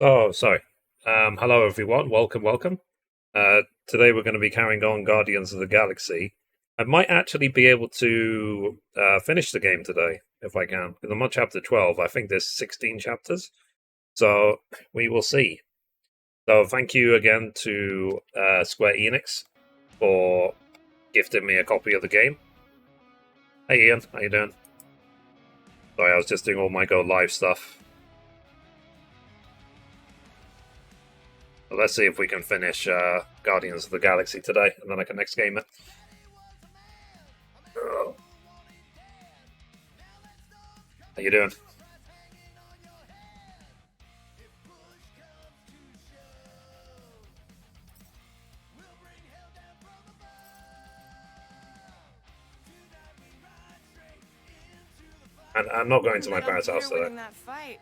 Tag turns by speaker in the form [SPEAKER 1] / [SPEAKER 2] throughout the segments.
[SPEAKER 1] Oh, sorry. Hello, everyone. Welcome. Today we're going to be carrying on Guardians of the Galaxy. I might actually be able to finish the game today, if I can. Because I'm on chapter 12. I think there's 16 chapters. So we will see. So thank you again to Square Enix for gifting me a copy of the game. Hey, Ian. How you doing? Sorry, I was just doing all my Go Live stuff. Let's see if we can finish Guardians of the Galaxy today, and then I can next game it. How you doing? And I'm not going to my parents' house today.
[SPEAKER 2] That fight.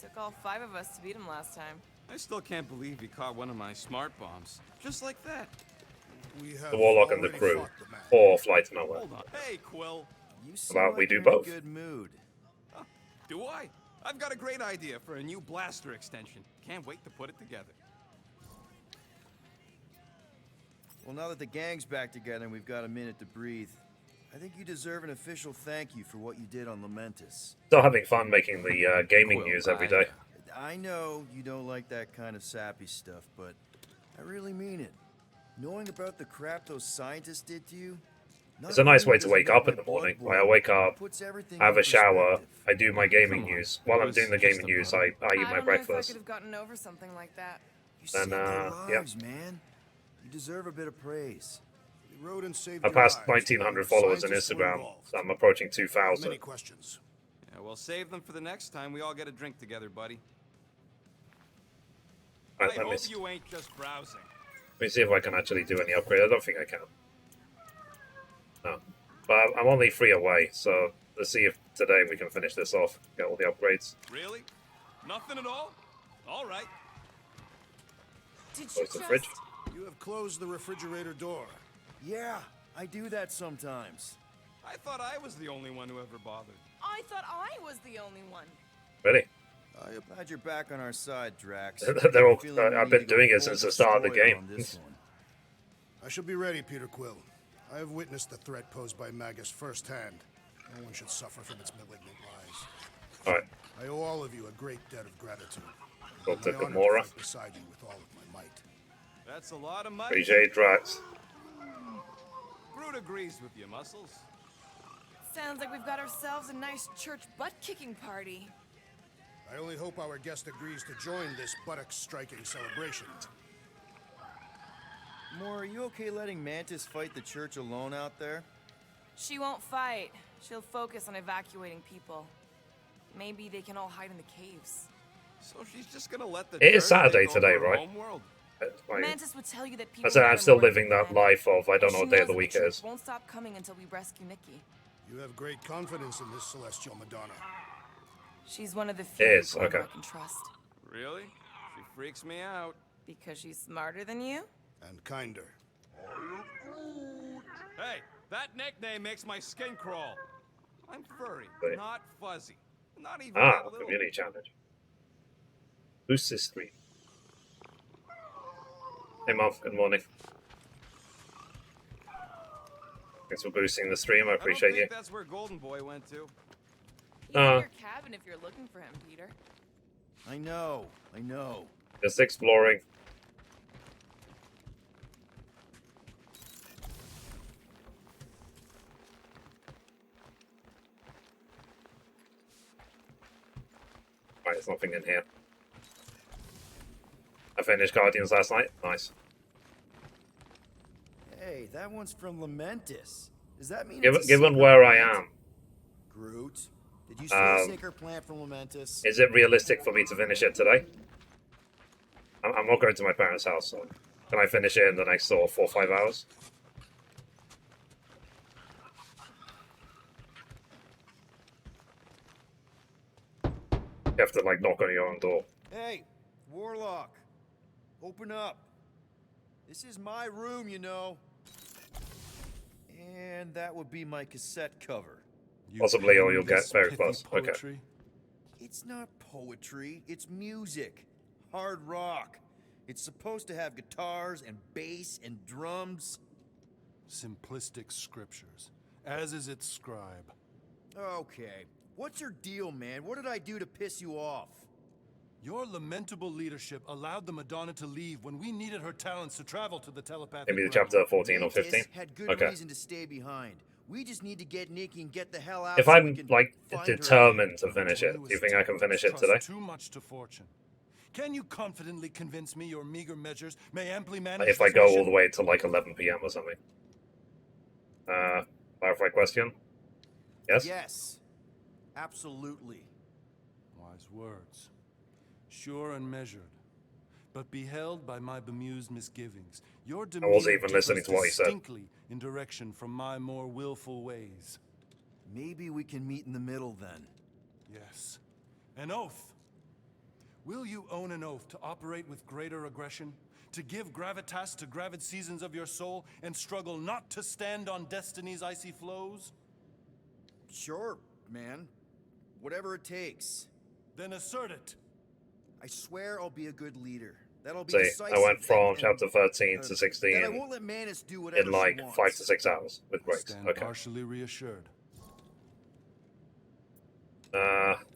[SPEAKER 2] Took all 5 of us to beat him last time.
[SPEAKER 3] I still can't believe he caught one of my smart bombs. Just like that.
[SPEAKER 1] The Warlock and the crew. Or Flight to Nowhere.
[SPEAKER 3] Hold on. Hey, Quill.
[SPEAKER 4] You
[SPEAKER 1] About we do both.
[SPEAKER 4] In a good mood.
[SPEAKER 3] Do I? I've got a great idea for a new blaster extension. Can't wait to put it together.
[SPEAKER 4] Well, now that the gang's back together and we've got a minute to breathe, I think you deserve an official thank you for what you did on Lamentis.
[SPEAKER 1] Still having fun making the gaming news every day.
[SPEAKER 4] I know you don't like that kind of sappy stuff, but I really mean it. Knowing about the crap those scientists did to you...
[SPEAKER 1] It's a nice way to wake up in the morning. I wake up, I have a shower, I do my gaming news. While I'm doing the gaming news, I eat my breakfast.
[SPEAKER 2] I could have gotten over something like that.
[SPEAKER 4] You saved their lives,
[SPEAKER 1] yeah.
[SPEAKER 4] man. You deserve a bit of praise.
[SPEAKER 1] I passed 1,900 followers on Instagram, so I'm approaching 2,000.
[SPEAKER 5] Many questions.
[SPEAKER 3] Yeah, we'll save them for the next time we all get a drink together, buddy.
[SPEAKER 1] Right,
[SPEAKER 3] I hope you ain't just browsing.
[SPEAKER 1] Let me see if I can actually do any upgrade. I don't think I can. No. But I'm only 3 away, so let's see if today we can finish this off. Get all the upgrades.
[SPEAKER 3] Really? Nothing at all? All right.
[SPEAKER 2] Did you
[SPEAKER 1] Close the fridge.
[SPEAKER 5] You have closed the refrigerator door.
[SPEAKER 4] Yeah, I do that sometimes.
[SPEAKER 3] I thought I was the only one who ever bothered.
[SPEAKER 2] I thought I was the only one.
[SPEAKER 1] Really?
[SPEAKER 4] I'm glad you're back on our side, Drax.
[SPEAKER 1] They're all, I've been doing it since the start of the game.
[SPEAKER 5] I shall be ready, Peter Quill. I have witnessed the threat posed by Magus firsthand. No one should suffer from its malignant lies.
[SPEAKER 1] Alright.
[SPEAKER 5] I owe all of you a great debt of gratitude.
[SPEAKER 1] Talk to
[SPEAKER 5] I'm honored
[SPEAKER 1] Gamora.
[SPEAKER 5] fight beside you with all of my might.
[SPEAKER 3] That's a lot of money.
[SPEAKER 1] Appreciate Drax.
[SPEAKER 3] Groot agrees with you, Muscles.
[SPEAKER 2] Sounds like we've got ourselves a nice church butt-kicking party.
[SPEAKER 5] I only hope our guest agrees to join this buttocks-striking celebration.
[SPEAKER 4] Moore, are you okay letting Mantis fight the church alone out there?
[SPEAKER 2] She won't fight. She'll focus on evacuating people. Maybe they can all hide in the caves.
[SPEAKER 3] So she's just gonna let the
[SPEAKER 1] It is
[SPEAKER 3] church
[SPEAKER 1] Saturday
[SPEAKER 3] take over
[SPEAKER 1] today,
[SPEAKER 3] her
[SPEAKER 1] right?
[SPEAKER 3] homeworld?
[SPEAKER 2] Mantis would tell you that people.
[SPEAKER 1] I said I'm
[SPEAKER 2] matter
[SPEAKER 1] still
[SPEAKER 2] more than
[SPEAKER 1] living that
[SPEAKER 2] men.
[SPEAKER 1] life of I don't know
[SPEAKER 2] She
[SPEAKER 1] what day
[SPEAKER 2] knows
[SPEAKER 1] of the
[SPEAKER 2] that
[SPEAKER 1] week
[SPEAKER 2] church
[SPEAKER 1] it is.
[SPEAKER 2] won't stop coming until we rescue Nikki.
[SPEAKER 5] You have great confidence in this celestial Madonna.
[SPEAKER 2] She's one of the few
[SPEAKER 1] Is,
[SPEAKER 2] people
[SPEAKER 1] okay.
[SPEAKER 2] I can trust.
[SPEAKER 3] Really? She freaks me out.
[SPEAKER 2] Because she's smarter than you?
[SPEAKER 5] And kinder.
[SPEAKER 3] Hey, that nickname makes my skin crawl. I'm furry,
[SPEAKER 1] Wait.
[SPEAKER 3] not fuzzy. Not even
[SPEAKER 1] Ah,
[SPEAKER 3] that little.
[SPEAKER 1] community challenge. Boost this stream. Hey Mom, good morning. Thanks for boosting the stream, I appreciate
[SPEAKER 3] I don't
[SPEAKER 1] you.
[SPEAKER 3] think that's where Golden Boy went to.
[SPEAKER 2] He's in your cabin if you're looking for him, Peter.
[SPEAKER 4] I know.
[SPEAKER 1] Just exploring. Right, there's nothing in here. I finished Guardians last night. Nice.
[SPEAKER 4] Hey, that one's from Lamentis. Does that mean
[SPEAKER 1] Given,
[SPEAKER 4] it's a
[SPEAKER 1] given
[SPEAKER 4] secret
[SPEAKER 1] where I
[SPEAKER 4] plant?
[SPEAKER 1] am,
[SPEAKER 4] Groot, did you see a sacred plant from Lamentis?
[SPEAKER 1] is it realistic for me to finish it today? I'm not going to my parents' house, so can I finish it in the next sort of 4 or 5 hours? You have to like knock on your own door.
[SPEAKER 4] Hey, Warlock, open up. This is my room, you know. And that would be my cassette cover.
[SPEAKER 1] Possibly, or you'll get very close. Okay.
[SPEAKER 4] It's not poetry, it's music. hard rock. It's supposed to have guitars and bass and drums.
[SPEAKER 5] Simplistic scriptures, as is its scribe.
[SPEAKER 4] Okay, what's your deal, man? What did I do to piss you off?
[SPEAKER 5] Your lamentable leadership allowed the Madonna to leave when we needed her talents to travel to the telepathic
[SPEAKER 1] Maybe the
[SPEAKER 5] realm.
[SPEAKER 1] chapter 14 or
[SPEAKER 4] Mantis
[SPEAKER 1] 15.
[SPEAKER 4] had good
[SPEAKER 1] Okay.
[SPEAKER 4] reason to stay behind. We just need to get Nikki and get the hell out.
[SPEAKER 1] If
[SPEAKER 4] so we
[SPEAKER 1] I'm
[SPEAKER 4] can
[SPEAKER 1] like
[SPEAKER 4] find her
[SPEAKER 1] determined to finish it,
[SPEAKER 5] Louis
[SPEAKER 1] do you think I can finish it
[SPEAKER 5] trust
[SPEAKER 1] today?
[SPEAKER 5] Too much to fortune. Can you confidently convince me your meager measures may amply manage
[SPEAKER 1] Like if I
[SPEAKER 5] this
[SPEAKER 1] go
[SPEAKER 5] mission?
[SPEAKER 1] all the way to like 11 p.m. or something. Clarify question? Yes?
[SPEAKER 4] Yes, absolutely.
[SPEAKER 5] Wise words. Sure and measured. But beheld by my bemused misgivings, your demeanor
[SPEAKER 1] wasn't even listening to what he said.
[SPEAKER 5] distinctly in direction from my more willful ways.
[SPEAKER 4] Maybe we can meet in the middle then.
[SPEAKER 5] Yes. An oath. Will you own an oath to operate with greater aggression? To give gravitas to gravid seasons of your soul and struggle not to stand on destiny's icy flows?
[SPEAKER 4] Sure, man. Whatever it takes.
[SPEAKER 5] Then assert it.
[SPEAKER 4] I swear I'll be a good leader. That'll be
[SPEAKER 1] See,
[SPEAKER 4] decisive.
[SPEAKER 1] I went from
[SPEAKER 4] and-
[SPEAKER 1] chapter 13 to
[SPEAKER 4] that I
[SPEAKER 1] 16
[SPEAKER 4] won't let Mantis do whatever
[SPEAKER 1] in like
[SPEAKER 4] she wants.
[SPEAKER 1] 5 to 6 hours with breaks.
[SPEAKER 5] Stand
[SPEAKER 1] Okay.
[SPEAKER 5] partially reassured.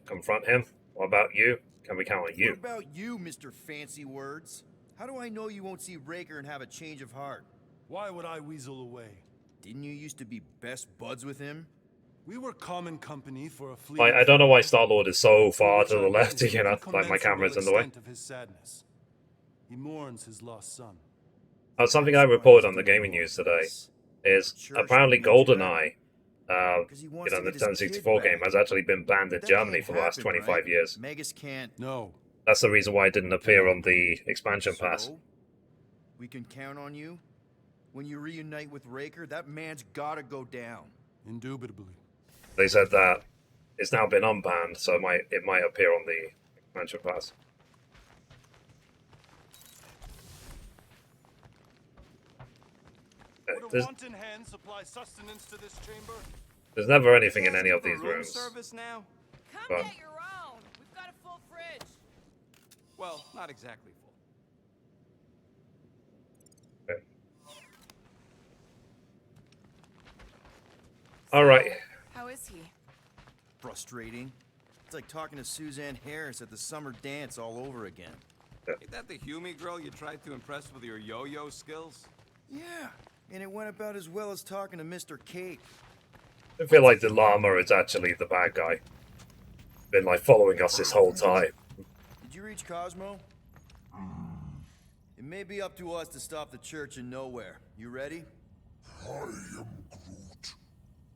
[SPEAKER 1] Confront him. What about you? Can we count on
[SPEAKER 4] What
[SPEAKER 1] you?
[SPEAKER 4] about you, Mr. Fancy Words? How do I know you won't see Raker and have a change of heart?
[SPEAKER 5] Why would I weasel away?
[SPEAKER 4] Didn't you used to be best buds with him?
[SPEAKER 5] We were common company for a fleet.
[SPEAKER 1] I don't know why Star-Lord is so far to the left, you know, like my camera's in the way.
[SPEAKER 5] Of his sadness. He mourns his lost son.
[SPEAKER 1] Something I reported on the gaming news today is apparently GoldenEye, you know, the Nintendo 64 game, has actually been banned in
[SPEAKER 4] That
[SPEAKER 1] Germany
[SPEAKER 4] can't
[SPEAKER 1] for the last
[SPEAKER 4] happen,
[SPEAKER 1] 25
[SPEAKER 4] right?
[SPEAKER 1] years.
[SPEAKER 4] Megas can't.
[SPEAKER 5] No.
[SPEAKER 1] That's the reason why it didn't appear on the expansion pass.
[SPEAKER 4] So, we can count on you? When you reunite with Raker, that man's gotta go down.
[SPEAKER 5] Indubitably.
[SPEAKER 1] They said that it's now been unbanned, so it might appear on the expansion pass.
[SPEAKER 5] Would a
[SPEAKER 1] There's,
[SPEAKER 5] wanton hand supply sustenance to this chamber?
[SPEAKER 1] there's never anything in any of
[SPEAKER 3] For
[SPEAKER 1] these
[SPEAKER 3] room
[SPEAKER 1] rooms.
[SPEAKER 3] service now?
[SPEAKER 2] Come
[SPEAKER 1] But-
[SPEAKER 2] get your own. We've got a full fridge.
[SPEAKER 3] Well, not exactly full.
[SPEAKER 1] Okay. Alright.
[SPEAKER 2] How is he?
[SPEAKER 4] Frustrating. It's like talking to Suzanne Harris at the summer dance all over again.
[SPEAKER 3] Ain't that the Hume girl you tried to impress with your yo-yo skills?
[SPEAKER 4] Yeah, and it went about as well as talking to Mr. Cake.
[SPEAKER 1] I feel like the llama is actually the bad guy. Been like following us this whole time.
[SPEAKER 4] Did you reach Cosmo? It may be up to us to stop the church in nowhere. You ready?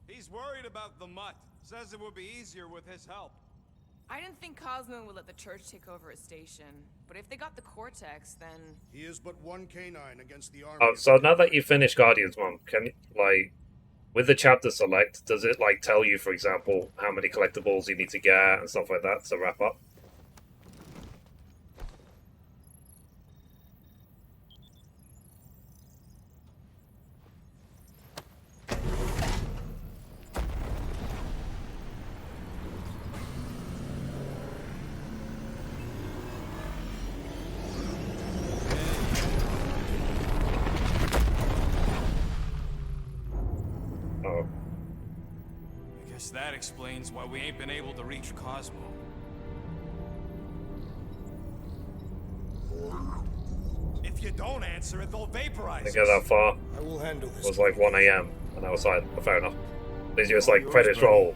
[SPEAKER 3] He's worried about the mutt. Says it would be easier with his help.
[SPEAKER 2] I didn't think Cosmo would let the church take over his station, but if they got the Cortex, then
[SPEAKER 5] He is but one canine against the army.
[SPEAKER 1] Oh, so now that you finished Guardians, Mom, can you, like, with the chapter select, does it, like, tell you, for example, how many collectibles you need to get and stuff like that to wrap up? Oh,
[SPEAKER 3] I guess that explains why we ain't been able to reach Cosmo. If you don't answer it, they'll vaporize
[SPEAKER 1] didn't get that far.
[SPEAKER 5] I will handle
[SPEAKER 1] It
[SPEAKER 5] this.
[SPEAKER 1] was like 1 a.m. and I was like, oh, fair enough. These just like credits roll.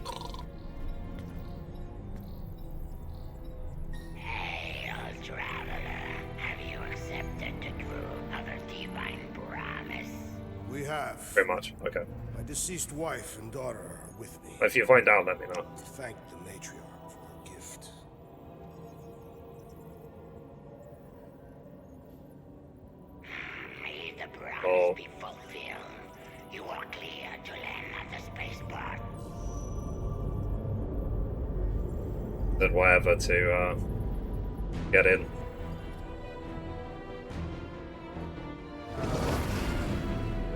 [SPEAKER 6] Hail, traveler. Have you accepted the truth of a divine promise?
[SPEAKER 5] We have.
[SPEAKER 1] Very much. Okay.
[SPEAKER 5] My deceased wife and daughter are with me.
[SPEAKER 1] If you find out, let me know.
[SPEAKER 5] Thank the matriarch for her gift.
[SPEAKER 6] May the promise
[SPEAKER 1] Oh.
[SPEAKER 6] be fulfilled. You are clear to land at the spaceport.
[SPEAKER 1] Did whatever to get in.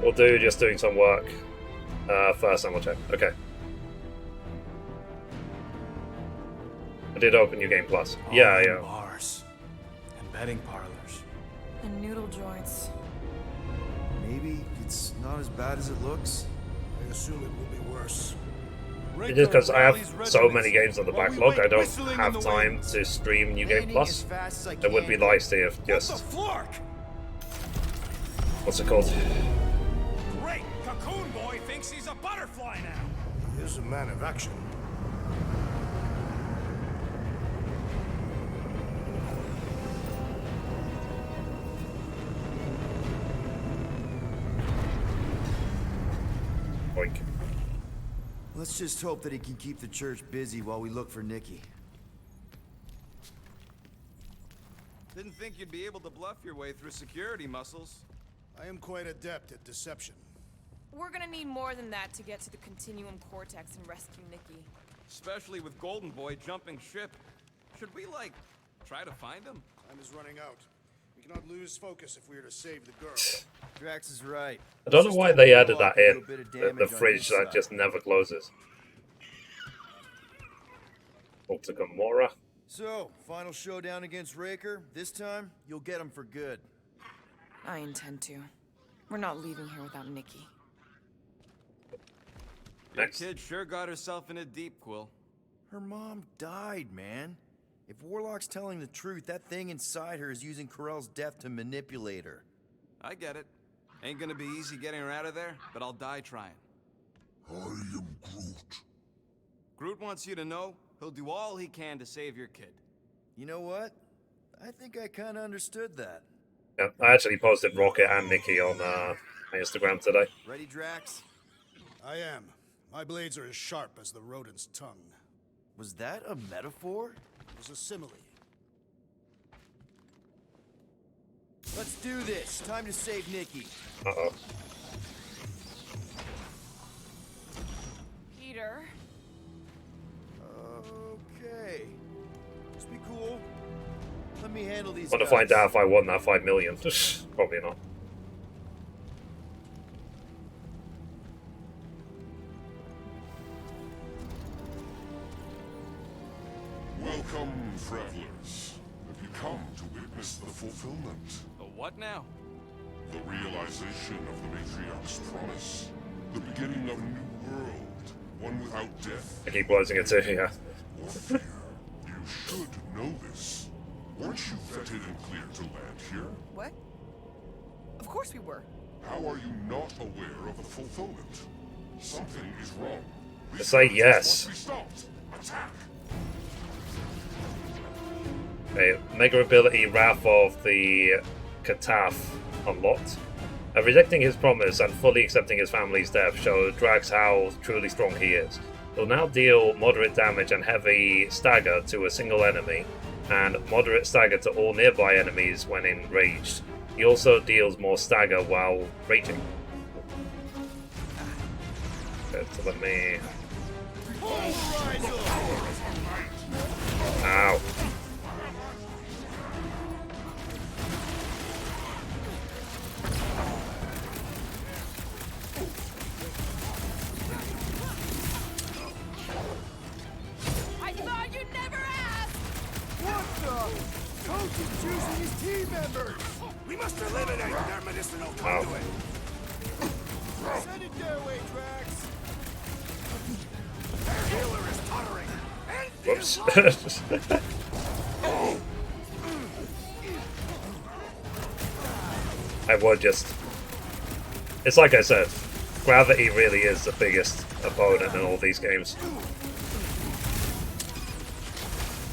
[SPEAKER 1] We'll do just doing some work first, and we'll check. Okay. I did open New Game Plus. Yeah, yeah.
[SPEAKER 3] Bars. And
[SPEAKER 7] betting parlors.
[SPEAKER 2] And noodle joints.
[SPEAKER 4] Maybe it's not as bad as it looks.
[SPEAKER 5] I assume it will be worse.
[SPEAKER 1] It is because I have so many games on the backlog, I don't have time to stream New Game
[SPEAKER 4] Landing as
[SPEAKER 1] Plus.
[SPEAKER 4] fast as I
[SPEAKER 1] It would be
[SPEAKER 4] can.
[SPEAKER 1] nice if just... What's it called?
[SPEAKER 3] Great! Cocoon Boy thinks he's a butterfly now!
[SPEAKER 5] He is a man of action.
[SPEAKER 1] Boink.
[SPEAKER 4] Let's just hope that he can keep the church busy while we look for Nikki.
[SPEAKER 3] Didn't think you'd be able to bluff your way through security muscles.
[SPEAKER 5] I am quite adept at deception.
[SPEAKER 2] We're gonna need more than that to get to the Continuum Cortex and rescue Nikki.
[SPEAKER 3] Especially with Golden Boy jumping ship. Should we, like, try to find him?
[SPEAKER 5] Time is running out. We cannot lose focus if we are to save the girl.
[SPEAKER 4] Drax is right.
[SPEAKER 1] I don't know why they added that in,
[SPEAKER 4] A bit of
[SPEAKER 1] the
[SPEAKER 4] damage on
[SPEAKER 1] fridge
[SPEAKER 4] each
[SPEAKER 1] that
[SPEAKER 4] side.
[SPEAKER 1] just never closes. Talk to Gamora.
[SPEAKER 4] So, final showdown against Raker. This time, you'll get him for good.
[SPEAKER 2] I intend to. We're not leaving here without Nikki.
[SPEAKER 3] Your
[SPEAKER 1] Next.
[SPEAKER 3] kid sure got herself in a deep, Quill.
[SPEAKER 4] Her mom died, man. If Warlock's telling the truth, that thing inside her is using Corell's death to manipulate her.
[SPEAKER 3] I get it. Ain't gonna be easy getting her out of there, but I'll die trying.
[SPEAKER 8] I am Groot.
[SPEAKER 3] Groot wants you to know he'll do all he can to save your kid.
[SPEAKER 4] You know what? I think I kinda understood that.
[SPEAKER 1] Yeah, I actually posted Rocket and Nikki on my Instagram today.
[SPEAKER 4] Ready, Drax?
[SPEAKER 5] I am. My blades are as sharp as the rodent's tongue.
[SPEAKER 4] Was that a metaphor?
[SPEAKER 5] It was a simile.
[SPEAKER 4] Let's do this. Time to save Nikki.
[SPEAKER 1] Uh-oh.
[SPEAKER 2] Peter?
[SPEAKER 4] Okay. Just be cool. Let me handle these
[SPEAKER 1] Want to
[SPEAKER 4] guys.
[SPEAKER 1] find out if I won that 5 million. Probably not.
[SPEAKER 8] Welcome, travelers. Have you come to witness the fulfillment?
[SPEAKER 3] The what now?
[SPEAKER 8] The realization of the Matriarch's promise. The beginning of a new world. One without death
[SPEAKER 1] I keep closing it too, yeah.
[SPEAKER 8] or fear. You should know this. Weren't you vetted and cleared to land here?
[SPEAKER 2] What? Of course we were.
[SPEAKER 8] How are you not aware of the fulfillment? Something is wrong. These
[SPEAKER 1] Say
[SPEAKER 8] forces
[SPEAKER 1] yes.
[SPEAKER 8] must be stopped. Attack!
[SPEAKER 1] Okay, Mega ability Wrath of the Kataf unlocked. Rejecting his promise and fully accepting his family's death shows Drax how truly strong he is. He'll now deal moderate damage and heavy stagger to a single enemy, and moderate stagger to all nearby enemies when enraged. He also deals more stagger while raging. Okay, so let me... Ow.
[SPEAKER 2] I thought you'd never ask!
[SPEAKER 4] What the? Coach is choosing his team members!
[SPEAKER 5] We must eliminate their medicinal
[SPEAKER 1] Ow.
[SPEAKER 5] conduit.
[SPEAKER 4] Send it their way, Drax!
[SPEAKER 5] Their healer is tottering. And
[SPEAKER 1] Whoops. I would just... It's like I said, gravity really is the biggest opponent in all these games.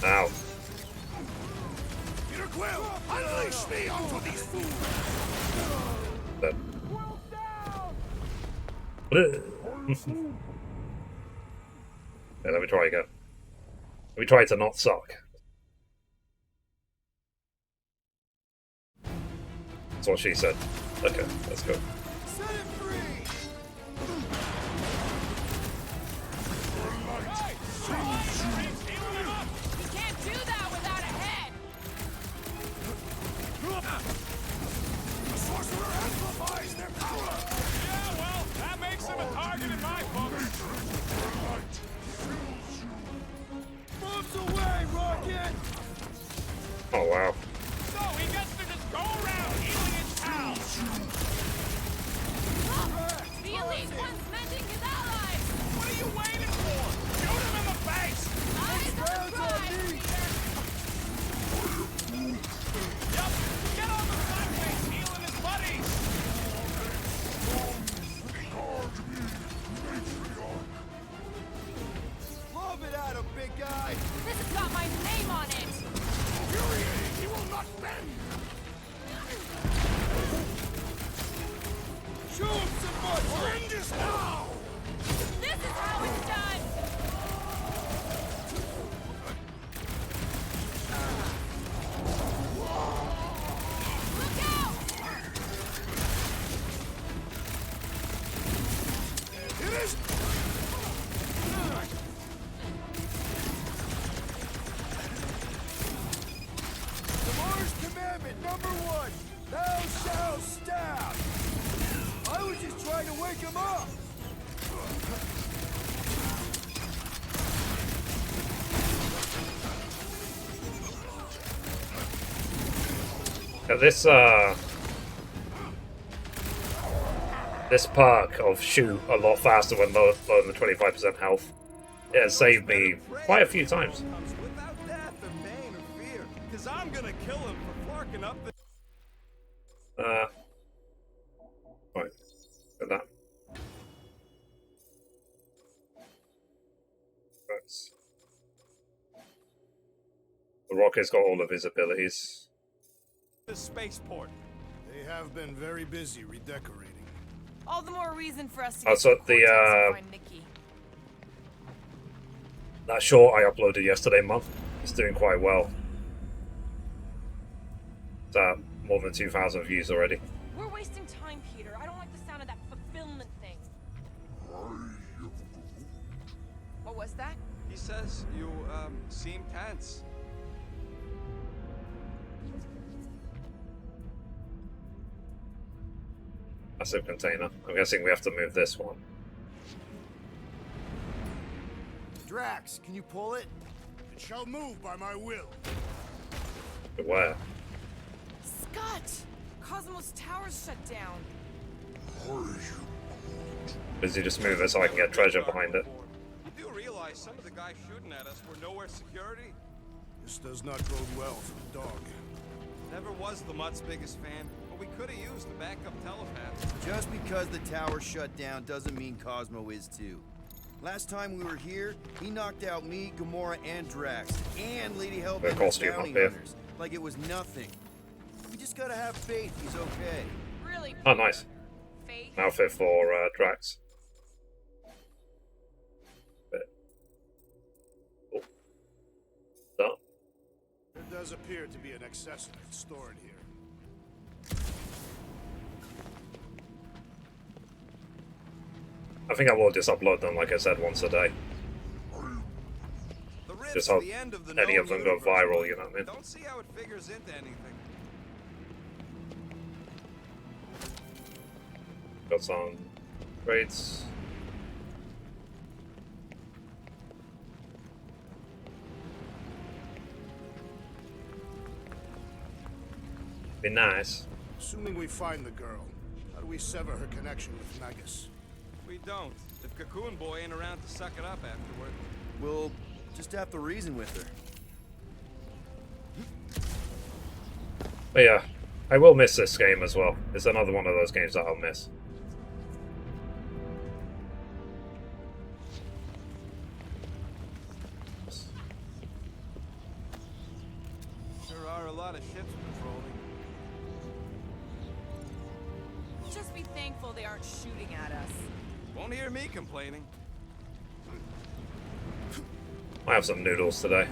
[SPEAKER 1] Ow.
[SPEAKER 5] Peter Quill, unleash me onto these fools.
[SPEAKER 1] But... Okay, let me try again. Let me try to not suck. That's what she said. Okay, let's go.
[SPEAKER 4] Set it free!
[SPEAKER 2] You can't do that without a head!
[SPEAKER 5] The sorcerer amplifies their power.
[SPEAKER 3] Yeah, well, that makes him a target in my book.
[SPEAKER 4] Bombs away, Rocket!
[SPEAKER 1] Oh wow.
[SPEAKER 3] So
[SPEAKER 2] This is how it's done! Look out!
[SPEAKER 4] It is. Gamora's commandment #1: Thou shalt stab. I was just trying to wake him up.
[SPEAKER 1] Now this perk of shoot a lot faster when lower than 25% health, it has saved me quite a few times.
[SPEAKER 3] Comes without death or pain or fear, 'cause I'm gonna kill him for flarking up the...
[SPEAKER 1] Right, at that. Right. The Rocket's got all of his abilities.
[SPEAKER 3] the spaceport.
[SPEAKER 5] They have been very busy redecorating.
[SPEAKER 2] All the more reason for us to
[SPEAKER 1] Oh,
[SPEAKER 2] get
[SPEAKER 1] so
[SPEAKER 2] to Cortex and find Nikki.
[SPEAKER 1] That short I uploaded yesterday month is doing quite well. It's more than 2,000 views already.
[SPEAKER 2] We're wasting time, Peter. I don't like the sound of that fulfillment thing. What was that?
[SPEAKER 3] He says you, seem tense.
[SPEAKER 1] Massive container. I'm guessing we have to move this one.
[SPEAKER 4] Drax, can you pull it?
[SPEAKER 5] It shall move by my will.
[SPEAKER 1] But where?
[SPEAKER 2] Scott! Cosmos Tower's shut down.
[SPEAKER 1] Does he just move it so I can get treasure behind it?
[SPEAKER 3] You do realize some of the guys shooting at us were nowhere security?
[SPEAKER 5] This does not bode well for the dog.
[SPEAKER 3] Never was the Mutt's biggest fan, but we could have used the backup telepath.
[SPEAKER 4] Just because the tower shut down doesn't mean Cosmo is too. Last time we were here, he knocked out me, Gamora, and Drax, and Lady Hellbender's
[SPEAKER 1] costume
[SPEAKER 4] bounty
[SPEAKER 1] up here.
[SPEAKER 4] hunters, like it was nothing. We just gotta have faith he's okay.
[SPEAKER 2] Really?
[SPEAKER 1] Oh, nice.
[SPEAKER 2] Faith?
[SPEAKER 1] Outfit for Drax. Bit. Oh. Done.
[SPEAKER 5] There does appear to be an excess of it stored here.
[SPEAKER 1] I think I will just upload them, like I said, once a day.
[SPEAKER 3] The rift's
[SPEAKER 1] Just hope
[SPEAKER 3] the end of the
[SPEAKER 1] any
[SPEAKER 3] known
[SPEAKER 1] of them go
[SPEAKER 3] universe,
[SPEAKER 1] viral,
[SPEAKER 3] but
[SPEAKER 1] you know what I mean?
[SPEAKER 3] Don't see how it figures into anything.
[SPEAKER 1] Got some crates. Be nice.
[SPEAKER 5] Assuming we find the girl, how do we sever her connection with Magus?
[SPEAKER 3] We don't. If Cocoon Boy ain't around to suck it up afterward.
[SPEAKER 4] We'll just have to reason with her.
[SPEAKER 1] But yeah, I will miss this game as well. It's another one of those games that I'll miss.
[SPEAKER 3] There are a lot of ships patrolling.
[SPEAKER 2] Just be thankful they aren't shooting at us.
[SPEAKER 3] Won't hear me complaining.
[SPEAKER 1] I have some noodles today.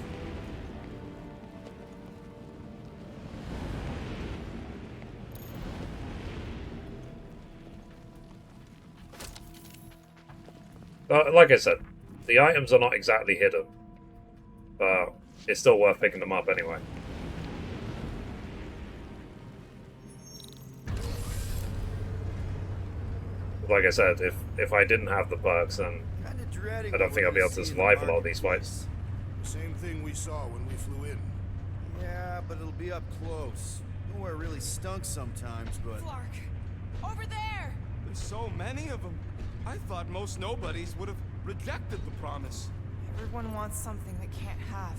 [SPEAKER 1] Like I said, the items are not exactly hidden, but it's still worth picking them up anyway. Like I said, if I didn't have the perks, then
[SPEAKER 4] Kinda dreading
[SPEAKER 1] I don't
[SPEAKER 4] what
[SPEAKER 1] think
[SPEAKER 4] we're
[SPEAKER 1] I'll be able
[SPEAKER 4] gonna
[SPEAKER 1] to
[SPEAKER 4] see in
[SPEAKER 1] survive
[SPEAKER 4] the
[SPEAKER 1] a lot of these
[SPEAKER 4] marketplace.
[SPEAKER 1] fights.
[SPEAKER 5] Same thing we saw when we flew in.
[SPEAKER 4] Yeah, but it'll be up close. Nowhere really stunk sometimes, but...
[SPEAKER 2] Clark! Over there!
[SPEAKER 3] There's so many of them. I thought most nobodies would have rejected the promise.
[SPEAKER 2] Everyone wants something they can't have.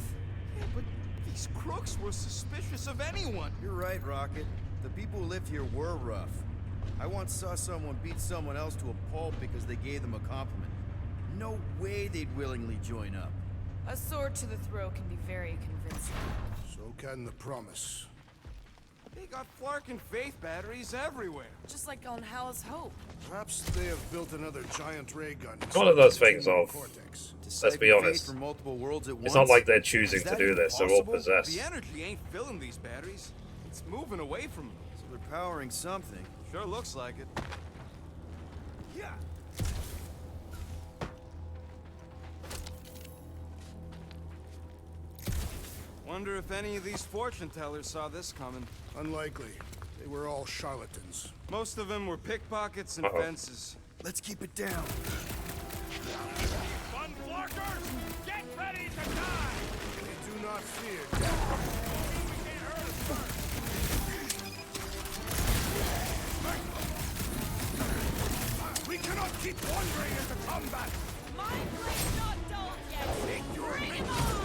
[SPEAKER 3] Yeah, but these crooks were suspicious of anyone.
[SPEAKER 4] You're right, Rocket. The people who lived here were rough. I once saw someone beat someone else to a pulp because they gave them a compliment. No way they'd willingly join up.
[SPEAKER 2] A sword to the throat can be very convincing.
[SPEAKER 5] So can the promise.
[SPEAKER 3] They got Flark and Faith batteries everywhere.
[SPEAKER 2] Just like on Hal's Hope.
[SPEAKER 5] Perhaps they have built another giant ray gun.
[SPEAKER 1] One of those things of,
[SPEAKER 5] cortex.
[SPEAKER 1] let's be honest,
[SPEAKER 4] For multiple worlds at
[SPEAKER 1] it's not
[SPEAKER 4] once?
[SPEAKER 1] like they're choosing
[SPEAKER 4] Is
[SPEAKER 1] to
[SPEAKER 4] that
[SPEAKER 1] do this, they're all
[SPEAKER 4] impossible?
[SPEAKER 1] possessed.
[SPEAKER 3] The energy ain't filling these batteries. It's moving away from them.
[SPEAKER 4] So they're powering something.
[SPEAKER 3] Sure looks like it. Yeah. Wonder if any of these fortune tellers saw this coming.
[SPEAKER 5] Unlikely. They were all charlatans.
[SPEAKER 3] Most of them were pickpockets and fences.
[SPEAKER 4] Let's keep it down.
[SPEAKER 3] Fun Flarkers, get ready to die!
[SPEAKER 5] They do not fear death. We cannot keep wandering into combat.
[SPEAKER 2] My blade's not dull yet. Bring him on!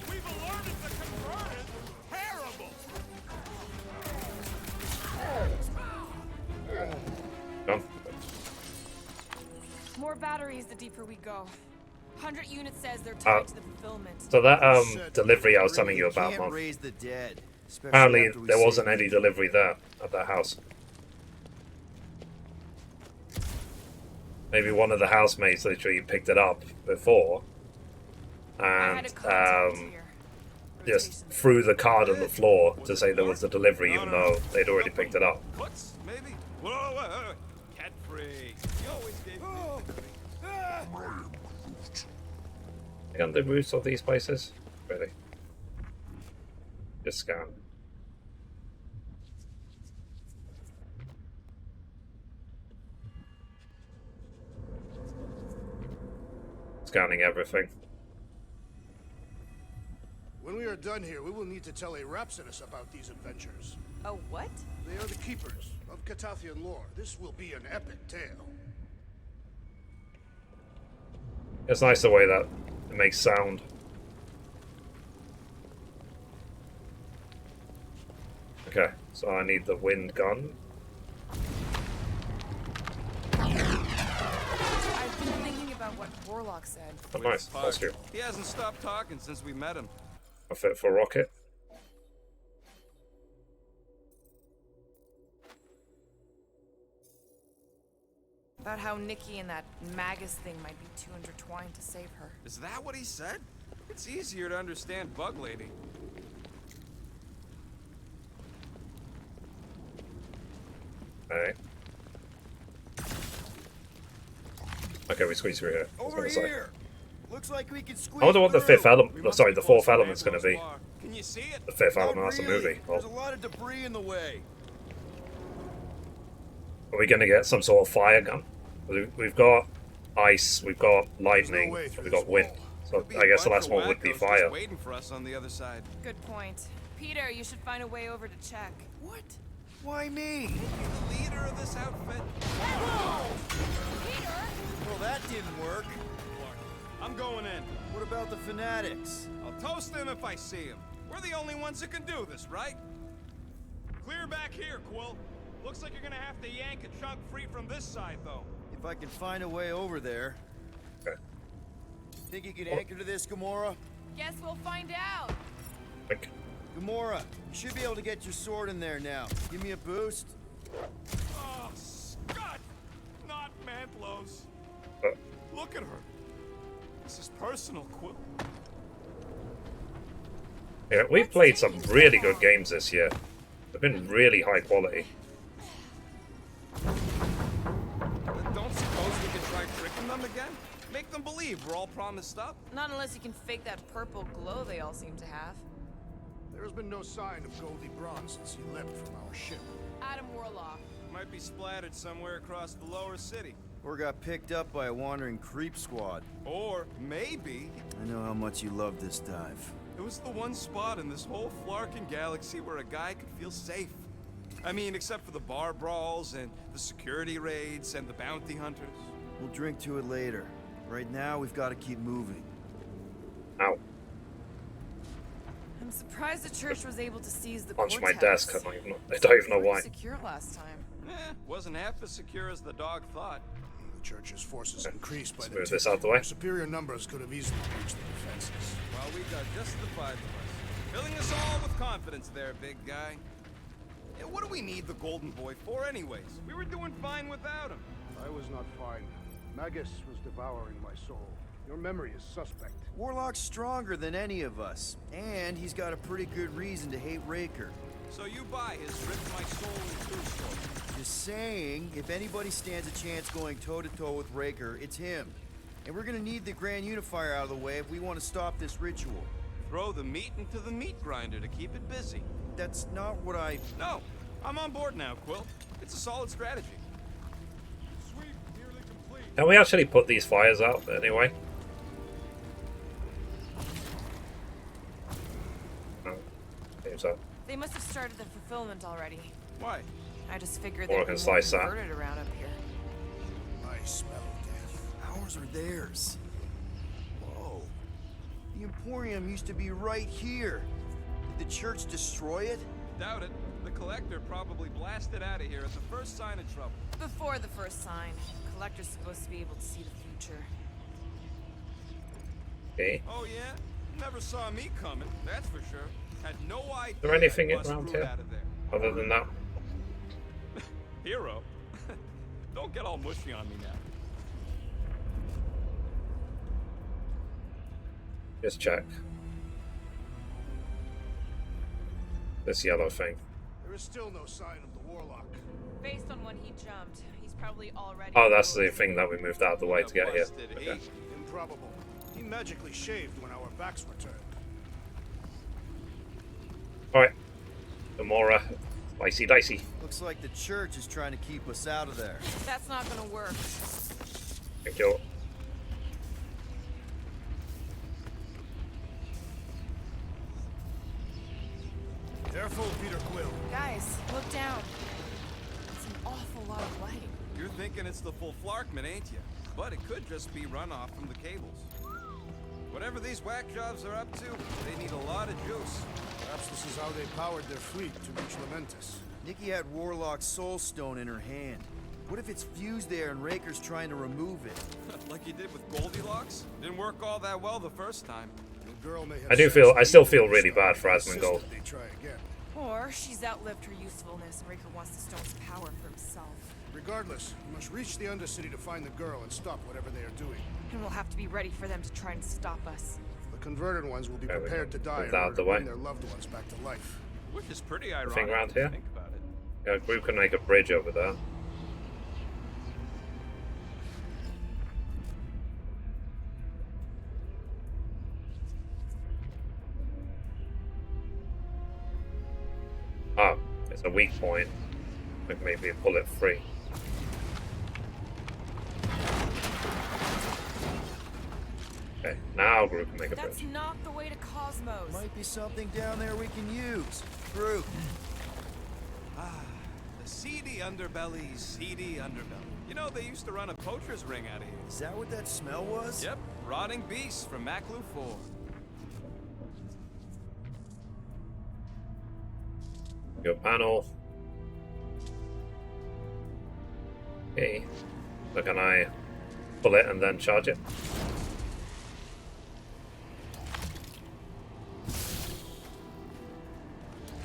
[SPEAKER 3] We've alerted the converted. Terrible!
[SPEAKER 1] Done.
[SPEAKER 2] More batteries the deeper we go. 100 units says they're tied to the fulfillment.
[SPEAKER 1] So that delivery I was telling you about,
[SPEAKER 4] Can't
[SPEAKER 1] Mom.
[SPEAKER 4] raise the dead. especially
[SPEAKER 1] Apparently
[SPEAKER 4] after we
[SPEAKER 1] there wasn't
[SPEAKER 4] saved
[SPEAKER 1] any
[SPEAKER 4] them.
[SPEAKER 1] delivery there at that house. Maybe one of the housemates literally picked it up before and just threw the card on the floor to say there was a delivery, even though they'd already picked it up.
[SPEAKER 3] What's maybe? Whoa. Cat free. You always gave me.
[SPEAKER 1] On the roofs of these places? Really? Just scan. Scanning everything.
[SPEAKER 5] When we are done here, we will need to tell a Rhapsodus about these adventures.
[SPEAKER 2] A what?
[SPEAKER 5] They are the keepers of Catathian lore. This will be an epic tale.
[SPEAKER 1] It's nice the way that it makes sound. Okay, so I need the wind gun.
[SPEAKER 2] I've been thinking about what Warlock said.
[SPEAKER 1] Oh, nice costume.
[SPEAKER 3] He hasn't stopped talking since we met him.
[SPEAKER 1] A fit for rocket.
[SPEAKER 2] About how Nikki and that Magus thing might be too intertwined to save her.
[SPEAKER 3] Is that what he said? It's easier to understand Bug Lady.
[SPEAKER 1] Alright. Okay, we squeeze through here. I was
[SPEAKER 4] Over
[SPEAKER 1] gonna say.
[SPEAKER 4] here. Looks like we can squeeze
[SPEAKER 1] I wonder what the
[SPEAKER 4] through.
[SPEAKER 1] fifth element.
[SPEAKER 3] We
[SPEAKER 1] Oh,
[SPEAKER 3] must
[SPEAKER 1] sorry,
[SPEAKER 3] be
[SPEAKER 1] the
[SPEAKER 3] close
[SPEAKER 1] fourth
[SPEAKER 3] to
[SPEAKER 1] element's going to
[SPEAKER 3] Anglo's
[SPEAKER 1] be.
[SPEAKER 3] bar. Can you see it?
[SPEAKER 1] The fifth
[SPEAKER 4] Not
[SPEAKER 1] element. That's a
[SPEAKER 4] really.
[SPEAKER 1] movie.
[SPEAKER 4] There's a
[SPEAKER 1] Well,
[SPEAKER 4] lot of debris in the way.
[SPEAKER 1] are we going to get some sort of fire gun? We've got ice, we've got lightning,
[SPEAKER 5] way through
[SPEAKER 1] we've got
[SPEAKER 5] this
[SPEAKER 1] wind.
[SPEAKER 5] wall.
[SPEAKER 1] So
[SPEAKER 3] Could be
[SPEAKER 1] I guess the
[SPEAKER 3] a
[SPEAKER 1] last
[SPEAKER 3] bunch
[SPEAKER 1] one
[SPEAKER 3] of
[SPEAKER 1] would be
[SPEAKER 3] wackos
[SPEAKER 1] fire.
[SPEAKER 3] just waiting for us on the other side.
[SPEAKER 2] Good point. Peter, you should find a way over to check.
[SPEAKER 4] What? Why me?
[SPEAKER 3] The leader of this outfit.
[SPEAKER 2] Peter!
[SPEAKER 4] Well, that didn't work.
[SPEAKER 3] I'm going in.
[SPEAKER 4] What about the fanatics?
[SPEAKER 3] I'll toast them if I see them. We're the only ones that can do this, right? Clear back here, Quill. Looks like you're gonna have to yank a chunk free from this side, though.
[SPEAKER 4] If I can find a way over there.
[SPEAKER 1] Okay.
[SPEAKER 4] Think you can anchor to this, Gamora?
[SPEAKER 2] Guess we'll find out.
[SPEAKER 1] Like,
[SPEAKER 4] Gamora, you should be able to get your sword in there now. Give me a boost.
[SPEAKER 3] Oh, Scott! Not Mantlos.
[SPEAKER 1] uh,
[SPEAKER 3] Look at her. This is personal, Quill.
[SPEAKER 1] yeah, we've played some really good games this year. They've been really high quality.
[SPEAKER 3] Don't suppose we can try tricking them again? Make them believe we're all promised up.
[SPEAKER 2] Not unless you can fake that purple glow they all seem to have.
[SPEAKER 5] There has been no sign of Goldie Braun since he left from our ship.
[SPEAKER 2] Adam Warlock.
[SPEAKER 3] Might be splattered somewhere across the lower city.
[SPEAKER 4] Or got picked up by a wandering creep squad.
[SPEAKER 3] Or maybe
[SPEAKER 4] I know how much you love this dive.
[SPEAKER 3] it was the one spot in this whole Flarkin galaxy where a guy could feel safe. I mean, except for the bar brawls and the security raids and the bounty hunters.
[SPEAKER 4] We'll drink to it later. Right now, we've got to keep moving.
[SPEAKER 1] Ow.
[SPEAKER 2] I'm surprised the church was able to seize the
[SPEAKER 1] Punch my
[SPEAKER 2] courthouse.
[SPEAKER 1] desk. I don't even know why.
[SPEAKER 2] Pretty secure last time.
[SPEAKER 3] Wasn't half as secure as the dog thought.
[SPEAKER 7] Church's forces increased by
[SPEAKER 1] Let's
[SPEAKER 7] the
[SPEAKER 1] move this out the way.
[SPEAKER 7] superior numbers could have easily breached the defenses.
[SPEAKER 3] Well, we got just the 5 of us. Filling us all with confidence there, big guy. Yeah, what do we need the Golden Boy for anyways? We were doing fine without him.
[SPEAKER 7] I was not fine. Magus was devouring my soul. Your memory is suspect.
[SPEAKER 4] Warlock's stronger than any of us, and he's got a pretty good reason to hate Raker.
[SPEAKER 3] So you buy his rip my soul in two story.
[SPEAKER 4] Just saying, if anybody stands a chance going toe-to-toe with Raker, it's him. And we're gonna need the Grand Unifier out of the way if we want to stop this ritual.
[SPEAKER 3] Throw the meat into the meat grinder to keep it busy.
[SPEAKER 4] That's not what I...
[SPEAKER 3] No, I'm on board now, Quill. It's a solid strategy.
[SPEAKER 5] Sweep nearly complete.
[SPEAKER 1] Can we actually put these fires out anyway? No. Seems so.
[SPEAKER 2] They must have started the fulfillment already.
[SPEAKER 3] Why?
[SPEAKER 2] I just figured
[SPEAKER 1] Or I
[SPEAKER 2] they'd
[SPEAKER 1] can
[SPEAKER 2] be more
[SPEAKER 1] slice that.
[SPEAKER 2] converted around up here.
[SPEAKER 7] I smell death.
[SPEAKER 4] Ours are theirs. Whoa. The Emporium used to be right here. Did the church destroy it?
[SPEAKER 3] Doubt it. The Collector probably blasted out of here at the first sign of trouble.
[SPEAKER 2] Before the first sign, Collector's supposed to be able to see the future.
[SPEAKER 1] Okay.
[SPEAKER 3] Oh yeah? Never saw me coming, that's for sure. Had no idea.
[SPEAKER 1] Is there anything
[SPEAKER 3] I'd bust
[SPEAKER 1] around
[SPEAKER 3] Groot
[SPEAKER 1] here?
[SPEAKER 3] out of there.
[SPEAKER 1] Other than that?
[SPEAKER 3] Hero? Don't get all mushy on me now.
[SPEAKER 1] Just check. This yellow thing.
[SPEAKER 7] There is still no sign of the Warlock.
[SPEAKER 2] Based on when he jumped, he's probably already...
[SPEAKER 1] Oh, that's the thing that we moved out of the way to get here.
[SPEAKER 3] Busted,
[SPEAKER 1] Okay.
[SPEAKER 3] eh?
[SPEAKER 7] Improbable. He magically shaved when our backs were turned.
[SPEAKER 1] Alright. Gamora. Dicey dicey.
[SPEAKER 4] Looks like the church is trying to keep us out of there.
[SPEAKER 2] That's not gonna work.
[SPEAKER 1] Thank you.
[SPEAKER 7] Careful, Peter Quill.
[SPEAKER 2] Guys, look down. It's an awful lot of light.
[SPEAKER 3] You're thinking it's the full Flarkman, ain't you? But it could just be runoff from the cables. Whatever these whack jobs are up to, they need a lot of juice.
[SPEAKER 7] Perhaps this is how they powered their fleet to reach Lamentus.
[SPEAKER 4] Nikki had Warlock's soul stone in her hand. What if it's fused there and Raker's trying to remove it?
[SPEAKER 3] Like you did with Goldilocks? Didn't work all that well the first time.
[SPEAKER 7] The girl may have
[SPEAKER 1] I still feel really bad for Asmongold.
[SPEAKER 7] They try again.
[SPEAKER 2] Or she's outlived her usefulness and Raker wants the stone's power for himself.
[SPEAKER 7] Regardless, we must reach the Undercity to find the girl and stop whatever they are doing.
[SPEAKER 2] And we'll have to be ready for them to try and stop us.
[SPEAKER 7] The converted ones will be
[SPEAKER 1] There we
[SPEAKER 7] prepared
[SPEAKER 1] go.
[SPEAKER 7] to die
[SPEAKER 1] Move
[SPEAKER 7] in
[SPEAKER 1] that out
[SPEAKER 7] order
[SPEAKER 1] the
[SPEAKER 7] to
[SPEAKER 1] way.
[SPEAKER 7] bring their loved ones back to life.
[SPEAKER 3] Which is pretty ironic.
[SPEAKER 1] Thing around here?
[SPEAKER 3] Think about it.
[SPEAKER 1] Yeah, Groot can make a bridge over there. Ah, it's a weak point. Like maybe pull it free. Okay, now Groot can make a
[SPEAKER 2] That's
[SPEAKER 1] bridge.
[SPEAKER 2] not the way to Cosmos.
[SPEAKER 4] Might be something down there we can use. Groot.
[SPEAKER 3] The seedy underbelly, seedy underbelly. You know, they used to run a poacher's ring out of here.
[SPEAKER 4] Is that what that smell was?
[SPEAKER 3] Yep, rotting beasts from Maclu 4.
[SPEAKER 1] Your panel. Okay. So can I pull it and then charge it?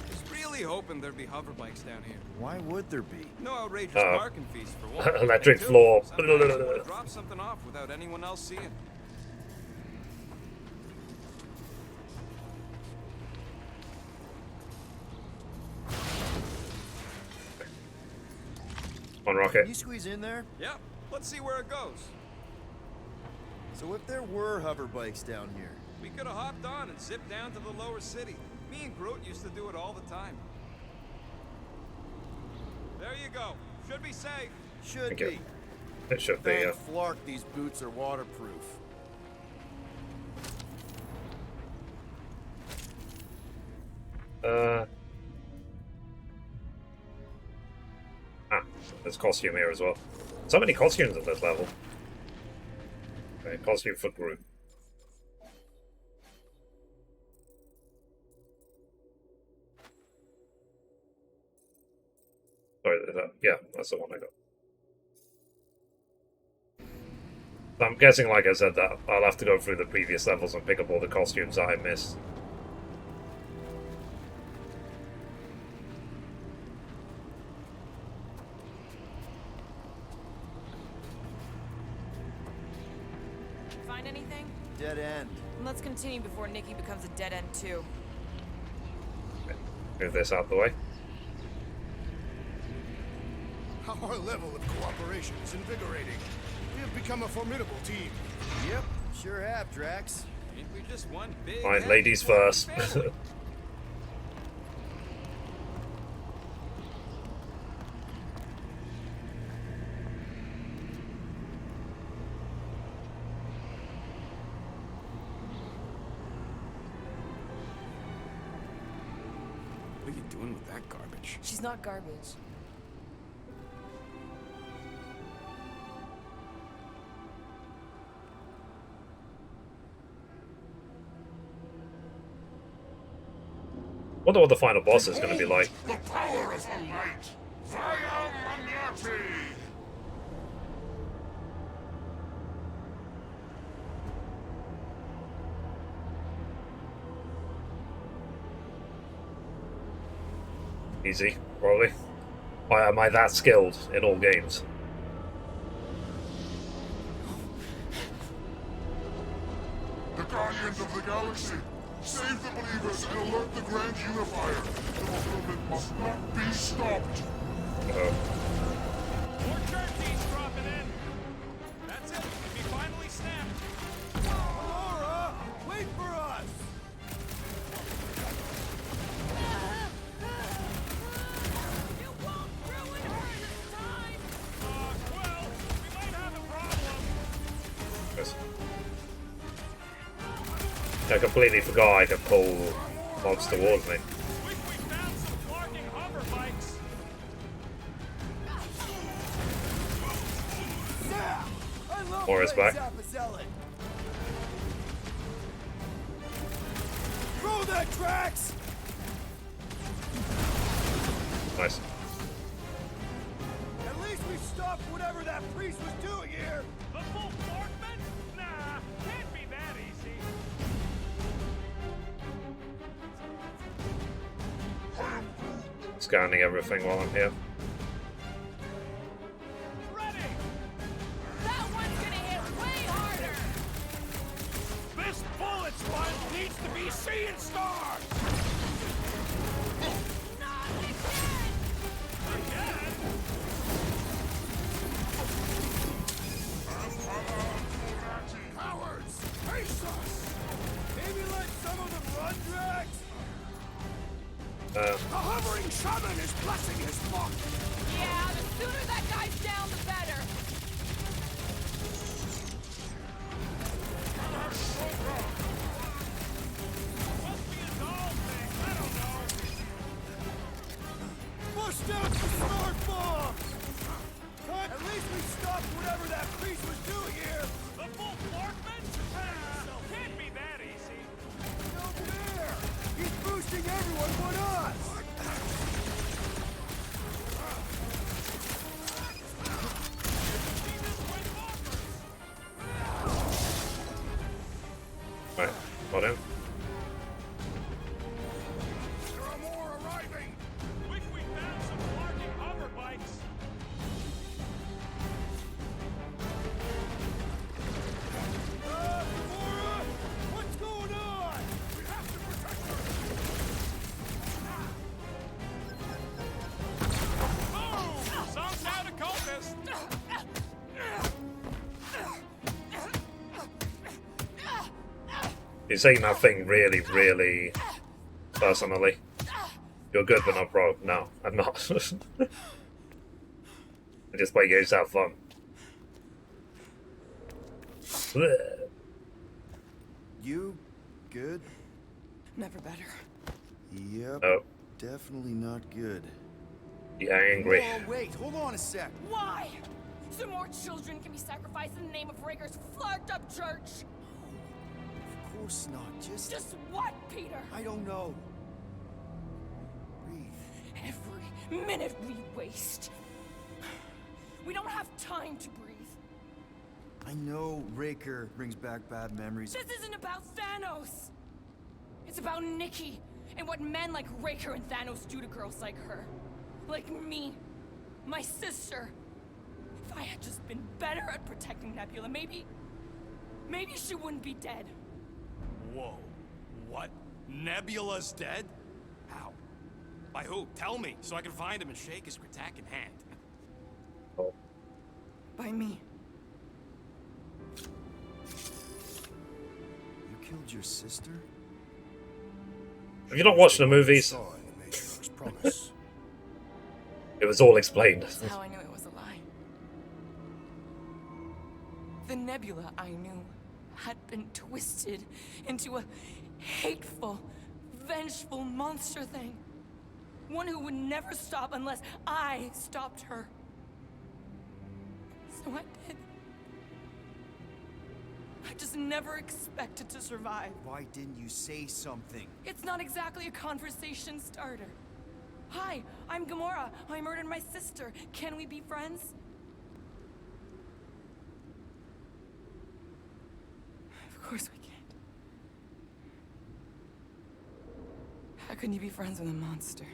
[SPEAKER 3] Was really hoping there'd be hover bikes down here.
[SPEAKER 4] Why would there be?
[SPEAKER 3] No outrageous
[SPEAKER 1] Uh,
[SPEAKER 3] parking fees for one.
[SPEAKER 1] electric
[SPEAKER 3] And two,
[SPEAKER 1] floor.
[SPEAKER 3] sometimes you wanna drop something off without anyone else seeing.
[SPEAKER 1] On
[SPEAKER 4] Can
[SPEAKER 1] rocket.
[SPEAKER 4] you squeeze in there?
[SPEAKER 3] Yep, let's see where it goes.
[SPEAKER 4] So if there were hover bikes down here,
[SPEAKER 3] We could have hopped on and zipped down to the lower city. Me and Groot used to do it all the time. There you go. Should be safe.
[SPEAKER 4] should
[SPEAKER 1] Thank you.
[SPEAKER 4] be.
[SPEAKER 1] It should be.
[SPEAKER 4] Thank Flark, these boots are waterproof.
[SPEAKER 1] There's costume here as well. So many costumes at this level. Okay, costume for Groot. Sorry, is that, yeah, that's the one I got. I'm guessing, like I said, that I'll have to go through the previous levels and pick up all the costumes that I missed.
[SPEAKER 2] Find anything?
[SPEAKER 4] Dead end.
[SPEAKER 2] Let's continue before Nikki becomes a dead end too.
[SPEAKER 1] Move this out the way.
[SPEAKER 7] Our level of cooperation is invigorating. We have become a formidable team.
[SPEAKER 4] Yep, sure have, Drax.
[SPEAKER 3] Ain't we just one big
[SPEAKER 1] Fine,
[SPEAKER 3] happy
[SPEAKER 1] ladies
[SPEAKER 3] glowing
[SPEAKER 1] first.
[SPEAKER 3] family? What are you doing with that garbage?
[SPEAKER 2] She's not garbage.
[SPEAKER 1] Wonder what the final boss is going to be like.
[SPEAKER 8] The power of the light! Via Mithrie!
[SPEAKER 1] Easy, probably. Why am I that skilled in all games?
[SPEAKER 8] The Guardians of the Galaxy! Save the believers and alert the Grand Unifier! The movement must not be stopped!
[SPEAKER 1] Uh-oh.
[SPEAKER 3] More turkeys dropping in. That's it. We finally snapped.
[SPEAKER 4] Gamora, wait for us!
[SPEAKER 2] You won't ruin her this time!
[SPEAKER 3] Quill, we might have a problem.
[SPEAKER 1] Yes. I completely forgot I could pull mobs towards me.
[SPEAKER 3] We found some flarking hover bikes.
[SPEAKER 4] Yeah! I love
[SPEAKER 1] Moira's
[SPEAKER 4] playing
[SPEAKER 1] back.
[SPEAKER 4] Zappazelli. Throw that, Drax!
[SPEAKER 1] Nice.
[SPEAKER 4] At least we stopped whatever that priest was doing here!
[SPEAKER 3] The full Flarkman? Nah, can't be that easy.
[SPEAKER 1] Scanning everything while I'm here.
[SPEAKER 3] Ready!
[SPEAKER 2] That one's gonna hit way harder!
[SPEAKER 3] This bullet sponge needs to be seeing stars!
[SPEAKER 2] Not again!
[SPEAKER 3] Again?
[SPEAKER 4] Cowards! Face us! Maybe let some of them run, Drax? The hovering shaman is blessing his flock!
[SPEAKER 2] Yeah, the sooner that guy's down, the better!
[SPEAKER 3] Must be a doll thing. I don't know.
[SPEAKER 4] Bust out the smart bombs! At least we stopped whatever that priest was doing here!
[SPEAKER 3] The full Flarkman? Can't be that easy.
[SPEAKER 4] No fair! He's boosting everyone but us!
[SPEAKER 1] Right, got him.
[SPEAKER 3] There are more arriving. Wish we found some flarking hover bikes.
[SPEAKER 4] Gamora! What's going on? We have to protect her!
[SPEAKER 3] Boom! Some out a cultist.
[SPEAKER 1] You're saying that thing really, really personally. You're good but not pro. No, I'm not. I just play games to have fun. Bleh.
[SPEAKER 4] You good?
[SPEAKER 2] Never better.
[SPEAKER 4] Yep.
[SPEAKER 1] Oh,
[SPEAKER 4] Definitely not good.
[SPEAKER 1] you're angry.
[SPEAKER 4] Oh, wait, hold on a sec.
[SPEAKER 2] Why? So more children can be sacrificed in the name of Rager's flarked up church?
[SPEAKER 4] Of course not.
[SPEAKER 2] Just what, Peter?
[SPEAKER 4] I don't know. Breathe.
[SPEAKER 2] Every minute we waste. We don't have time to breathe.
[SPEAKER 4] I know Raker brings back bad memories.
[SPEAKER 2] This isn't about Thanos! It's about Nikki, and what men like Raker and Thanos do to girls like her. Like me. My sister. If I had just been better at protecting Nebula, maybe she wouldn't be dead.
[SPEAKER 3] Whoa. What? Nebula's dead? How? By who? Tell me, so I can find him and shake his Kratak in hand.
[SPEAKER 2] By me.
[SPEAKER 4] You killed your sister?
[SPEAKER 1] Have you not watched the movies?
[SPEAKER 7] Saw in the Matriarch's promise.
[SPEAKER 1] It was all explained.
[SPEAKER 2] That's how I knew it was a lie. The Nebula I knew had been twisted into a hateful, vengeful monster thing. One who would never stop unless I stopped her. So I did. I just never expected to survive.
[SPEAKER 4] Why didn't you say something?
[SPEAKER 2] It's not exactly a conversation starter. Hi, I'm Gamora. I murdered my sister. Can we be friends? Of course we can't. How can you be friends with a monster?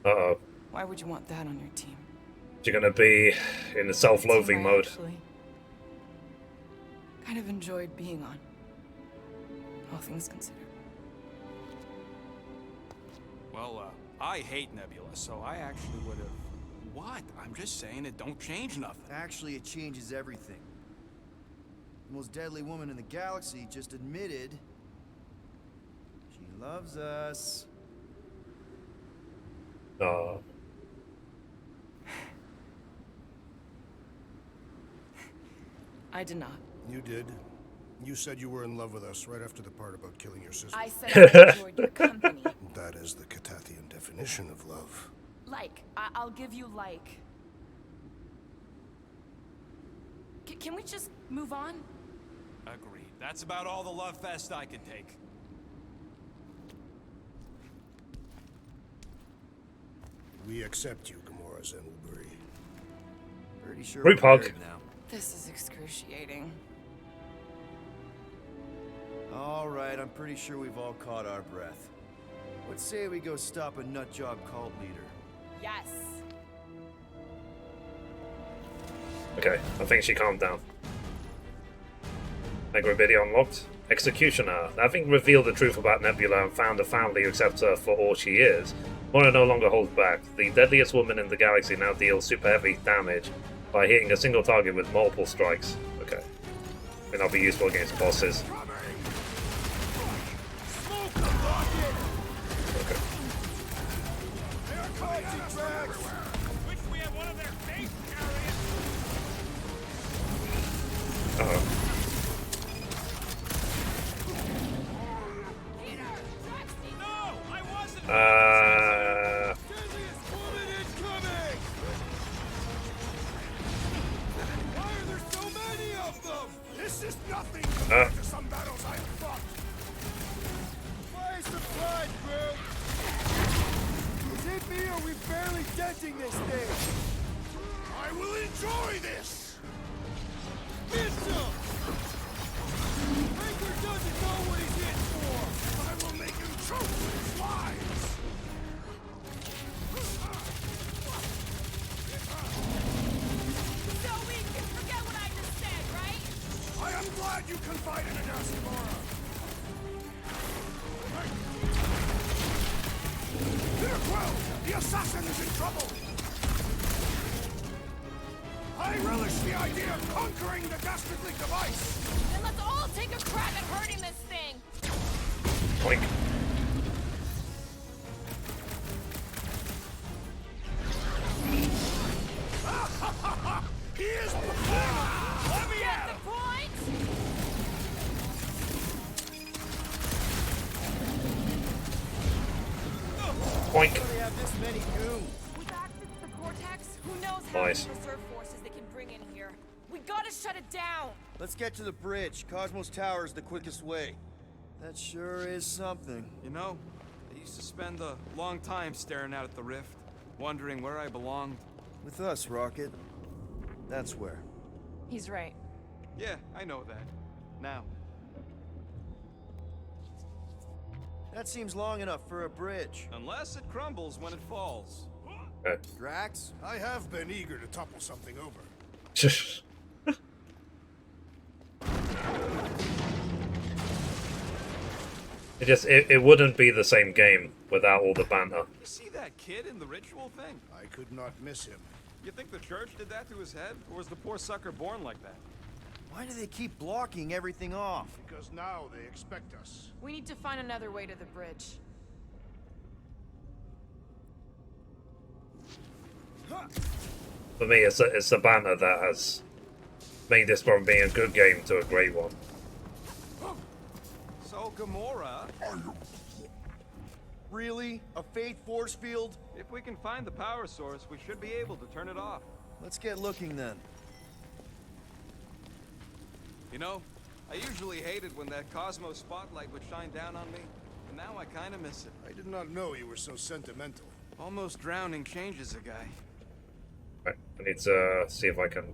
[SPEAKER 1] Uh-oh.
[SPEAKER 2] Why would you want that on your team?
[SPEAKER 1] You're gonna be in the self-loathing
[SPEAKER 2] Team I
[SPEAKER 1] mode.
[SPEAKER 2] actually kind of enjoyed being on. All things considered.
[SPEAKER 3] Well, I hate Nebula, so I actually would have... What? I'm just saying it don't change nothing.
[SPEAKER 4] Actually, it changes everything. The most deadly woman in the galaxy just admitted she loves us.
[SPEAKER 2] I did not.
[SPEAKER 7] You did. You said you were in love with us right after the part about killing your sister.
[SPEAKER 2] I said I enjoyed your company.
[SPEAKER 7] That is the Catathian definition of love.
[SPEAKER 2] Like, I'll give you like. Can we just move on?
[SPEAKER 3] Agreed. That's about all the love fest I can take.
[SPEAKER 7] We accept you, Gamora Zenwilbury.
[SPEAKER 4] Pretty sure
[SPEAKER 1] Group
[SPEAKER 4] we're
[SPEAKER 1] hug.
[SPEAKER 4] married now.
[SPEAKER 2] This is excruciating.
[SPEAKER 4] All right, I'm pretty sure we've all caught our breath. Let's say we go stop a nutjob cult leader.
[SPEAKER 2] Yes.
[SPEAKER 1] Okay, I think she calmed down. Negrobidi unlocked. Executioner. Having revealed the truth about Nebula and found a family who accepts her for all she is, Mora no longer holds back. The deadliest woman in the galaxy now deals super heavy damage by hitting a single target with multiple strikes. Okay. May not be useful against bosses. Okay. Uh-oh.
[SPEAKER 7] This is nothing compared to some battles I have fought.
[SPEAKER 4] Why surprise, Groot? Is it me or are we barely denting this thing?
[SPEAKER 7] I will enjoy this!
[SPEAKER 4] Get some! Raker doesn't know what he's in for!
[SPEAKER 7] I will make him choke with his lies!
[SPEAKER 2] So we can forget what I just said, right?
[SPEAKER 7] I am glad you confided in us, Gamora. Peter Quill! The assassin is in trouble! I relish the idea of conquering the dastardly device!
[SPEAKER 2] Then let's all take a crack at hurting this thing.
[SPEAKER 1] Boink.
[SPEAKER 7] He is Let me
[SPEAKER 2] Get the point?
[SPEAKER 1] Boink.
[SPEAKER 4] They have this many goons.
[SPEAKER 2] With access to the Cortex, who knows how
[SPEAKER 1] Nice.
[SPEAKER 2] many reserve forces they can bring in here. We gotta shut it down.
[SPEAKER 4] Let's get to the bridge. Cosmos Tower is the quickest way. That sure is something.
[SPEAKER 3] You know, I used to spend a long time staring out at the rift, wondering where I belonged.
[SPEAKER 4] With us, Rocket. That's where.
[SPEAKER 2] He's right.
[SPEAKER 3] Yeah, I know that. Now.
[SPEAKER 4] That seems long enough for a bridge.
[SPEAKER 3] Unless it crumbles when it falls.
[SPEAKER 1] Okay.
[SPEAKER 4] Drax?
[SPEAKER 7] I have been eager to topple something over.
[SPEAKER 1] It wouldn't be the same game without all the banter.
[SPEAKER 3] You see that kid in the ritual thing?
[SPEAKER 7] I could not miss him.
[SPEAKER 3] You think the church did that to his head? Or was the poor sucker born like that?
[SPEAKER 4] Why do they keep blocking everything off?
[SPEAKER 7] Because now they expect us.
[SPEAKER 2] We need to find another way to the bridge.
[SPEAKER 1] For me, it's the banter that has made this from being a good game to a great one.
[SPEAKER 3] So, Gamora,
[SPEAKER 4] Really? A fate force field?
[SPEAKER 3] if we can find the power source, we should be able to turn it off.
[SPEAKER 4] Let's get looking then.
[SPEAKER 3] You know, I usually hated when that Cosmos spotlight would shine down on me, and now I kinda miss it.
[SPEAKER 7] I did not know you were so sentimental.
[SPEAKER 3] Almost drowning changes a guy.
[SPEAKER 1] Right, I need to see if I can...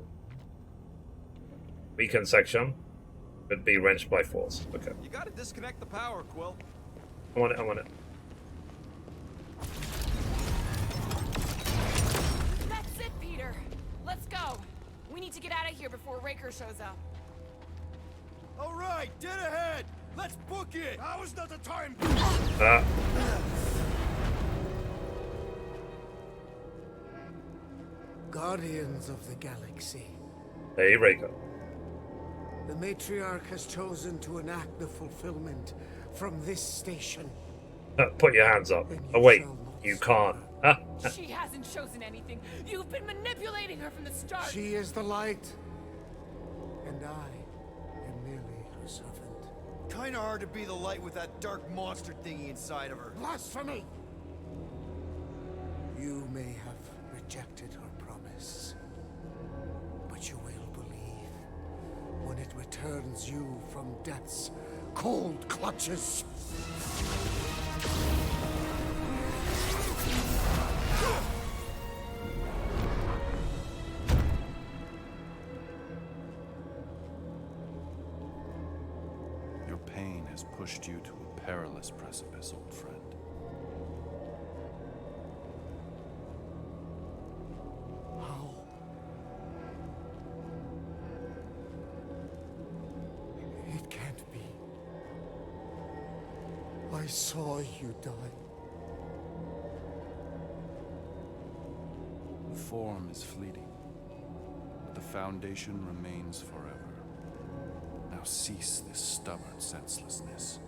[SPEAKER 1] Weaken section would be wrenched by force. Okay.
[SPEAKER 3] You gotta disconnect the power, Quill.
[SPEAKER 1] I want it, I want it.
[SPEAKER 2] That's it, Peter. Let's go. We need to get out of here before Raker shows up.
[SPEAKER 4] All right, dead ahead. Let's book it.
[SPEAKER 7] Now is not the time.
[SPEAKER 1] Ah,
[SPEAKER 9] Guardians of the Galaxy.
[SPEAKER 1] there you go.
[SPEAKER 9] The matriarch has chosen to enact the fulfillment from this station.
[SPEAKER 1] Put your hands up.
[SPEAKER 9] Then
[SPEAKER 1] Oh wait,
[SPEAKER 9] shall not
[SPEAKER 1] you can't. Ah,
[SPEAKER 2] She hasn't chosen anything. You've been manipulating her from the start.
[SPEAKER 9] She is the light, and I am merely her servant.
[SPEAKER 4] Kinda hard to be the light with that dark monster thingy inside of her.
[SPEAKER 9] Blasphemy! You may have rejected her promise, but you will believe when it returns you from death's cold clutches.
[SPEAKER 5] Your pain has pushed you to a perilous precipice, old friend.
[SPEAKER 9] How? It can't be. I saw you die.
[SPEAKER 5] The form is fleeting, but the foundation remains forever. Now cease this stubborn senselessness,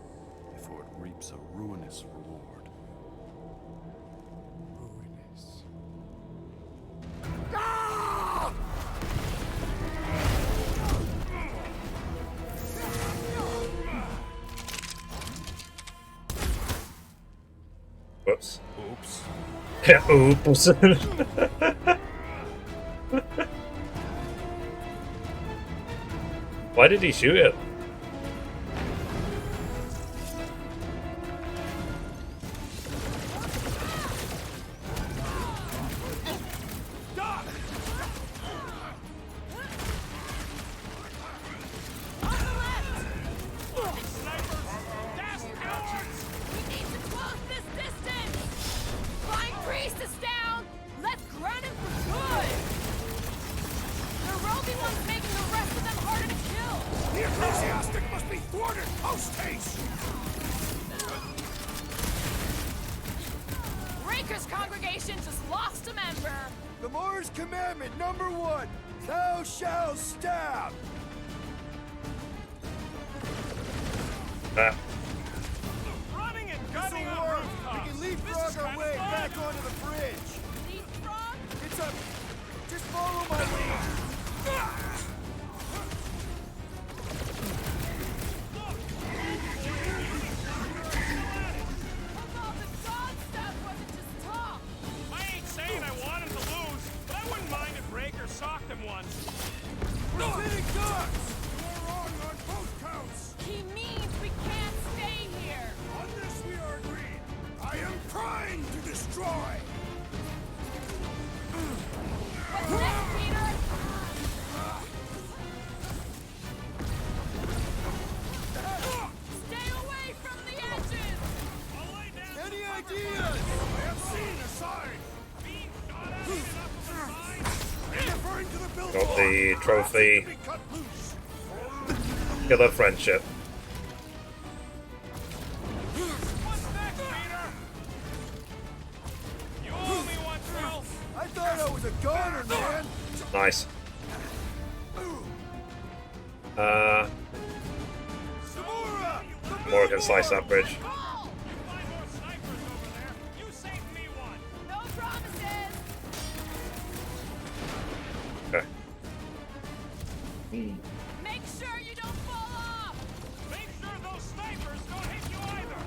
[SPEAKER 5] before it reaps a ruinous reward.
[SPEAKER 9] Ruinous.
[SPEAKER 1] whoops.
[SPEAKER 5] Oops.
[SPEAKER 1] Oops. Why did he shoot it?
[SPEAKER 2] We need to close this distance. Flying Priest is down. Let's ground him for good. The roving one's making the rest of them harder to kill.
[SPEAKER 7] The ecclesiastic must be thwarted post-haste!
[SPEAKER 2] Raker's congregation just lost a member.
[SPEAKER 4] Gamora's commandment number 1. Thou shalt stab.
[SPEAKER 1] Ah,
[SPEAKER 3] Running and
[SPEAKER 4] This'll work. We can leapfrog our way back onto the bridge.
[SPEAKER 2] Leapfrog?
[SPEAKER 4] It's a... Just follow my lead.
[SPEAKER 2] Although the god stuff wasn't just talk.
[SPEAKER 10] I ain't saying I want him to lose, but I wouldn't mind if Raker socked him once.
[SPEAKER 4] We're sitting ducks.
[SPEAKER 7] You're wrong on both counts!
[SPEAKER 2] He means we can't stay here.
[SPEAKER 7] On this we are agreed. I am trying to destroy!
[SPEAKER 2] What's next, Peter?
[SPEAKER 1] trophy. Killer friendship.
[SPEAKER 10] What's next, Peter? You owe me one, Trill.
[SPEAKER 4] I thought I was a goner, man.
[SPEAKER 1] Nice. Gamora can slice that bridge.
[SPEAKER 2] No promises.
[SPEAKER 1] Okay.
[SPEAKER 2] Make sure you don't fall off.
[SPEAKER 10] Make sure those snipers don't hit you either.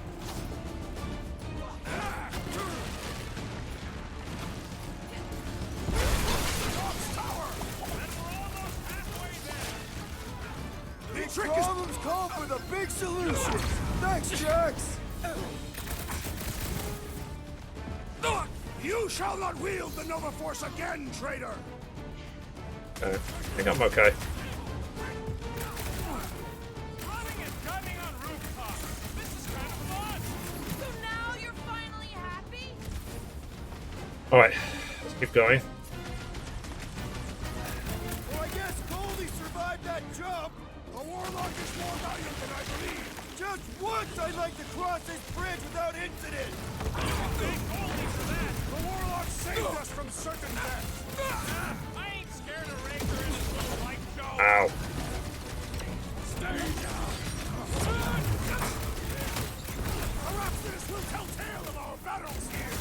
[SPEAKER 4] Big problems call for the big solution. Thanks, Drax.
[SPEAKER 7] You shall not wield the Nova Force again, traitor!
[SPEAKER 1] Okay. I think I'm okay.
[SPEAKER 10] Running and gunning on rooftops. This is kind of fun.
[SPEAKER 2] So now you're finally happy?
[SPEAKER 1] Alright, let's keep going.
[SPEAKER 4] Well, I guess Goldie survived that jump.
[SPEAKER 7] The Warlock is more valiant than I believe!
[SPEAKER 4] Just once I'd like to cross this bridge without incident.
[SPEAKER 10] Thank Goldie for that.
[SPEAKER 7] The Warlock saved us from certain death!
[SPEAKER 10] I ain't scared of Raker in his little light show.
[SPEAKER 1] Ow.
[SPEAKER 10] Stay down.
[SPEAKER 7] Perhaps this will tell tale of our battles here!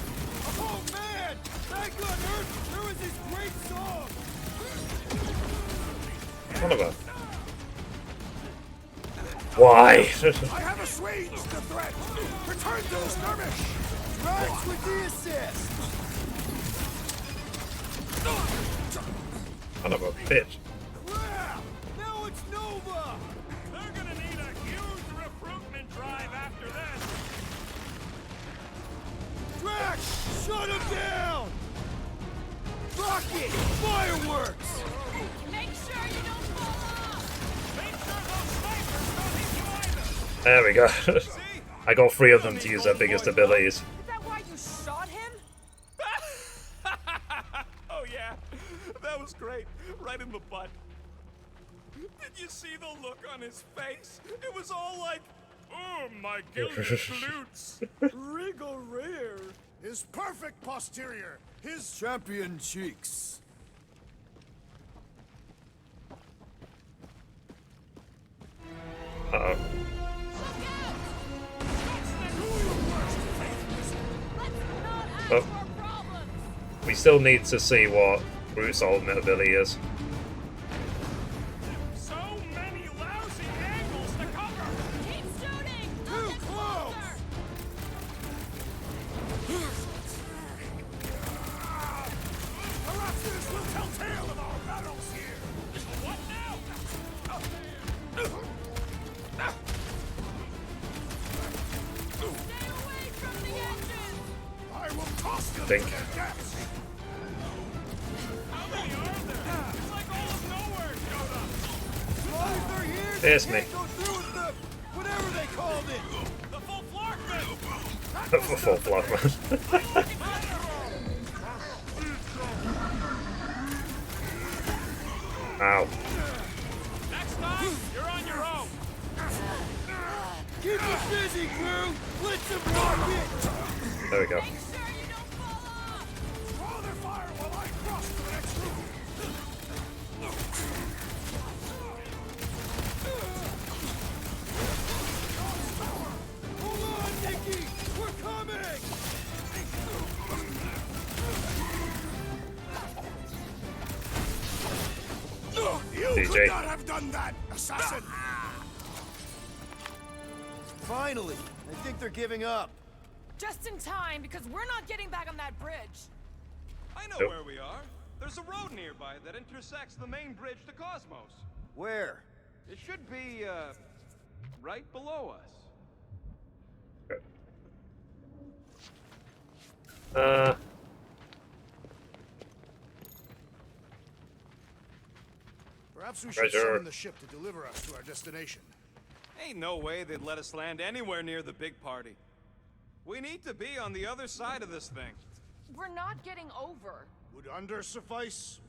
[SPEAKER 4] Oh man, back on Earth, there was this great song.
[SPEAKER 1] Son of a... Why?
[SPEAKER 7] I have assuaged the threat! Return to the skirmish!
[SPEAKER 4] Drax with the assist.
[SPEAKER 1] Son of a bitch.
[SPEAKER 4] Crap! Now it's Nova.
[SPEAKER 10] They're gonna need a huge recruitment drive after this.
[SPEAKER 4] Drax, shut him down. Rocket, fireworks.
[SPEAKER 2] Make sure you don't fall off.
[SPEAKER 10] Make sure those snipers don't hit you either.
[SPEAKER 1] There we go. I got 3 of them to use their biggest abilities.
[SPEAKER 2] Is that why you shot him?
[SPEAKER 3] Oh yeah, that was great. Right in the butt. Did you see the look on his face? It was all like, oh, my gilded glutes.
[SPEAKER 4] Wriggle rear.
[SPEAKER 7] His perfect posterior! His
[SPEAKER 4] Champion cheeks.
[SPEAKER 1] Uh-oh. Oh. We still need to see what Groot's ultimate ability is.
[SPEAKER 10] So many lousy angles to cover.
[SPEAKER 2] Keep shooting.
[SPEAKER 4] Too close.
[SPEAKER 7] Perhaps this will tell tale of our battles here!
[SPEAKER 10] What now?
[SPEAKER 2] Stay away from the engine.
[SPEAKER 7] I will toss them
[SPEAKER 1] Think.
[SPEAKER 7] to their deaths!
[SPEAKER 10] How many are there? It's like all of nowhere showed up.
[SPEAKER 4] As long as they're here,
[SPEAKER 1] There's
[SPEAKER 4] they
[SPEAKER 1] me.
[SPEAKER 4] can't go through with the whatever they called it.
[SPEAKER 10] The full floor thing.
[SPEAKER 1] Full blood, man. Ow.
[SPEAKER 10] Next time, you're on your own.
[SPEAKER 4] Keep it busy, crew. Let's them rock it.
[SPEAKER 1] There we go.
[SPEAKER 2] Make sure you don't fall off.
[SPEAKER 7] Draw their fire while I cross to the next room!
[SPEAKER 4] Hold on, Nikki. We're coming.
[SPEAKER 7] You
[SPEAKER 1] DJ.
[SPEAKER 7] could not have done that, assassin!
[SPEAKER 4] Finally, I think they're giving up.
[SPEAKER 2] Just in time, because we're not getting back on that bridge.
[SPEAKER 3] I know
[SPEAKER 1] Nope.
[SPEAKER 3] where we are. There's a road nearby that intersects the main bridge to Cosmos.
[SPEAKER 4] Where?
[SPEAKER 3] It should be, right below us.
[SPEAKER 7] Perhaps we should
[SPEAKER 1] Treasure.
[SPEAKER 7] summon the ship to deliver us to our destination.
[SPEAKER 3] Ain't no way they'd let us land anywhere near the big party. We need to be on the other side of this thing.
[SPEAKER 2] We're not getting over.
[SPEAKER 7] Would under suffice?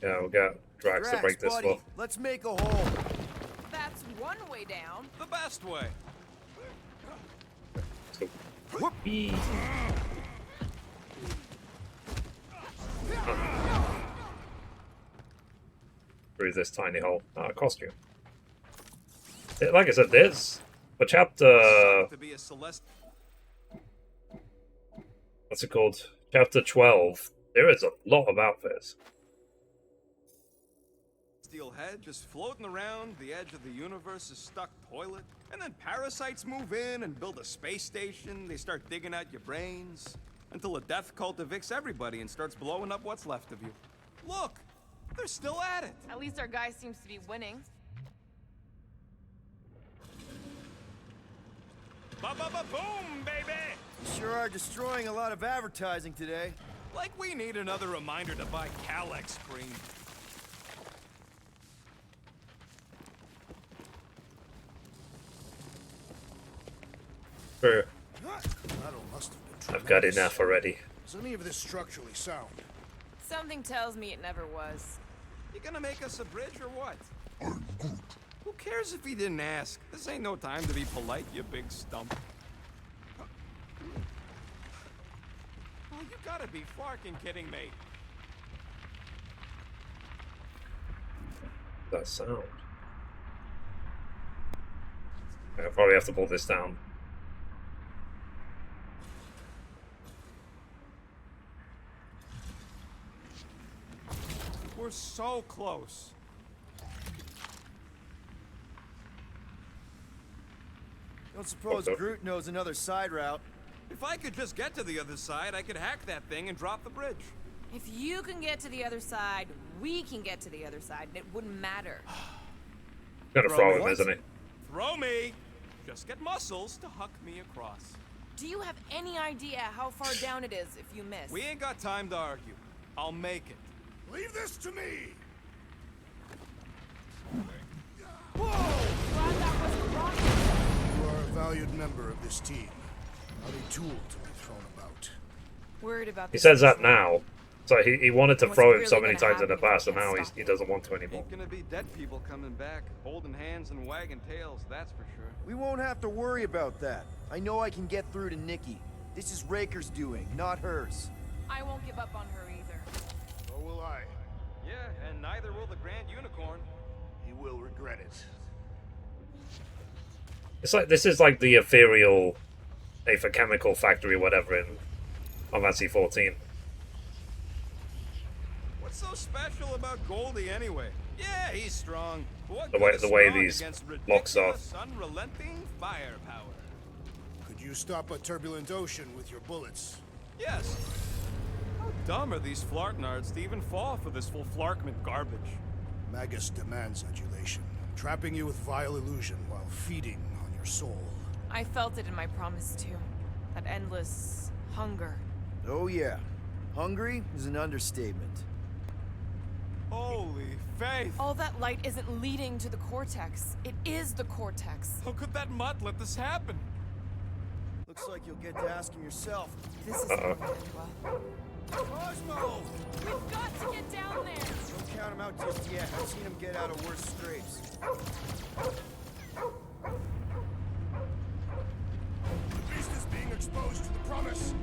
[SPEAKER 1] Yeah, we'll get Drax to break this
[SPEAKER 4] buddy,
[SPEAKER 1] floor.
[SPEAKER 4] let's make a hole.
[SPEAKER 2] That's one way down.
[SPEAKER 3] The best way.
[SPEAKER 1] Let's go. Whoopee. Through this tiny hole. Ah, costume. Like I said, there's a chapter.
[SPEAKER 3] To be a Celestial
[SPEAKER 1] What's it called? Chapter 12. There is a lot of outfits.
[SPEAKER 3] head just floating around the edge of the universe's stuck toilet. And then parasites move in and build a space station. They start digging out your brains. Until a death cult evicts everybody and starts blowing up what's left of you. Look! They're still at it!
[SPEAKER 2] At least our guy seems to be winning.
[SPEAKER 3] Ba-ba-ba-boom, baby!
[SPEAKER 4] Sure are destroying a lot of advertising today.
[SPEAKER 3] Like we need another reminder to buy Calyx cream.
[SPEAKER 1] Sure.
[SPEAKER 7] Battle must have been
[SPEAKER 1] I've got
[SPEAKER 7] tremendous.
[SPEAKER 1] enough already.
[SPEAKER 7] Is any of this structurally sound?
[SPEAKER 2] Something tells me it never was.
[SPEAKER 3] You gonna make us a bridge or what? Who cares if he didn't ask? This ain't no time to be polite, you big stump. Oh, you gotta be fucking kidding me.
[SPEAKER 1] That sound. I probably have to pull this down.
[SPEAKER 3] We're so close.
[SPEAKER 4] Don't suppose Groot knows another side route.
[SPEAKER 3] If I could just get to the other side, I could hack that thing and drop the bridge.
[SPEAKER 2] If you can get to the other side, we can get to the other side, and it wouldn't matter.
[SPEAKER 1] Gonna throw him, isn't he?
[SPEAKER 3] Throw me! Just get muscles to huck me across.
[SPEAKER 2] Do you have any idea how far down it is if you miss?
[SPEAKER 3] We ain't got time to argue. I'll make it.
[SPEAKER 7] Leave this to me!
[SPEAKER 2] Glad that wasn't wrong.
[SPEAKER 7] You are a valued member of this team, not a tool to be thrown about.
[SPEAKER 2] Worried about
[SPEAKER 1] He
[SPEAKER 2] this
[SPEAKER 1] says that
[SPEAKER 2] before.
[SPEAKER 1] now. So he wanted to
[SPEAKER 2] What's
[SPEAKER 1] throw him
[SPEAKER 2] really
[SPEAKER 1] so many
[SPEAKER 2] gonna
[SPEAKER 1] times in the
[SPEAKER 2] happen if
[SPEAKER 1] past,
[SPEAKER 2] we
[SPEAKER 1] and now
[SPEAKER 2] can't stop
[SPEAKER 1] he doesn't want to anymore.
[SPEAKER 3] Ain't gonna be dead people coming back, holding hands and wagging tails, that's for sure.
[SPEAKER 4] We won't have to worry about that. I know I can get through to Nikki. This is Raker's doing, not hers.
[SPEAKER 2] I won't give up on her either.
[SPEAKER 7] So will I.
[SPEAKER 3] Yeah, and neither will the Grand Unicorn.
[SPEAKER 7] He will regret it.
[SPEAKER 1] It's like this is like the ethereal Aether Chemical Factory, whatever, in Final Fantasy 14.
[SPEAKER 3] What's so special about Goldie anyway? Yeah, he's strong. But what
[SPEAKER 1] The
[SPEAKER 3] good is
[SPEAKER 1] way
[SPEAKER 3] strong
[SPEAKER 1] these
[SPEAKER 3] against
[SPEAKER 1] blocks are.
[SPEAKER 3] ridiculous, unrelenting firepower?
[SPEAKER 7] Could you stop a turbulent ocean with your bullets?
[SPEAKER 3] Yes. How dumb are these Flartnards to even fall for this full Flarkment garbage?
[SPEAKER 7] Magus demands adulation, trapping you with vile illusion while feeding on your soul.
[SPEAKER 2] I felt it in my promise too. That endless hunger.
[SPEAKER 4] Oh yeah. Hungry is an understatement.
[SPEAKER 3] Holy faith!
[SPEAKER 2] All that light isn't leading to the cortex. It is the cortex.
[SPEAKER 3] How could that mutt let this happen?
[SPEAKER 4] Looks like you'll get to ask him yourself.
[SPEAKER 2] This is going to end well.
[SPEAKER 4] Cosmo!
[SPEAKER 2] We've got to get down there!
[SPEAKER 4] Don't count him out just yet. I've seen him get out of worse scrapes.
[SPEAKER 7] The beast is being exposed to the promise.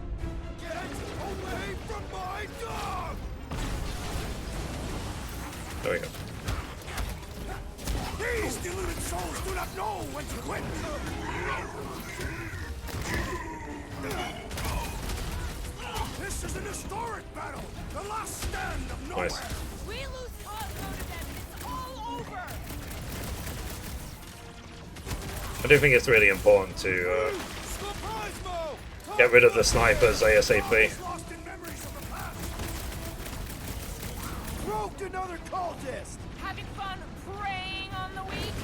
[SPEAKER 4] Get away from my dog!
[SPEAKER 1] There we go.
[SPEAKER 7] These deluded souls do not know when to quit. This is an historic battle, the last stand of nowhere.
[SPEAKER 1] Nice.
[SPEAKER 2] We lose Cosmo to them, it's all over!
[SPEAKER 1] I do think it's really important to get rid of the snipers ASAP.
[SPEAKER 7] Lost in memories of the past.
[SPEAKER 4] Roped another cultist!
[SPEAKER 2] Having fun preying on the weak?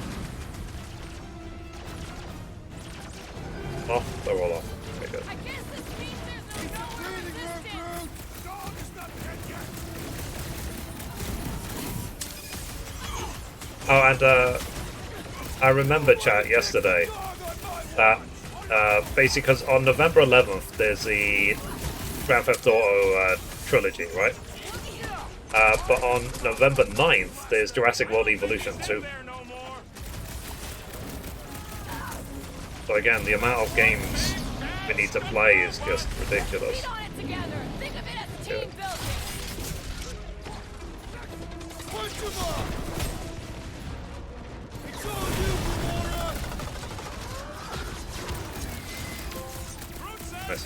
[SPEAKER 1] Oh, they're all off. Okay, good.
[SPEAKER 2] I guess this means there's no resistance!
[SPEAKER 7] The dog is not dead yet.
[SPEAKER 1] Oh, and I remember, chat, yesterday that basically, because on November 11th there's the Grand Theft Auto trilogy, right? But on November 9th, there's Jurassic World Evolution 2. So again, the amount of games we need to play is just ridiculous.
[SPEAKER 2] Get on it together. Think of it as team building.
[SPEAKER 7] Punch him up! It's all you, Gamora!
[SPEAKER 1] Nice.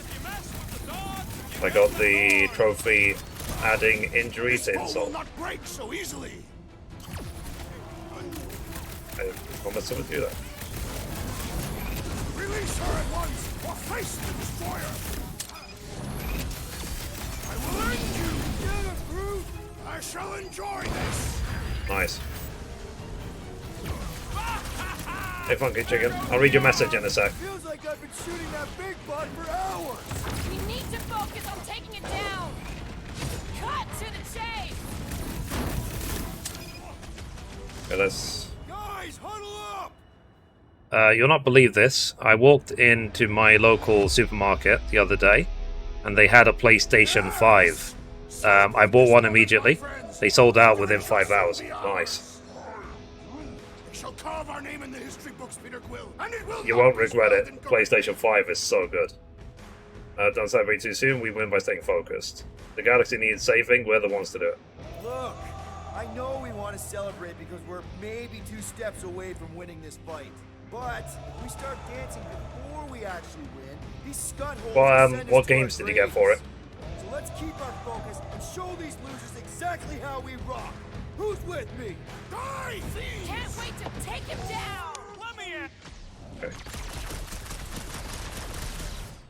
[SPEAKER 1] I got the trophy adding injury to
[SPEAKER 7] Will
[SPEAKER 1] insult.
[SPEAKER 7] not break so easily.
[SPEAKER 1] I promised I would do that.
[SPEAKER 7] Release her at once, or face the destroyer. I will end you. Get it, Groot. I shall enjoy this.
[SPEAKER 1] Nice. Hey, Funky Chicken. I'll read your message in a sec.
[SPEAKER 7] Feels like I've been shooting that big bud for hours.
[SPEAKER 2] We need to focus on taking it down. Cut to the chase.
[SPEAKER 1] Okay, let's...
[SPEAKER 7] Guys, huddle up.
[SPEAKER 1] You'll not believe this. I walked into my local supermarket the other day, and they had a PlayStation 5. I bought one immediately. They sold out within 5 hours. Nice.
[SPEAKER 7] We shall carve our name in the history books, Peter Quill, and it will
[SPEAKER 1] You
[SPEAKER 7] not
[SPEAKER 1] won't
[SPEAKER 7] be
[SPEAKER 1] regret
[SPEAKER 7] spelled
[SPEAKER 1] it.
[SPEAKER 7] in
[SPEAKER 1] PlayStation 5 is so good. Don't celebrate too soon. We win by staying focused. The galaxy needs saving. We're the ones to do it.
[SPEAKER 4] Look, I know we want to celebrate because we're maybe 2 steps away from winning this fight. But if we start dancing before we actually win, these scutholes
[SPEAKER 1] Well,
[SPEAKER 4] will send us
[SPEAKER 1] what
[SPEAKER 4] to our
[SPEAKER 1] games did you get for
[SPEAKER 4] graves.
[SPEAKER 1] it?
[SPEAKER 4] So let's keep our focus and show these losers exactly how we rock. Who's with me?
[SPEAKER 7] Die, thieves!
[SPEAKER 2] Can't wait to take him down.
[SPEAKER 10] Let me in.
[SPEAKER 1] Okay.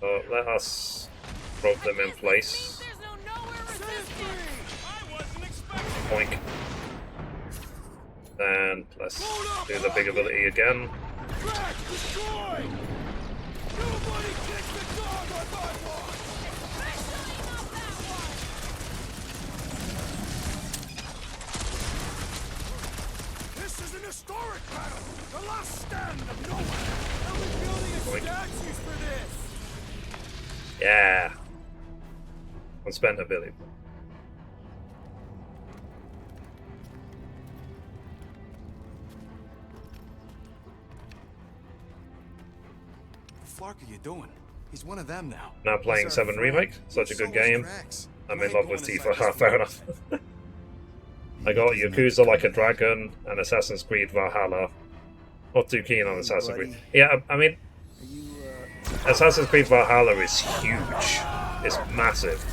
[SPEAKER 1] So let us rope them in place.
[SPEAKER 2] There's no nowhere resistance.
[SPEAKER 10] I wasn't expecting.
[SPEAKER 1] Boink. And let's do the big ability again.
[SPEAKER 7] Drax, destroy! Nobody kicks the dog on my watch!
[SPEAKER 2] Especially not that one.
[SPEAKER 7] This is an historic battle! The last stand of nowhere!
[SPEAKER 4] And we're building a
[SPEAKER 1] Boink.
[SPEAKER 4] statues for this.
[SPEAKER 1] Yeah. Unspent ability.
[SPEAKER 3] What the fuck are you doing? He's one of them now.
[SPEAKER 1] Now playing 7 Remake. Such a good game. I'm in love with Tifa. Fair enough. I got Yakuza Like a Dragon and Assassin's Creed Valhalla. Not too keen on Assassin's Creed. Yeah, I mean, Assassin's Creed Valhalla is huge. It's massive.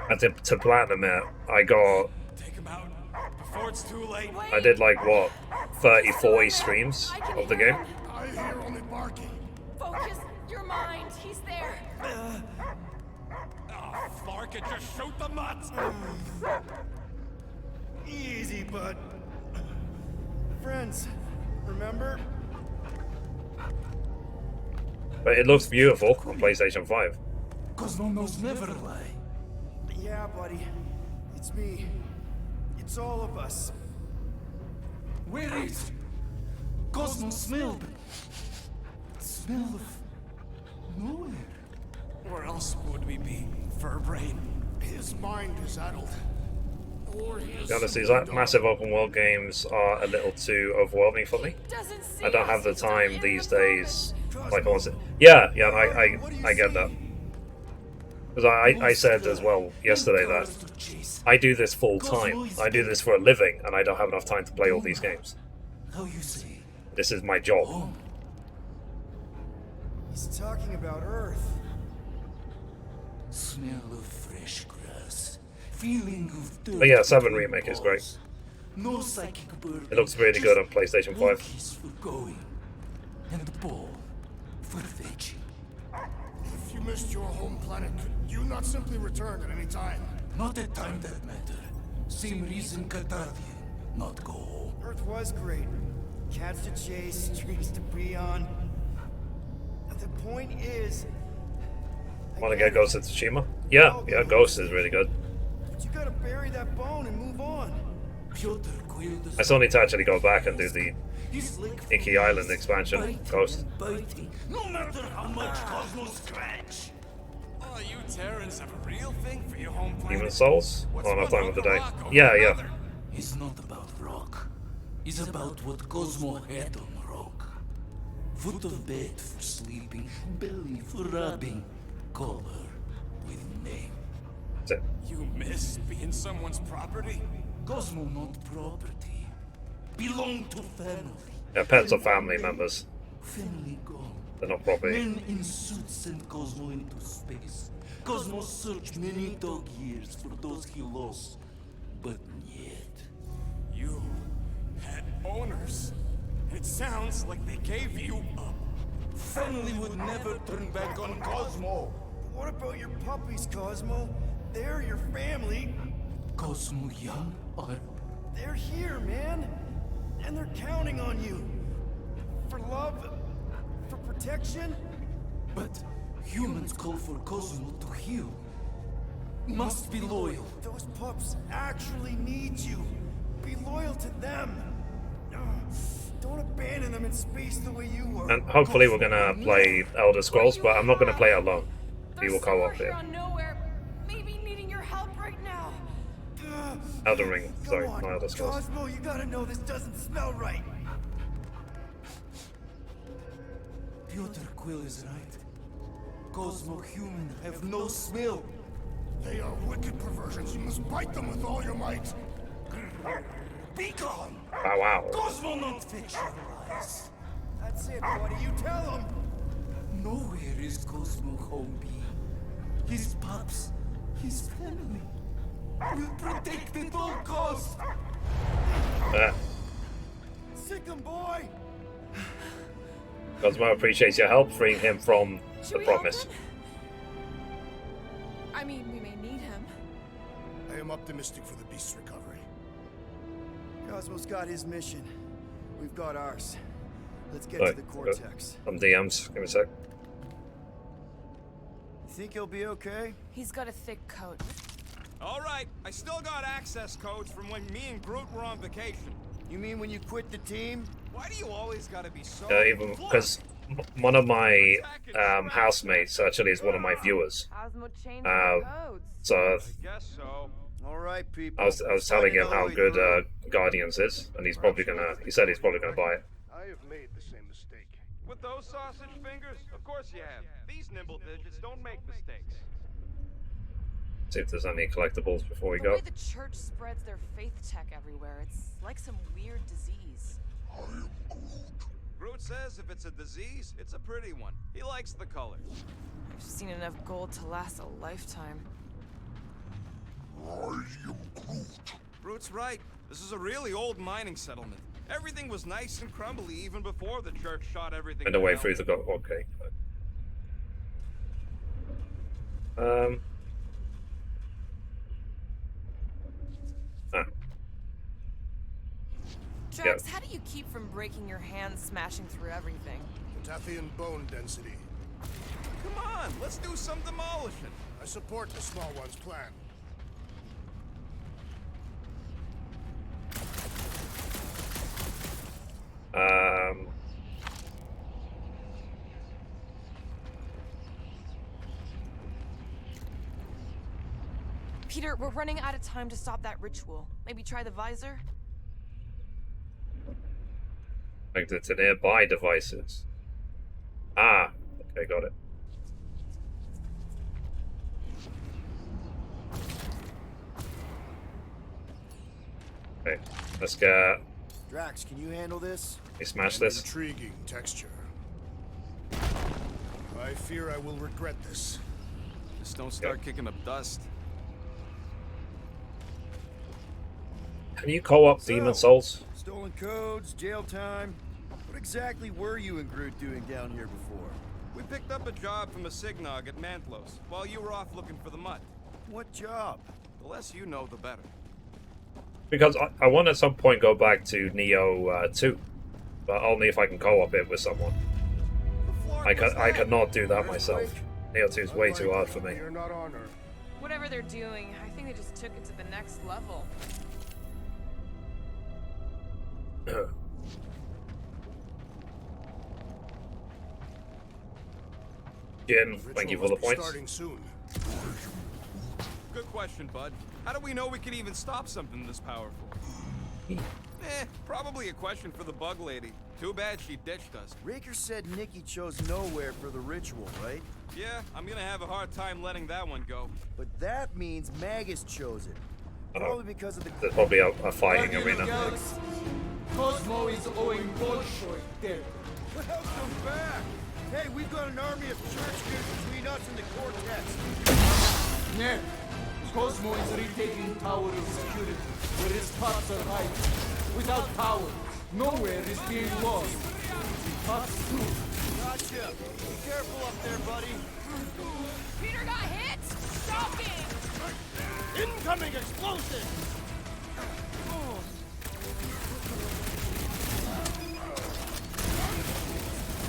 [SPEAKER 1] And to platinum it, I got...
[SPEAKER 10] Take him out before it's too late.
[SPEAKER 1] I did like, what, 30, 40 streams of the game?
[SPEAKER 7] I hear only barking.
[SPEAKER 2] Focus your mind. He's there.
[SPEAKER 10] Oh, Flark, it just shoot the mutts.
[SPEAKER 4] Easy, bud. Friends, remember?
[SPEAKER 1] But it looks beautiful on PlayStation 5.
[SPEAKER 10] Cosmos never lie.
[SPEAKER 4] Yeah, buddy. It's me. It's all of us.
[SPEAKER 10] Where is Cosmos smelled? Smell of nowhere. Where else would we be, Furbrain?
[SPEAKER 7] His mind is addled. Or he is
[SPEAKER 1] To be honest, these massive open world games are a little too overwhelming for me.
[SPEAKER 2] Doesn't see
[SPEAKER 1] I don't have the
[SPEAKER 2] us.
[SPEAKER 1] time these days. Like I want to. Yeah, I get that. Because I said as well yesterday that I do this full time. I do this for a living, and I don't have enough time to play all these games.
[SPEAKER 10] How you say?
[SPEAKER 1] This is my job.
[SPEAKER 4] He's talking about Earth.
[SPEAKER 10] Smell of fresh grass. Feeling of dirt.
[SPEAKER 1] But yeah, 7 Remake is great.
[SPEAKER 10] No psychic burden.
[SPEAKER 1] It looks really good on PlayStation 5.
[SPEAKER 10] Monkeys for going. And the ball for fetching.
[SPEAKER 7] If you missed your home planet, could you not simply return at any time?
[SPEAKER 10] Not at time that matter. Same reason Catardian not go home.
[SPEAKER 4] Earth was great. Cats to chase, streets to be on. The point is...
[SPEAKER 1] Want to get Ghost of Tsushima? Yeah, Ghost is really good.
[SPEAKER 4] But you gotta bury that bone and move on.
[SPEAKER 10] Peter Quill
[SPEAKER 1] I still need to actually go back and do the
[SPEAKER 10] He's like
[SPEAKER 1] Icky Island expansion.
[SPEAKER 10] biting
[SPEAKER 1] Ghost.
[SPEAKER 10] and biting, no matter how much Cosmos scratch.
[SPEAKER 3] of you Terrans have a real thing for your home planet.
[SPEAKER 1] Demon Souls?
[SPEAKER 3] What's
[SPEAKER 1] Oh, no
[SPEAKER 3] one
[SPEAKER 1] time of the day.
[SPEAKER 3] rock over
[SPEAKER 1] Yeah,
[SPEAKER 3] another?
[SPEAKER 1] yeah.
[SPEAKER 11] It's not about rock. It's about what Cosmo had on rock. Foot of bed for sleeping, belly for rubbing. Call her with name.
[SPEAKER 1] That's it.
[SPEAKER 3] You miss being someone's property?
[SPEAKER 11] Cosmo not property. Belong to family.
[SPEAKER 1] Yeah, pets are family members.
[SPEAKER 11] Family gone.
[SPEAKER 1] They're not property.
[SPEAKER 11] Men in suits sent Cosmo into space. Cosmo searched many dog years for those he lost. But yet.
[SPEAKER 3] You had owners. It sounds like they gave you up.
[SPEAKER 11] Family would never turn back on Cosmo.
[SPEAKER 4] What about your puppies, Cosmo? They're your family.
[SPEAKER 11] Cosmo young or
[SPEAKER 4] They're here, man. And they're counting on you. For love, for protection.
[SPEAKER 11] but humans call for Cosmo to heal. Must be loyal.
[SPEAKER 4] Those pups actually need you. Be loyal to them. Don't abandon them in space the way you were.
[SPEAKER 1] And hopefully we're gonna play Elder Scrolls, but I'm not gonna play it alone. We
[SPEAKER 2] There's
[SPEAKER 1] will
[SPEAKER 2] somewhere
[SPEAKER 1] co-op
[SPEAKER 2] here
[SPEAKER 1] it.
[SPEAKER 2] on nowhere, maybe needing your help right now.
[SPEAKER 1] Elden Ring,
[SPEAKER 4] Come
[SPEAKER 1] sorry,
[SPEAKER 4] on,
[SPEAKER 1] not Elder Scrolls.
[SPEAKER 4] Cosmo, you gotta know this doesn't smell right.
[SPEAKER 11] Peter Quill is right. Cosmo human have no smell.
[SPEAKER 7] They are wicked perversions. You must bite them with all your might.
[SPEAKER 11] Be gone!
[SPEAKER 1] Wow, wow.
[SPEAKER 11] Cosmo not fictionalized.
[SPEAKER 4] That's it, buddy. You tell them.
[SPEAKER 11] Nowhere is Cosmo home be. His pups, his family. Will protect at all costs.
[SPEAKER 4] Sick 'em, boy.
[SPEAKER 1] Cosmo appreciates your help freeing him from
[SPEAKER 2] Should
[SPEAKER 1] the
[SPEAKER 2] we help
[SPEAKER 1] promise.
[SPEAKER 2] him? I mean, we may need him.
[SPEAKER 7] I am optimistic for the beast's recovery.
[SPEAKER 4] Cosmo's got his mission. We've got ours. Let's get
[SPEAKER 1] Right,
[SPEAKER 4] to the cortex.
[SPEAKER 1] Some DMs, give me a sec.
[SPEAKER 4] You think he'll be okay?
[SPEAKER 2] He's got a thick coat.
[SPEAKER 3] All right, I still got access codes from when me and Groot were on vacation.
[SPEAKER 4] You mean when you quit the team?
[SPEAKER 3] Why do you always gotta be so...
[SPEAKER 1] Even because one of my housemates actually is one of my viewers.
[SPEAKER 2] Cosmo changed
[SPEAKER 1] Uh,
[SPEAKER 2] codes.
[SPEAKER 1] So
[SPEAKER 3] I guess so.
[SPEAKER 4] All right, people.
[SPEAKER 1] I was telling him how good Guardians is, and he said he's probably gonna buy it.
[SPEAKER 7] I have made the same mistake.
[SPEAKER 3] With those sausage fingers? Of course you have. These nimble digits don't make mistakes.
[SPEAKER 1] See if there's any collectibles before we
[SPEAKER 2] The
[SPEAKER 1] go.
[SPEAKER 2] way the church spreads their faith tech everywhere, it's like some weird disease.
[SPEAKER 3] Groot says if it's a disease, it's a pretty one. He likes the colors.
[SPEAKER 2] I've seen enough gold to last a lifetime.
[SPEAKER 3] Groot's right. This is a really old mining settlement. Everything was nice and crumbly even before the church shot everything
[SPEAKER 1] And the way
[SPEAKER 3] down.
[SPEAKER 1] through the okay.
[SPEAKER 2] Drax, how do you keep from breaking your hands smashing through everything?
[SPEAKER 7] Tathian bone density.
[SPEAKER 3] Come on, let's do some demolishing.
[SPEAKER 7] I support the small one's plan.
[SPEAKER 2] Peter, we're running out of time to stop that ritual. Maybe try the visor?
[SPEAKER 1] Connected to nearby devices. Ah, okay, got it. Okay, let's get.
[SPEAKER 4] Drax, can you handle this?
[SPEAKER 1] We smash this.
[SPEAKER 7] Intriguing texture. I fear I will regret this.
[SPEAKER 3] Just don't start kicking up dust.
[SPEAKER 1] Can you co-op Demon Souls?
[SPEAKER 4] Stolen codes, jail time. What exactly were you and Groot doing down here before?
[SPEAKER 3] We picked up a job from a Signog at Mantlos while you were off looking for the mud.
[SPEAKER 4] What job?
[SPEAKER 3] The less you know, the better.
[SPEAKER 1] Because I want at some point go back to Neo 2, but only if I can co-op it with someone. I cannot do that myself. Neo 2 is way too hard for me.
[SPEAKER 7] You're not on her.
[SPEAKER 2] Whatever they're doing, I think they just took it to the next level.
[SPEAKER 1] Jin, thank you for the
[SPEAKER 7] Ritual must be
[SPEAKER 1] points.
[SPEAKER 7] starting soon.
[SPEAKER 3] question, bud. How do we know we can even stop something this powerful? Probably a question for the bug lady. Too bad she ditched us.
[SPEAKER 4] Raker said Nikki chose nowhere for the ritual, right?
[SPEAKER 3] Yeah, I'm gonna have a hard time letting that one go.
[SPEAKER 4] But that means Magus chose it. Probably because of the...
[SPEAKER 1] There's probably a fighting arena.
[SPEAKER 11] Cosmo is owing Bolshoi dead.
[SPEAKER 4] Welcome back! Hey, we've got an army of church kids between us and the Cortex.
[SPEAKER 11] Nah. Cosmo is retaking Tower of Security, where his pots are hiding. Without power, nowhere is being lost. Pots too.
[SPEAKER 4] Gotcha. Be careful up there, buddy.
[SPEAKER 2] Peter got hit? Shocking!
[SPEAKER 7] Incoming explosion!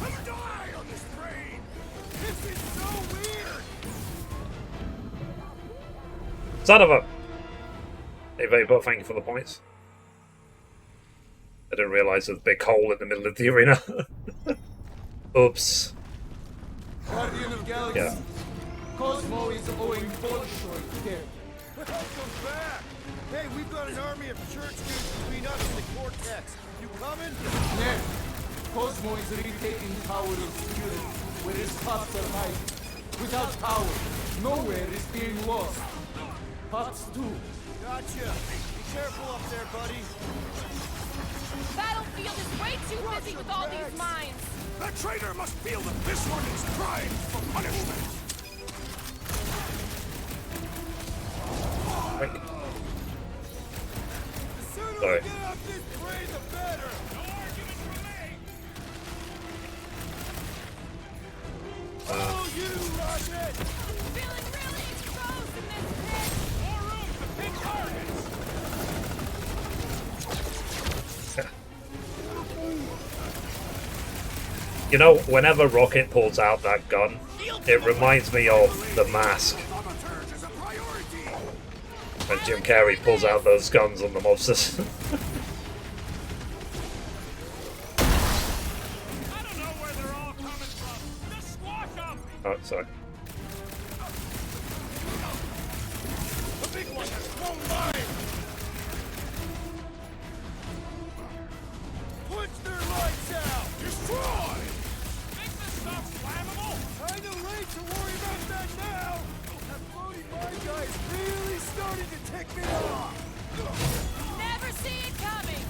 [SPEAKER 7] Let's die on this train! This is so weird!
[SPEAKER 1] Son of a... Hey, Vapor, thank you for the points. I didn't realise there was a big hole in the middle of the arena. Oops.
[SPEAKER 11] Guardian of Galaxy.
[SPEAKER 1] Yeah.
[SPEAKER 11] Cosmo is owing Bolshoi dead.
[SPEAKER 4] Welcome back! Hey, we've got an army of church kids between us and the Cortex. You coming?
[SPEAKER 11] Nah. Cosmo is retaking Tower of Security, where his pots are hiding. Without power, nowhere is being lost. Pots too.
[SPEAKER 4] Gotcha. Be careful up there, buddy.
[SPEAKER 2] Battlefield is way too busy with all these mines.
[SPEAKER 7] That traitor must feel that this one is crime for punishment!
[SPEAKER 4] The sooner
[SPEAKER 1] Sorry.
[SPEAKER 4] we get off this train, the better!
[SPEAKER 10] No argument from me!
[SPEAKER 4] Oh, you rocket!
[SPEAKER 2] Feeling really exposed in this pit.
[SPEAKER 10] More room to pick targets!
[SPEAKER 1] You know, whenever Rocket pulls out that gun, it reminds me of The Mask. When Jim Carrey pulls out those guns on the mobsters.
[SPEAKER 10] I don't know where they're all coming from. Just squash them!
[SPEAKER 1] Oh, sorry.
[SPEAKER 7] The big one has flown by!
[SPEAKER 4] Punch their lights out!
[SPEAKER 7] Destroy!
[SPEAKER 10] Make this stuff flammable?
[SPEAKER 4] Kinda late to worry about that now! That floating mine guy is really starting to tick me off!
[SPEAKER 2] Never see it coming.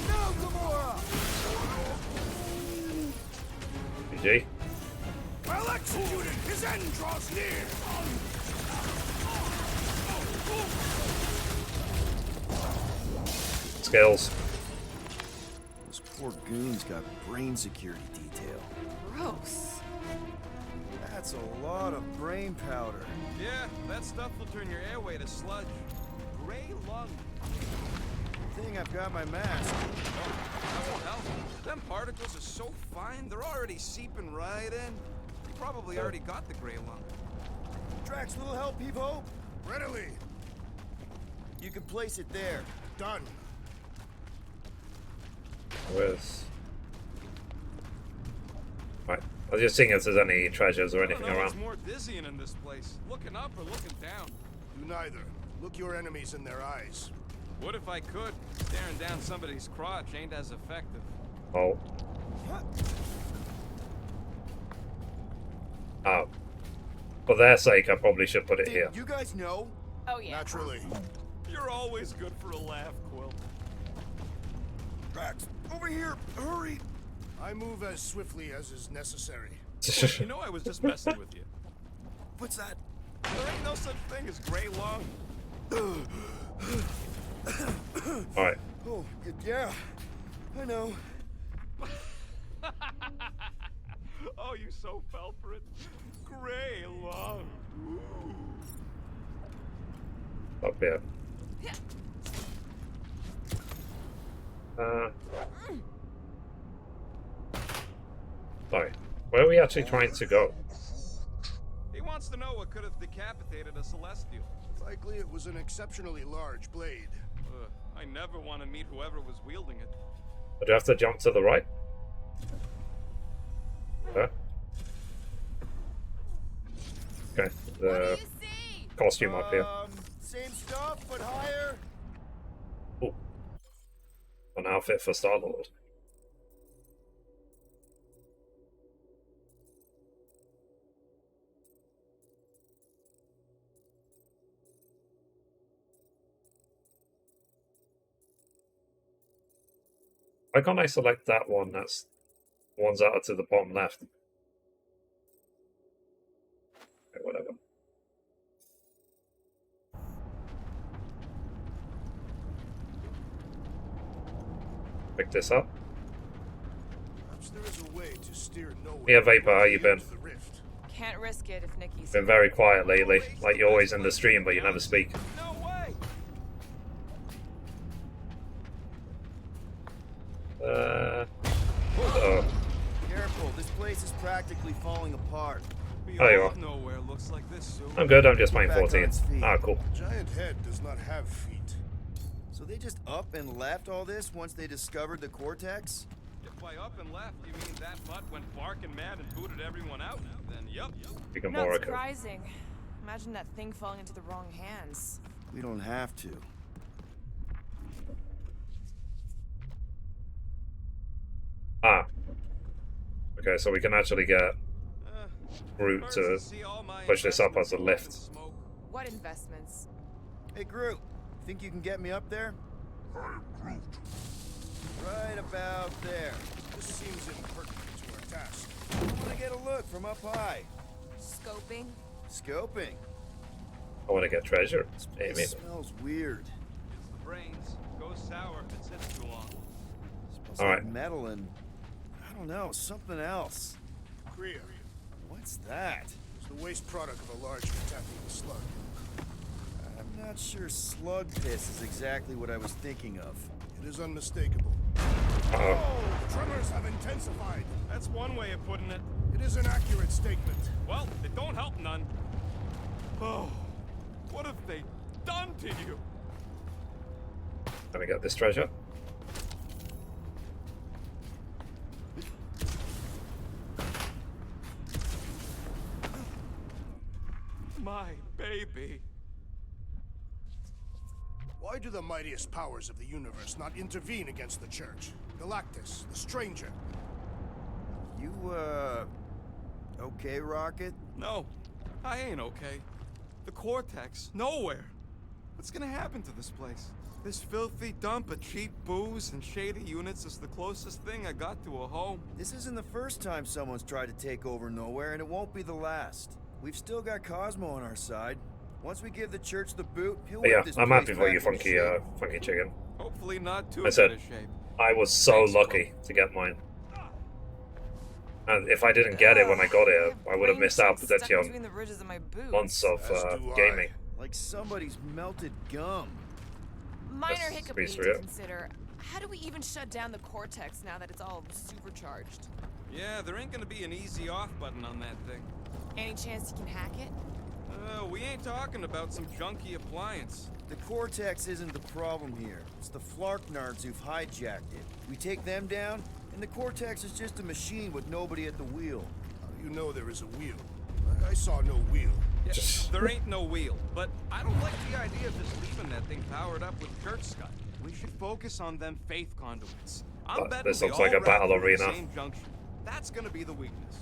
[SPEAKER 4] No, Gamora!
[SPEAKER 1] GG.
[SPEAKER 7] Well executed! His end draws near!
[SPEAKER 1] Skills.
[SPEAKER 4] Those poor goons got brain security detail.
[SPEAKER 2] Gross.
[SPEAKER 4] That's a lot of brain powder.
[SPEAKER 3] Yeah, that stuff will turn your airway to sludge. Gray lung.
[SPEAKER 4] Thing I've got my mask.
[SPEAKER 3] That won't help. Them particles are so fine, they're already seeping right in. You probably already got the gray lung.
[SPEAKER 4] Drax, little help, Evo?
[SPEAKER 7] Readily!
[SPEAKER 4] You can place it there.
[SPEAKER 7] Done.
[SPEAKER 1] Where's... Right. I was just seeing if there's any treasures or anything
[SPEAKER 3] I don't know what's
[SPEAKER 1] around.
[SPEAKER 3] more dizzying in this place. Looking up or looking down?
[SPEAKER 7] Do neither. Look your enemies in their eyes.
[SPEAKER 3] What if I could? Staring down somebody's crotch ain't as effective.
[SPEAKER 1] Oh. Oh. For their sake, I probably should put it here.
[SPEAKER 4] You guys know?
[SPEAKER 2] Oh yeah.
[SPEAKER 7] Naturally.
[SPEAKER 3] You're always good for a laugh, Quill.
[SPEAKER 4] Drax, over here! Hurry!
[SPEAKER 7] I move as swiftly as is necessary.
[SPEAKER 3] You know I was just messing with you.
[SPEAKER 4] What's that?
[SPEAKER 3] There ain't no such thing as gray lung.
[SPEAKER 1] Alright.
[SPEAKER 4] Oh, yeah. I know.
[SPEAKER 3] Oh, you so fell for it. Gray lung.
[SPEAKER 1] Up here. Sorry. Where are we actually trying to go?
[SPEAKER 3] He wants to know what could have decapitated a Celestial.
[SPEAKER 7] Likely it was an exceptionally large blade.
[SPEAKER 3] I never want to meet whoever was wielding it.
[SPEAKER 1] Would you have to jump to the right? Huh? Okay.
[SPEAKER 2] What do you see?
[SPEAKER 1] costume up here.
[SPEAKER 4] Same stuff, but higher.
[SPEAKER 1] Ooh. An outfit for Star-Lord. Why can't I select that one? That's the ones out to the bottom left. Okay, whatever. Pick this up.
[SPEAKER 7] Perhaps there is a way to steer nowhere.
[SPEAKER 1] Yeah, Vapor, how you been?
[SPEAKER 7] The rift.
[SPEAKER 2] Can't risk it if Nikki's
[SPEAKER 1] Been very quiet lately. Like you're always in the stream, but you never speak.
[SPEAKER 3] No way!
[SPEAKER 1] Oh.
[SPEAKER 4] Careful, this place is practically falling apart.
[SPEAKER 3] Be
[SPEAKER 1] Oh, you
[SPEAKER 3] all
[SPEAKER 1] are.
[SPEAKER 3] of nowhere looks like this soon.
[SPEAKER 1] I'm good, I'm just playing
[SPEAKER 4] Back on
[SPEAKER 1] 14.
[SPEAKER 4] its feet.
[SPEAKER 1] Ah, cool.
[SPEAKER 7] Giant head does not have feet.
[SPEAKER 4] So they just up and left all this once they discovered the cortex?
[SPEAKER 3] If by up and left you mean that butt went barking mad and booted everyone out, then yup.
[SPEAKER 1] Big
[SPEAKER 2] not
[SPEAKER 1] Gamora.
[SPEAKER 2] surprising. Imagine that thing falling into the wrong hands.
[SPEAKER 4] We don't have to.
[SPEAKER 1] Ah. Okay, so we can actually get Groot to push this up as a lift.
[SPEAKER 2] What investments?
[SPEAKER 4] Hey, Groot, think you can get me up there?
[SPEAKER 8] I am Groot.
[SPEAKER 4] Right about there.
[SPEAKER 7] This seems impertinent to our task.
[SPEAKER 4] I want to get a look from up high.
[SPEAKER 2] Scoping?
[SPEAKER 4] Scoping.
[SPEAKER 1] I want to get treasure.
[SPEAKER 4] It
[SPEAKER 1] Maybe.
[SPEAKER 4] smells weird.
[SPEAKER 3] It's the brains. Goes sour if it sits too long.
[SPEAKER 4] Smells
[SPEAKER 1] All
[SPEAKER 4] like
[SPEAKER 1] right.
[SPEAKER 4] metal and, I don't know, something else.
[SPEAKER 7] Kriya.
[SPEAKER 4] What's that?
[SPEAKER 7] It's the waste product of a large metathean slug.
[SPEAKER 4] I'm not sure slug piss is exactly what I was thinking of.
[SPEAKER 7] It is unmistakable.
[SPEAKER 1] Uh-oh.
[SPEAKER 7] The tremors have intensified.
[SPEAKER 3] That's one way of putting it.
[SPEAKER 7] It is an accurate statement.
[SPEAKER 3] Well, it don't help none. Oh, what have they done to you?
[SPEAKER 1] Let me get this treasure.
[SPEAKER 3] My baby.
[SPEAKER 7] Why do the mightiest powers of the universe not intervene against the Church? Galactus, the Stranger.
[SPEAKER 4] You, okay, Rocket?
[SPEAKER 3] No, I ain't okay. The Cortex, nowhere. What's gonna happen to this place? This filthy dump of cheap booze and shady units is the closest thing I got to a home.
[SPEAKER 4] This isn't the first time someone's tried to take over Nowhere, and it won't be the last. We've still got Cosmo on our side. Once we give the Church the boot, he'll
[SPEAKER 1] But yeah,
[SPEAKER 4] whip this
[SPEAKER 1] I'm
[SPEAKER 4] place
[SPEAKER 1] happy for you,
[SPEAKER 4] back into
[SPEAKER 1] funky,
[SPEAKER 4] shape.
[SPEAKER 1] funky chicken.
[SPEAKER 3] Hopefully not too
[SPEAKER 1] I
[SPEAKER 3] good
[SPEAKER 1] said-
[SPEAKER 3] a shape.
[SPEAKER 1] I was so lucky to get mine. And if I didn't get it when I got it, I would have missed out potentially
[SPEAKER 2] between the ridges of my boots.
[SPEAKER 1] months of
[SPEAKER 7] As do I.
[SPEAKER 1] gaming.
[SPEAKER 4] Like somebody's melted gum.
[SPEAKER 2] Minor
[SPEAKER 1] That's
[SPEAKER 2] hiccup
[SPEAKER 1] pretty
[SPEAKER 2] we need
[SPEAKER 1] surreal.
[SPEAKER 2] to consider. How do we even shut down the Cortex now that it's all supercharged?
[SPEAKER 3] Yeah, there ain't gonna be an easy off button on that thing.
[SPEAKER 2] Any chance you can hack it?
[SPEAKER 3] We ain't talking about some junky appliance.
[SPEAKER 4] The Cortex isn't the problem here. It's the Flarknards who've hijacked it. We take them down, and the Cortex is just a machine with nobody at the wheel.
[SPEAKER 7] You know there is a wheel. I saw no wheel.
[SPEAKER 3] Yeah, there ain't no wheel, but I don't like the idea of just leaving that thing powered up with church scud. We should focus on them faith conduits. I'm
[SPEAKER 1] But
[SPEAKER 3] betting
[SPEAKER 1] this
[SPEAKER 3] they
[SPEAKER 1] looks like
[SPEAKER 3] all
[SPEAKER 1] a battle
[SPEAKER 3] wrap through the
[SPEAKER 1] arena.
[SPEAKER 3] same junction. That's gonna be the weakness.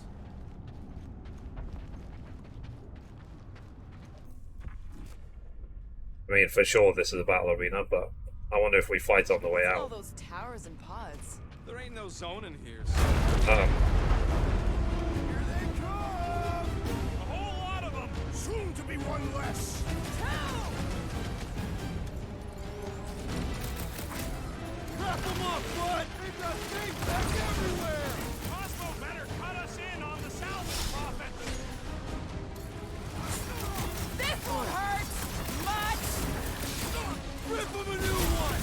[SPEAKER 1] I mean, for sure this is a battle arena, but I wonder if we fight on the way
[SPEAKER 2] All
[SPEAKER 1] out.
[SPEAKER 2] those towers and pods.
[SPEAKER 3] There ain't no zone in here.
[SPEAKER 1] Uh,
[SPEAKER 7] Here they come!
[SPEAKER 10] A whole lot of them.
[SPEAKER 7] Soon to be one less.
[SPEAKER 4] Wrap them up, bud! They've got things back everywhere!
[SPEAKER 10] Cosmo better cut us in on the salvage profit.
[SPEAKER 2] This won't hurt much!
[SPEAKER 4] Rip them a new one!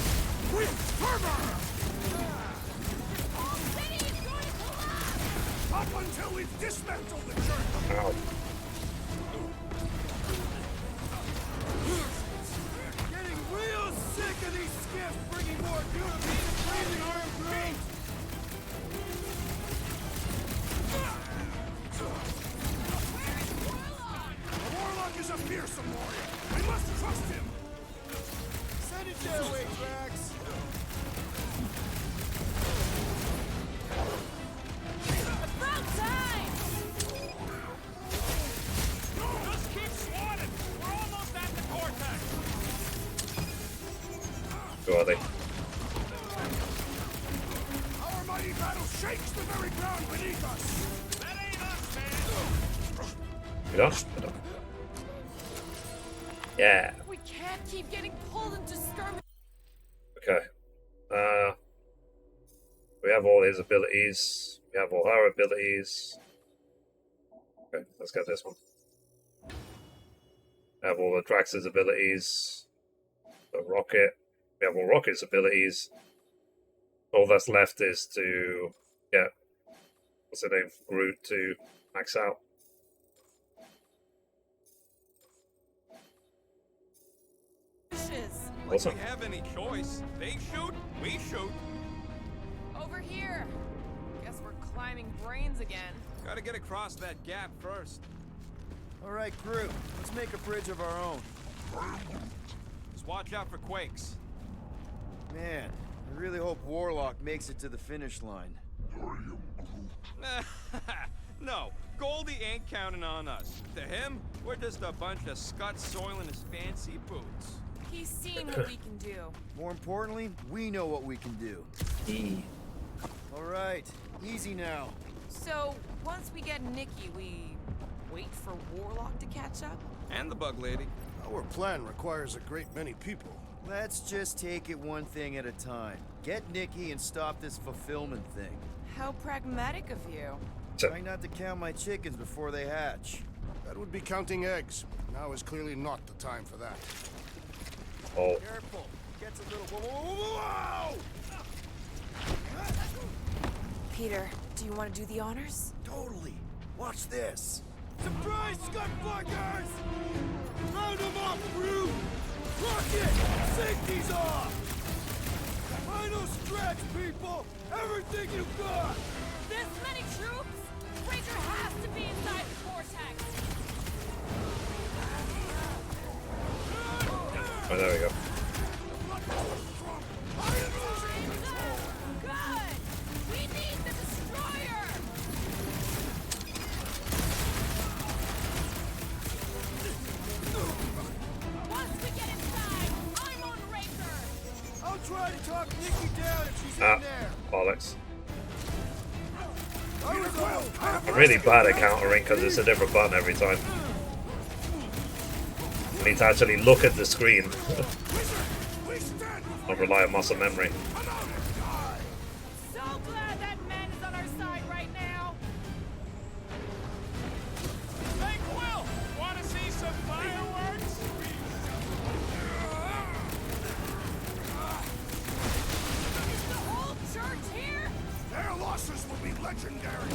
[SPEAKER 7] With fervor!
[SPEAKER 2] The whole city is going to collapse!
[SPEAKER 7] Up until we've dismantled the Church!
[SPEAKER 1] ow.
[SPEAKER 4] Getting real sick of these skiffs bringing more doom to the flaming armed group!
[SPEAKER 7] The Warlock is a fearsome I must trust him!
[SPEAKER 4] Send it their way, Drax!
[SPEAKER 2] About time!
[SPEAKER 10] Just keep swatting! We're almost at the cortex!
[SPEAKER 1] Who are they?
[SPEAKER 7] Our mighty battle shakes the very ground beneath us!
[SPEAKER 10] That ain't us, man!
[SPEAKER 1] We don't? We don't. Yeah.
[SPEAKER 2] We can't keep getting pulled into skirmish.
[SPEAKER 1] Okay. We have all his abilities. We have all our abilities. Okay, let's get this one. We have all of Drax's abilities. The Rocket. We have all Rocket's abilities. All that's left is to get, what's the name, Groot to max out.
[SPEAKER 3] Like
[SPEAKER 1] Awesome.
[SPEAKER 3] we have any choice. They shoot, we shoot.
[SPEAKER 2] Over here. Guess we're climbing brains again.
[SPEAKER 3] Gotta get across that gap first.
[SPEAKER 4] All right, Groot, let's make a bridge of our own.
[SPEAKER 3] Just watch out for quakes.
[SPEAKER 4] Man, I really hope Warlock makes it to the finish line.
[SPEAKER 3] No, Goldie ain't counting on us. To him, we're just a bunch of scuts soiling his fancy boots.
[SPEAKER 2] He's seen what we can do.
[SPEAKER 4] More importantly, we know what we can do. All right, easy now.
[SPEAKER 2] So, once we get Nikki, we wait for Warlock to catch up?
[SPEAKER 3] And the bug lady.
[SPEAKER 7] Our plan requires a great many people.
[SPEAKER 4] Let's just take it one thing at a time. Get Nikki and stop this fulfillment thing.
[SPEAKER 2] How pragmatic of you.
[SPEAKER 4] Try not to count my chickens before they hatch.
[SPEAKER 7] That would be counting eggs. Now is clearly not the time for that.
[SPEAKER 1] Oh.
[SPEAKER 4] Careful. Gets a little... Whoa!
[SPEAKER 2] Peter, do you want to do the honors?
[SPEAKER 4] Totally. Watch this. Surprise, Scud Fuckers! Round them up, Groot! Rocket! Safety's off! Final stretch, people! Everything you got!
[SPEAKER 2] This many troops? Ranger has to be inside the vortex!
[SPEAKER 1] Oh, there we go.
[SPEAKER 2] Good! We need the destroyer! Once we get inside, I'm on Ranger!
[SPEAKER 4] I'll try to talk Nikki down if she's
[SPEAKER 1] Ah,
[SPEAKER 4] in there.
[SPEAKER 1] bollocks.
[SPEAKER 4] I'm
[SPEAKER 1] I'm really bad at countering because it's a different button every time. I need to actually look at the screen. Not rely on muscle memory.
[SPEAKER 2] So glad that man is on our side right now!
[SPEAKER 10] Hey, Quill! Wanna see some fireworks?
[SPEAKER 2] Is the whole church here?
[SPEAKER 7] Their losses will be legendary.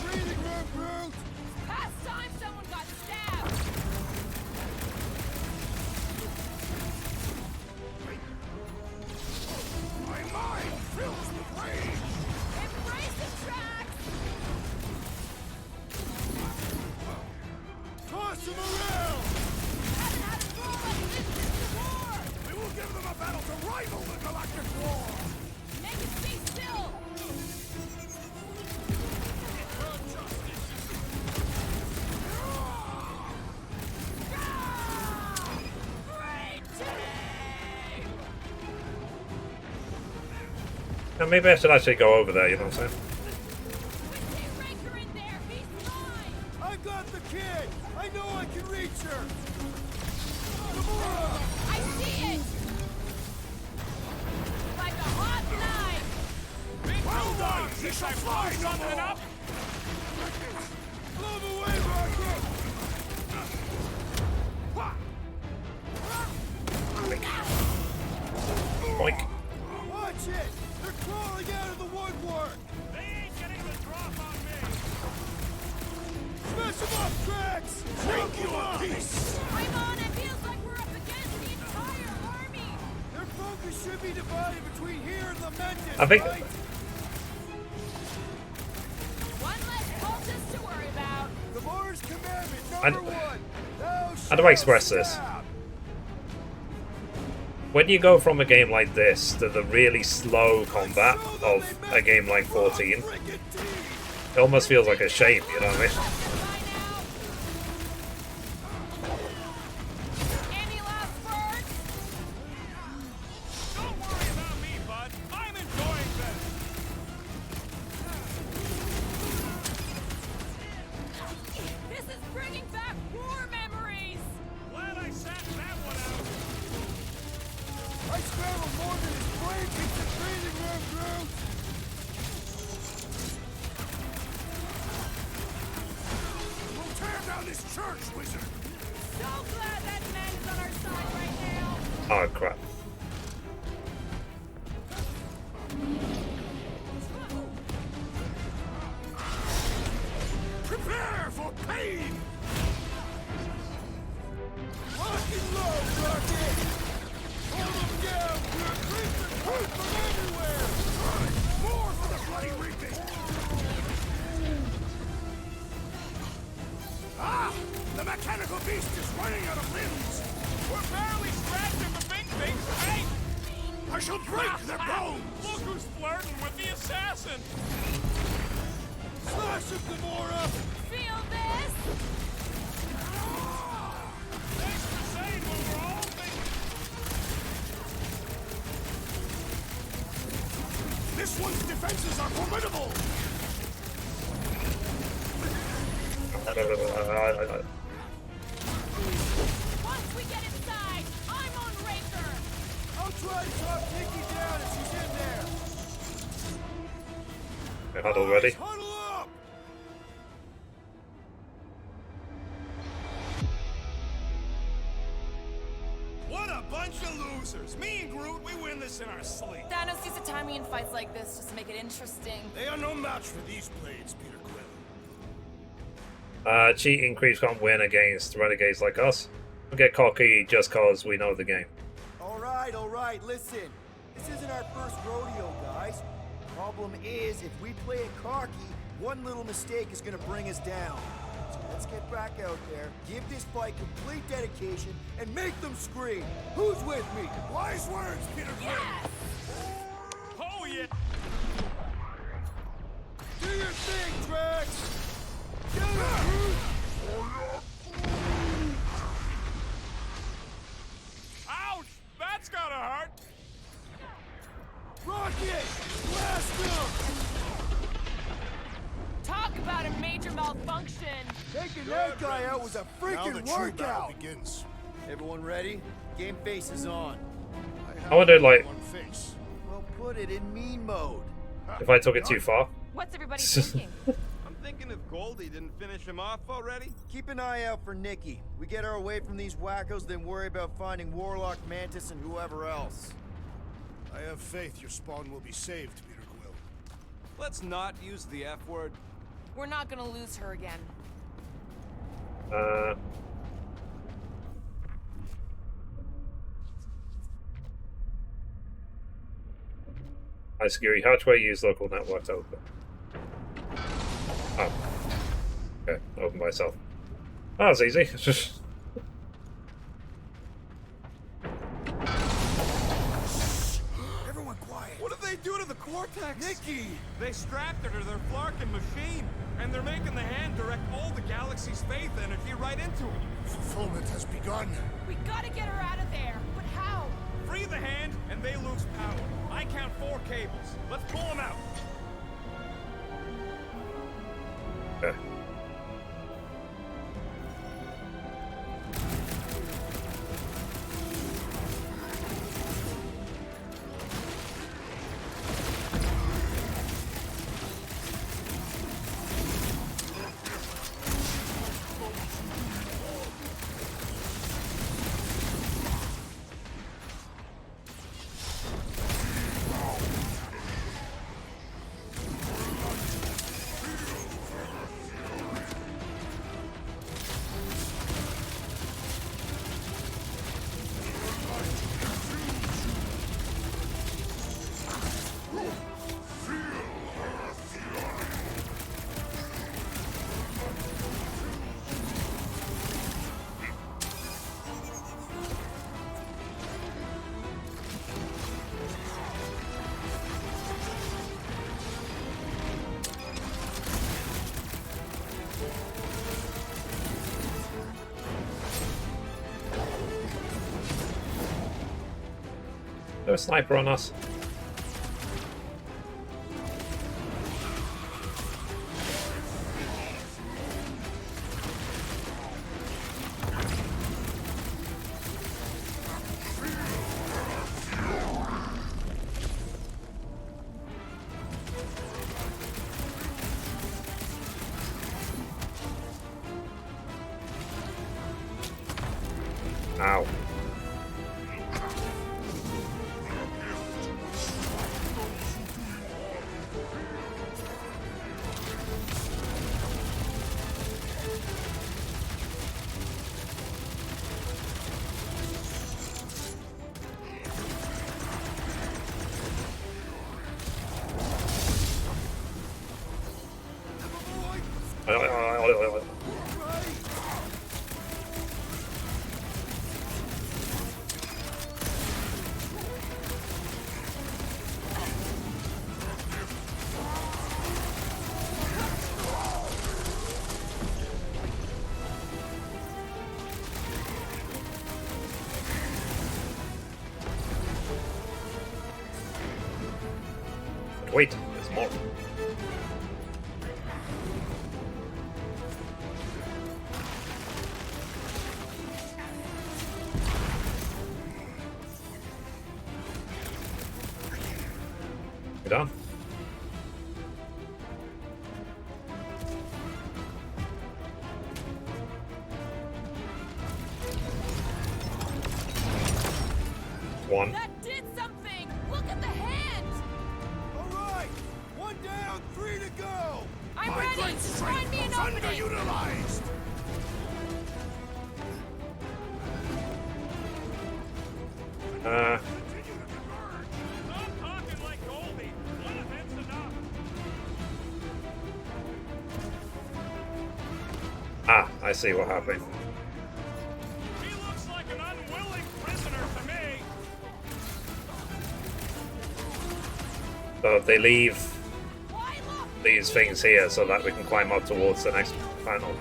[SPEAKER 4] breathing room, Groot!
[SPEAKER 2] Past time someone got stabbed!
[SPEAKER 7] My mind fills with rage.
[SPEAKER 2] Embrace the tracks!
[SPEAKER 4] Toss him around!
[SPEAKER 2] Haven't had a brawl like this since the war!
[SPEAKER 7] We will give them a battle to rival the Galactic War.
[SPEAKER 2] Make it stay still!
[SPEAKER 1] Now, maybe I should actually go over there, you know what I'm saying?
[SPEAKER 2] We see Raker in there! He's mine!
[SPEAKER 4] I got the kid! I know I can reach her! Gamora!
[SPEAKER 2] I see it! Like a hot knife!
[SPEAKER 7] Well done. He shall fly no
[SPEAKER 10] Something
[SPEAKER 7] more.
[SPEAKER 10] up?
[SPEAKER 4] Blow him away, Rocket!
[SPEAKER 1] Boink.
[SPEAKER 4] Watch it! They're crawling out of the woodwork!
[SPEAKER 10] They ain't getting the drop on me!
[SPEAKER 4] Smash them up, Drax!
[SPEAKER 7] Thank you, a peace.
[SPEAKER 2] I'm on! It feels like we're up against the entire army!
[SPEAKER 4] Their focus should be divided between here and the Mentis,
[SPEAKER 1] I think-
[SPEAKER 4] right?
[SPEAKER 2] One less cultist to worry about!
[SPEAKER 4] Gamora's commandment
[SPEAKER 1] I-
[SPEAKER 4] number one! Thou
[SPEAKER 1] How do I express
[SPEAKER 4] shalt
[SPEAKER 1] this?
[SPEAKER 4] stab.
[SPEAKER 1] when you go from a game like this to the really slow combat of a game like 14, it almost feels like a shame, you know what I mean?
[SPEAKER 2] Any last words?
[SPEAKER 10] Don't worry about me, bud. I'm enjoying this.
[SPEAKER 2] This is bringing back war memories.
[SPEAKER 10] Glad I sat that one out.
[SPEAKER 4] I scrambled more than his brain keeps the breathing room, Groot!
[SPEAKER 7] We'll tear down this church, wizard!
[SPEAKER 2] So glad that man is on our side right now.
[SPEAKER 1] Oh crap.
[SPEAKER 7] Prepare for pain!
[SPEAKER 4] Lock and load, Rocket! Hold them down! We're creeping Groot from everywhere!
[SPEAKER 7] More for the bloody reaping! Ah! The mechanical beast is running out of limbs!
[SPEAKER 10] We're barely scratching the big things. Hey!
[SPEAKER 7] I shall break their bones!
[SPEAKER 10] Look who's flirting with the assassin.
[SPEAKER 4] Slash him, Gamora!
[SPEAKER 2] Feel this?
[SPEAKER 10] Thanks for saying what we're all thinking.
[SPEAKER 7] This one's defenses are formidable!
[SPEAKER 2] Once we get inside, I'm on Raker.
[SPEAKER 4] I'll try to talk Nikki down if she's in there!
[SPEAKER 1] I had already.
[SPEAKER 4] Huddle up!
[SPEAKER 3] What a bunch of losers! Me and Groot, we win this in our sleep.
[SPEAKER 2] Thanos used to time me in fights like this just to make it interesting.
[SPEAKER 7] They are no match for these blades, Peter Quill.
[SPEAKER 1] Cheating creeps can't win against renegades like us. We get cocky just cause we know the game.
[SPEAKER 4] Alright, listen. This isn't our first rodeo, guys. Problem is, if we play it cocky, one little mistake is gonna bring us down. So let's get back out there, give this fight complete dedication, and make them scream. Who's with me?
[SPEAKER 7] Wise words, Peter Quill!
[SPEAKER 2] Yes!
[SPEAKER 10] Oh yeah!
[SPEAKER 4] Do your thing, Drax! Get it, Groot!
[SPEAKER 10] Ouch! That's gotta hurt.
[SPEAKER 4] Rocket! Blast him!
[SPEAKER 2] Talk about a major malfunction.
[SPEAKER 4] Taking that guy out was a
[SPEAKER 7] Now the
[SPEAKER 4] freaking
[SPEAKER 7] true battle
[SPEAKER 4] workout!
[SPEAKER 7] begins.
[SPEAKER 4] Everyone ready? Game face is on.
[SPEAKER 1] I wonder, like,
[SPEAKER 7] One face.
[SPEAKER 4] Well, put it in mean mode.
[SPEAKER 1] if I took it too far.
[SPEAKER 2] What's everybody thinking?
[SPEAKER 3] I'm thinking if Goldie didn't finish him off already.
[SPEAKER 4] Keep an eye out for Nikki. We get her away from these wackos, then worry about finding Warlock, Mantis, and whoever else.
[SPEAKER 7] I have faith your spawn will be saved, Peter Quill.
[SPEAKER 3] Let's not use the F word.
[SPEAKER 2] We're not gonna lose her again.
[SPEAKER 1] Hi Security, how do I use local networks open? Oh. Okay, open myself. Oh, that's easy.
[SPEAKER 7] Everyone quiet.
[SPEAKER 3] What did they do to the Cortex?
[SPEAKER 4] Nikki!
[SPEAKER 3] They strapped her to their Flarkin machine, and they're making the hand direct all the galaxy's faith energy right into it.
[SPEAKER 7] Fulfillment has begun.
[SPEAKER 2] We gotta get her out of there. But how?
[SPEAKER 3] Free the hand, and they lose power. I count 4 cables. Let's pull them out.
[SPEAKER 1] Okay. there a sniper on us? Ow. Wait, there's more. We're done. One.
[SPEAKER 2] That did something! Look at the hand!
[SPEAKER 4] Alright! One down, 3 to go!
[SPEAKER 2] I'm ready! Find me an opening!
[SPEAKER 7] Underutilized!
[SPEAKER 10] Stop talking like Goldie. One event's enough.
[SPEAKER 1] I see what happened.
[SPEAKER 10] He looks like an unwilling prisoner to me.
[SPEAKER 1] So they leave these things here so that we can climb up towards the next panel.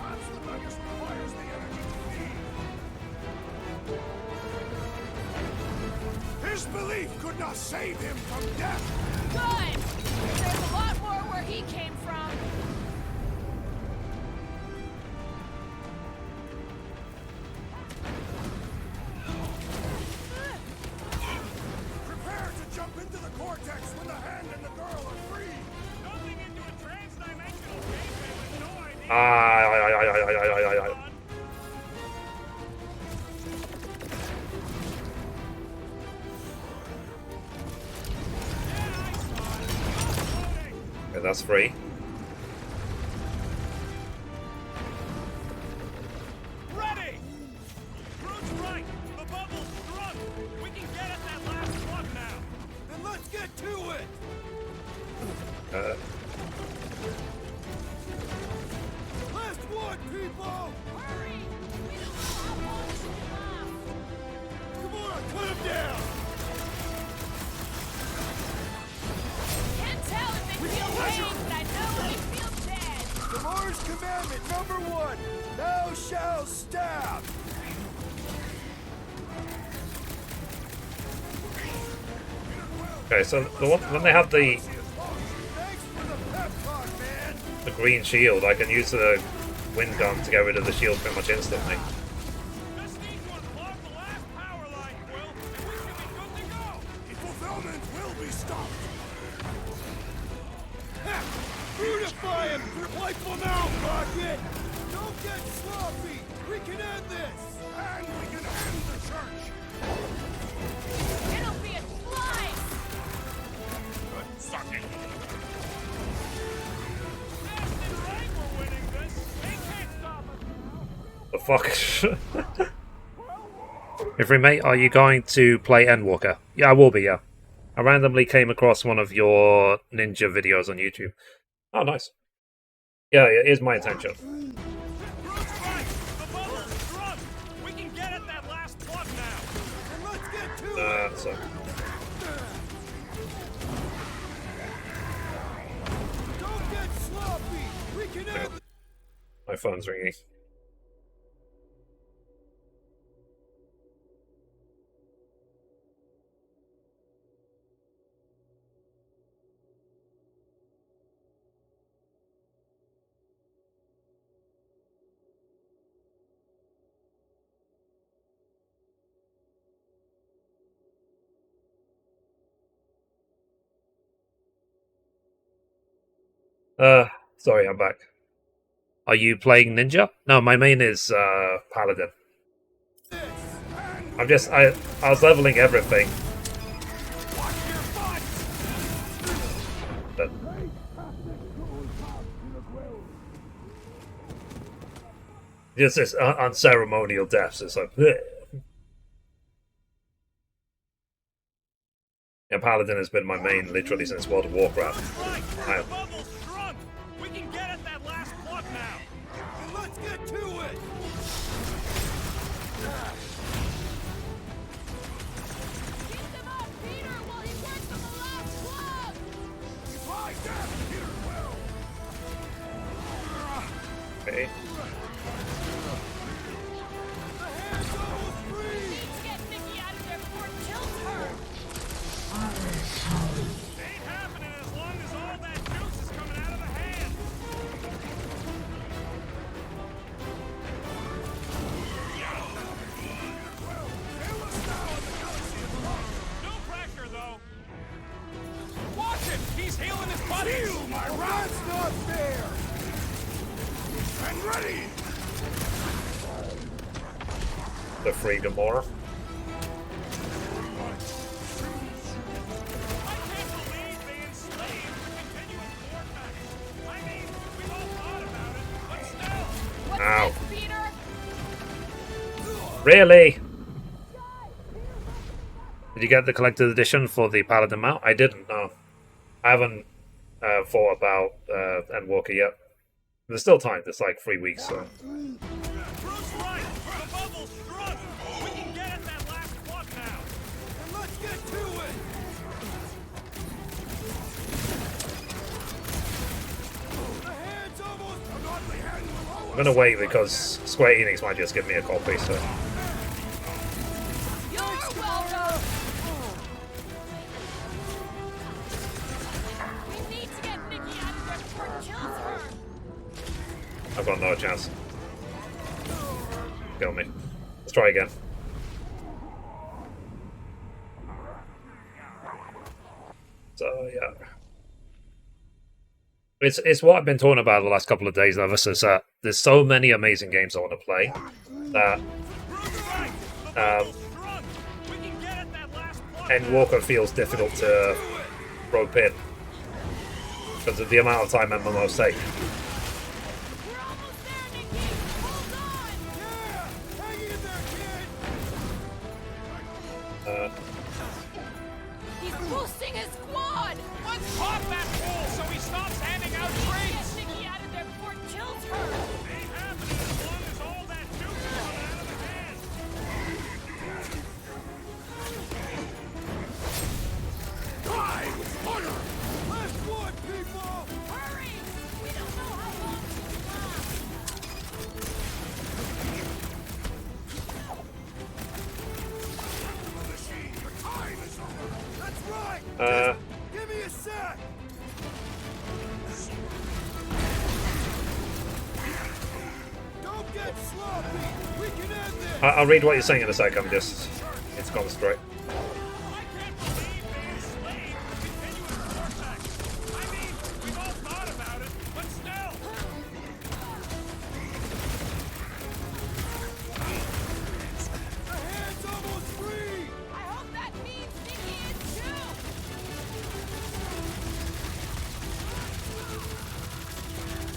[SPEAKER 7] His belief could not save him from death!
[SPEAKER 2] Good! There's a lot more where he came from.
[SPEAKER 7] Prepare to jump into the cortex when the hand and the girl are free!
[SPEAKER 10] Jumping into a trans-dimensional gateway with no idea.
[SPEAKER 1] Okay, that's free.
[SPEAKER 10] Ready! Groot's right. The bubble's struck. We can get at that last plug now.
[SPEAKER 4] Then let's get to it! Last one, people!
[SPEAKER 2] Hurry! We don't know how long this will last.
[SPEAKER 4] Come on, cut him down!
[SPEAKER 2] Can't tell if they feel pain, but I know they feel dead.
[SPEAKER 4] Gamora's commandment #1, thou shalt stab!
[SPEAKER 1] Okay, so when they have
[SPEAKER 4] Thanks for the pep talk, man!
[SPEAKER 1] the green shield, I can use the wind gun to get rid of the shield pretty much instantly.
[SPEAKER 10] Just need to unplug the last power line, Quill, and we should be good to go.
[SPEAKER 7] The fulfillment will be stopped!
[SPEAKER 4] Brutify him! Wipe him out, Rocket! Don't get sloppy! We can end this!
[SPEAKER 7] And we can end the church!
[SPEAKER 2] It'll be a slice!
[SPEAKER 10] Suck it. Left and right, we're winning this. They can't stop us.
[SPEAKER 1] The fuck? Mithrie, mate, are you going to play Endwalker? Yeah, I will be, yeah. I randomly came across one of your ninja videos on YouTube. Oh, nice. Yeah, it is my intention.
[SPEAKER 10] Groot's right. The bubble's struck. We can get at that last plug now.
[SPEAKER 4] And let's get to it!
[SPEAKER 1] So,
[SPEAKER 4] Don't get sloppy! We can end this!
[SPEAKER 1] my phone's ringing. Sorry, I'm back. Are you playing ninja? No, my main is paladin. I was leveling everything. But just this unceremonial deaths. It's like, bleh. Yeah, paladin has been my main literally since World of Warcraft.
[SPEAKER 10] The bubble's shrunk. We can get at that last plug now.
[SPEAKER 4] Let's get to it!
[SPEAKER 2] Keep them up, Peter, while he works on the last plug!
[SPEAKER 7] Like that, Peter Quill!
[SPEAKER 1] Okay.
[SPEAKER 2] We need to get Nikki out of there before it kills her!
[SPEAKER 10] Ain't happening as long as all that juice is coming out of the hand. No pressure, though. Watch him! He's healing his buddy!
[SPEAKER 7] Heal my wrath!
[SPEAKER 4] That's not fair!
[SPEAKER 7] And ready!
[SPEAKER 1] The free Gamora.
[SPEAKER 10] I can't believe they enslaved the continuous vortex. I mean, we've all thought about it, but still.
[SPEAKER 2] What's
[SPEAKER 1] Ow.
[SPEAKER 2] this, Peter?
[SPEAKER 1] Really? Did you get the collector's edition for the Paladin mount? I didn't, no. I haven't thought about Endwalker yet. There's still time, there's like 3 weeks, so.
[SPEAKER 10] Groot's right. The bubble's shrunk. We can get at that last plug now.
[SPEAKER 4] And let's get to it! The hand's almost...
[SPEAKER 7] A godly hand will
[SPEAKER 1] I'm
[SPEAKER 7] always...
[SPEAKER 1] gonna wait because Square Enix might just give me a copy, so.
[SPEAKER 2] You're welcome! We need to get Nikki out of there before it kills her!
[SPEAKER 1] I've got no chance. Kill me. Let's try again. So yeah, it's what I've been talking about the last couple of days. Though, is that there's so many amazing games I want to play that Endwalker feels difficult to rope in because of the amount of time MMOs take.
[SPEAKER 2] We're almost there, Nikki! Hold on!
[SPEAKER 4] Yeah! Hang in there, kid!
[SPEAKER 2] He's boosting his squad!
[SPEAKER 10] Let's pop that fool so he stops handing out
[SPEAKER 2] Get
[SPEAKER 10] treats.
[SPEAKER 2] Nikki out of there before it kills her!
[SPEAKER 10] Ain't happening as long as all that juice is coming out of the hand.
[SPEAKER 7] Die! Order!
[SPEAKER 4] Last one, people!
[SPEAKER 2] Hurry! We don't know how long this will last!
[SPEAKER 7] Machine, your time is over!
[SPEAKER 4] That's right! Give me a sec! Don't get sloppy! We can end this!
[SPEAKER 1] I'll read what you're saying in a sec. I'm just it's gone straight.
[SPEAKER 10] I can't believe they enslaved the continuous vortex. I mean, we've all thought about it, but still.
[SPEAKER 4] The hand's almost free!
[SPEAKER 2] I hope that means Nikki is too!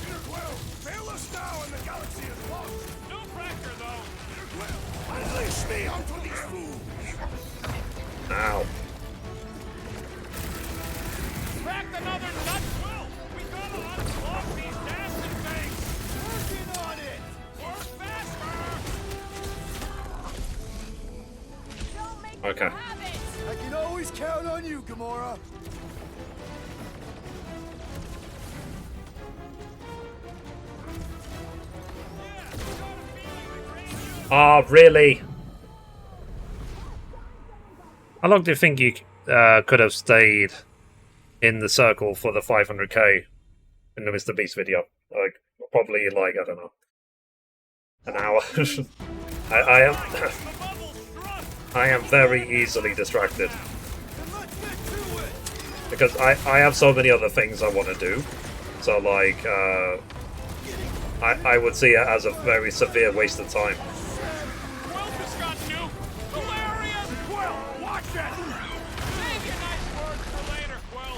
[SPEAKER 7] Peter Quill, fail us now and the galaxy is lost!
[SPEAKER 10] No pressure, though.
[SPEAKER 7] Peter Quill, unleash me onto these fools!
[SPEAKER 1] Ow.
[SPEAKER 10] Cracked another nut quill. We gotta unplug these dancing things.
[SPEAKER 4] Working on it!
[SPEAKER 10] Work faster.
[SPEAKER 2] Don't make
[SPEAKER 1] Okay.
[SPEAKER 2] them have it!
[SPEAKER 4] I can always count on you, Gamora!
[SPEAKER 1] Ah, really? How long do you think you could have stayed in the circle for the 500k in the Mr. Beast video? Like, probably like, I don't know, an hour. I am very easily distracted because I have so many other things I want to do. So like, I would see it as a very severe waste of time.
[SPEAKER 10] Quill just got nuked. Hilarious! Quill, watch it! Save your nice words for later, Quill.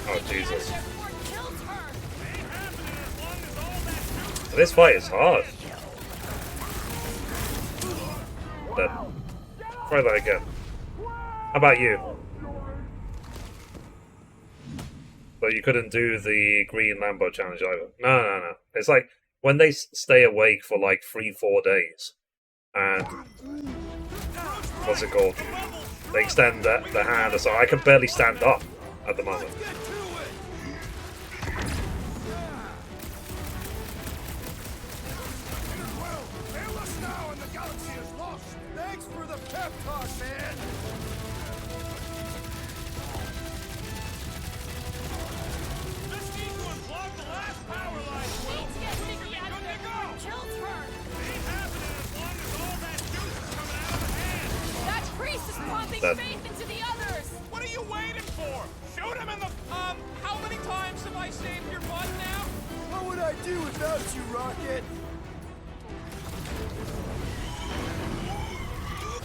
[SPEAKER 1] Oh Jesus!
[SPEAKER 2] Kills her.
[SPEAKER 10] Ain't happening as long as all that juice.
[SPEAKER 1] This fight is hard. Dead. Try that again. How about you? But you couldn't do the green Lambo challenge either. No. It's like when they stay awake for like 3-4 days, and what's it called? They extend the hand. So I can barely stand up at the moment.
[SPEAKER 4] Thanks for the pep talk, man!
[SPEAKER 10] Just need to unplug the last power line, Quill. We should be good to go.
[SPEAKER 2] Kills her.
[SPEAKER 10] Ain't happening as long as all that juice is coming out of the hand.
[SPEAKER 2] That priest is pumping
[SPEAKER 1] That-
[SPEAKER 2] faith into the others.
[SPEAKER 10] What are you waiting for? Shoot him in the... how many times have I saved your butt now?
[SPEAKER 4] What would I do without you, Rocket?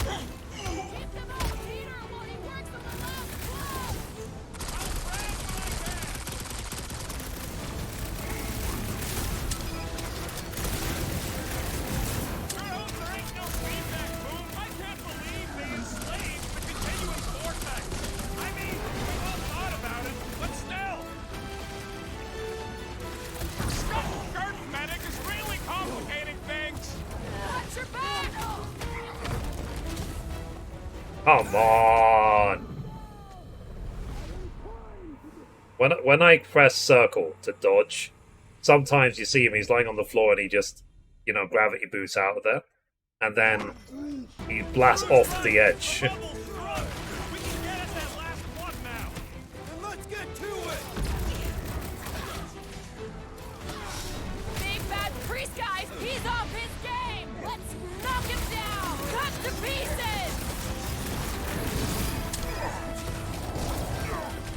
[SPEAKER 2] Keep them up, Peter, while he works on the last club.
[SPEAKER 10] I hope there ain't no feedback boom. I can't believe they enslaved the continuous vortex. I mean, we've all thought about it, but still. Shirt medic is really complicating things.
[SPEAKER 2] Watch your back.
[SPEAKER 1] Come on! When I press circle to dodge, sometimes you see him, he's lying on the floor and he just, you know, gravity boosts out of there. And then he blasts off the edge.
[SPEAKER 10] Double strut. We can get at that last one now.
[SPEAKER 4] Then let's get to it!
[SPEAKER 2] Big bad priest, guys. He's off his game. Let's knock him down. Cut to pieces.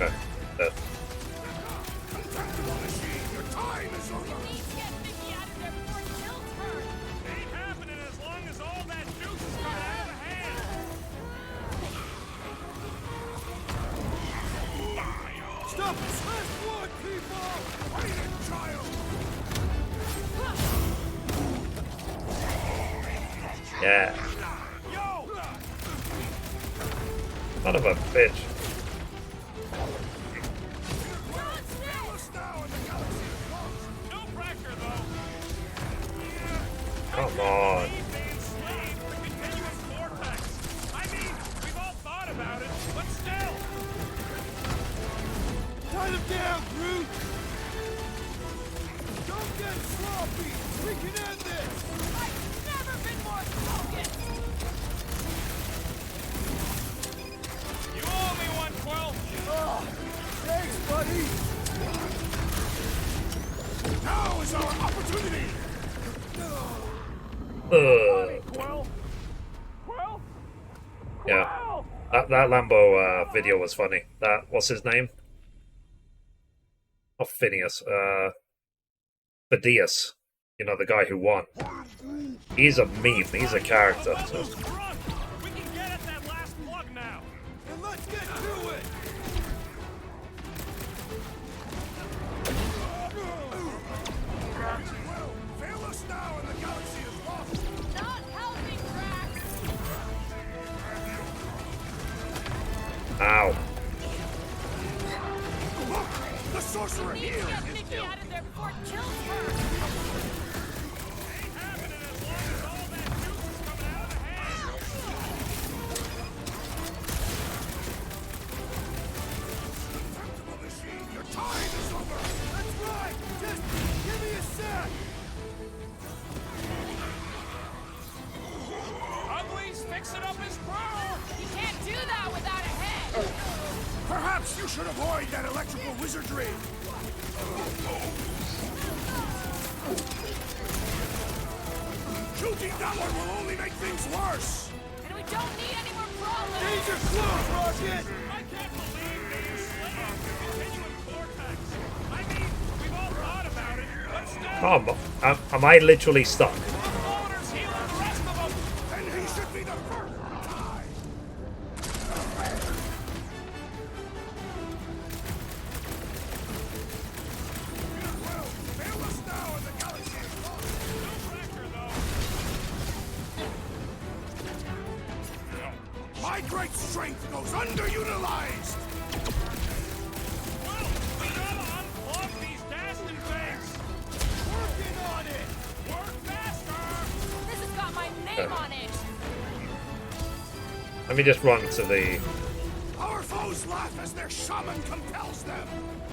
[SPEAKER 1] Okay, dead.
[SPEAKER 7] Your time is over!
[SPEAKER 2] We need to get Mickey out of there before he kills her.
[SPEAKER 10] Ain't happening as long as all that juice is coming out of the hand.
[SPEAKER 4] Stop this last one, people!
[SPEAKER 7] Fight it, child!
[SPEAKER 1] Yeah.
[SPEAKER 10] Yo!
[SPEAKER 1] Son of a bitch.
[SPEAKER 10] No pressure, though.
[SPEAKER 1] Come on.
[SPEAKER 10] They enslaved the continuous vortex. I mean, we've all thought about it, but still.
[SPEAKER 4] Tie them down, Groot! Don't get sloppy! We can end this!
[SPEAKER 2] I've never been more focused.
[SPEAKER 10] You owe me one, Quill.
[SPEAKER 4] Oh, thanks, buddy!
[SPEAKER 7] Now is our opportunity!
[SPEAKER 10] Quill? Quill?
[SPEAKER 1] Yeah. That Lambo video was funny. What's his name? Not Phineas. Phineas. You know, the guy who won. He's a meme. He's a character. So.
[SPEAKER 10] We can get at that last plug now.
[SPEAKER 4] Then let's get to it!
[SPEAKER 7] Fail us now and the galaxy is lost!
[SPEAKER 2] Not helping, Drax.
[SPEAKER 1] Ow.
[SPEAKER 7] Look! The sorcerer
[SPEAKER 2] We need
[SPEAKER 7] here
[SPEAKER 2] to get
[SPEAKER 7] is
[SPEAKER 2] Mickey
[SPEAKER 7] ill!
[SPEAKER 2] out of there before it kills her.
[SPEAKER 10] Ain't happening as long as all that juice is coming out of the hand.
[SPEAKER 7] Contemptible machine, your time is over!
[SPEAKER 4] That's right! Just give me a sec!
[SPEAKER 10] Ugly's fixing up his crow.
[SPEAKER 2] You can't do that without a head.
[SPEAKER 7] Perhaps you should avoid that electrical wizardry! Shooting that one will only make things worse!
[SPEAKER 2] And we don't need any more problems.
[SPEAKER 4] Danger close, Rocket!
[SPEAKER 10] I can't believe they
[SPEAKER 1] Am I literally stuck?
[SPEAKER 10] Floater's healing the rest of them!
[SPEAKER 7] And he should be the first to die! Well, fail us now in the galaxy!
[SPEAKER 10] No pressure, though.
[SPEAKER 7] My great strength goes underutilized!
[SPEAKER 10] Well, we gotta unplug these Dastan things!
[SPEAKER 3] Working on it!
[SPEAKER 10] Work faster!
[SPEAKER 2] This has got my name on it!
[SPEAKER 1] Let me just run to the...
[SPEAKER 7] Our foes laugh as their shaman compels them!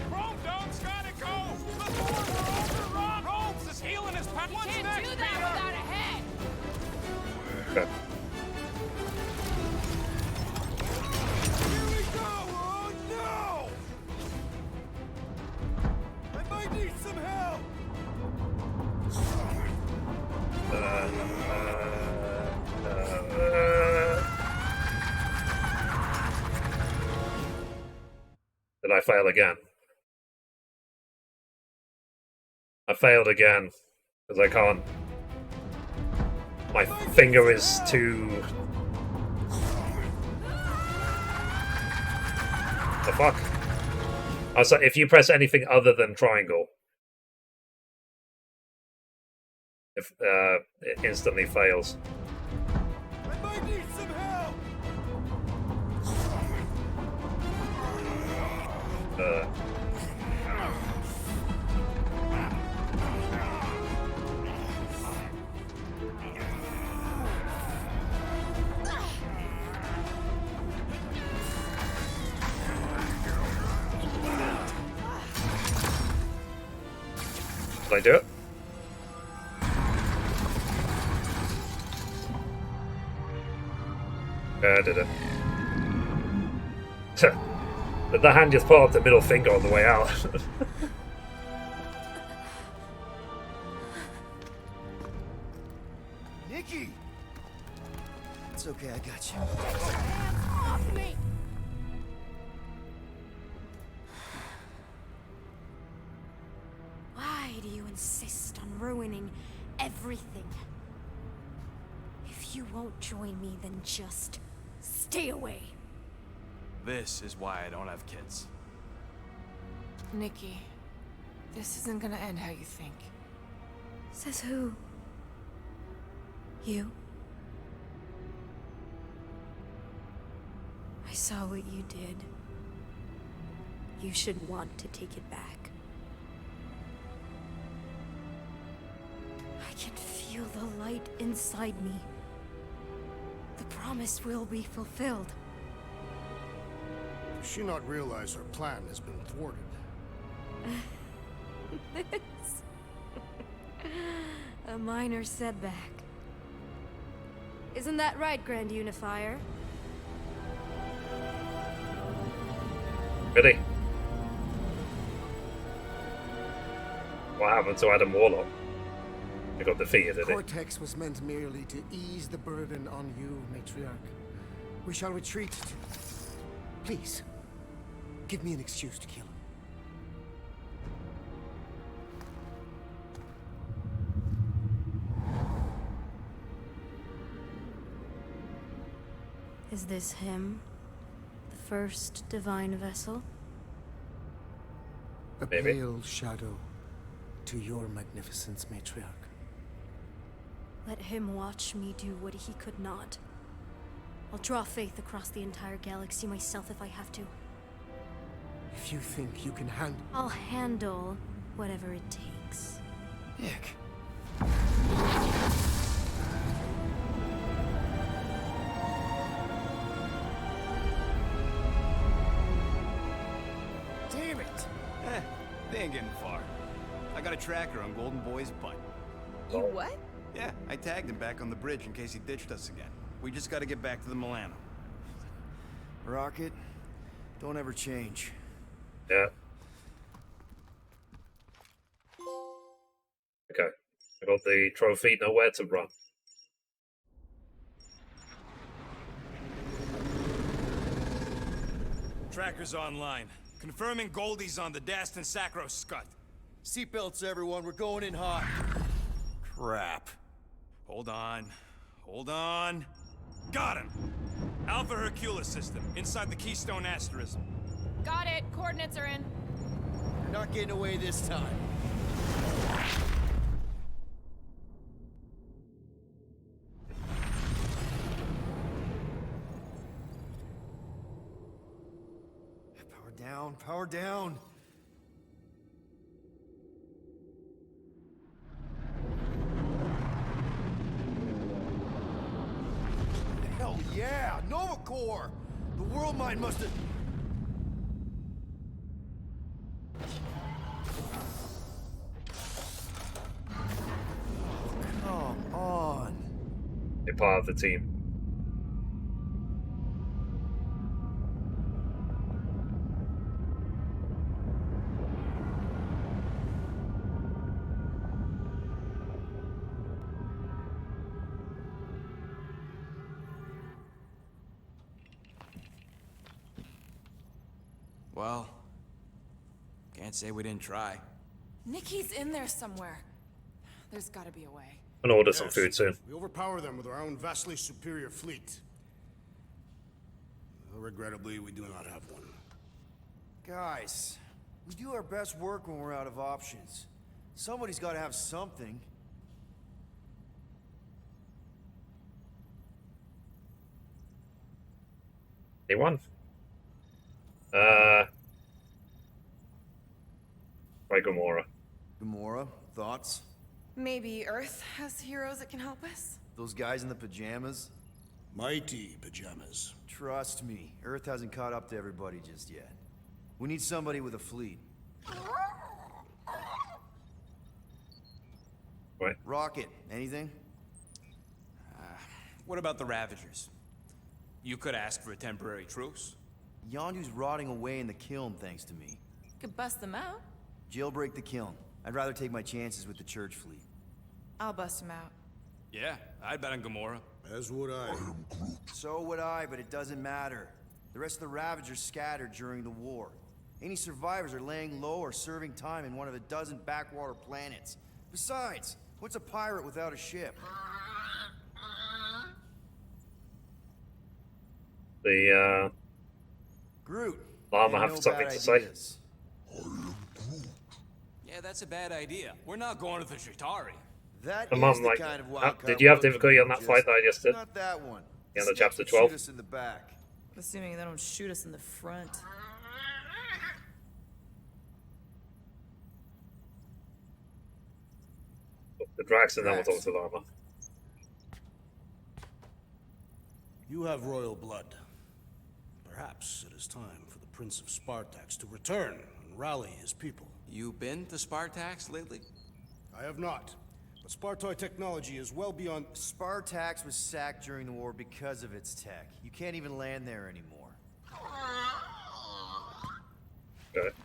[SPEAKER 10] Chrome Dome's gotta go! Before we're overrun! Rogues is healing his pet. What's
[SPEAKER 2] Can't
[SPEAKER 10] next,
[SPEAKER 2] do that
[SPEAKER 10] Peter?
[SPEAKER 2] without a head!
[SPEAKER 1] Okay.
[SPEAKER 3] Here we go! Oh no! I might need some help!
[SPEAKER 1] Did I fail again? I failed again. Because I can't... My finger is too... The fuck? Oh, so if you press anything other than triangle, it instantly fails.
[SPEAKER 3] I might need some help!
[SPEAKER 1] Did I do it? Yeah, I did it. But the hand just put up the middle finger on the way out.
[SPEAKER 4] Nikki! It's okay, I got you.
[SPEAKER 2] Off me! Why do you insist on ruining everything? If you won't join me, then just stay away.
[SPEAKER 3] This is why I don't have kids.
[SPEAKER 12] Nikki, this isn't gonna end how you think.
[SPEAKER 2] Says who? You? I saw what you did. You should want to take it back. I can feel the light inside me. The promise will be fulfilled.
[SPEAKER 7] Does she not realize her plan has been thwarted?
[SPEAKER 2] This... a minor setback. Isn't that right, Grand Unifier?
[SPEAKER 1] Really? What happened to Adam Warlock? He got defeated, did he?
[SPEAKER 9] Cortex was meant merely to ease the burden on you, Matriarch. We shall retreat to... Please, give me an excuse to kill him.
[SPEAKER 2] Is this him? The first divine vessel?
[SPEAKER 9] A
[SPEAKER 1] Maybe.
[SPEAKER 9] pale shadow to your magnificence, Matriarch.
[SPEAKER 2] Let him watch me do what he could not. I'll draw faith across the entire galaxy myself if I have to.
[SPEAKER 9] If you think you can handle...
[SPEAKER 2] I'll handle whatever it takes.
[SPEAKER 4] Nick.
[SPEAKER 3] Damn it! They ain't getting far. I got a tracker on Golden Boy's butt.
[SPEAKER 12] You what?
[SPEAKER 3] Yeah, I tagged him back on the bridge in case he ditched us again. We just gotta get back to the Milano.
[SPEAKER 4] Rocket, don't ever change.
[SPEAKER 1] Yeah. Okay. I got the trophy, nowhere to run.
[SPEAKER 3] Tracker's online. Confirming Goldie's on the Dastan Sacro Scut.
[SPEAKER 4] Seatbelts, everyone. We're going in hot. Crap.
[SPEAKER 3] Hold on. Hold on. Got him! Alpha Hercules system, inside the Keystone Asterism.
[SPEAKER 2] Got it. Coordinates are in.
[SPEAKER 4] You're not getting away this time. Power down, power down. Hell yeah! Nova Corps! The world mind must have... Come on.
[SPEAKER 1] They're part of the team.
[SPEAKER 3] Well, can't say we didn't try.
[SPEAKER 2] Nikki's in there somewhere. There's gotta be a way.
[SPEAKER 1] I'm gonna order some food soon.
[SPEAKER 7] We overpower them with our own vastly superior fleet. Regrettably, we do not have one.
[SPEAKER 4] Guys, we do our best work when we're out of options. Somebody's got to have something.
[SPEAKER 1] Anyone? By Gamora.
[SPEAKER 4] Gamora, thoughts?
[SPEAKER 12] Maybe Earth has heroes that can help us?
[SPEAKER 4] Those guys in the pajamas?
[SPEAKER 7] Mighty pajamas.
[SPEAKER 4] Trust me, Earth hasn't caught up to everybody just yet. We need somebody with a fleet.
[SPEAKER 1] What?
[SPEAKER 4] Rocket, anything?
[SPEAKER 3] What about the Ravagers? You could ask for a temporary truce.
[SPEAKER 4] Yondu's rotting away in the kiln, thanks to me.
[SPEAKER 12] Could bust them out.
[SPEAKER 4] Jailbreak the kiln. I'd rather take my chances with the church fleet.
[SPEAKER 12] I'll bust them out.
[SPEAKER 3] Yeah, I'd bet on Gamora.
[SPEAKER 7] As would I.
[SPEAKER 4] So would I, but it doesn't matter. The rest of the Ravagers scattered during the war. Any survivors are laying low or serving time in one of a dozen backwater planets. Besides, what's a pirate without a ship?
[SPEAKER 1] The
[SPEAKER 4] Groot.
[SPEAKER 1] llama have
[SPEAKER 4] No
[SPEAKER 1] something
[SPEAKER 4] bad
[SPEAKER 1] to say.
[SPEAKER 4] ideas.
[SPEAKER 3] Yeah, that's a bad idea. We're not going to the Chitauri.
[SPEAKER 4] That
[SPEAKER 1] Come
[SPEAKER 4] is
[SPEAKER 1] on,
[SPEAKER 4] the
[SPEAKER 1] like,
[SPEAKER 4] kind of
[SPEAKER 1] did
[SPEAKER 4] wildcard
[SPEAKER 1] you have
[SPEAKER 4] we're looking
[SPEAKER 1] difficulty on
[SPEAKER 4] for,
[SPEAKER 1] that fight that I just did?
[SPEAKER 4] Not that one.
[SPEAKER 1] Yeah, the
[SPEAKER 4] Snakes
[SPEAKER 1] chapter
[SPEAKER 4] would
[SPEAKER 1] 12.
[SPEAKER 4] Shoot us in the back.
[SPEAKER 12] Assuming they don't shoot us in the front.
[SPEAKER 1] The Drax and then we'll talk to the llama.
[SPEAKER 7] You have royal blood. Perhaps it is time for the Prince of Spartax to return and rally his people.
[SPEAKER 3] You been to Spartax lately?
[SPEAKER 7] I have not. But Spartoi technology is well beyond...
[SPEAKER 4] Spartax was sacked during the war because of its tech. You can't even land there anymore.
[SPEAKER 1] Got it.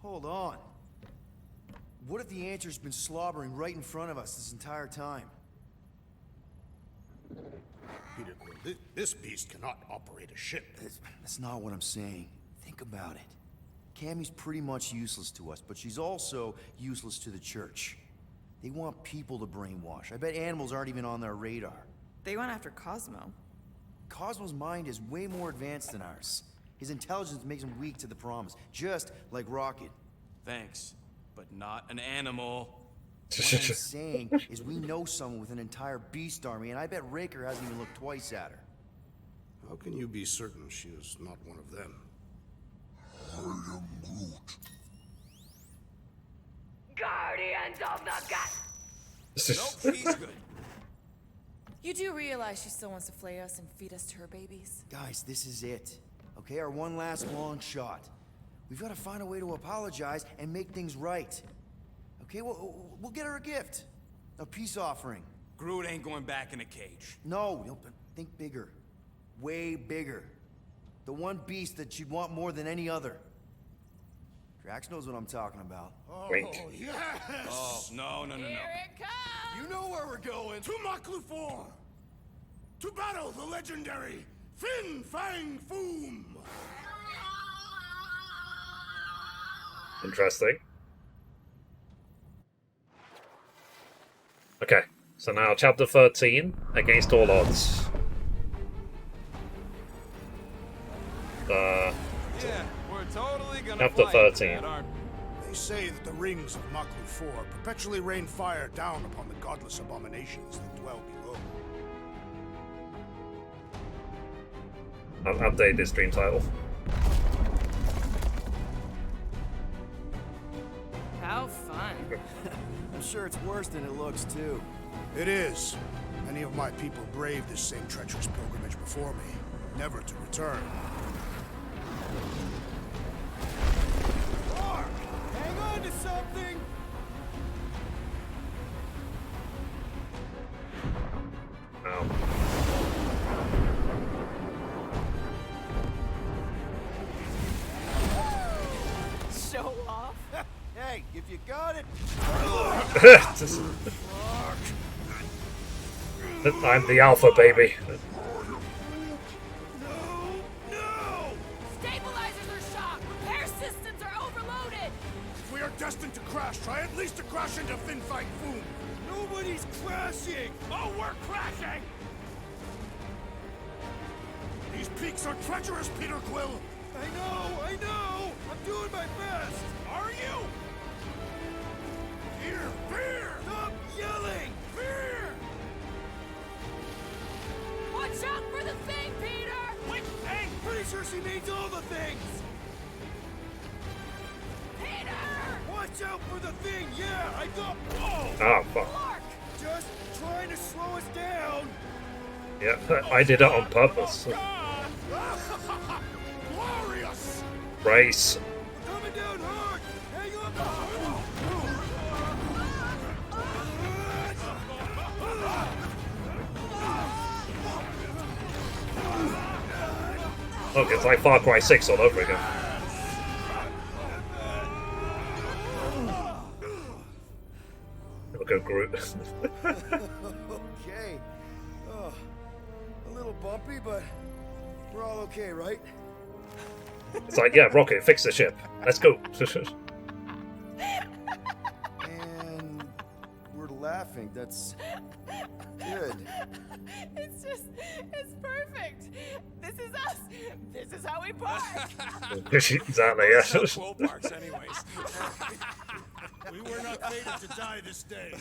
[SPEAKER 4] Hold on. What if the answer's been slobbering right in front of us this entire time?
[SPEAKER 7] Peter Quill, this beast cannot operate a ship.
[SPEAKER 4] That's not what I'm saying. Think about it. Cammy's pretty much useless to us, but she's also useless to the church. They want people to brainwash. I bet animals aren't even on their radar.
[SPEAKER 12] They went after Cosmo.
[SPEAKER 4] Cosmo's mind is way more advanced than ours. His intelligence makes him weak to the promise, just like Rocket.
[SPEAKER 3] Thanks, but not an animal.
[SPEAKER 4] What I'm saying is we know someone with an entire beast army, and I bet Raker hasn't even looked twice at her.
[SPEAKER 7] How can you be certain she is not one of them?
[SPEAKER 8] I am Groot.
[SPEAKER 6] Guardians of the Galaxy.
[SPEAKER 3] Nope, she's good.
[SPEAKER 12] You do realize she still wants to flay us and feed us to her babies?
[SPEAKER 4] Guys, this is it. Okay, our one last long shot. We've got to find a way to apologize and make things right. Okay, we'll get her a gift. A peace offering.
[SPEAKER 3] Groot ain't going back in a cage.
[SPEAKER 4] No, but think bigger. Way bigger. The one beast that she'd want more than any other. Drax knows what I'm talking about.
[SPEAKER 7] Oh,
[SPEAKER 1] Wink.
[SPEAKER 7] yes!
[SPEAKER 3] Oh, no.
[SPEAKER 2] Here it comes!
[SPEAKER 4] You know where
[SPEAKER 5] where we're going. To Maklu-4! To battle the legendary Fin Fang Foom!
[SPEAKER 1] Interesting. Okay, so now chapter 13, Against All Odds.
[SPEAKER 3] Yeah, we're totally gonna
[SPEAKER 1] Chapter
[SPEAKER 3] play
[SPEAKER 1] 13.
[SPEAKER 3] that, aren't
[SPEAKER 7] They say that the rings of Maklu-4 perpetually rain fire down upon the godless abominations that dwell below.
[SPEAKER 1] I'll update this stream title.
[SPEAKER 12] How fun.
[SPEAKER 4] I'm sure it's worse than it looks, too.
[SPEAKER 7] It is. Many of my people braved this same treacherous pilgrimage before me, never to return.
[SPEAKER 4] Mark, hang on to something!
[SPEAKER 1] Ow.
[SPEAKER 2] Show off.
[SPEAKER 4] Hey, if you got it...
[SPEAKER 1] I'm the alpha, baby.
[SPEAKER 2] Stabilizers are shot. Repair systems are overloaded.
[SPEAKER 7] If we are destined to crash, try at least to crash into Fin Fang Foom!
[SPEAKER 4] Nobody's crashing!
[SPEAKER 5] Oh, we're crashing! These peaks are treacherous, Peter Quill!
[SPEAKER 4] I know! I'm doing my best!
[SPEAKER 5] Are you? Fear! Fear!
[SPEAKER 4] Stop yelling!
[SPEAKER 5] Fear!
[SPEAKER 2] Watch out for the thing, Peter!
[SPEAKER 5] Which thing?
[SPEAKER 4] Pretty sure she means all the things!
[SPEAKER 2] Peter!
[SPEAKER 4] Watch out for the thing! Yeah, I got...
[SPEAKER 5] Whoa!
[SPEAKER 1] Oh, fuck.
[SPEAKER 2] Clark!
[SPEAKER 4] Just trying to slow us down!
[SPEAKER 1] Yeah, I did it on purpose.
[SPEAKER 5] Glorious!
[SPEAKER 1] Race.
[SPEAKER 4] Coming down hard! Hang on!
[SPEAKER 1] Look, it's like Far Cry 6 all over again. Look at Groot.
[SPEAKER 4] Okay. Oh, a little bumpy, but we're all okay, right?
[SPEAKER 1] It's like, yeah, Rocket, fix the ship. Let's go.
[SPEAKER 4] And we're laughing. That's good.
[SPEAKER 2] It's perfect. This is us. This is how we park.
[SPEAKER 1] Exactly, yeah.
[SPEAKER 3] Quill parks, anyways.
[SPEAKER 7] We were not fated to die this day.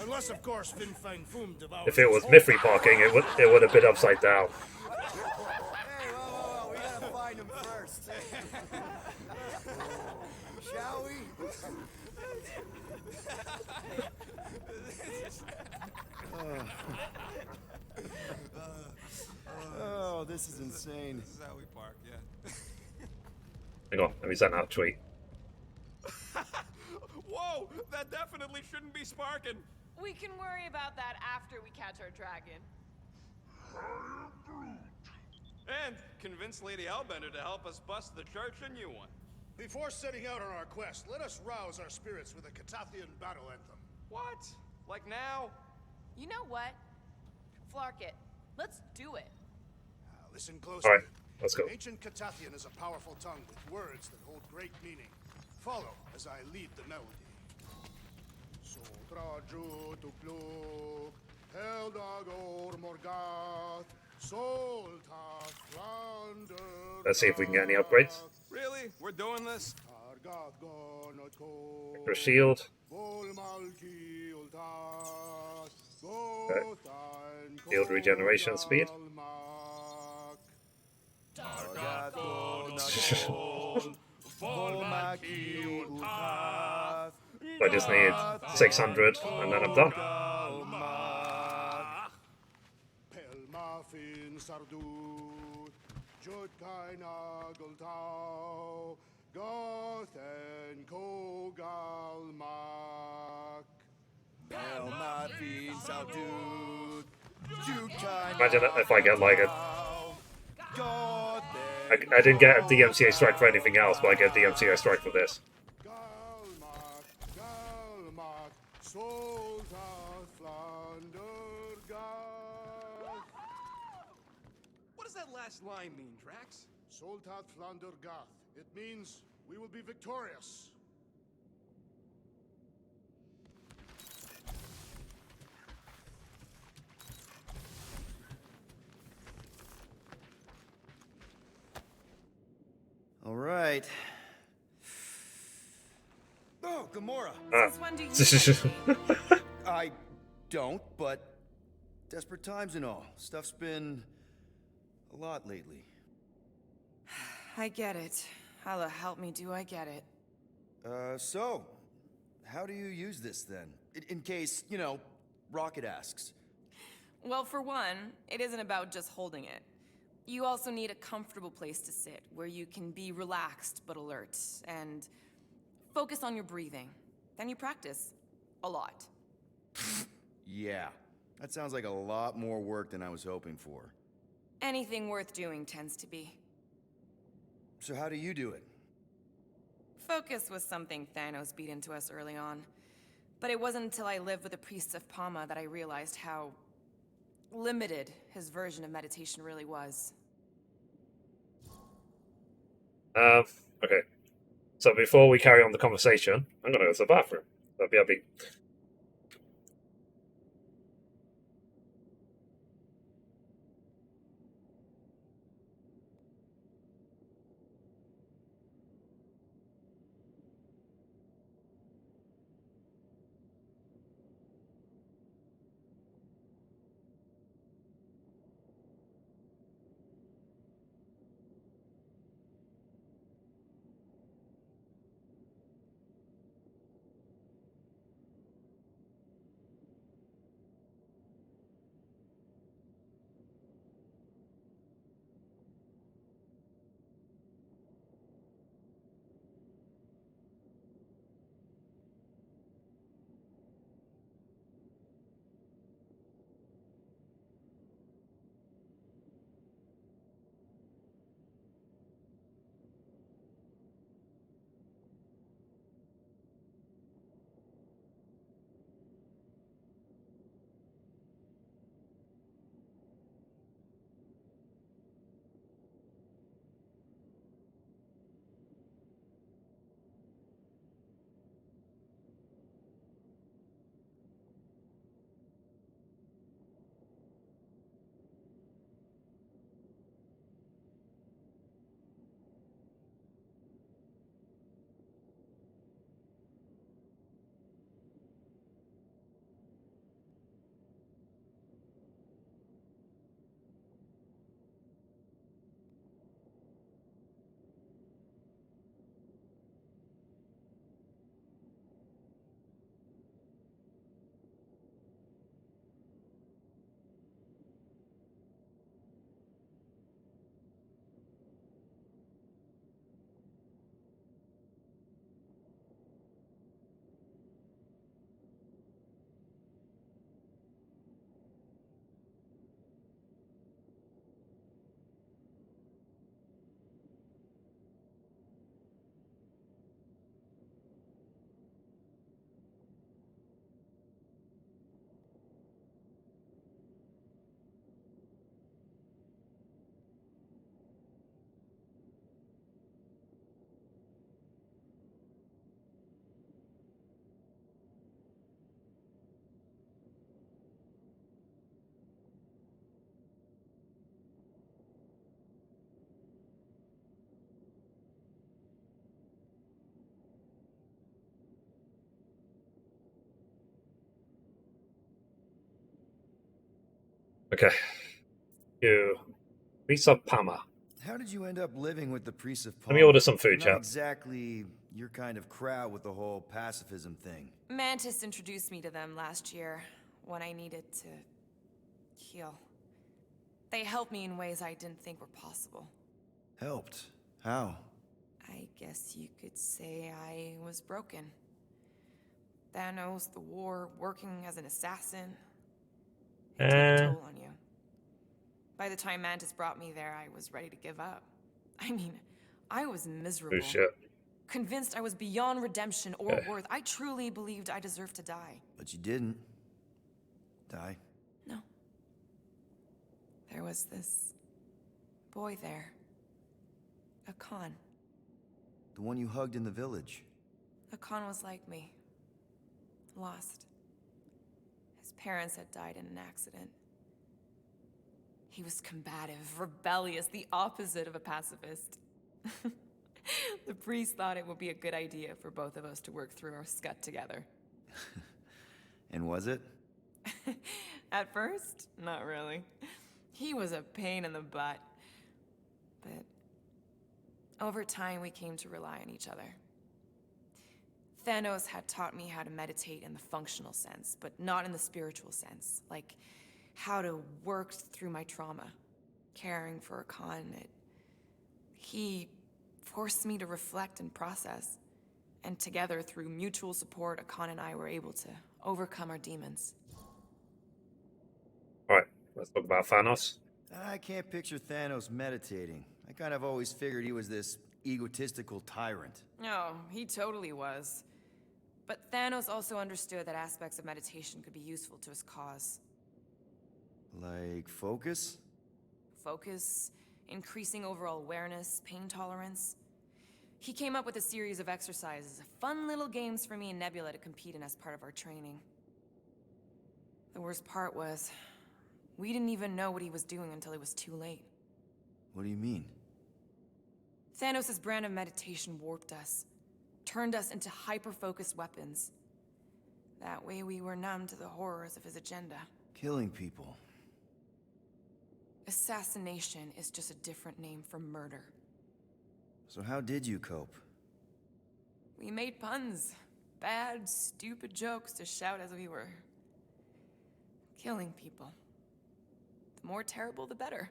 [SPEAKER 7] Unless, of course, Fin Fang Foom devours
[SPEAKER 1] If it was
[SPEAKER 7] its whole
[SPEAKER 1] Mithrie parking, it would have been upside down.
[SPEAKER 4] Hey, whoa, we gotta find him first. Shall we? Oh, this is insane.
[SPEAKER 3] This is how we park, yeah.
[SPEAKER 1] Hang on, let me send out a tweet.
[SPEAKER 3] Whoa, that definitely shouldn't be sparking.
[SPEAKER 12] We can worry about that after we catch our dragon.
[SPEAKER 3] And convince Lady Hellbender to help us bust the church a new one.
[SPEAKER 7] Before setting out on our quest, let us rouse our spirits with a Catathian battle anthem.
[SPEAKER 3] What? Like now?
[SPEAKER 12] You know what? Flark it. Let's do it.
[SPEAKER 7] Listen closely.
[SPEAKER 1] Alright, let's go.
[SPEAKER 7] Ancient Catathian is a powerful tongue with words that hold great meaning. Follow as I lead the melody. Sotraju tukluk, Heldagor Morgath, Solta Flander.
[SPEAKER 1] Let's see if we can get any upgrades.
[SPEAKER 3] Really? We're doing this?
[SPEAKER 1] Extra shield. Okay. Shield regeneration speed. I just need 600 and then I'm done. Imagine if I get like a... I didn't get a DMCA strike for anything else, but I get a DMCA strike for this.
[SPEAKER 5] Soldat Flandergath.
[SPEAKER 3] What does that last line mean, Drax?
[SPEAKER 5] Soldat Flandergath. It means we will be victorious.
[SPEAKER 4] All right. Oh, Gamora.
[SPEAKER 12] Since when do you
[SPEAKER 4] I don't, but desperate times and all. Stuff's been a lot lately.
[SPEAKER 12] I get it. Allah help me, do I get it.
[SPEAKER 4] So, how do you use this then? In case, you know, Rocket asks.
[SPEAKER 12] Well, for one, it isn't about just holding it. You also need a comfortable place to sit, where you can be relaxed but alert, and focus on your breathing. Then you practice. A lot.
[SPEAKER 4] Yeah, that sounds like a lot more work than I was hoping for.
[SPEAKER 12] Anything worth doing tends to be.
[SPEAKER 4] So how do you do it?
[SPEAKER 12] Focus was something Thanos beat into us early on. But it wasn't until I lived with the priests of Pama that I realized how limited his version of meditation really was.
[SPEAKER 1] Okay. So before we carry on the conversation, I'm gonna go to the bathroom. I'll be. Okay. You. Lisa Pama.
[SPEAKER 4] How did you end up living with the priests of Pama?
[SPEAKER 1] Let me order some food,
[SPEAKER 4] Not
[SPEAKER 1] chat.
[SPEAKER 4] exactly your kind of crowd with the whole pacifism thing.
[SPEAKER 12] Mantis introduced me to them last year, when I needed to heal. They helped me in ways I didn't think were possible.
[SPEAKER 4] Helped? How?
[SPEAKER 12] I guess you could say I was broken. Thanos, the war, working as an assassin. It took a toll on you. By the time Mantis brought me there, I was ready to give up. I mean, I was miserable.
[SPEAKER 1] Oh shit.
[SPEAKER 12] Convinced I was beyond redemption or worth. I truly believed I deserved to die.
[SPEAKER 4] But you didn't. Die.
[SPEAKER 12] No. There was this boy there. A Khan.
[SPEAKER 4] The one you hugged in the village.
[SPEAKER 12] A Khan was like me. Lost. His parents had died in an accident. He was combative, rebellious, the opposite of a pacifist. The priest thought it would be a good idea for both of us to work through our scut together.
[SPEAKER 4] And was it?
[SPEAKER 12] At first, not really. He was a pain in the butt. But over time, we came to rely on each other. Thanos had taught me how to meditate in the functional sense, but not in the spiritual sense. Like how to work through my trauma. Caring for a Khan, he forced me to reflect and process. And together, through mutual support, Khan and I were able to overcome our demons.
[SPEAKER 1] Alright, let's talk about Thanos.
[SPEAKER 4] I can't picture Thanos meditating. I kind of always figured he was this egotistical tyrant.
[SPEAKER 12] Oh, he totally was. But Thanos also understood that aspects of meditation could be useful to his cause.
[SPEAKER 4] Like focus?
[SPEAKER 12] Focus, increasing overall awareness, pain tolerance. He came up with a series of exercises, fun little games for me and Nebula to compete in as part of our training. The worst part was, we didn't even know what he was doing until it was too late.
[SPEAKER 4] What do you mean?
[SPEAKER 12] Thanos' brand of meditation warped us, turned us into hyper-focused weapons. That way we were numb to the horrors of his agenda.
[SPEAKER 4] Killing people.
[SPEAKER 12] Assassination is just a different name for murder.
[SPEAKER 4] So how did you cope?
[SPEAKER 12] We made puns. Bad, stupid jokes to shout as we were killing people. The more terrible, the better.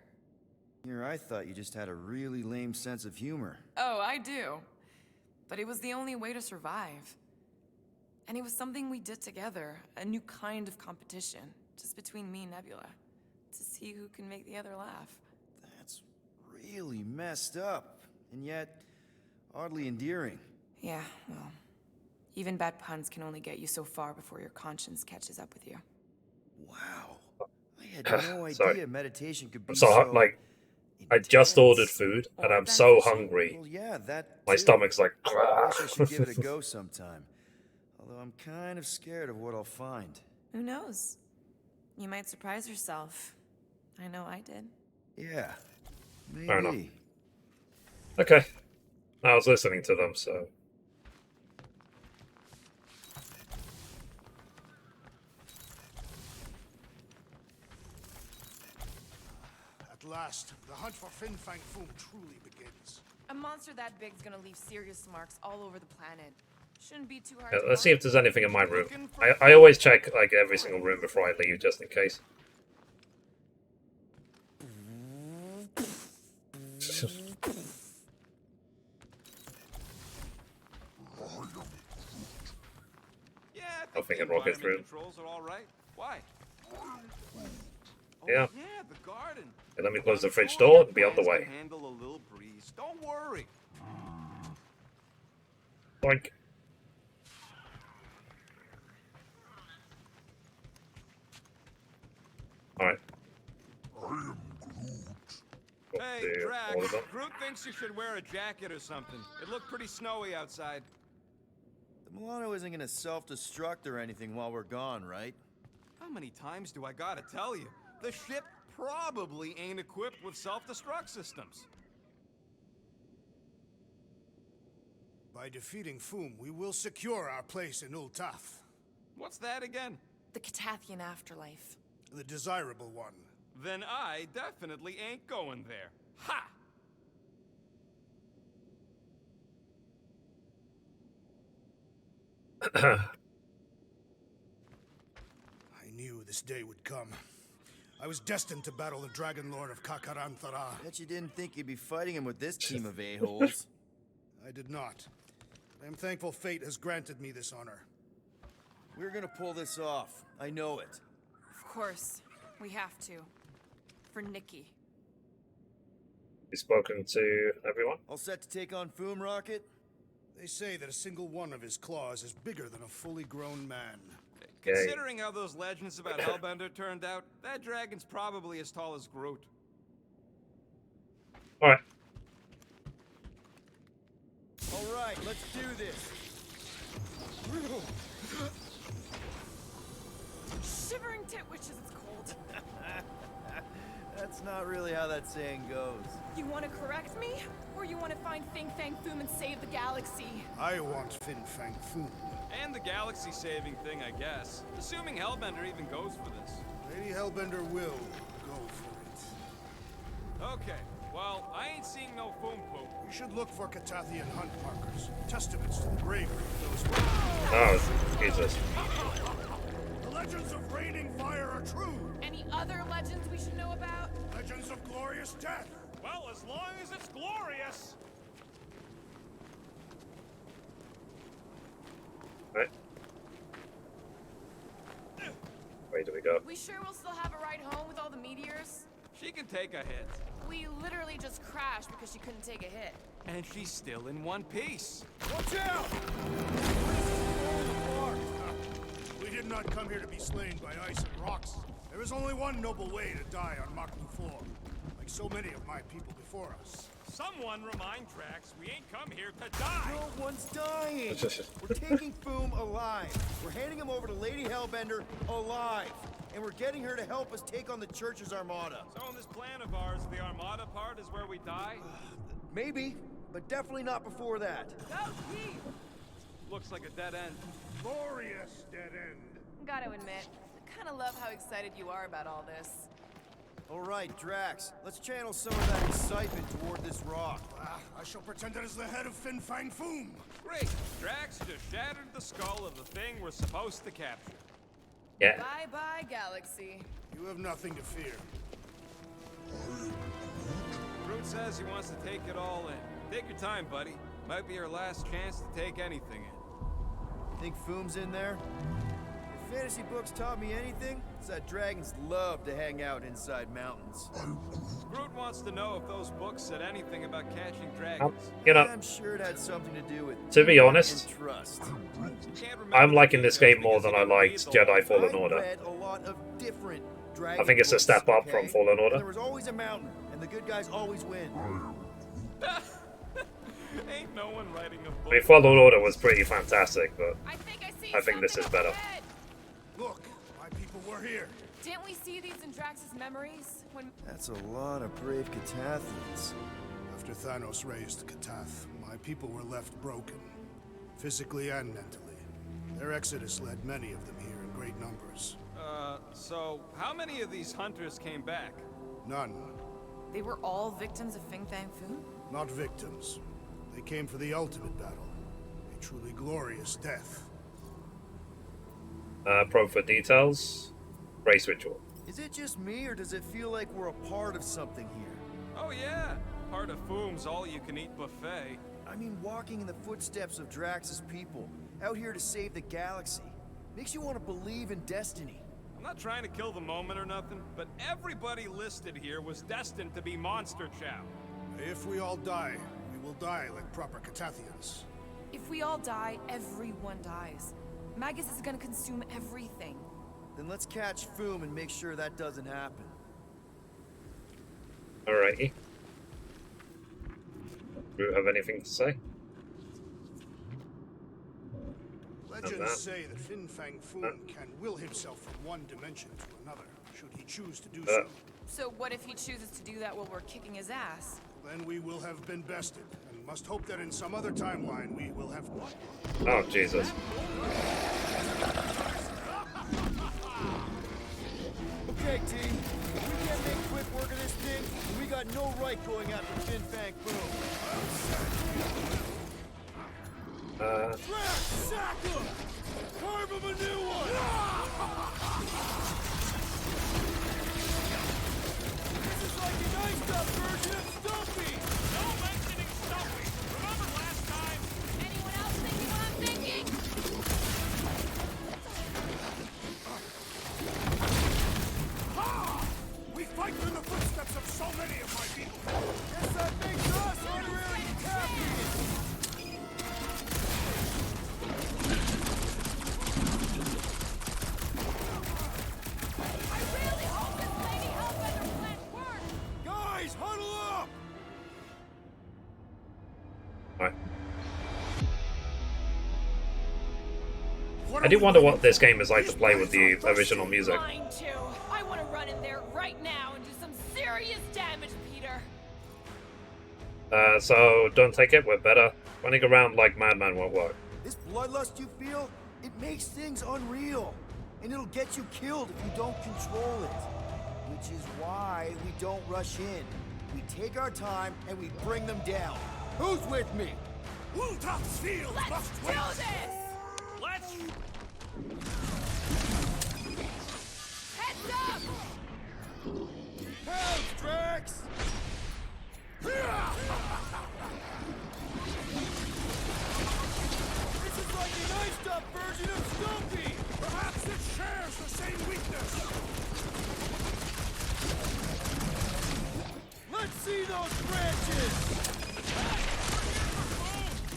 [SPEAKER 4] Here, I thought you just had a really lame sense of humor.
[SPEAKER 12] Oh, I do. But it was the only way to survive. And it was something we did together, a new kind of competition, just between me and Nebula, to see who can make the other laugh.
[SPEAKER 4] That's really messed up, and yet oddly endearing.
[SPEAKER 12] Yeah, well, even bad puns can only get you so far before your conscience catches up with you.
[SPEAKER 4] Wow. I had no idea meditation could be
[SPEAKER 1] I just ordered food, and I'm so hungry.
[SPEAKER 4] Well, yeah, that
[SPEAKER 1] My stomach's like...
[SPEAKER 4] I wish I should give it a go sometime. Although I'm kind of scared of what I'll find.
[SPEAKER 12] Who knows? You might surprise yourself. I know I did.
[SPEAKER 4] Yeah, maybe.
[SPEAKER 1] Fair enough. Okay. I was listening to them, so...
[SPEAKER 9] At last, the hunt for Fin Fang Foom truly begins.
[SPEAKER 12] A monster that big's gonna leave serious marks all over the planet. Shouldn't be too hard
[SPEAKER 1] Yeah,
[SPEAKER 12] to
[SPEAKER 1] let's see
[SPEAKER 12] find.
[SPEAKER 1] if there's anything in my room. I always check like every single room before I leave, just in case.
[SPEAKER 3] Yeah,
[SPEAKER 1] I think it rocket through.
[SPEAKER 3] Controls are all right. Why?
[SPEAKER 1] Yeah.
[SPEAKER 3] Yeah, the garden.
[SPEAKER 1] Okay, let me close the fridge door and be on the way.
[SPEAKER 3] Handle a little breeze. Don't worry.
[SPEAKER 1] Boink. Alright.
[SPEAKER 3] Hey, Drax. Groot thinks you should wear a jacket or something. It looked pretty snowy outside.
[SPEAKER 4] The Milano isn't gonna self-destruct or anything while we're gone, right?
[SPEAKER 3] How many times do I gotta tell you? The ship probably ain't equipped with self-destruct systems.
[SPEAKER 9] By defeating Foom, we will secure our place in Ultaf.
[SPEAKER 3] What's that again?
[SPEAKER 12] The Catathian afterlife.
[SPEAKER 9] The desirable one.
[SPEAKER 3] Then I definitely ain't going there. Ha!
[SPEAKER 9] I knew this day would come. I was destined to battle the Dragon Lord of Kakaranthara.
[SPEAKER 4] Bet you didn't think you'd be fighting him with this team of a-holes.
[SPEAKER 9] I did not. I am thankful fate has granted me this honor.
[SPEAKER 4] We're gonna pull this off. I know it.
[SPEAKER 12] Of course. We have to. For Nikki.
[SPEAKER 1] You spoken to everyone?
[SPEAKER 4] All set to take on Foom, Rocket?
[SPEAKER 7] They say that a single one of his claws is bigger than a fully grown man.
[SPEAKER 3] Considering how those legends about Hellbender turned out, that dragon's probably as tall as Groot.
[SPEAKER 1] Alright.
[SPEAKER 4] Alright, let's do this.
[SPEAKER 2] Shivering tit witches, it's cold.
[SPEAKER 4] That's not really how that saying goes.
[SPEAKER 2] You want to correct me? Or you want to find Fin Fang Foom and save the galaxy?
[SPEAKER 7] I want Fin Fang Foom.
[SPEAKER 3] And the galaxy-saving thing, I guess. Assuming Hellbender even goes for this.
[SPEAKER 7] Lady Hellbender will go for it.
[SPEAKER 3] Okay, well, I ain't seeing no Foom Poop.
[SPEAKER 7] You should look for Catathian hunt markers. Testaments to the bravery of those.
[SPEAKER 1] Oh, Jesus.
[SPEAKER 7] The legends of raining fire are true.
[SPEAKER 2] Any other legends we should know about?
[SPEAKER 7] Legends of glorious death.
[SPEAKER 10] Well, as long as it's glorious.
[SPEAKER 1] Right. Where do we go?
[SPEAKER 2] We sure will still have a ride home with all the meteors?
[SPEAKER 3] She can take a hit.
[SPEAKER 2] We literally just crashed because she couldn't take a hit.
[SPEAKER 3] And she's still in one piece.
[SPEAKER 7] Watch out! We did not come here to be slain by ice and rocks. There is only one noble way to die on Maklu 4, like so many of my people before us.
[SPEAKER 10] Someone remind Drax we ain't come here to die.
[SPEAKER 4] No one's dying. We're taking Foom alive. We're handing him over to Lady Hellbender alive. And we're getting her to help us take on the Church's armada.
[SPEAKER 3] So in this plan of ours, the armada part is where we die?
[SPEAKER 4] Maybe, but definitely not before that.
[SPEAKER 2] Go, Pete!
[SPEAKER 3] Looks like a dead end.
[SPEAKER 7] Glorious dead end.
[SPEAKER 2] Gotta admit, I kinda love how excited you are about all this.
[SPEAKER 4] All right, Drax, let's channel some of that excitement toward this rock.
[SPEAKER 7] I shall pretend it is the head of Fin Fang Foom.
[SPEAKER 3] Great. Drax just shattered the skull of the thing we're supposed to capture.
[SPEAKER 1] Yeah.
[SPEAKER 2] Bye-bye, galaxy.
[SPEAKER 7] You have nothing to fear.
[SPEAKER 3] Groot says he wants to take it all in. Take your time, buddy. Might be our last chance to take anything in.
[SPEAKER 4] Think Foom's in there? If fantasy books taught me anything, it's that dragons love to hang out inside mountains.
[SPEAKER 3] Groot wants to know if those books said anything about catching dragons.
[SPEAKER 1] You know,
[SPEAKER 4] I'm sure it had something to do with
[SPEAKER 1] to be honest,
[SPEAKER 4] trust.
[SPEAKER 1] I'm liking this game more than I liked Jedi Fallen Order.
[SPEAKER 4] Read a lot of different
[SPEAKER 1] I think it's a step up from Fallen Order.
[SPEAKER 4] There was always a mountain, and the good guys always win.
[SPEAKER 3] Ain't no one writing a book.
[SPEAKER 1] I mean, Fallen Order was pretty fantastic, but
[SPEAKER 2] I
[SPEAKER 1] think this is better.
[SPEAKER 7] Look, my people were here.
[SPEAKER 2] Didn't we see these in Drax's memories? When
[SPEAKER 4] That's a lot of brave Catathians.
[SPEAKER 7] After Thanos raised Katath, my people were left broken, physically and mentally. Their exodus led many of them here in great numbers.
[SPEAKER 3] So how many of these hunters came back?
[SPEAKER 7] None.
[SPEAKER 12] They were all victims of Fin Fang Foom?
[SPEAKER 7] Not victims. They came for the ultimate battle. A truly glorious death.
[SPEAKER 1] Pro for details. Race ritual.
[SPEAKER 4] Is it just me, or does it feel like we're a part of something here?
[SPEAKER 3] Oh yeah, part of Foom's all-you-can-eat buffet.
[SPEAKER 4] I mean, walking in the footsteps of Drax's people, out here to save the galaxy, makes you want to believe in destiny.
[SPEAKER 3] I'm not trying to kill the moment or nothing, but everybody listed here was destined to be monster chow.
[SPEAKER 7] If we all die, we will die like proper Catathians.
[SPEAKER 12] If we all die, everyone dies. Magus is gonna consume everything.
[SPEAKER 4] Then let's catch Foom and make sure that doesn't happen.
[SPEAKER 1] Alrighty. Do you have anything to say?
[SPEAKER 7] Legends say that Fin Fang Foom can will himself from one dimension to another, should he choose to do so.
[SPEAKER 12] So what if he chooses to do that while we're kicking his ass?
[SPEAKER 7] Then we will have been bested, and must hope that in some other timeline we will have won.
[SPEAKER 1] Oh, Jesus.
[SPEAKER 4] Okay, team. If we can't make quick work of this thing, then we got no right going after Fin Fang Foom. Drax, sack him! Carve him a new one! This is like an iced up version of Stumpy!
[SPEAKER 10] No mentioning Stumpy. Remember last time?
[SPEAKER 2] anyone else thinking what I'm thinking?
[SPEAKER 7] Ha! We fight through the footsteps of so many of my people.
[SPEAKER 4] Guess that makes us honorary Catathians!
[SPEAKER 1] I do wonder what this game is like to play with the original music.
[SPEAKER 2] Mine too. I want to run in there right now and do some serious damage, Peter.
[SPEAKER 1] So don't take it, we're better. Running around like madman won't work.
[SPEAKER 4] This bloodlust you feel, it makes things unreal. And it'll get you killed if you don't control it. Which is why we don't rush in. We take our time and we bring them down. Who's with me?
[SPEAKER 10] Wultop's field must
[SPEAKER 2] Do
[SPEAKER 10] wait.
[SPEAKER 2] this!
[SPEAKER 10] Let's...
[SPEAKER 2] Heads up!
[SPEAKER 4] Pounce, Drax! This is like an iced-up version of Stumpy!
[SPEAKER 10] Perhaps it shares the same weakness.
[SPEAKER 4] Let's see those branches!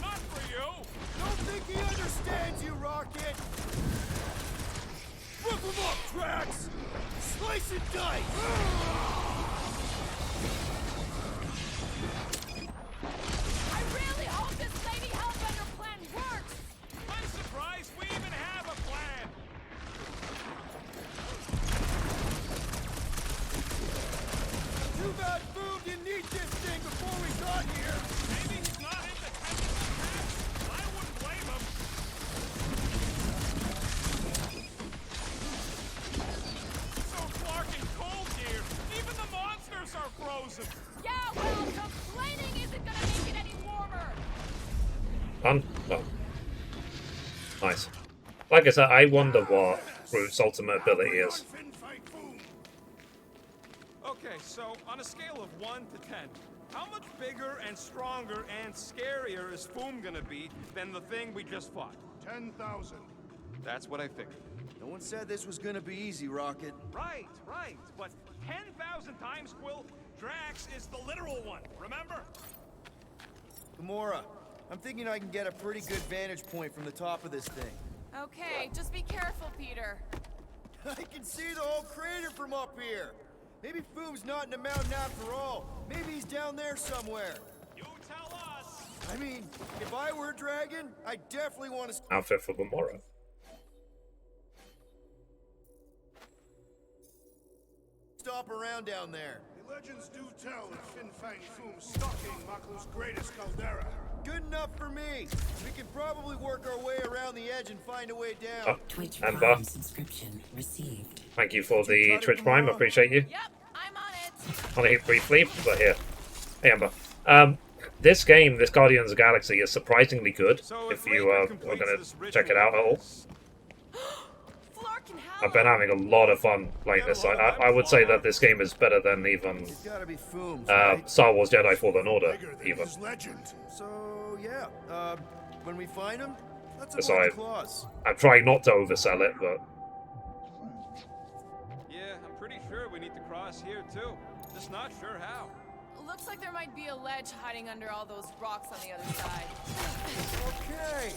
[SPEAKER 10] Not for you.
[SPEAKER 4] Don't think he understands you, Rocket! Rip him up, Drax! Slice and dice!
[SPEAKER 2] I really hope this Lady Hellbender plan works!
[SPEAKER 10] I'm surprised we even have a plan.
[SPEAKER 4] Too bad Boom didn't eat this thing before we got here!
[SPEAKER 10] Maybe he's not into tentacle attacks. I wouldn't blame him. So Clark and cold here. Even the monsters are frozen.
[SPEAKER 2] Yeah, well, complaining isn't gonna make it any warmer!
[SPEAKER 1] Done? Oh. Nice. Like I said, I wonder what Groot's ultimate ability is.
[SPEAKER 3] Okay, so on a scale of 1 to 10, how much bigger and stronger and scarier is Foom gonna be than the thing we just fought?
[SPEAKER 7] 10,000.
[SPEAKER 3] That's what I figured.
[SPEAKER 4] No one said this was gonna be easy, Rocket.
[SPEAKER 10] Right. But 10,000 times, Quill, Drax is the literal one, remember?
[SPEAKER 4] Gamora, I'm thinking I can get a pretty good vantage point from the top of this thing.
[SPEAKER 12] Okay, just be careful, Peter.
[SPEAKER 4] I can see the whole crater from up here. Maybe Foom's not in the mountain after all. Maybe he's down there somewhere.
[SPEAKER 10] You tell us.
[SPEAKER 4] I mean, if I were a dragon, I definitely want to
[SPEAKER 1] Outfit for Gamora.
[SPEAKER 4] stop around down there.
[SPEAKER 7] The legends do tell of Fin Fang Foom stalking Maku's greatest caldera.
[SPEAKER 4] Good enough for me. We can probably work our way around the edge and find a way down.
[SPEAKER 6] Twitch
[SPEAKER 1] Amber.
[SPEAKER 6] Prime subscription received.
[SPEAKER 1] Thank you for the Twitch Prime, appreciate you.
[SPEAKER 12] Yep, I'm on it.
[SPEAKER 1] On it briefly, but here. Hey Amber. This game, this Guardians of the Galaxy, is surprisingly good
[SPEAKER 3] So
[SPEAKER 1] if
[SPEAKER 3] if
[SPEAKER 1] you
[SPEAKER 3] Raker
[SPEAKER 1] are
[SPEAKER 3] completes
[SPEAKER 1] going
[SPEAKER 3] this
[SPEAKER 1] to check it out at all.
[SPEAKER 12] Flark and Hal.
[SPEAKER 1] I've been having a lot of fun playing this. I would say that this game is better than even
[SPEAKER 4] It's gotta be Foom's, right?
[SPEAKER 1] Star Wars Jedi Fallen Order,
[SPEAKER 7] Bigger than
[SPEAKER 1] even.
[SPEAKER 7] his legend.
[SPEAKER 4] So, yeah. When we find him, let's
[SPEAKER 1] That's
[SPEAKER 4] avoid
[SPEAKER 1] all
[SPEAKER 4] the
[SPEAKER 1] right.
[SPEAKER 4] claws.
[SPEAKER 1] I'm trying not to oversell it, but
[SPEAKER 3] Yeah, I'm pretty sure we need to cross here too. Just not sure how.
[SPEAKER 12] Looks like there might be a ledge hiding under all those rocks on the other side.
[SPEAKER 4] Okay.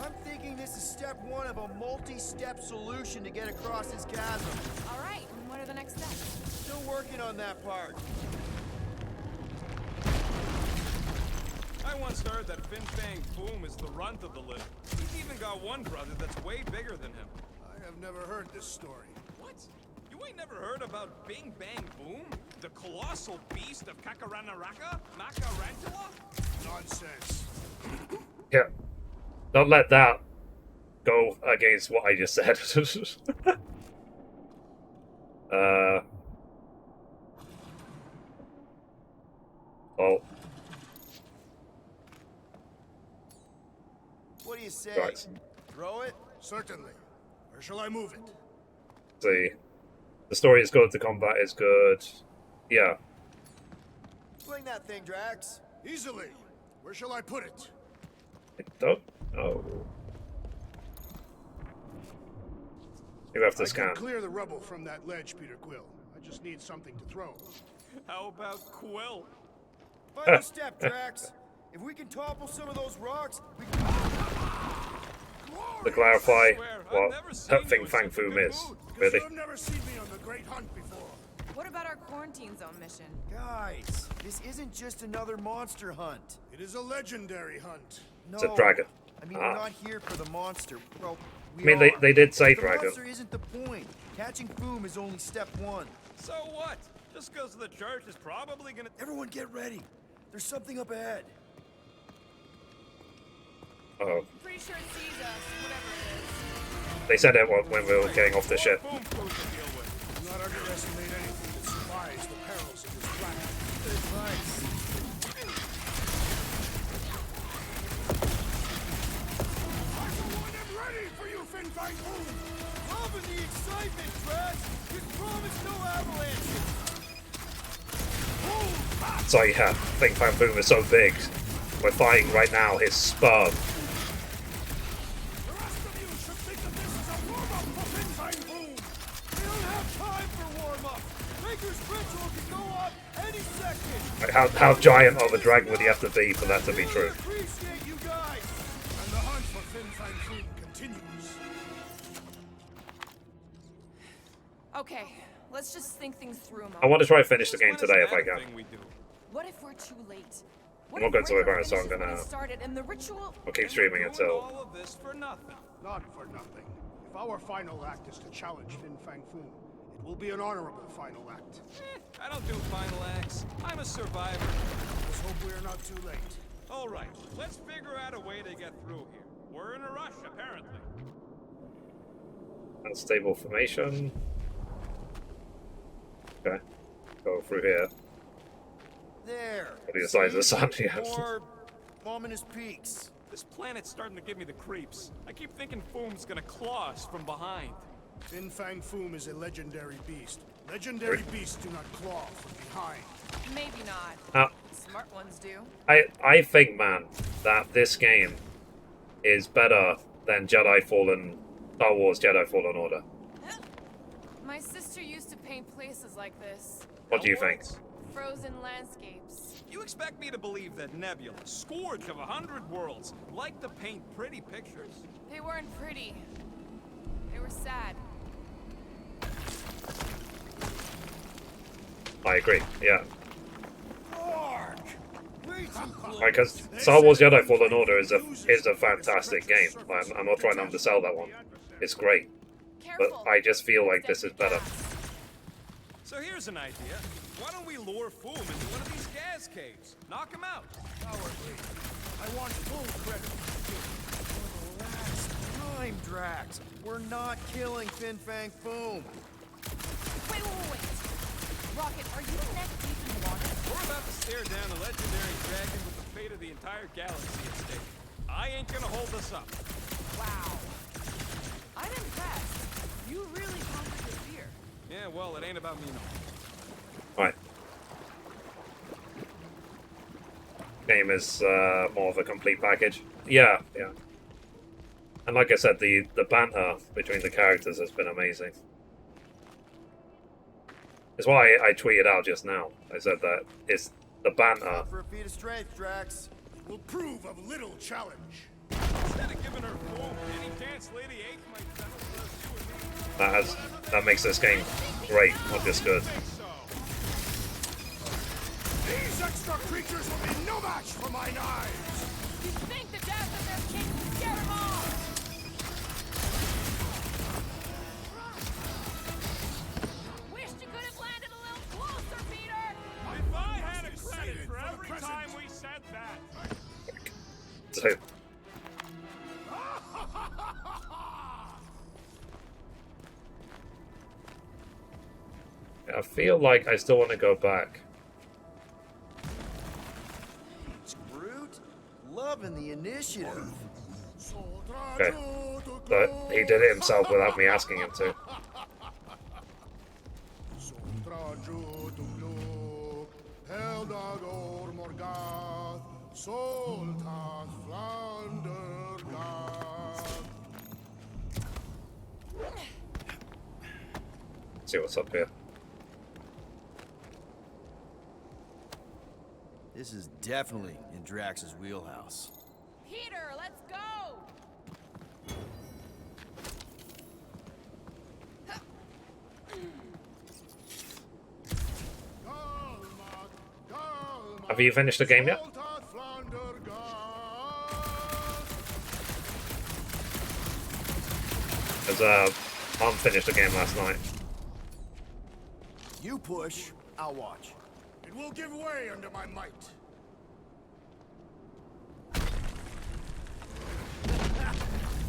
[SPEAKER 4] I'm thinking this is step 1 of a multi-step solution to get across this chasm.
[SPEAKER 12] All right, and what are the next steps?
[SPEAKER 4] Still working on that part.
[SPEAKER 3] I once heard that Fin Fang Foom is the runt of the litter. He's even got one brother that's way bigger than him.
[SPEAKER 7] I have never heard this story.
[SPEAKER 3] What? You ain't never heard about Bing Bang Boom? The colossal beast of Kakaranaraka? Makarantula?
[SPEAKER 7] Nonsense.
[SPEAKER 1] yeah. Don't let that go against what I just said. Oh,
[SPEAKER 4] What do you say?
[SPEAKER 1] right.
[SPEAKER 4] Throw it?
[SPEAKER 7] Certainly. Where shall I move it?
[SPEAKER 1] See. The story is good, the combat is good. Yeah.
[SPEAKER 4] Swing that thing, Drax.
[SPEAKER 7] Easily. Where shall I put it?
[SPEAKER 1] I don't know. You have to
[SPEAKER 7] I
[SPEAKER 1] scan.
[SPEAKER 7] can clear the rubble from that ledge, Peter Quill. I just need something to throw.
[SPEAKER 3] How about Quill?
[SPEAKER 4] Final step, Drax. If we can topple some of those rocks, we can...
[SPEAKER 1] To clarify
[SPEAKER 3] swear, I've
[SPEAKER 1] what
[SPEAKER 3] never seen
[SPEAKER 1] that
[SPEAKER 3] you
[SPEAKER 1] thing
[SPEAKER 3] in
[SPEAKER 1] Fang
[SPEAKER 3] such a
[SPEAKER 1] Foom
[SPEAKER 3] good
[SPEAKER 1] is.
[SPEAKER 3] mood.
[SPEAKER 7] Because
[SPEAKER 1] Really.
[SPEAKER 7] you have never seen me on the Great Hunt before.
[SPEAKER 12] What about our quarantine zone mission?
[SPEAKER 4] Guys, this isn't just another monster hunt.
[SPEAKER 7] It is a legendary hunt.
[SPEAKER 4] No.
[SPEAKER 1] It's a dragon.
[SPEAKER 4] I mean,
[SPEAKER 1] Ah.
[SPEAKER 4] we're not here for the monster. Well,
[SPEAKER 1] I mean, they did say dragon.
[SPEAKER 4] The monster isn't the point. Catching Boom is only step one.
[SPEAKER 3] So what? Just because the church is probably gonna...
[SPEAKER 4] Everyone get ready. There's something up ahead.
[SPEAKER 1] Oh,
[SPEAKER 12] Pretty sure it sees us, whatever it is.
[SPEAKER 1] they said it when we were getting off the ship.
[SPEAKER 3] Boom food to deal with.
[SPEAKER 7] Do not underestimate anything that survives the perils of this planet.
[SPEAKER 4] Advice.
[SPEAKER 7] I'm ready for you, Fin Fang Boom!
[SPEAKER 4] Loving the excitement, Drax. You promised no avalanches.
[SPEAKER 1] So yeah, Big Bang Boom is so big. We're fighting right now his sperm.
[SPEAKER 7] The rest of you should think that this is a warm-up for Fin Fang Boom!
[SPEAKER 4] We don't have time for warm-up. Baker's ritual can go off any second.
[SPEAKER 1] Like, how giant of a dragon would you have to be for that to be true?
[SPEAKER 4] Appreciate you guys.
[SPEAKER 7] And the hunt for Fin Fang Boom continues.
[SPEAKER 12] Okay, let's just think things through a moment.
[SPEAKER 1] I want to try and finish the game
[SPEAKER 3] This one
[SPEAKER 1] today
[SPEAKER 3] is
[SPEAKER 1] if I
[SPEAKER 3] an
[SPEAKER 1] can.
[SPEAKER 3] thing we do.
[SPEAKER 12] What if we're too late?
[SPEAKER 1] I'm not going to worry about it, so I'm gonna.
[SPEAKER 12] And the ritual.
[SPEAKER 1] I'll keep streaming
[SPEAKER 3] Doing
[SPEAKER 1] until.
[SPEAKER 3] all of this for nothing.
[SPEAKER 7] Not for nothing. If our final act is to challenge Fin Fang Foom, it will be an honorable final act.
[SPEAKER 3] I don't do final acts. I'm a survivor.
[SPEAKER 7] Let's hope we are not too late.
[SPEAKER 3] All right, let's figure out a way to get through here. We're in a rush, apparently.
[SPEAKER 1] Unstable formation. Okay. Go through here.
[SPEAKER 4] There.
[SPEAKER 1] What are the size of the sun? Yeah.
[SPEAKER 4] More ominous peaks.
[SPEAKER 3] This planet's starting to give me the creeps. I keep thinking Foom's gonna claw us from behind.
[SPEAKER 7] Fin Fang Foom is a legendary beast. Legendary beasts do not claw from behind.
[SPEAKER 12] Maybe not. Smart ones do.
[SPEAKER 1] I think, man, that this game is better than Star Wars Jedi Fallen Order.
[SPEAKER 12] My sister used to paint places like this.
[SPEAKER 1] What do you think?
[SPEAKER 12] Frozen landscapes.
[SPEAKER 3] You expect me to believe that Nebula, scourge of 100 worlds, liked to paint pretty pictures?
[SPEAKER 12] They weren't pretty. They were sad.
[SPEAKER 1] I agree, yeah.
[SPEAKER 4] Way too close.
[SPEAKER 1] Because Star Wars Jedi Fallen Order is a fantastic game. I'm not trying to undersell that one. It's great. But I just feel like this is better.
[SPEAKER 3] So here's an idea. Why don't we lure Foom into one of these gas caves? Knock him out.
[SPEAKER 4] Cowardly. I want full credit. Relax. Time, Drax. We're not killing Fin Fang Boom.
[SPEAKER 12] Wait. Rocket, are you neck deep in the water?
[SPEAKER 3] We're about to stare down a legendary dragon with the fate of the entire galaxy at stake. I ain't gonna hold us up.
[SPEAKER 12] Wow. I'm impressed. You really conquered your fear.
[SPEAKER 3] Yeah, well, it ain't about me no.
[SPEAKER 1] Right. Game is more of a complete package. Yeah. And like I said, the banter between the characters has been amazing. It's why I tweeted out just now. I said that it's the banter.
[SPEAKER 4] For a feat of strength, Drax.
[SPEAKER 7] It will prove of little challenge.
[SPEAKER 3] Instead of giving her Foom any chance Lady H might settle for you and me.
[SPEAKER 1] That makes this game great, not just good.
[SPEAKER 7] These extra creatures will be no match for my knives!
[SPEAKER 2] You think the death of their king will scare them off? Wished you could have landed a little closer, Peter!
[SPEAKER 10] If I had a credit for every time we said that.
[SPEAKER 1] So, I feel like I still want to go back.
[SPEAKER 4] Groot? Loving the initiative.
[SPEAKER 1] Okay. But he did it himself without me asking him to. See what's up here.
[SPEAKER 4] This is definitely in Drax's wheelhouse.
[SPEAKER 2] Peter, let's go!
[SPEAKER 1] Have you finished the game yet? Mom finished the game last night.
[SPEAKER 4] You push, I'll watch.
[SPEAKER 7] It will give way under my might.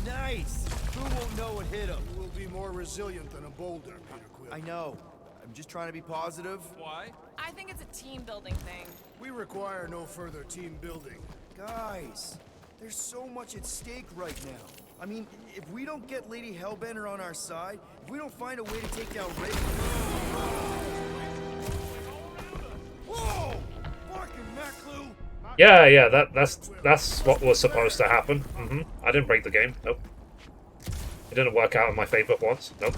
[SPEAKER 4] Nice! Who won't know what hit him?
[SPEAKER 7] You will be more resilient than a boulder, Peter Quill.
[SPEAKER 4] I know. I'm just trying to be positive.
[SPEAKER 3] Why?
[SPEAKER 12] I think it's a team building thing.
[SPEAKER 7] We require no further team building.
[SPEAKER 4] Guys, there's so much at stake right now. I mean, if we don't get Lady Hellbender on our side, if we don't find a way to take down Rick... Whoa! Fucking Maclu!
[SPEAKER 1] Yeah, that's what was supposed to happen. I didn't break the game. Nope. It didn't work out in my favor once. Nope.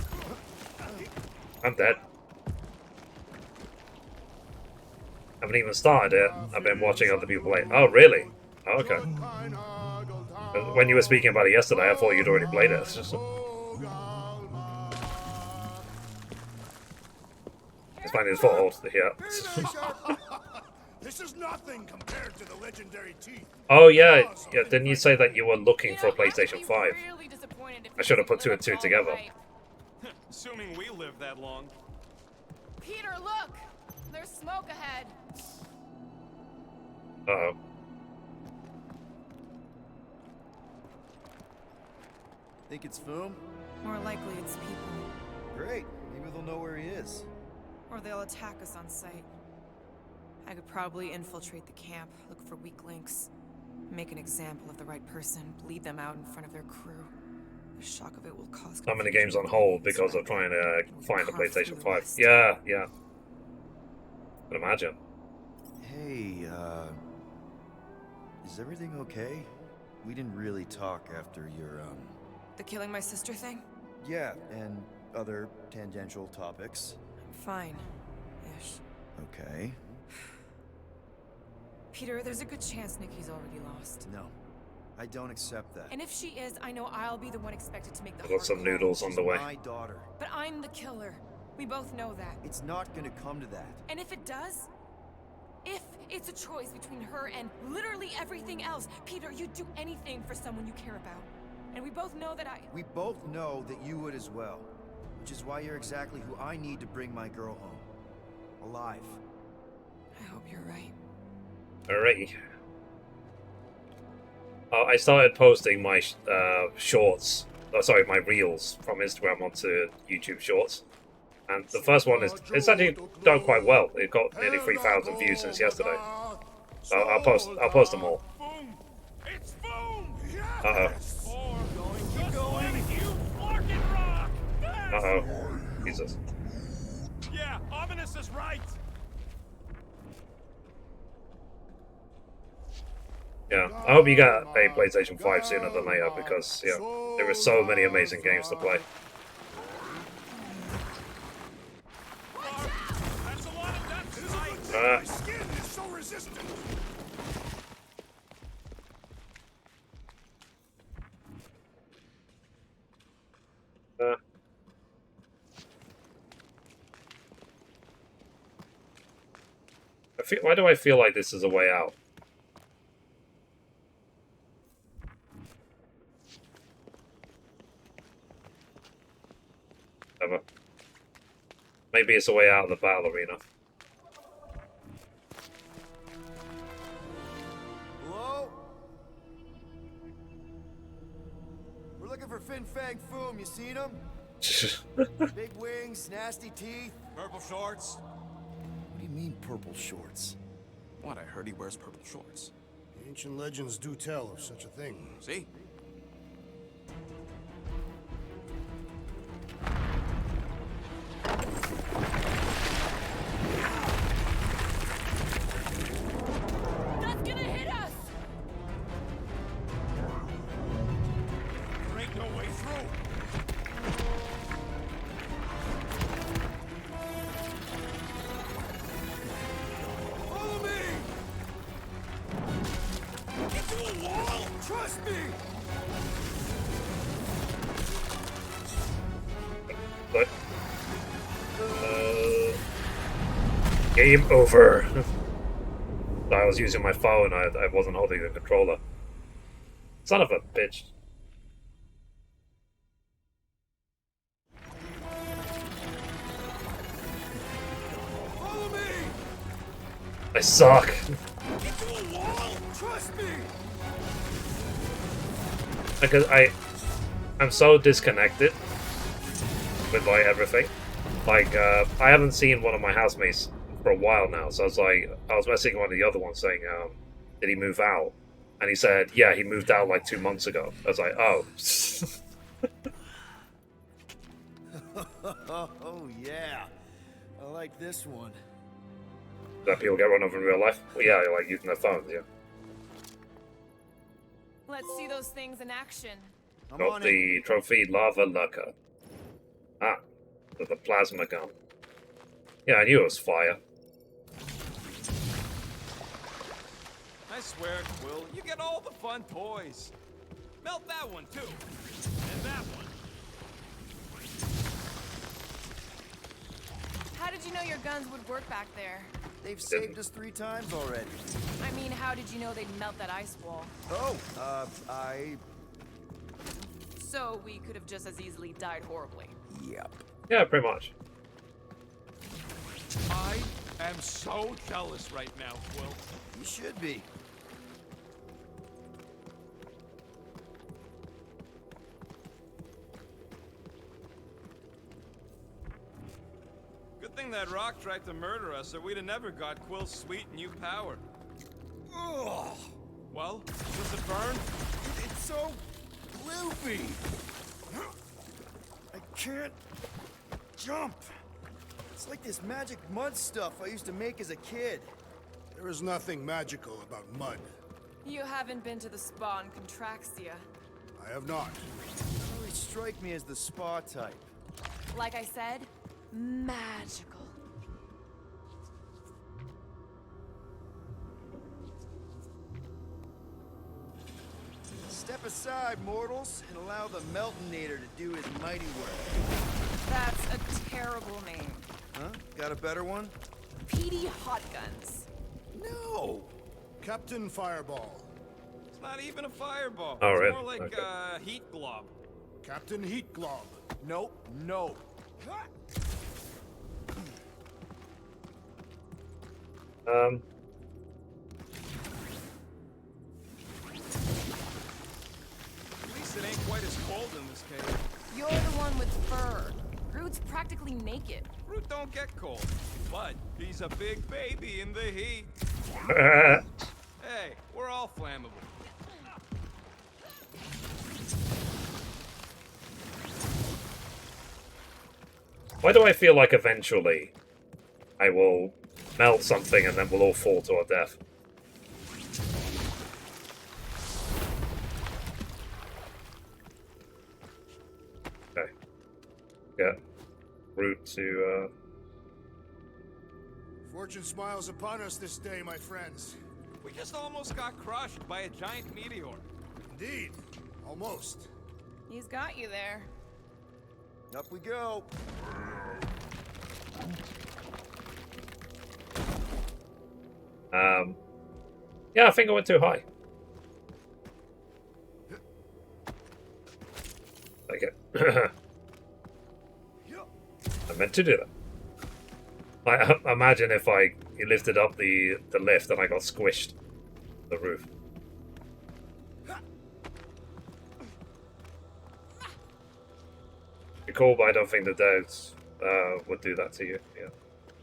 [SPEAKER 1] I'm dead. Haven't even started it. I've been watching other people play. Oh, really? Oh, okay. When you were speaking about it yesterday, I thought you'd already played it. It's finding his fault here.
[SPEAKER 7] This is nothing compared to the legendary teeth.
[SPEAKER 1] Oh yeah. Didn't you say that you were looking for a PlayStation 5? I should have put 2 and 2 together.
[SPEAKER 3] Assuming we live that long.
[SPEAKER 12] Peter, look! There's smoke ahead.
[SPEAKER 1] Uh-oh.
[SPEAKER 4] Think it's Foom?
[SPEAKER 12] More likely it's people.
[SPEAKER 4] Great. Maybe they'll know where he is.
[SPEAKER 12] Or they'll attack us on sight. I could probably infiltrate the camp, look for weak links, make an example of the right person, bleed them out in front of their crew. The shock of it will cause
[SPEAKER 1] So many games on hold because of trying to find a PlayStation 5. Yeah. I can imagine.
[SPEAKER 4] Hey, is everything okay? We didn't really talk after your,
[SPEAKER 12] The killing my sister thing?
[SPEAKER 4] Yeah, and other tangential topics.
[SPEAKER 12] I'm fine. Ish.
[SPEAKER 4] Okay.
[SPEAKER 12] Peter, there's a good chance Nikki's already lost.
[SPEAKER 4] No, I don't accept that.
[SPEAKER 12] And if she is, I know I'll be the one expected to make the
[SPEAKER 1] I've got
[SPEAKER 12] hard
[SPEAKER 1] some
[SPEAKER 12] call.
[SPEAKER 1] noodles on the way.
[SPEAKER 4] My daughter.
[SPEAKER 12] But I'm the killer. We both know that.
[SPEAKER 4] It's not gonna come to that.
[SPEAKER 12] And if it does, if it's a choice between her and literally everything else, Peter, you'd do anything for someone you care about. And we both know that
[SPEAKER 4] We both know that you would as well. Which is why you're exactly who I need to bring my girl home. Alive.
[SPEAKER 12] I hope you're right.
[SPEAKER 1] Alrighty. I started posting my shorts. Oh, sorry, my reels from Instagram onto YouTube Shorts. And the first one it's actually done quite well. It got nearly 3,000 views since yesterday. So I'll post them all.
[SPEAKER 10] It's Boom!
[SPEAKER 1] Uh-oh.
[SPEAKER 10] Keep going! You fucking rock!
[SPEAKER 1] Uh-oh. Jesus.
[SPEAKER 10] Yeah, Ominous is right!
[SPEAKER 1] Yeah, I hope you get a PlayStation 5 sooner than later because, yeah, there are so many amazing games to play.
[SPEAKER 10] That's a lot of depth tonight!
[SPEAKER 7] My skin is so resistant.
[SPEAKER 1] Why do I feel like this is a way out? Ever. Maybe it's a way out of the battle arena.
[SPEAKER 4] Hello? We're looking for Fin Fang Foom. You seen him? Big wings, nasty teeth.
[SPEAKER 3] Purple shorts?
[SPEAKER 4] What do you mean, purple shorts?
[SPEAKER 3] What? I heard he wears purple shorts.
[SPEAKER 7] Ancient legends do tell of such a thing.
[SPEAKER 3] See?
[SPEAKER 2] That's gonna hit us!
[SPEAKER 10] There ain't no way through!
[SPEAKER 4] Follow me! Into a wall! Trust me!
[SPEAKER 1] But, game over. I was using my phone, I wasn't holding the controller. Son of a bitch. I suck.
[SPEAKER 4] Get to a wall! Trust me!
[SPEAKER 1] Because I'm so disconnected with like everything. Like I haven't seen one of my housemates for a while now, so I was messaging one of the other ones saying, did he move out? And he said, yeah, he moved out like 2 months ago. I was like, oh.
[SPEAKER 4] Oh yeah, I like this one.
[SPEAKER 1] That people get run over in real life? Well, yeah, like using their phones, yeah.
[SPEAKER 12] Let's see those things in action.
[SPEAKER 1] Got the trophy lava lurker. Ah, with the plasma gun. Yeah, I knew it was fire.
[SPEAKER 3] I swear, Quill, you get all the fun toys. Melt that one, too. And that one.
[SPEAKER 12] How did you know your guns would work back there?
[SPEAKER 4] They've saved us 3 times already.
[SPEAKER 12] I mean, how did you know they'd melt that ice wall?
[SPEAKER 4] Oh,
[SPEAKER 12] So we could have just as easily died horribly.
[SPEAKER 4] Yep.
[SPEAKER 1] Yeah, pretty much.
[SPEAKER 3] I am so jealous right now, Quill.
[SPEAKER 4] You should be.
[SPEAKER 3] Good thing that rock tried to murder us, or we'd have never got Quill's sweet new power.
[SPEAKER 4] Ugh.
[SPEAKER 3] Well, does it burn?
[SPEAKER 4] It's so loopy. I can't jump. It's like this magic mud stuff I used to make as a kid.
[SPEAKER 7] There is nothing magical about mud.
[SPEAKER 12] You haven't been to the spa in Contraxia.
[SPEAKER 7] I have not.
[SPEAKER 4] You always strike me as the spa type.
[SPEAKER 12] Like I said, magical.
[SPEAKER 4] Step aside, mortals, and allow the Meltonator to do his mighty work.
[SPEAKER 12] That's a terrible name.
[SPEAKER 4] Huh? Got a better one?
[SPEAKER 12] PD Hot Guns.
[SPEAKER 4] No!
[SPEAKER 7] Captain Fireball.
[SPEAKER 3] It's not even a fireball.
[SPEAKER 1] Oh,
[SPEAKER 3] it's
[SPEAKER 1] really?
[SPEAKER 3] more like
[SPEAKER 1] Okay.
[SPEAKER 3] a heat glob.
[SPEAKER 7] Captain Heat Glob.
[SPEAKER 4] Nope, no.
[SPEAKER 3] At least it ain't quite as cold in this cave.
[SPEAKER 12] You're the one with fur. Groot's practically naked.
[SPEAKER 3] Groot don't get cold, but he's a big baby in the heat. Hey, we're all flammable.
[SPEAKER 1] Why do I feel like eventually I will melt something and then we'll all fall to our death? Okay. Get Groot to,
[SPEAKER 7] Fortune smiles upon us this day, my friends.
[SPEAKER 3] We just almost got crushed by a giant meteor.
[SPEAKER 7] Indeed. Almost.
[SPEAKER 12] He's got you there.
[SPEAKER 4] Up we go.
[SPEAKER 1] Yeah, I think I went too high. Take it. I meant to do that. Like, imagine if you lifted up the lift and I got squished the roof. You're cool, but I don't think the devs would do that to you. Yeah.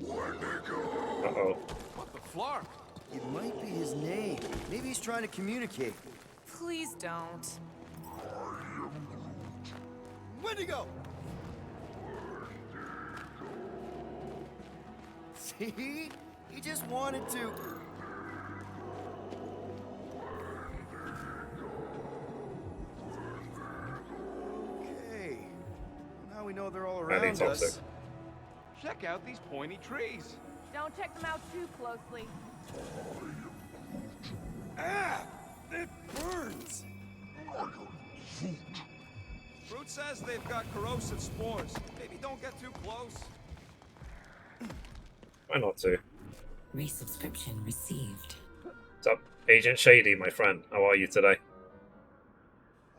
[SPEAKER 1] Uh-oh.
[SPEAKER 3] What the flark?
[SPEAKER 4] It might be his name. Maybe he's trying to communicate.
[SPEAKER 12] Please don't.
[SPEAKER 4] Wendigo! See? He just wanted to... Okay. Now we know they're all around
[SPEAKER 1] toxic.
[SPEAKER 4] us.
[SPEAKER 3] Check out these pointy trees.
[SPEAKER 12] Don't check them out too closely.
[SPEAKER 4] Ah! It burns!
[SPEAKER 3] Groot says they've got corrosive spores. Maybe don't get too close.
[SPEAKER 1] Why not to?
[SPEAKER 6] Resubscription received.
[SPEAKER 1] What's up, Agent Shady, my friend? How are you today?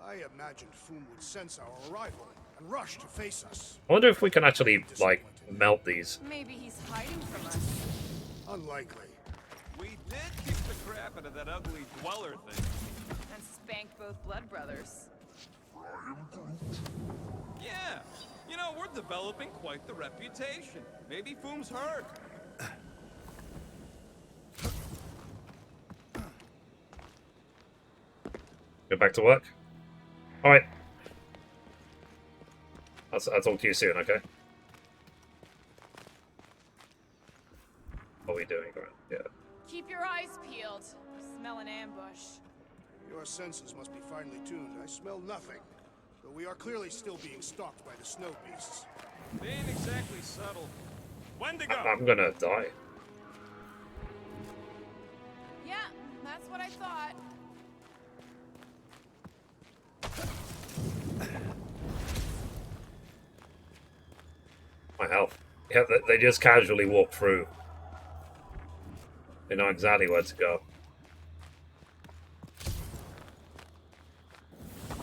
[SPEAKER 7] I imagined Foom would sense our arrival and rush to face us.
[SPEAKER 1] I wonder if we can actually, like, melt these.
[SPEAKER 12] Maybe he's hiding from us.
[SPEAKER 7] Unlikely.
[SPEAKER 3] We did kick the crap out of that ugly Dweller thing.
[SPEAKER 12] And spanked both blood brothers.
[SPEAKER 3] Yeah, you know, we're developing quite the reputation. Maybe Foom's heard.
[SPEAKER 1] Go back to work. Alright. I'll talk to you soon, okay? What are we doing, Grant? Yeah.
[SPEAKER 12] Keep your eyes peeled. Smell an ambush.
[SPEAKER 7] Your senses must be finely tuned. I smell nothing. Though we are clearly still being stalked by the snow beasts.
[SPEAKER 3] They ain't exactly subtle. Wendigo!
[SPEAKER 1] I'm gonna die.
[SPEAKER 12] Yeah, that's what I thought.
[SPEAKER 1] My health. Yeah, they just casually walk through. They know exactly where to go.
[SPEAKER 3] You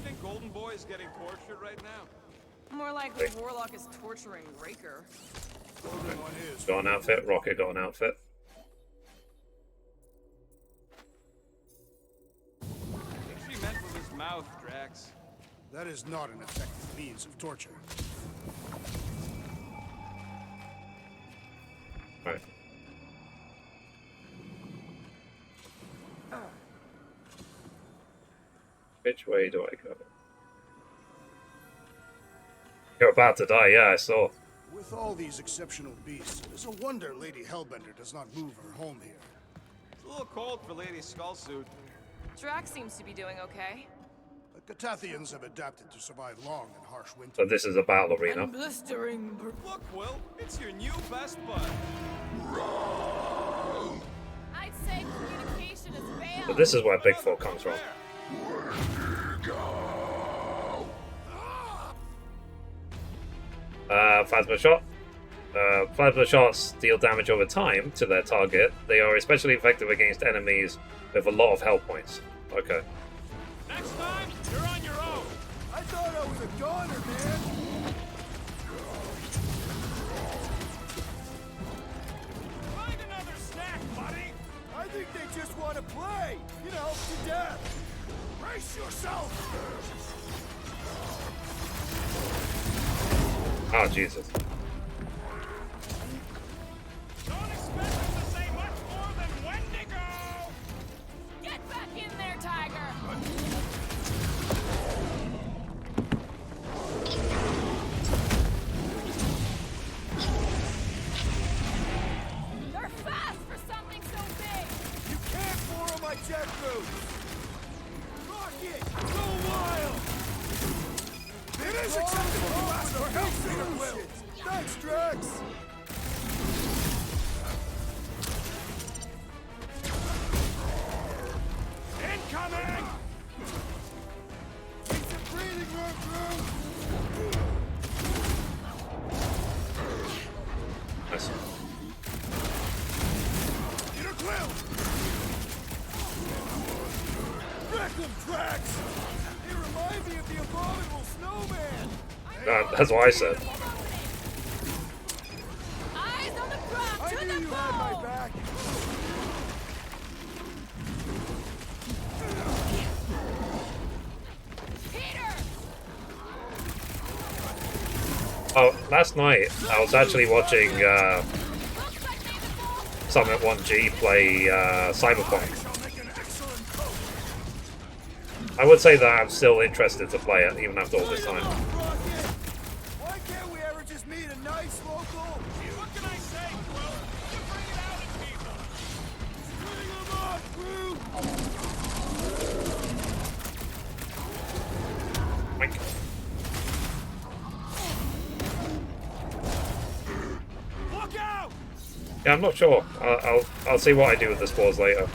[SPEAKER 3] think Golden Boy is getting tortured right now?
[SPEAKER 12] More likely Warlock is torturing Raker.
[SPEAKER 1] Got an outfit. Rocket got an outfit.
[SPEAKER 3] I think she meant with his mouth, Drax.
[SPEAKER 7] That is not an effective means of torture.
[SPEAKER 1] Right. Which way do I go? You're about to die, yeah, I saw.
[SPEAKER 7] With all these exceptional beasts, it is a wonder Lady Hellbender does not move her home here.
[SPEAKER 3] It's a little cold for Lady Skullsuit.
[SPEAKER 12] Drax seems to be doing okay.
[SPEAKER 7] The Catathians have adapted to survive long and harsh winters.
[SPEAKER 1] So this is a battle arena.
[SPEAKER 12] Blistering.
[SPEAKER 3] Look, Will, it's your new best bud.
[SPEAKER 12] I'd say communication has failed.
[SPEAKER 1] So this is where Big Four comes from. Plasma shot. Plasma shots deal damage over time to their target. They are especially effective against enemies with a lot of health points. Okay.
[SPEAKER 10] Next time, you're on your own.
[SPEAKER 4] I thought I was a goner, man.
[SPEAKER 10] Find another snack, buddy.
[SPEAKER 4] I think they just want to play. You know, to death. Brace yourself.
[SPEAKER 1] Oh, Jesus.
[SPEAKER 10] Don't expect them to say much more than Wendigo.
[SPEAKER 12] Get back in there, Tiger. They're fast for something so big.
[SPEAKER 4] You can't borrow my jet boots. Rocket, go wild. It is acceptable to ask for help, Peter Quill. Thanks, Drax.
[SPEAKER 10] Incoming!
[SPEAKER 4] Take some breathing room, Groot.
[SPEAKER 1] Nice.
[SPEAKER 4] Peter Quill. Wreck them, Drax. They remind me of the abominable snowman.
[SPEAKER 1] That's what I said.
[SPEAKER 12] Eyes on the front.
[SPEAKER 4] I
[SPEAKER 12] To
[SPEAKER 4] knew
[SPEAKER 12] the
[SPEAKER 4] you had my
[SPEAKER 12] goal.
[SPEAKER 4] back.
[SPEAKER 12] Peter.
[SPEAKER 1] Oh, last night I was actually watching Summit 1G play Cyberpunk. I would say that I'm still interested to play it, even after all this time.
[SPEAKER 4] Why can't we ever just meet a nice local?
[SPEAKER 10] What can I say, Quill? You bring it out in people.
[SPEAKER 4] Bring them up, Groot!
[SPEAKER 1] Mike.
[SPEAKER 10] Look out!
[SPEAKER 1] Yeah, I'm not sure. I'll see what I do with the spores later.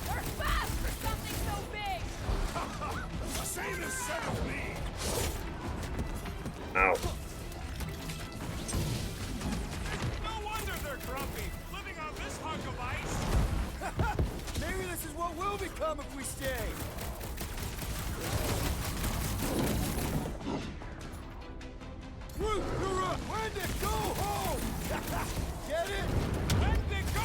[SPEAKER 12] They're fast for something so big.
[SPEAKER 4] Same as said of me.
[SPEAKER 1] Ow.
[SPEAKER 10] No wonder they're grumpy, living on this hunk of ice.
[SPEAKER 4] Maybe this is what will become if we stay. Groot, you're up. Wendigo, go home. Get it?
[SPEAKER 10] Wendigo!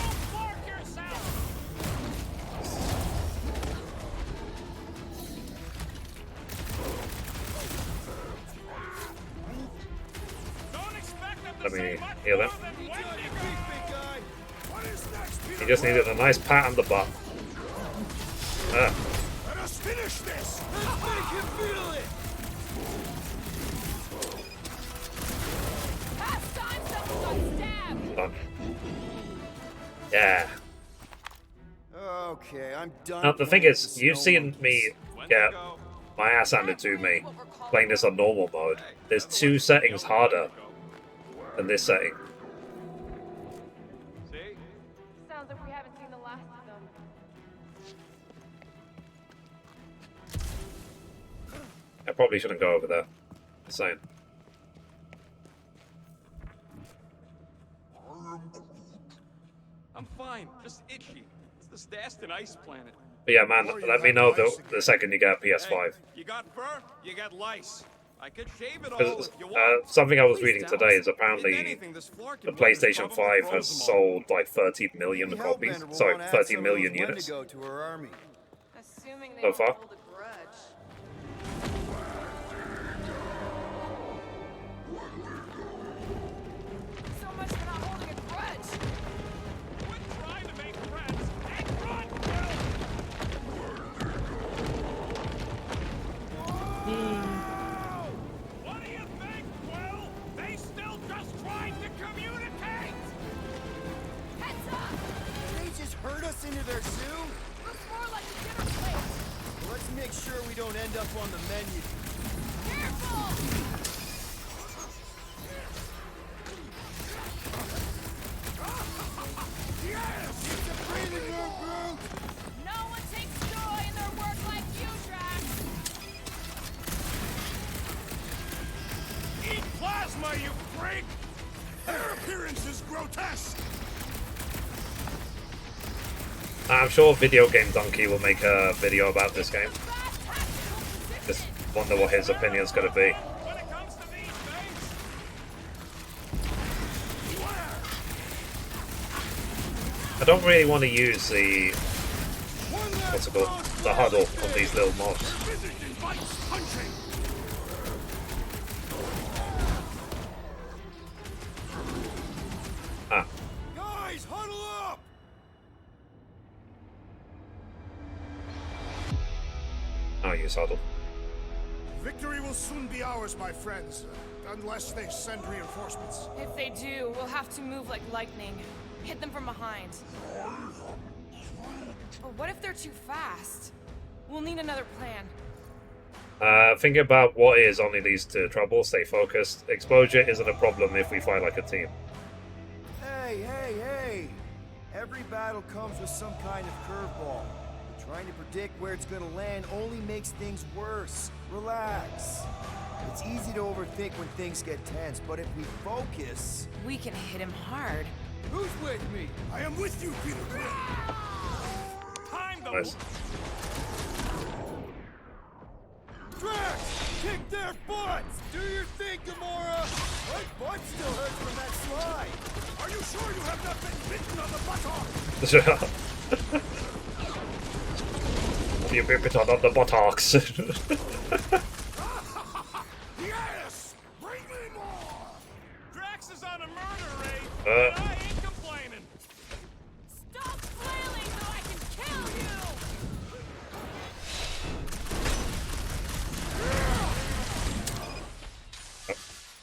[SPEAKER 1] Let me heal him. He just needed a nice pat on the butt.
[SPEAKER 10] Let us finish this!
[SPEAKER 4] Let's make him feel it!
[SPEAKER 2] Past time someone got stabbed!
[SPEAKER 1] Done. Yeah.
[SPEAKER 4] Okay, I'm done.
[SPEAKER 1] Now, the thing is, you've seen me get my ass handed to me playing this on normal mode. There's 2 settings harder than this setting.
[SPEAKER 2] Sounds like we haven't seen the last of them.
[SPEAKER 1] I probably shouldn't go over there. Just saying.
[SPEAKER 3] I'm fine, just itchy. It's the Dastin ice planet.
[SPEAKER 1] But yeah, man, let me know the second you get a PS5.
[SPEAKER 3] Hey, you got fur, you got lice. I could shave it all if you want.
[SPEAKER 1] Something I was
[SPEAKER 3] Please,
[SPEAKER 1] reading
[SPEAKER 3] Dallas.
[SPEAKER 1] today is
[SPEAKER 3] If
[SPEAKER 1] apparently
[SPEAKER 3] anything, this floor
[SPEAKER 1] the
[SPEAKER 3] can run is
[SPEAKER 1] PlayStation
[SPEAKER 3] probably
[SPEAKER 1] 5 has
[SPEAKER 3] frozen
[SPEAKER 1] sold like 30 million copies.
[SPEAKER 4] Hellbender will
[SPEAKER 1] Sorry,
[SPEAKER 4] wanna add
[SPEAKER 1] 30
[SPEAKER 4] some of
[SPEAKER 1] million
[SPEAKER 4] those
[SPEAKER 1] units.
[SPEAKER 4] Wendigo to her army.
[SPEAKER 12] Assuming they
[SPEAKER 1] So
[SPEAKER 12] don't
[SPEAKER 1] far.
[SPEAKER 12] hold a grudge.
[SPEAKER 2] So much for not holding a grudge!
[SPEAKER 10] Quit trying to make friends and run, What do you think, Quill? They still just trying to communicate!
[SPEAKER 2] Heads up!
[SPEAKER 4] They just herd us into their zoo?
[SPEAKER 2] Looks more like a dinner plate!
[SPEAKER 4] Well, let's make sure we don't end up on the menu.
[SPEAKER 2] Careful!
[SPEAKER 4] Yes! It's a breathing room, Groot!
[SPEAKER 2] No one takes joy in their work like you, Drax!
[SPEAKER 10] Eat plasma, you freak! Their appearance is grotesque!
[SPEAKER 1] I'm sure Video Game Donkey will make a video about this game. Just wonder what his opinion's gonna be.
[SPEAKER 10] When it comes to these things,
[SPEAKER 1] I don't really want to use the what's it called? The huddle on these little mobs.
[SPEAKER 10] physics invites punching!
[SPEAKER 1] Ah,
[SPEAKER 4] Guys, huddle up!
[SPEAKER 1] I'll use huddle.
[SPEAKER 7] Victory will soon be ours, my friends, unless they send reinforcements.
[SPEAKER 12] If they do, we'll have to move like lightning. Hit them from behind. But what if they're too fast? We'll need another plan.
[SPEAKER 1] Thinking about what is only leads to trouble. Stay focused. Exposure isn't a problem if we fight like a team.
[SPEAKER 4] Hey, hey, hey! Every battle comes with some kind of curveball. Trying to predict where it's gonna land only makes things worse. Relax. It's easy to overthink when things get tense, but if we focus...
[SPEAKER 12] We can hit him hard.
[SPEAKER 4] Who's with me?
[SPEAKER 7] I am with you, Peter Quill.
[SPEAKER 10] Time to
[SPEAKER 1] Nice.
[SPEAKER 4] Drax! Kick their butts! Do your thing, Gamora! My butt still hurts from that slide!
[SPEAKER 10] Are you sure you have not been bitten on the buttock?
[SPEAKER 1] You rip it on the buttocks.
[SPEAKER 10] Yes! Bring me more! Drax is on a murder raid,
[SPEAKER 1] Uh.
[SPEAKER 10] and I ain't complaining.
[SPEAKER 2] Stop flailing so I can kill you!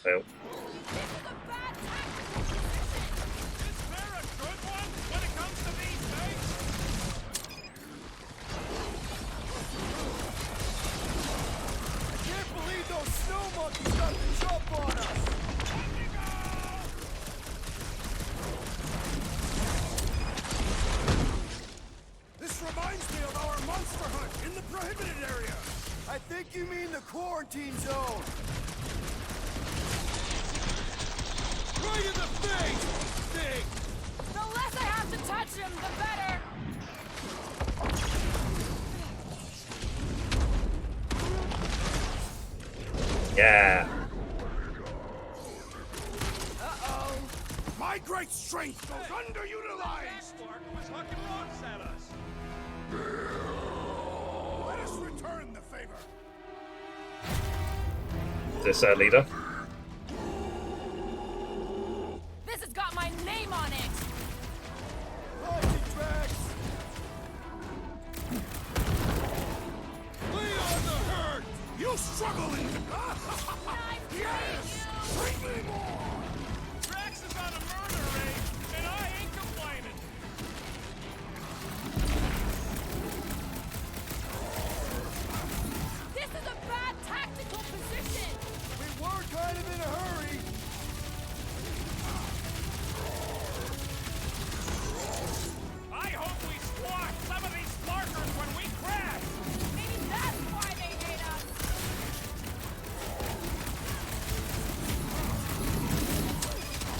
[SPEAKER 1] Fail.
[SPEAKER 2] This is a bad tactical position!
[SPEAKER 10] Is there a good one when it comes to these things?
[SPEAKER 4] I can't believe those snow monkeys got the jump on us!
[SPEAKER 10] This reminds me of our monster hunt in the prohibited area.
[SPEAKER 4] I think you mean the quarantine zone! Right in the face! Thing!
[SPEAKER 2] The less I have to touch him, the better!
[SPEAKER 1] Yeah.
[SPEAKER 2] Uh-oh.
[SPEAKER 10] My great strength goes underutilized. Was hucking rocks at us. Let us return the favor.
[SPEAKER 1] This leader.
[SPEAKER 2] This has got my name on it!
[SPEAKER 4] Hold it, Drax!
[SPEAKER 5] Lay on the hurt! You struggling!
[SPEAKER 2] Yes!
[SPEAKER 5] Bring me more!
[SPEAKER 10] Drax is on a murder raid, and I ain't complaining.
[SPEAKER 2] This is a bad tactical position!
[SPEAKER 4] We were kind of in a hurry!
[SPEAKER 10] I hope we squash some of these markers when we crash.
[SPEAKER 2] Maybe that's why they hate us!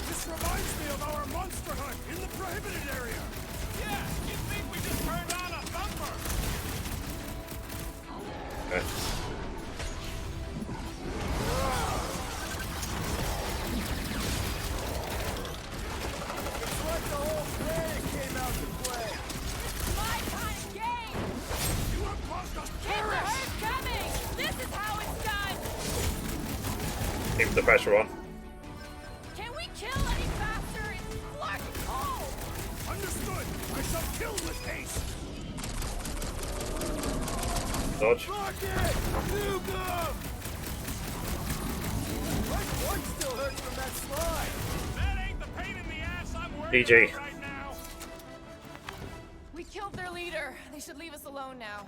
[SPEAKER 5] This reminds me of our monster hunt in the prohibited area!
[SPEAKER 10] Yeah, you'd think we just turned on a thumper.
[SPEAKER 4] It's like the whole planet came out to play!
[SPEAKER 2] My kind of game!
[SPEAKER 5] You have caused us
[SPEAKER 2] Keep the
[SPEAKER 5] perish!
[SPEAKER 2] herd coming! This is how it's done!
[SPEAKER 1] Keep the pressure on.
[SPEAKER 2] Can we kill any faster? It's fucking cold!
[SPEAKER 5] Understood! I shall kill with haste!
[SPEAKER 1] Dodge.
[SPEAKER 4] Rocket! Nuke 'em! My foot still hurts from that slide!
[SPEAKER 10] That ain't the pain in the ass I'm worried
[SPEAKER 1] PG.
[SPEAKER 10] about right now.
[SPEAKER 12] We killed their leader. They should leave us alone now.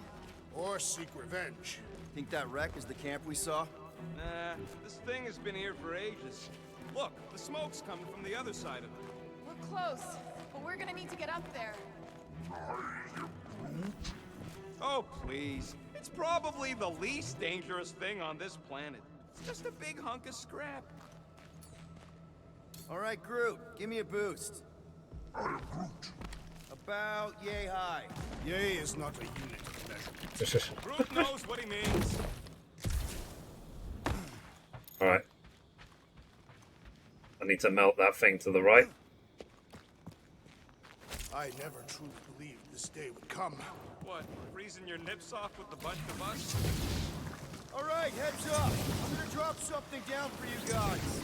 [SPEAKER 7] Or seek revenge.
[SPEAKER 4] Think that wreck is the camp we saw?
[SPEAKER 3] Nah, this thing has been here for ages. Look, the smoke's coming from the other side of it.
[SPEAKER 12] We're close, but we're gonna need to get up there.
[SPEAKER 3] Oh, please. It's probably the least dangerous thing on this planet. It's just a big hunk of scrap.
[SPEAKER 4] All right, Groot, give me a boost.
[SPEAKER 8] I am Groot.
[SPEAKER 4] About yay high.
[SPEAKER 7] Yea is not a unit of measurement.
[SPEAKER 3] Groot knows what he means.
[SPEAKER 1] Alright. I need to melt that thing to the right.
[SPEAKER 7] I never truly believed this day would come.
[SPEAKER 3] What, freezing your nips off with the bunch of us?
[SPEAKER 4] All right, heads up. I'm gonna drop something down for you guys.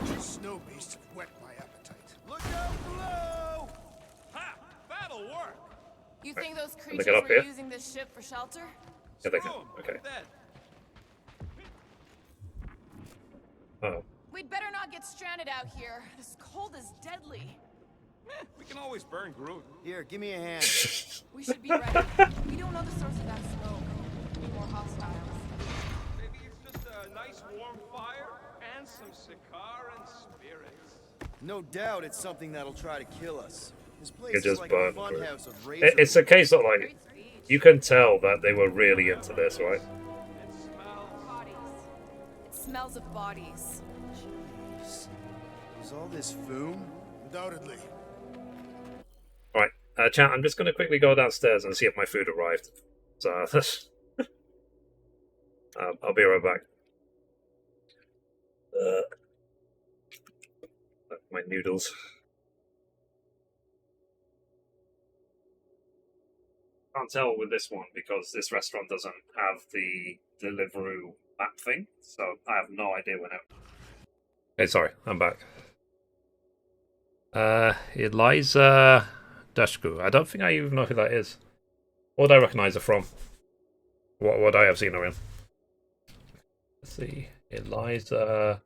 [SPEAKER 7] These snow beasts have whet my appetite.
[SPEAKER 4] Look out below!
[SPEAKER 3] Ha! That'll work!
[SPEAKER 12] You think those
[SPEAKER 1] they
[SPEAKER 12] creatures
[SPEAKER 1] get up
[SPEAKER 12] were
[SPEAKER 1] here?
[SPEAKER 12] using this ship for shelter?
[SPEAKER 1] Yeah, they can.
[SPEAKER 3] Boom!
[SPEAKER 1] Okay.
[SPEAKER 3] Dead.
[SPEAKER 1] Oh.
[SPEAKER 12] We'd better not get stranded out here. This cold is deadly.
[SPEAKER 3] We can always burn Groot.
[SPEAKER 4] Here, give me a hand.
[SPEAKER 12] We should be ready. We don't know the source of that smoke. Could be more hostiles.
[SPEAKER 3] Maybe it's just a nice warm fire and some Sakaran spirits.
[SPEAKER 4] No doubt it's something that'll try to kill us. This place
[SPEAKER 1] You
[SPEAKER 4] is
[SPEAKER 1] just
[SPEAKER 4] like
[SPEAKER 1] burn
[SPEAKER 4] a funhouse of razor.
[SPEAKER 1] It's a case of like, you can tell that they were really into this, right?
[SPEAKER 3] It smells.
[SPEAKER 12] Bodies. It smells of bodies.
[SPEAKER 4] Jeez. Is all this foom?
[SPEAKER 7] Undoubtedly.
[SPEAKER 1] Right, chat, I'm just going to quickly go downstairs and see if my food arrived. So, I'll be right back. My noodles. Can't tell with this one because this restaurant doesn't have the Deliveroo map thing, so I have no idea when it... Okay, sorry, I'm back. Eliza Dashku. I don't think I even know who that is. What would I recognize her from? What would I have seen her in? Let's see. Eliza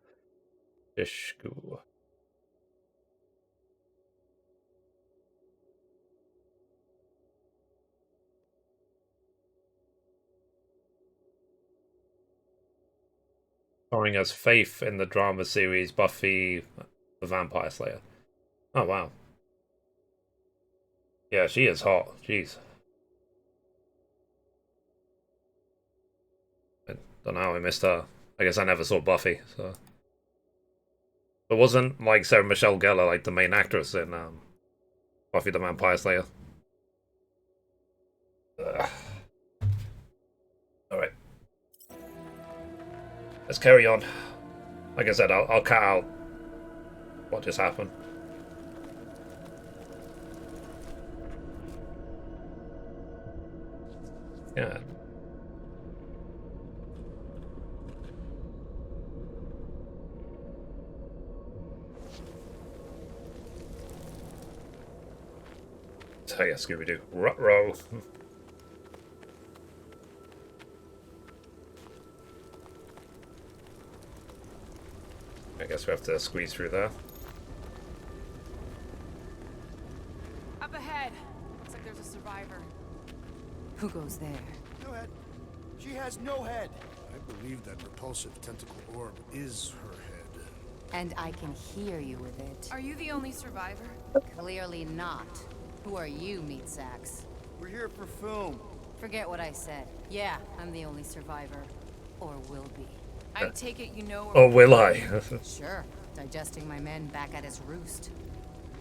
[SPEAKER 1] Dashku. Starring as Faith in the drama series Buffy the Vampire Slayer. Oh, wow. Yeah, she is hot. Jeez. I don't know how I missed her. I guess I never saw Buffy, so... It wasn't, like, Sarah Michelle Gellar, like, the main actress in Buffy the Vampire Slayer. Alright. Let's carry on. Like I said, I'll cut out what just happened. Yeah. Oh yeah, Scooby-Doo. Ruh-roh. I guess we have to squeeze through there.
[SPEAKER 12] Up ahead. Looks like there's a survivor.
[SPEAKER 2] Who goes there?
[SPEAKER 4] No head. She has no head.
[SPEAKER 7] I believe that repulsive tentacle orb is her head.
[SPEAKER 2] And I can hear you with it.
[SPEAKER 12] Are you the only survivor?
[SPEAKER 2] Clearly not. Who are you, meat sacks?
[SPEAKER 4] We're here for Foom.
[SPEAKER 2] Forget what I said. Yeah, I'm the only survivor. Or will be.
[SPEAKER 12] I take it you know.
[SPEAKER 1] Or will I?
[SPEAKER 2] Sure. Digesting my men back at his roost.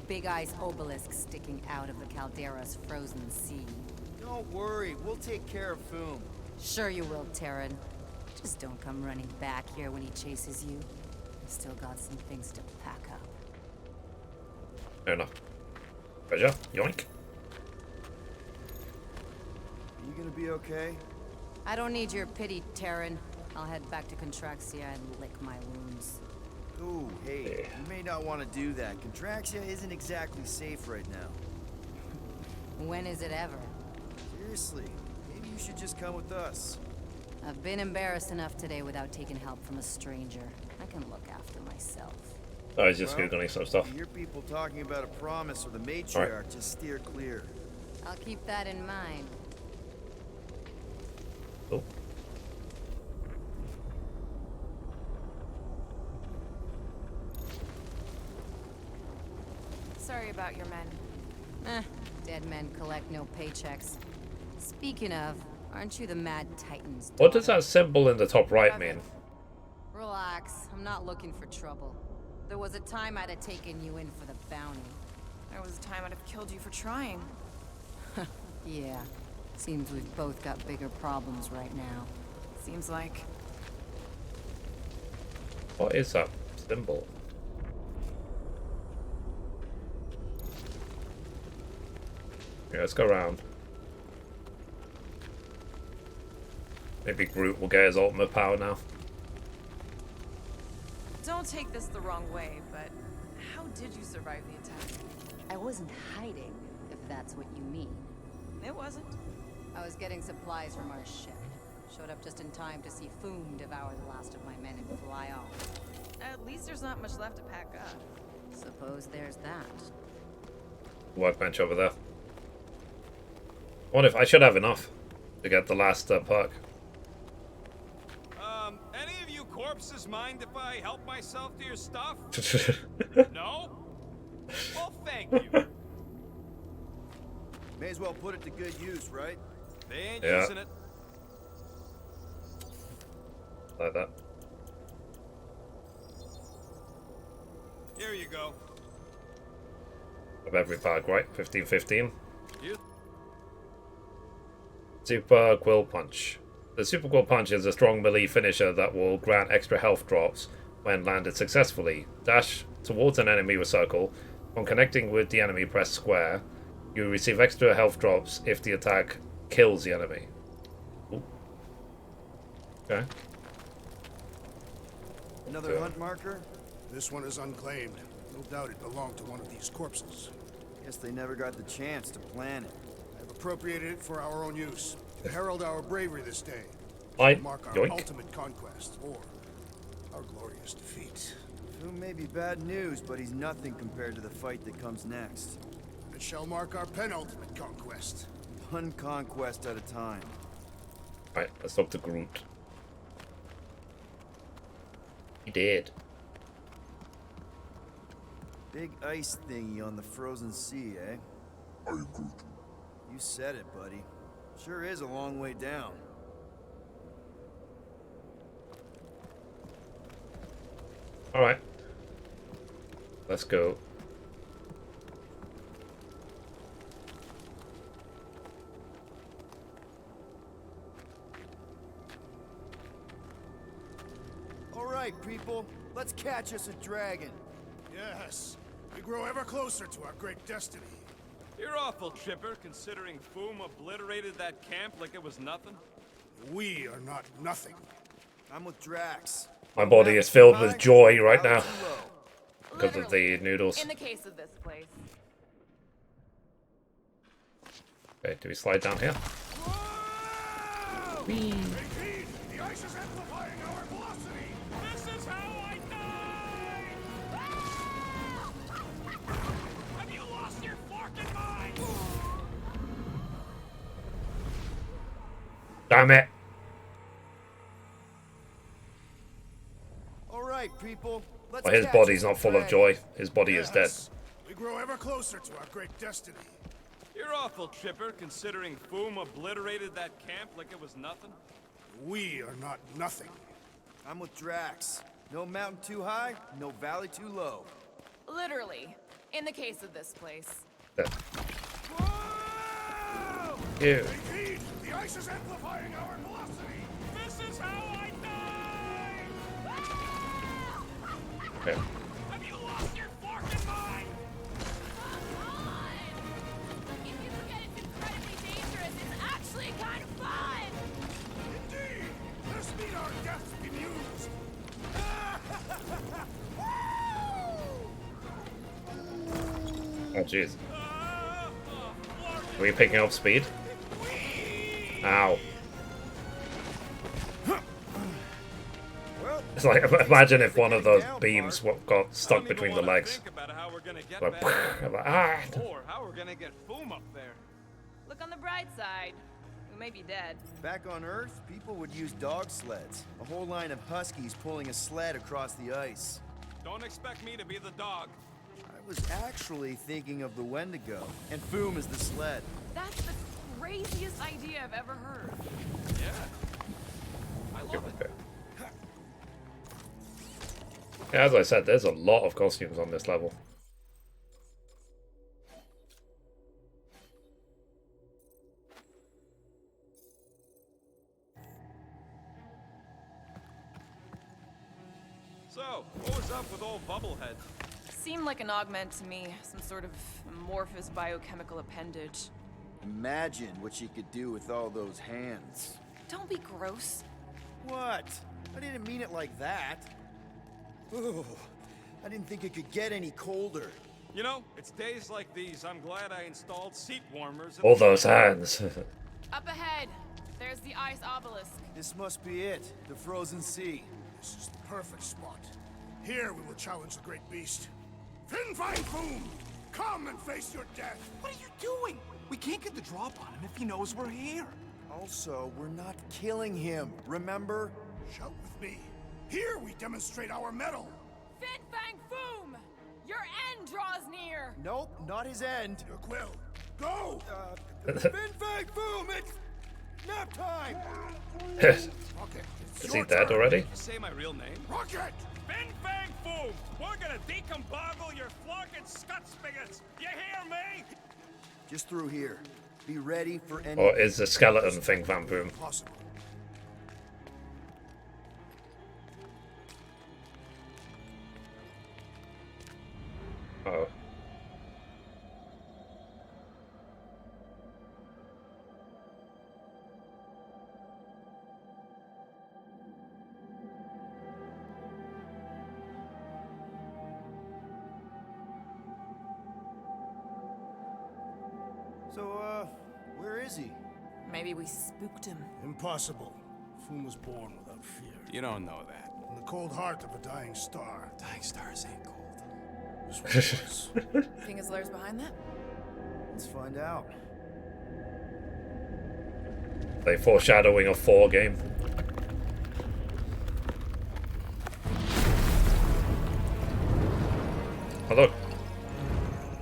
[SPEAKER 2] Big Eye's obelisk sticking out of the Caldera's frozen sea.
[SPEAKER 4] Don't worry, we'll take care of Foom.
[SPEAKER 2] Sure you will, Terran. Just don't come running back here when he chases you. Still got some things to pack up.
[SPEAKER 1] Fair enough. Treasure, yoink.
[SPEAKER 4] Are you gonna be okay?
[SPEAKER 2] I don't need your pity, Terran. I'll head back to Contraxia and lick my wounds.
[SPEAKER 4] Ooh, hey, you may not want to do that. Contraxia isn't exactly safe right now.
[SPEAKER 2] When is it ever?
[SPEAKER 4] Seriously, maybe you should just come with us.
[SPEAKER 2] I've been embarrassed enough today without taking help from a stranger. I can look after myself.
[SPEAKER 1] I was just googling some stuff.
[SPEAKER 4] If you hear people talking about a promise with a matriarch, just steer clear.
[SPEAKER 2] I'll keep that in mind.
[SPEAKER 1] Oh.
[SPEAKER 12] Sorry about your men.
[SPEAKER 2] Dead men collect no paychecks. Speaking of, aren't you the Mad Titan's daughter?
[SPEAKER 1] What does that symbol in the top right mean?
[SPEAKER 2] Relax, I'm not looking for trouble. There was a time I'd have taken you in for the bounty.
[SPEAKER 12] There was a time I'd have killed you for trying.
[SPEAKER 2] Yeah, seems we've both got bigger problems right now.
[SPEAKER 12] Seems like.
[SPEAKER 1] What is that symbol? Yeah, let's go around. Maybe Groot will get his ultimate power now.
[SPEAKER 12] Don't take this the wrong way, but how did you survive the attack?
[SPEAKER 2] I wasn't hiding, if that's what you mean.
[SPEAKER 12] It wasn't.
[SPEAKER 2] I was getting supplies from our ship. Showed up just in time to see Foom devour the last of my men and fly off.
[SPEAKER 12] At least there's not much left to pack up.
[SPEAKER 2] Suppose there's that.
[SPEAKER 1] Workbench over there. I wonder if I should have enough to get the last perk.
[SPEAKER 3] Any of you corpses mind if I help myself to your stuff? No? Well, thank you.
[SPEAKER 4] May as well put it to good use, right?
[SPEAKER 3] They ain't
[SPEAKER 1] Yeah.
[SPEAKER 3] using it.
[SPEAKER 1] Like that.
[SPEAKER 3] Here you go.
[SPEAKER 1] Of every perk, right? 15-15.
[SPEAKER 3] You.
[SPEAKER 1] Super Quill Punch. The Super Quill Punch is a strong melee finisher that will grant extra health drops when landed successfully. Dash towards an enemy with circle. When connecting with the enemy, press square. You receive extra health drops if the attack kills the enemy. Ooh. Okay.
[SPEAKER 4] Another hunt marker?
[SPEAKER 7] This one is unclaimed. No doubt it belonged to one of these corpses.
[SPEAKER 4] Guess they never got the chance to plan it.
[SPEAKER 7] I've appropriated it for our own use. To herald our bravery this day.
[SPEAKER 1] I
[SPEAKER 7] To mark our
[SPEAKER 1] yoink.
[SPEAKER 7] ultimate conquest, or our glorious defeat.
[SPEAKER 4] Foom may be bad news, but he's nothing compared to the fight that comes next.
[SPEAKER 7] It shall mark our penultimate conquest.
[SPEAKER 4] One conquest at a time.
[SPEAKER 1] Right, let's talk to Groot. He did.
[SPEAKER 4] Big ice thingy on the frozen sea, eh?
[SPEAKER 8] I Groot.
[SPEAKER 4] You said it, buddy. Sure is a long way down.
[SPEAKER 1] Alright. Let's go.
[SPEAKER 4] All right, people. Let's catch us a dragon.
[SPEAKER 7] Yes, we grow ever closer to our great destiny.
[SPEAKER 3] You're awful chipper, considering Foom obliterated that camp like it was nothing.
[SPEAKER 7] We are not nothing.
[SPEAKER 4] I'm with Drax.
[SPEAKER 1] My body is filled with joy right now because of the
[SPEAKER 12] Literally,
[SPEAKER 1] noodles.
[SPEAKER 12] In the case of this place.
[SPEAKER 1] Okay, do we slide down here? Whee.
[SPEAKER 8] The ice is amplifying our velocity!
[SPEAKER 10] This is how I die! Have you lost your fucking mind?
[SPEAKER 1] Damn it!
[SPEAKER 4] All right, people. Let's
[SPEAKER 1] Well, his
[SPEAKER 4] catch
[SPEAKER 1] body's
[SPEAKER 4] this
[SPEAKER 1] not full of
[SPEAKER 4] dragon.
[SPEAKER 1] joy. His body is dead.
[SPEAKER 7] Yes, we grow ever closer to our great destiny.
[SPEAKER 3] You're awful chipper, considering Foom obliterated that camp like it was nothing.
[SPEAKER 7] We are not nothing.
[SPEAKER 4] I'm with Drax. No mountain too high, no valley too low.
[SPEAKER 12] Literally. In the case of this place.
[SPEAKER 1] Dead.
[SPEAKER 8] Whoa!
[SPEAKER 1] Ew.
[SPEAKER 8] Repeat, the ice is amplifying our velocity!
[SPEAKER 10] This is how I die!
[SPEAKER 1] Okay.
[SPEAKER 10] Have you lost your fucking mind?
[SPEAKER 2] If you forget it's incredibly dangerous, it's actually kind of fun!
[SPEAKER 8] Indeed! Let us meet our deaths bemused!
[SPEAKER 1] Oh jeez. Are we picking up speed? Ow. It's like, imagine if one of those beams got stuck between the legs.
[SPEAKER 3] Think about how we're gonna get
[SPEAKER 1] Like,
[SPEAKER 3] back.
[SPEAKER 1] I'm like, ah.
[SPEAKER 3] Or how we're gonna get Foom up there.
[SPEAKER 12] Look on the bright side. We may be dead.
[SPEAKER 4] Back on Earth, people would use dog sleds. A whole line of huskies pulling a sled across the ice.
[SPEAKER 3] Don't expect me to be the dog.
[SPEAKER 4] I was actually thinking of the Wendigo, and Foom is the sled.
[SPEAKER 12] That's the craziest idea I've ever heard.
[SPEAKER 3] Yeah. I love it.
[SPEAKER 1] Okay. Yeah, as I said, there's a lot of costumes on this level.
[SPEAKER 3] So, what was up with old Bubblehead?
[SPEAKER 12] Seemed like an augment to me. Some sort of amorphous biochemical appendage.
[SPEAKER 4] Imagine what she could do with all those hands.
[SPEAKER 12] Don't be gross.
[SPEAKER 4] What? I didn't mean it like that. Ooh, I didn't think it could get any colder.
[SPEAKER 3] You know, it's days like these I'm glad I installed seat warmers.
[SPEAKER 1] All those hands.
[SPEAKER 12] Up ahead. There's the ice obelisk.
[SPEAKER 4] This must be it, the frozen sea.
[SPEAKER 7] This is the perfect spot. Here we will challenge the great beast. Fin Fang Foom! Come and face your death!
[SPEAKER 13] What are you doing? We can't get the drop on him if he knows we're here.
[SPEAKER 4] Also, we're not killing him, remember?
[SPEAKER 7] Shout with me. Here we demonstrate our mettle.
[SPEAKER 2] Fin Fang Foom! Your end draws near!
[SPEAKER 4] Nope, not his end.
[SPEAKER 7] Peter Quill, go!
[SPEAKER 4] Fin Fang Foom, it's nap time!
[SPEAKER 1] Is
[SPEAKER 7] Rocket, it's
[SPEAKER 1] he
[SPEAKER 7] your
[SPEAKER 1] dead
[SPEAKER 7] turn.
[SPEAKER 1] already?
[SPEAKER 3] You say my real name?
[SPEAKER 7] Rocket!
[SPEAKER 10] Fin Fang Foom! We're gonna decomboggle your flunking scut spigots! You hear me?
[SPEAKER 4] Just through here. Be ready for any...
[SPEAKER 1] Or is the skeleton thing Van Boom?
[SPEAKER 7] Possible.
[SPEAKER 1] Oh.
[SPEAKER 4] So, where is he?
[SPEAKER 12] Maybe we spooked him.
[SPEAKER 7] Impossible. Foom was born without fear.
[SPEAKER 3] You don't know that.
[SPEAKER 7] In the cold heart of a dying star.
[SPEAKER 3] Dying stars ain't cold.
[SPEAKER 7] This one was.
[SPEAKER 12] Think his lair's behind that?
[SPEAKER 4] Let's find out.
[SPEAKER 1] They foreshadowing a 4 game. Oh look,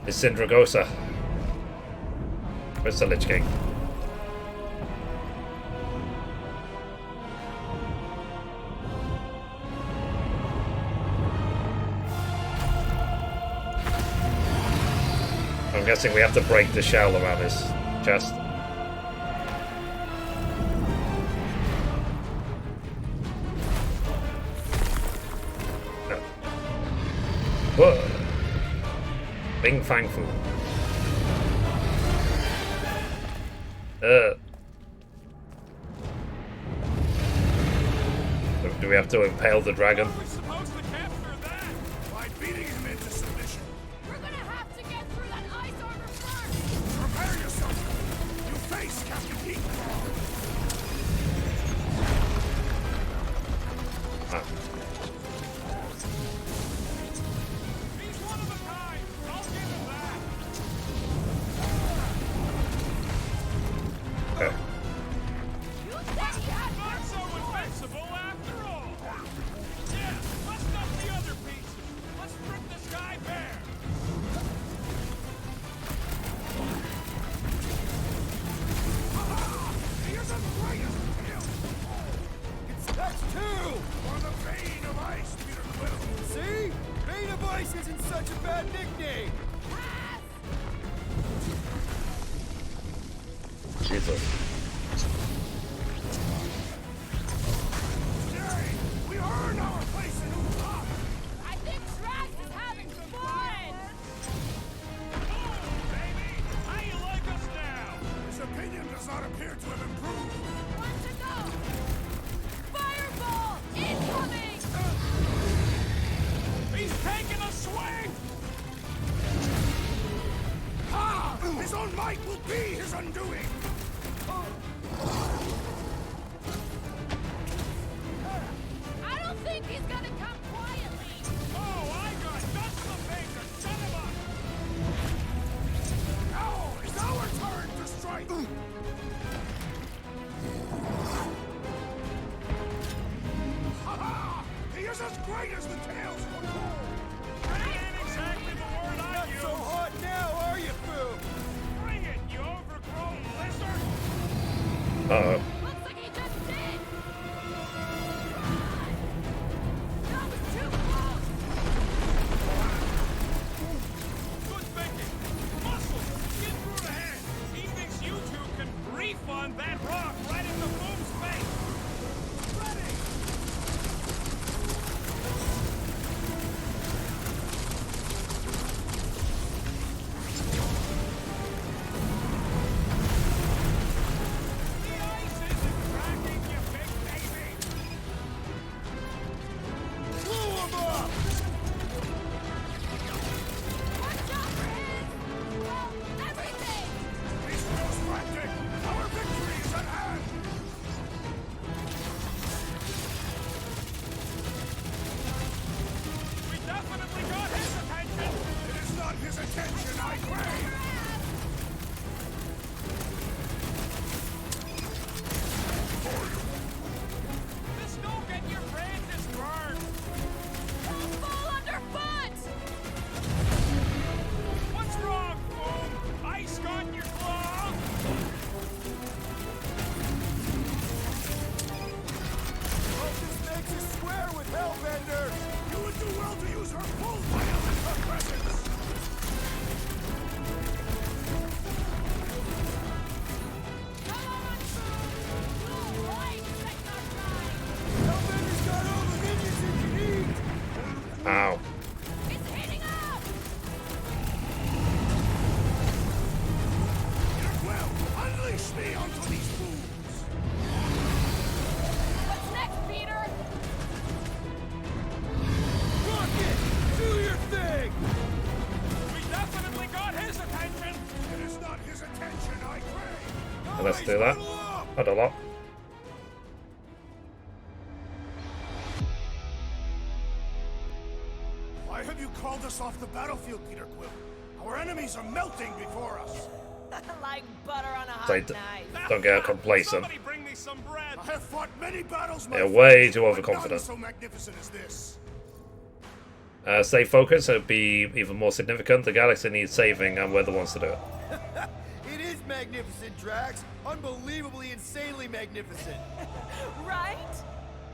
[SPEAKER 1] it's Syndragosa. Where's the Lich King? I'm guessing we have to break the shell around his chest. No. Whoa! Bing Fang Fu. Do we have to impale the dragon?
[SPEAKER 10] We're supposed to capture that!
[SPEAKER 7] By beating him into submission.
[SPEAKER 2] We're gonna have to get through that ice armor first!
[SPEAKER 7] Prepare yourself. You
[SPEAKER 1] Ah.
[SPEAKER 10] He's one of a kind. I'll give him that.
[SPEAKER 1] Okay.
[SPEAKER 10] Not so invincible after all. Yeah, let's dump the other pieces. Let's strip this guy bare.
[SPEAKER 8] Here's a greatest kill!
[SPEAKER 4] That's two!
[SPEAKER 8] For the Vein of Ice, Peter Quill!
[SPEAKER 4] See? Vein of Ice isn't such a bad nickname!
[SPEAKER 1] Jesus.
[SPEAKER 8] Today, we earn our place in Upa!
[SPEAKER 2] I think Drax is having fun!
[SPEAKER 10] Baby, how you like us now?
[SPEAKER 8] His opinion does not appear to have improved.
[SPEAKER 2] One to go! Fireball! Incoming!
[SPEAKER 10] He's taking a swing!
[SPEAKER 8] Ha! His own might will be his undoing!
[SPEAKER 2] I don't think he's gonna come quietly!
[SPEAKER 10] Oh, I got nuts to finger! Shut him up!
[SPEAKER 8] Now is our turn to strike! Ha-ha! He is as great as the tales foretold!
[SPEAKER 10] That ain't exactly the word I
[SPEAKER 4] Not
[SPEAKER 10] use.
[SPEAKER 4] so hot now, are you, Boom?
[SPEAKER 10] Bring it, you overgrown lizard!
[SPEAKER 1] Uh-oh.
[SPEAKER 2] Looks like he just did! That was too close!
[SPEAKER 10] Good thinking. Muscles, get through the head. He thinks you two can refund that rock right in the boom's face. Ready! The ice isn't cracking, you big baby.
[SPEAKER 4] Blew him up!
[SPEAKER 2] Watch out for his... well, everything!
[SPEAKER 8] These Quills frantic! Our victory is at hand!
[SPEAKER 10] We definitely got his attention.
[SPEAKER 8] It is not his attention I crave!
[SPEAKER 10] This don't get your branches burned.
[SPEAKER 2] Don't fall underfoot!
[SPEAKER 10] What's wrong, Boom? Ice got your claw?
[SPEAKER 4] Hope this makes us square with Hellbender!
[SPEAKER 8] You would do well to use her full violence for presence!
[SPEAKER 2] Come on, Boom! You'll like second our time!
[SPEAKER 4] Hellbender's got all the minions he can eat!
[SPEAKER 1] Ow.
[SPEAKER 2] It's heating up!
[SPEAKER 8] Peter Quill, unleash me onto these fools!
[SPEAKER 2] What's next, Peter?
[SPEAKER 4] Rocket! Do your thing!
[SPEAKER 10] We definitely got his attention.
[SPEAKER 8] It is not his attention I crave!
[SPEAKER 1] Let's do that.
[SPEAKER 8] Huddle up!
[SPEAKER 1] Not a lot.
[SPEAKER 8] Why have you called us off the battlefield, Peter Quill? Our enemies are melting before us!
[SPEAKER 2] Like butter on a hot
[SPEAKER 1] They
[SPEAKER 2] knife.
[SPEAKER 1] don't get complacent.
[SPEAKER 10] Somebody bring me some bread.
[SPEAKER 8] I have fought many battles, my
[SPEAKER 1] They're
[SPEAKER 8] friends,
[SPEAKER 1] way too
[SPEAKER 8] but
[SPEAKER 1] overconfident.
[SPEAKER 8] none so magnificent as this.
[SPEAKER 1] Stay focused, it'd be even more significant. The galaxy needs saving, and we're the ones to do it.
[SPEAKER 4] It is magnificent, Drax! Unbelievably, insanely magnificent!
[SPEAKER 2] Right?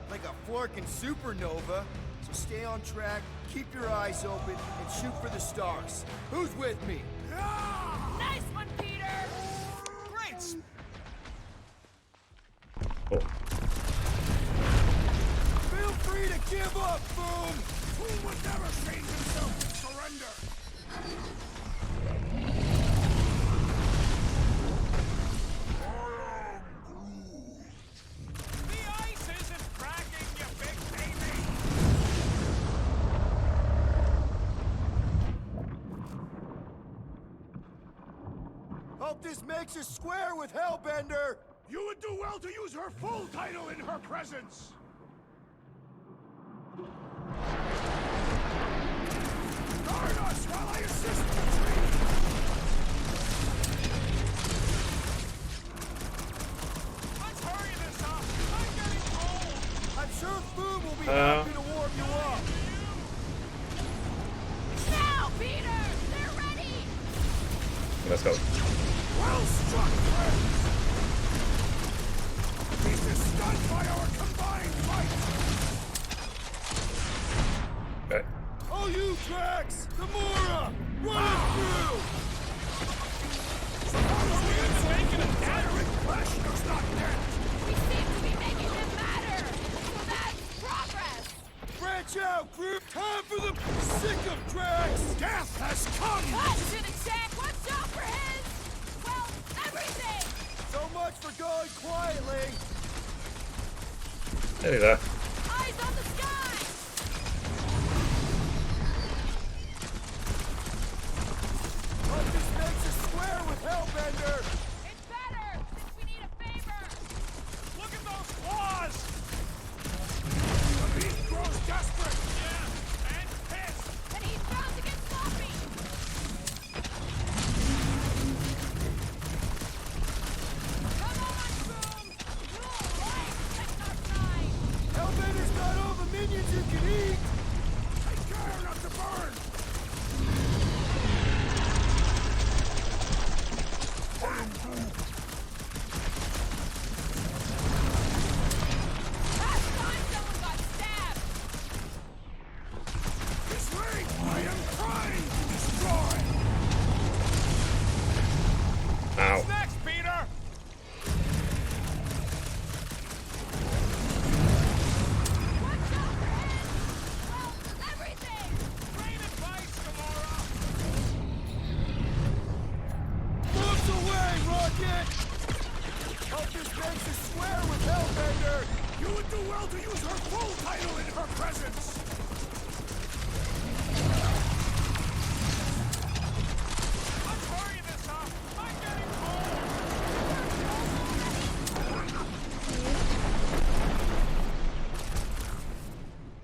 [SPEAKER 4] Like a florkin' supernova. So stay on track, keep your eyes open, and shoot for the stars. Who's with me?
[SPEAKER 2] Nice one, Peter!
[SPEAKER 10] Great.
[SPEAKER 1] Oh.
[SPEAKER 4] Feel free to give up, Boom!
[SPEAKER 8] Who would never change himself in surrender?
[SPEAKER 10] The ice isn't cracking, you big baby.
[SPEAKER 4] I'll Hope this makes us square with Hellbender!
[SPEAKER 8] You would do well to use her full title in her presence! Guard us while I assist the tree!
[SPEAKER 10] Let's hurry this up! I'm getting cold!
[SPEAKER 4] I'm sure food will be happy to warm you up!
[SPEAKER 2] Now, Peter! They're ready!
[SPEAKER 1] Let's go.
[SPEAKER 8] Well struck, friends! This is stunned by our combined might!
[SPEAKER 1] Okay.
[SPEAKER 4] Oh, you Drax! Gamora! Run us through!
[SPEAKER 10] Suppose we had taken a
[SPEAKER 8] Firing flesh does not dent!
[SPEAKER 2] We seem to be making them matter! So that's progress!
[SPEAKER 4] Branch out, Groot! Time for the sick of Drax!
[SPEAKER 8] Death has come!
[SPEAKER 2] Cut to the check! What's up for his? Well, everything!
[SPEAKER 4] So much for going quietly!
[SPEAKER 1] Nearly there.
[SPEAKER 2] Eyes on the sky!
[SPEAKER 4] Hope this makes us square with Hellbender!
[SPEAKER 2] It's better, since we need a favor!
[SPEAKER 10] Look at those claws!
[SPEAKER 8] The beast grows desperate!
[SPEAKER 10] Yeah, and pissed!
[SPEAKER 2] And he's bound to get sloppy! Come on, Boom! You'll like Technarch 9!
[SPEAKER 4] Hellbender's got all the minions you can eat!
[SPEAKER 8] Take care not to burn!
[SPEAKER 2] Last time someone got stabbed!
[SPEAKER 8] This way! I am trying to destroy!
[SPEAKER 1] Ow.
[SPEAKER 10] What's next, Peter?
[SPEAKER 2] What's up for his? Well, everything!
[SPEAKER 10] Great advice, Gamora!
[SPEAKER 4] Moves away, Rocket! Hope this makes us square with Hellbender!
[SPEAKER 8] You would do well to use her full title in her presence!
[SPEAKER 10] Let's hurry this up! I'm getting cold!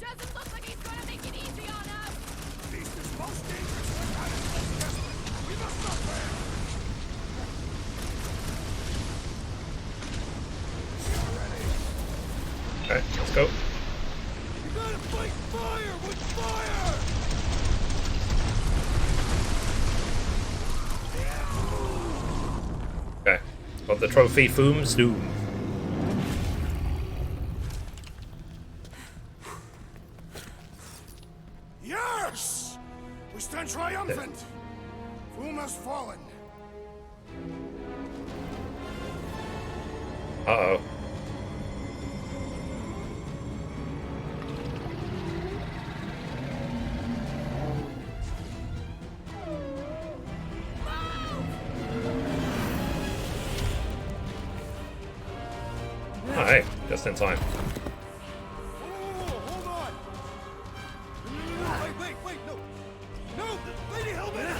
[SPEAKER 2] Doesn't look like he's gonna make it easy on us!
[SPEAKER 8] Beast is most dangerous when that is most desperate! We must not fail! We are ready!
[SPEAKER 1] Okay, let's go.
[SPEAKER 4] You gotta fight fire with fire!
[SPEAKER 1] Okay. Got the trophy Foom's Doom.
[SPEAKER 8] Yes! We stand triumphant! Foom has fallen!
[SPEAKER 1] Uh-oh. Oh, hey, just in time.
[SPEAKER 4] Hold on! No, wait, no! No! Lady Hellbender!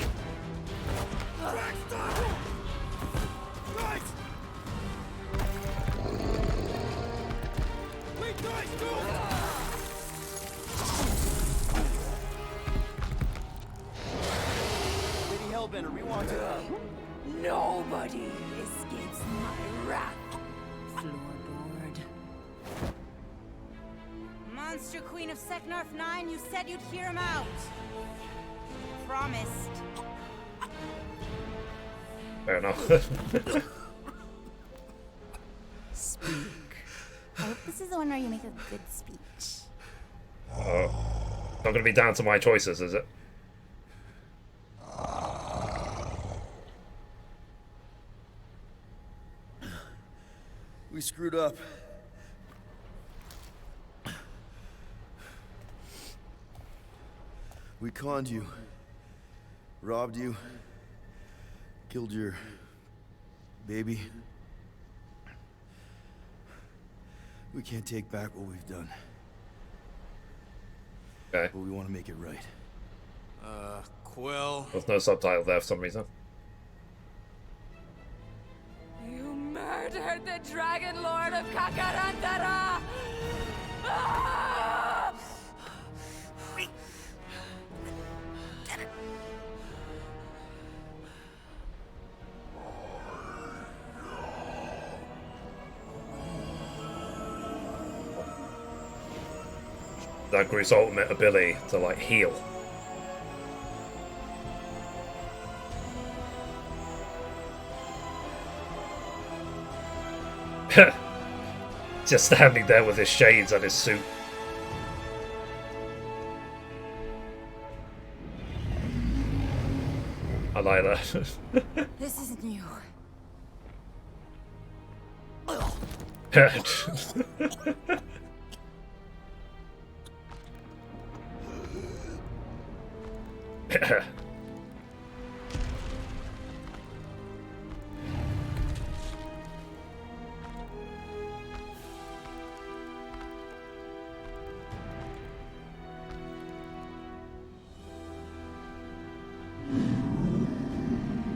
[SPEAKER 4] Drax, stop! Guys! Wait, guys, go! Lady Hellbender, we want to...
[SPEAKER 6] Nobody escapes my wrath. Floorboard.
[SPEAKER 14] Monster Queen of Seknarf 9, you said you'd hear him out. Promised.
[SPEAKER 1] Fair enough.
[SPEAKER 15] Speak. I hope this is the one where you make a good speech.
[SPEAKER 1] Oh. Not gonna be down to my choices, is it?
[SPEAKER 4] We screwed up. We conned you. Robbed you. Killed your... baby. We can't take back what we've done.
[SPEAKER 1] Okay.
[SPEAKER 4] But we want to make it right.
[SPEAKER 3] Quill.
[SPEAKER 1] There's no subtitle there for some reason.
[SPEAKER 2] the Dragon Lord of Kakarantara! Ah!
[SPEAKER 1] That Groot's ultimate ability to like heal. Just standing there with his shades and his suit. I like that.
[SPEAKER 2] This isn't you.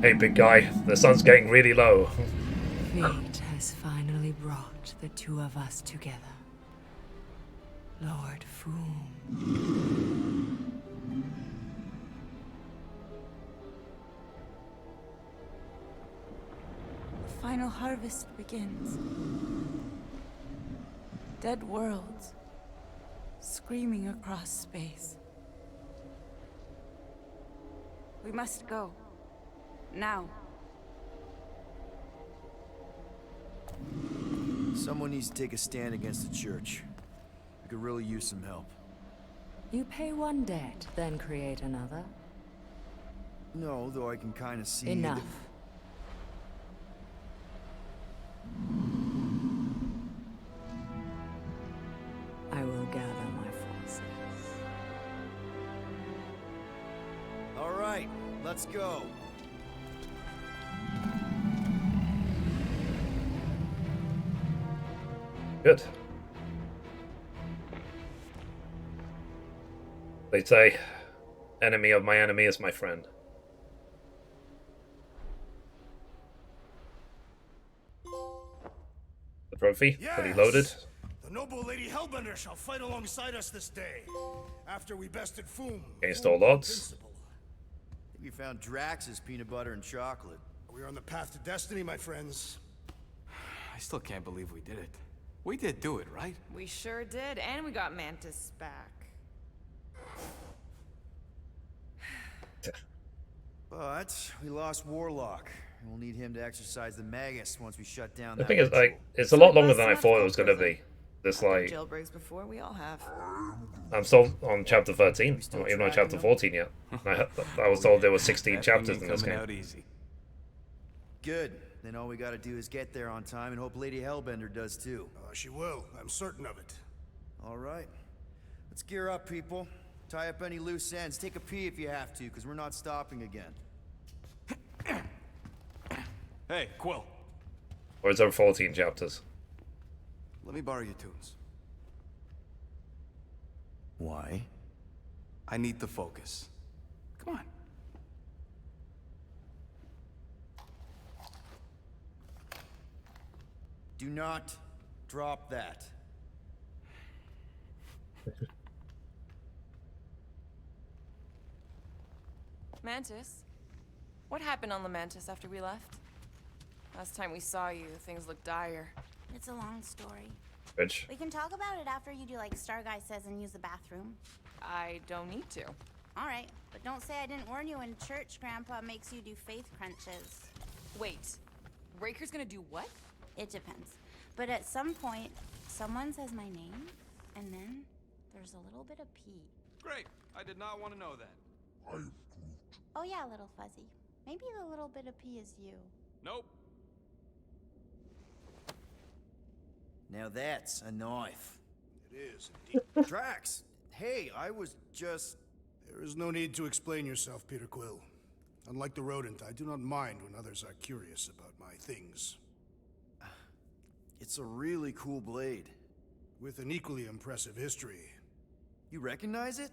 [SPEAKER 1] Hey, big guy, the sun's getting really low.
[SPEAKER 16] Fate has finally brought the two of us together. Lord Foom.
[SPEAKER 14] The final harvest begins. Dead worlds, screaming across space. We must go. Now.
[SPEAKER 4] Someone needs to take a stand against the church. We could really use some help.
[SPEAKER 16] You pay one debt, then create another.
[SPEAKER 4] No, though I can kind of see...
[SPEAKER 16] Enough. I will gather my forces.
[SPEAKER 4] All right, let's go.
[SPEAKER 1] Good. They say, enemy of my enemy is my friend. The trophy, fully loaded.
[SPEAKER 7] The noble Lady Hellbender shall fight alongside us this day, after we bested Foom.
[SPEAKER 1] Against all odds.
[SPEAKER 4] I think we found Drax's peanut butter and chocolate.
[SPEAKER 7] We are on the path to destiny, my friends.
[SPEAKER 13] I still can't believe we did it. We did do it, right?
[SPEAKER 12] We sure did, and we got Mantis back.
[SPEAKER 4] But we lost Warlock. We'll need him to exercise the Magus once we shut down
[SPEAKER 1] The
[SPEAKER 4] that
[SPEAKER 1] thing is,
[SPEAKER 4] ritual.
[SPEAKER 1] like, it's a lot longer than I thought it was going to be. This, like,
[SPEAKER 12] Jailbreaks before, we all have.
[SPEAKER 1] I'm still on chapter 13. I'm not even on chapter 14 yet. I was told there were 16 chapters in this game.
[SPEAKER 13] Out easy.
[SPEAKER 4] Good. Then all we gotta do is get there on time and hope Lady Hellbender does too.
[SPEAKER 7] She will. I'm certain of it.
[SPEAKER 4] All right. Let's gear up, people. Tie up any loose ends. Take a pee if you have to, because we're not stopping again.
[SPEAKER 13] Hey, Quill.
[SPEAKER 1] Or is there 14 chapters?
[SPEAKER 13] Let me borrow your tunes.
[SPEAKER 4] Why?
[SPEAKER 13] I need to focus. Come on.
[SPEAKER 4] Do not drop that.
[SPEAKER 12] Mantis? What happened on the Mantis after we left? Last time we saw you, things looked dire.
[SPEAKER 15] It's a long story.
[SPEAKER 1] Which?
[SPEAKER 15] We can talk about it after you do like Star Guy says and use the bathroom.
[SPEAKER 12] I don't need to.
[SPEAKER 15] Alright, but don't say I didn't warn you in church Grandpa makes you do faith crunches.
[SPEAKER 12] Wait, Raker's gonna do what?
[SPEAKER 15] It depends. But at some point, someone says my name, and then there's a little bit of pee.
[SPEAKER 3] Great. I did not want to know that.
[SPEAKER 15] Oh yeah, little fuzzy. Maybe the little bit of pee is you.
[SPEAKER 3] Nope.
[SPEAKER 4] Now that's a knife.
[SPEAKER 7] It is, indeed.
[SPEAKER 4] Drax! Hey, I was just...
[SPEAKER 7] There is no need to explain yourself, Peter Quill. Unlike the rodent, I do not mind when others are curious about my things.
[SPEAKER 4] It's a really cool blade.
[SPEAKER 7] With an equally impressive history.
[SPEAKER 4] You recognize it?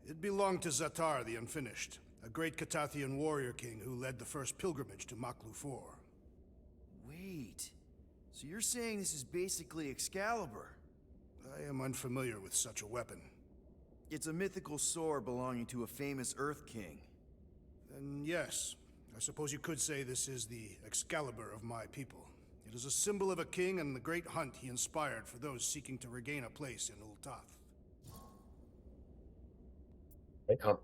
[SPEAKER 7] It belonged to Zatar the Unfinished, a great Katathian warrior king who led the first pilgrimage to Maklu 4.
[SPEAKER 4] Wait. So you're saying this is basically Excalibur?
[SPEAKER 7] I am unfamiliar with such a weapon.
[SPEAKER 4] It's a mythical sword belonging to a famous Earth King.
[SPEAKER 7] Then yes, I suppose you could say this is the Excalibur of my people. It is a symbol of a king and the great hunt he inspired for those seeking to regain a place in Ultath.
[SPEAKER 1] Great hunt.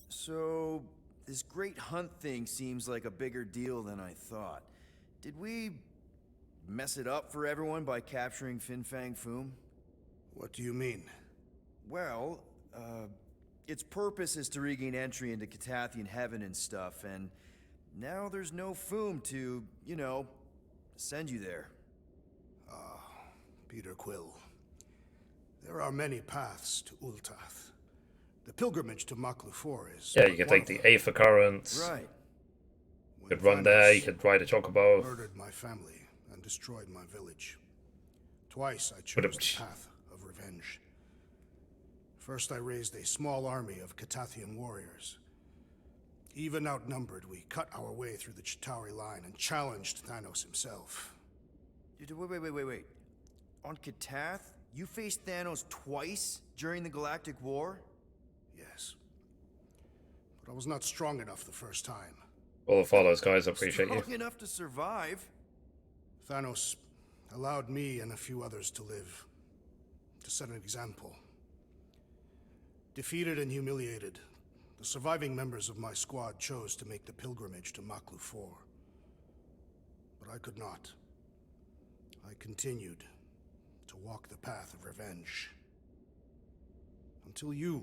[SPEAKER 4] So, this great hunt thing seems like a bigger deal than I thought. Did we mess it up for everyone by capturing Fin Fang Foom?
[SPEAKER 7] What do you mean?
[SPEAKER 4] Well, its purpose is to regain entry into Catathian heaven and stuff, and now there's no Foom to, you know, send you there.
[SPEAKER 7] Peter Quill. There are many paths to Ultath. The pilgrimage to Maklufor is...
[SPEAKER 1] Yeah, you could take the Aether Currents.
[SPEAKER 4] Right.
[SPEAKER 1] You could run there, you could ride a chocobo.
[SPEAKER 7] Murdered my family and destroyed my village. Twice I chose the path of revenge. First I raised a small army of Catathian warriors. Even outnumbered, we cut our way through the Chitauri line and challenged Thanos himself.
[SPEAKER 4] Wait. On Katath, you faced Thanos twice during the Galactic War?
[SPEAKER 7] Yes. But I was not strong enough the first time.
[SPEAKER 1] All the follows, guys, I appreciate you.
[SPEAKER 4] Strong enough to survive?
[SPEAKER 7] Thanos allowed me and a few others to live. To set an example. Defeated and humiliated, the surviving members of my squad chose to make the pilgrimage to Maklufor. But I could not. I continued to walk the path of revenge. Until you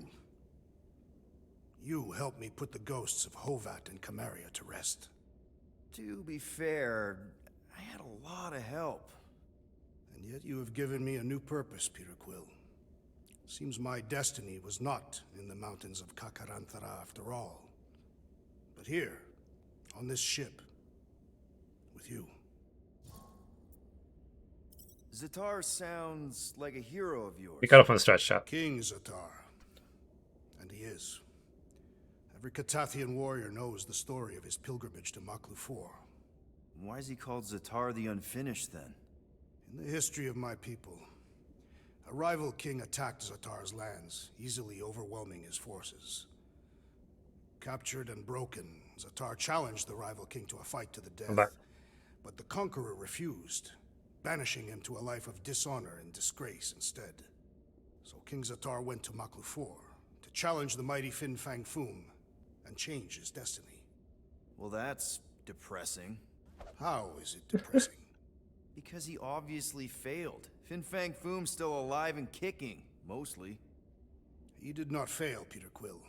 [SPEAKER 7] helped me put the ghosts of Hovat and Camaria to rest.
[SPEAKER 4] To be fair, I had a lot of help.
[SPEAKER 7] And yet you have given me a new purpose, Peter Quill. Seems my destiny was not in the mountains of Kakarantara after all. But here, on this ship, with you.
[SPEAKER 4] Zatar sounds like a hero of yours.
[SPEAKER 1] We got off on the stretch, chat.
[SPEAKER 7] King Zatar. And he is. Every Catathian warrior knows the story of his pilgrimage to Maklufor.
[SPEAKER 4] Why is he called Zatar the Unfinished, then?
[SPEAKER 7] In the history of my people, a rival king attacked Zatar's lands, easily overwhelming his forces. Captured and broken, Zatar challenged the rival king to a fight to the death. But the conqueror refused, banishing him to a life of dishonor and disgrace instead. So King Zatar went to Maklufor to challenge the mighty Fin Fang Foom and change his destiny.
[SPEAKER 4] Well, that's depressing.
[SPEAKER 7] How is it depressing?
[SPEAKER 4] Because he obviously failed. Fin Fang Foom's still alive and kicking, mostly.
[SPEAKER 7] He did not fail, Peter Quill.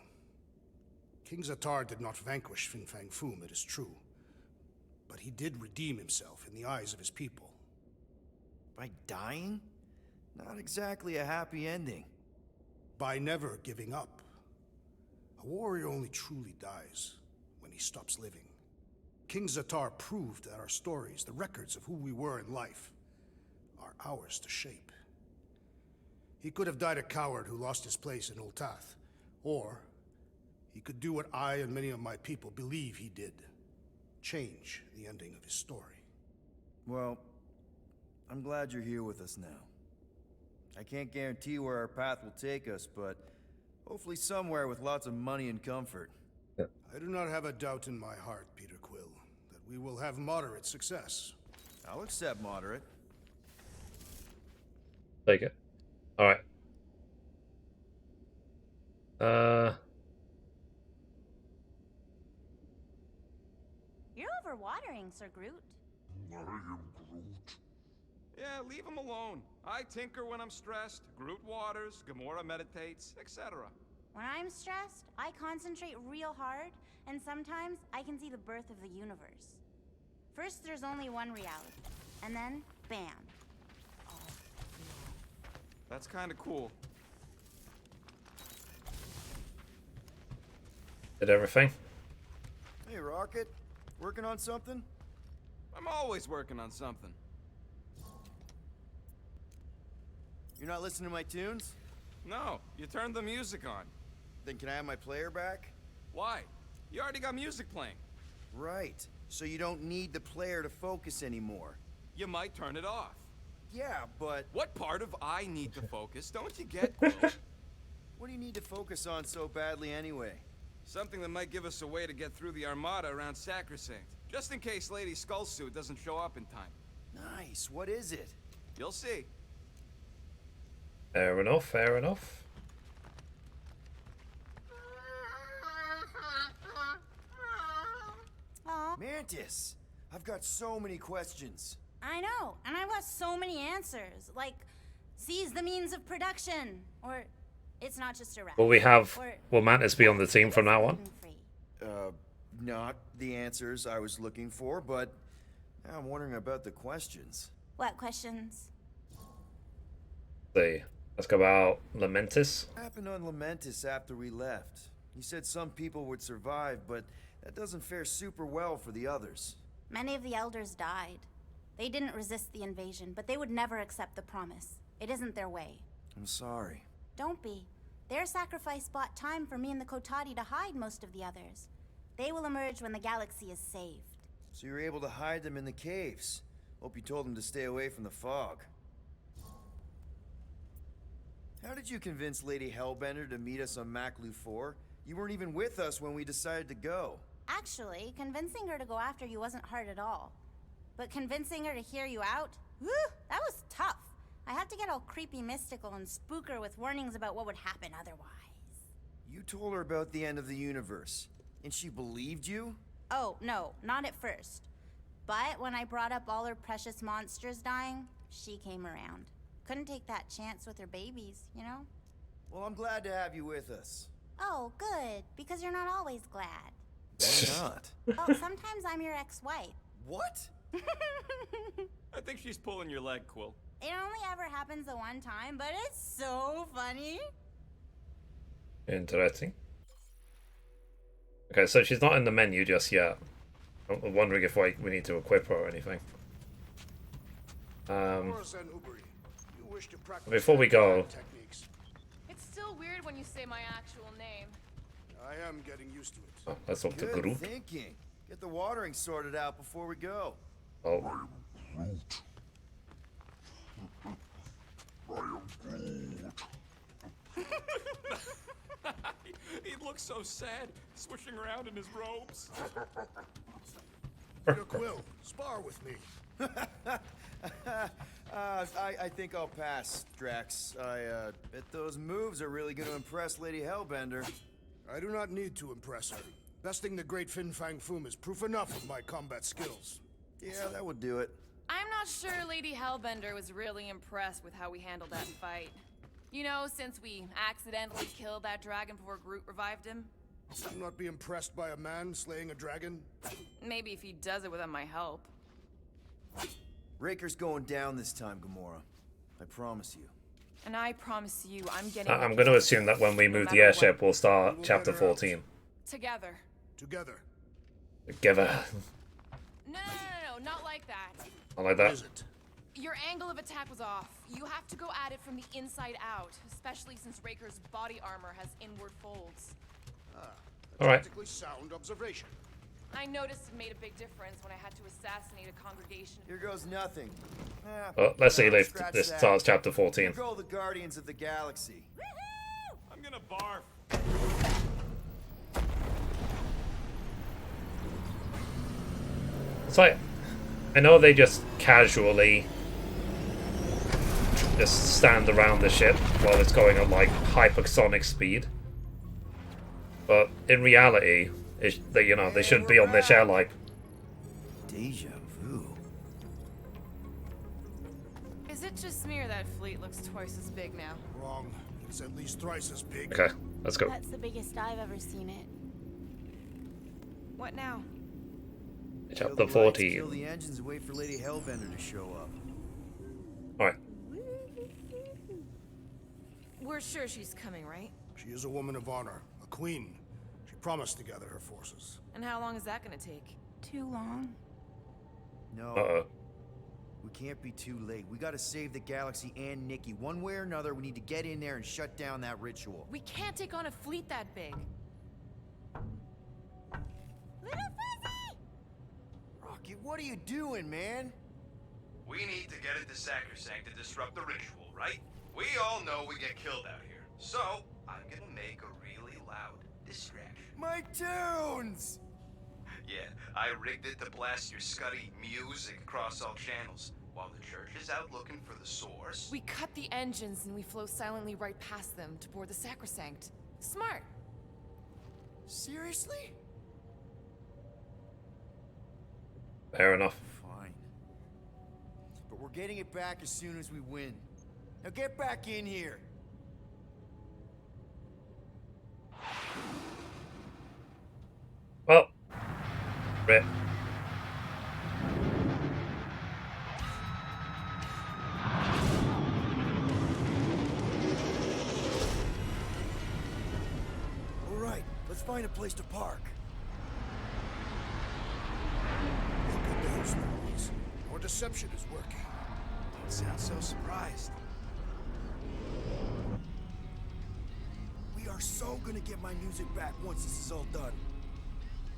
[SPEAKER 7] King Zatar did not vanquish Fin Fang Foom, it is true. But he did redeem himself in the eyes of his people.
[SPEAKER 4] By dying? Not exactly a happy ending.
[SPEAKER 7] By never giving up. A warrior only truly dies when he stops living. King Zatar proved that our stories, the records of who we were in life, are ours to shape. He could have died a coward who lost his place in Ultath, or he could do what I and many of my people believe he did. Change the ending of his story.
[SPEAKER 4] Well, I'm glad you're here with us now. I can't guarantee where our path will take us, but hopefully somewhere with lots of money and comfort.
[SPEAKER 7] I do not have a doubt in my heart, Peter Quill, that we will have moderate success.
[SPEAKER 4] I'll accept moderate.
[SPEAKER 1] Take it. Alright.
[SPEAKER 15] You're overwatering, Sir Groot.
[SPEAKER 8] I am Groot.
[SPEAKER 3] Yeah, leave him alone. I tinker when I'm stressed, Groot waters, Gamora meditates, etc.
[SPEAKER 15] When I'm stressed, I concentrate real hard, and sometimes I can see the birth of the universe. First, there's only one reality, and then, bam.
[SPEAKER 3] That's kinda cool.
[SPEAKER 1] Did everything?
[SPEAKER 4] Hey, Rocket. Working on something?
[SPEAKER 3] I'm always working on something.
[SPEAKER 4] You're not listening to my tunes?
[SPEAKER 3] No, you turned the music on.
[SPEAKER 4] Then can I have my player back?
[SPEAKER 3] Why? You already got music playing.
[SPEAKER 4] Right. So you don't need the player to focus anymore.
[SPEAKER 3] you might turn it off.
[SPEAKER 4] Yeah, but
[SPEAKER 3] What part of I need to focus don't you get, Quill?
[SPEAKER 4] what do you need to focus on so badly anyway?
[SPEAKER 3] Something that might give us a way to get through the Armada around Sacrosanct. Just in case Lady Skullsuit doesn't show up in time.
[SPEAKER 4] Nice, what is it?
[SPEAKER 3] You'll see.
[SPEAKER 1] Fair enough, fair enough.
[SPEAKER 15] Aw,
[SPEAKER 4] Mantis! I've got so many questions.
[SPEAKER 15] I know, and I've got so many answers. Like, seize the means of production, or it's not just a rap.
[SPEAKER 1] Will we have...
[SPEAKER 15] Or
[SPEAKER 1] Will Mantis be on the team from now on?
[SPEAKER 15] free.
[SPEAKER 4] Not the answers I was looking for, but now I'm wondering about the questions.
[SPEAKER 15] What questions?
[SPEAKER 1] See. Let's go about Lamentis.
[SPEAKER 4] What happened on Lamentis after we left? You said some people would survive, but that doesn't fare super well for the others.
[SPEAKER 15] Many of the elders died. They didn't resist the invasion, but they would never accept the promise. It isn't their way.
[SPEAKER 4] I'm sorry.
[SPEAKER 15] Don't be. Their sacrifice bought time for me and the Kotati to hide most of the others. They will emerge when the galaxy is saved.
[SPEAKER 4] So you were able to hide them in the caves. Hope you told them to stay away from the fog. How did you convince Lady Hellbender to meet us on Maklu 4? You weren't even with us when we decided to go.
[SPEAKER 15] Actually, convincing her to go after you wasn't hard at all. But convincing her to hear you out? Whew, that was tough. I had to get all creepy mystical and spook her with warnings about what would happen otherwise.
[SPEAKER 4] You told her about the end of the universe, and she believed you?
[SPEAKER 15] Oh, no, not at first. But when I brought up all her precious monsters dying, she came around. Couldn't take that chance with her babies, you know?
[SPEAKER 4] Well, I'm glad to have you with us.
[SPEAKER 15] Oh, good, because you're not always glad.
[SPEAKER 4] Why not?
[SPEAKER 15] Oh, sometimes I'm your ex-wife.
[SPEAKER 4] What?
[SPEAKER 3] I think she's pulling your leg, Quill.
[SPEAKER 15] It only ever happens the one time, but it's so funny.
[SPEAKER 1] Interesting. Okay, so she's not in the menu just yet. I'm wondering if we need to equip her or anything. Before we go...
[SPEAKER 12] It's still weird when you say my actual name.
[SPEAKER 7] I am getting used to it.
[SPEAKER 1] Oh, let's talk to
[SPEAKER 4] Good
[SPEAKER 1] Groot.
[SPEAKER 4] thinking. Get the watering sorted out before we go.
[SPEAKER 1] Oh.
[SPEAKER 3] He looks so sad, swishing around in his robes.
[SPEAKER 7] Peter Quill, spar with me.
[SPEAKER 4] I think I'll pass, Drax. I bet those moves are really going to impress Lady Hellbender.
[SPEAKER 7] I do not need to impress her. Besting the great Fin Fang Foom is proof enough of my combat skills.
[SPEAKER 4] Yeah, that would do it.
[SPEAKER 12] I'm not sure Lady Hellbender was really impressed with how we handled that fight. You know, since we accidentally killed that dragon before Groot revived him.
[SPEAKER 7] Do not be impressed by a man slaying a dragon.
[SPEAKER 12] Maybe if he does it without my help.
[SPEAKER 4] Raker's going down this time, Gamora. I promise you.
[SPEAKER 12] And I promise you, I'm getting...
[SPEAKER 1] I'm going to assume that when we move the airship, we'll start chapter 14.
[SPEAKER 12] Together.
[SPEAKER 7] Together.
[SPEAKER 1] Together.
[SPEAKER 12] No, not like that.
[SPEAKER 1] Not like that.
[SPEAKER 12] Your angle of attack was off. You have to go at it from the inside out, especially since Raker's body armor has inward folds.
[SPEAKER 1] All right.
[SPEAKER 7] Tactically sound observation.
[SPEAKER 12] I noticed it made a big difference when I had to assassinate a congregation.
[SPEAKER 4] Here goes nothing.
[SPEAKER 1] Well, let's see if
[SPEAKER 4] Scratch
[SPEAKER 1] this
[SPEAKER 4] that.
[SPEAKER 1] starts chapter 14.
[SPEAKER 4] Here go the Guardians of the Galaxy.
[SPEAKER 3] I'm gonna barf.
[SPEAKER 1] So I know they just casually just stand around the ship while it's going at like hypersonic speed, but in reality, they shouldn't be on this airline.
[SPEAKER 4] Deja vu.
[SPEAKER 12] Is it just me or that fleet looks twice as big now?
[SPEAKER 7] Wrong. It's at least thrice as big.
[SPEAKER 1] Okay, let's go.
[SPEAKER 15] That's the biggest I've ever seen it.
[SPEAKER 12] What now?
[SPEAKER 1] Chapter
[SPEAKER 4] Kill
[SPEAKER 1] 14.
[SPEAKER 4] the engines and wait for Lady Hellbender to show up.
[SPEAKER 1] Alright.
[SPEAKER 12] We're sure she's coming, right?
[SPEAKER 7] She is a woman of honor, a queen. She promised to gather her forces.
[SPEAKER 12] And how long is that gonna take?
[SPEAKER 15] Too long.
[SPEAKER 4] No.
[SPEAKER 1] Uh-oh.
[SPEAKER 4] We can't be too late. We gotta save the galaxy and Nikki. One way or another, we need to get in there and shut down that ritual.
[SPEAKER 12] We can't take on a fleet that big.
[SPEAKER 4] Rocky, what are you doing, man?
[SPEAKER 3] We need to get into Sacrosanct to disrupt the ritual, right? We all know we get killed out here. So, I'm gonna make a really loud distraction.
[SPEAKER 4] My tunes!
[SPEAKER 3] Yeah, I rigged it to blast your scuddy music across all channels. While the church is out looking for the source...
[SPEAKER 12] We cut the engines and we flow silently right past them to board the Sacrosanct. Smart.
[SPEAKER 4] Seriously?
[SPEAKER 1] Fair enough.
[SPEAKER 4] Fine. But we're getting it back as soon as we win. Now get back in here.
[SPEAKER 1] Well, rip.
[SPEAKER 4] All right, let's find a place to park.
[SPEAKER 7] Look at those boys. Our deception is working.
[SPEAKER 3] Don't sound so surprised.
[SPEAKER 4] We are so gonna get my music back once this is all done.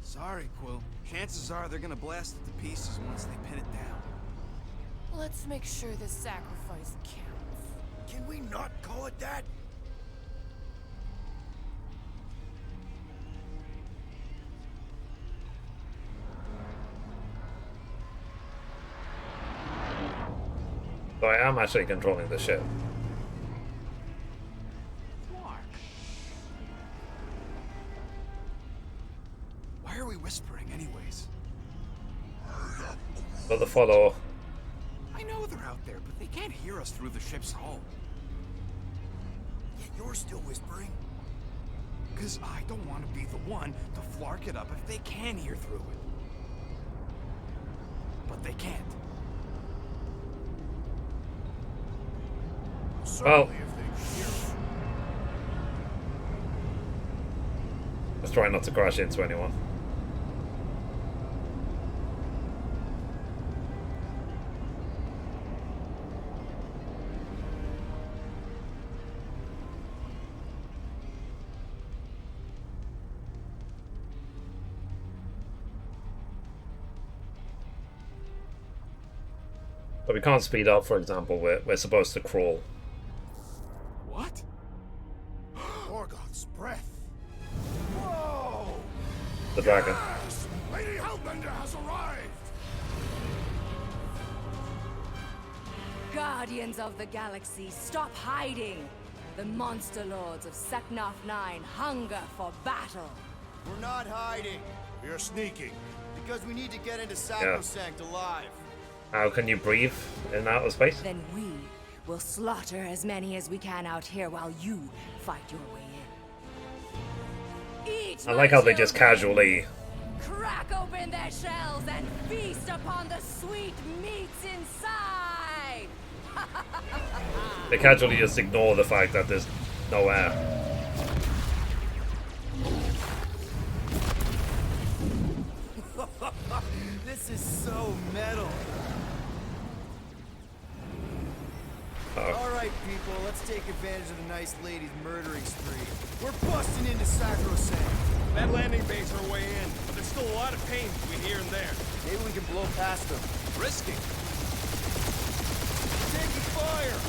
[SPEAKER 3] Sorry, Quill. Chances are they're gonna blast it to pieces once they pin it down.
[SPEAKER 12] Let's make sure this sacrifice counts.
[SPEAKER 4] Can we not call it that?
[SPEAKER 1] So I am actually controlling the ship.
[SPEAKER 3] Why are we whispering anyways?
[SPEAKER 1] For the follow.
[SPEAKER 3] I know they're out there, but they can't hear us through the ship's hull.
[SPEAKER 4] Yet you're still whispering.
[SPEAKER 3] Because I don't want to be the one to flark it up if they can hear through it. But they can't.
[SPEAKER 1] Well, let's try not to crash into anyone. But we can't speed up, for example. We're supposed to crawl.
[SPEAKER 3] What?
[SPEAKER 7] Morgoth's breath.
[SPEAKER 4] Whoa!
[SPEAKER 1] The dragon.
[SPEAKER 7] Yes! Lady Hellbender has arrived!
[SPEAKER 16] Guardians of the Galaxy, stop hiding! The monster lords of Seknarf 9 hunger for battle.
[SPEAKER 4] We're not hiding.
[SPEAKER 7] We are sneaking.
[SPEAKER 4] Because we need to get into Sacrosanct alive.
[SPEAKER 1] How can you breathe in outer space?
[SPEAKER 16] Then we will slaughter as many as we can out here while you fight your way in. Eat
[SPEAKER 1] I like how they just casually...
[SPEAKER 16] crack open their shells and feast upon the sweet meats inside!
[SPEAKER 1] They casually just ignore the fact that there's no air.
[SPEAKER 4] This is so metal. Alright, people, let's take advantage of the nice lady's murdering spree. We're busting into Sacrosanct.
[SPEAKER 3] That landing bay's our way in, but there's still a lot of pain between here and there.
[SPEAKER 4] Maybe we can blow past them.
[SPEAKER 3] Risky.
[SPEAKER 4] Taking fire!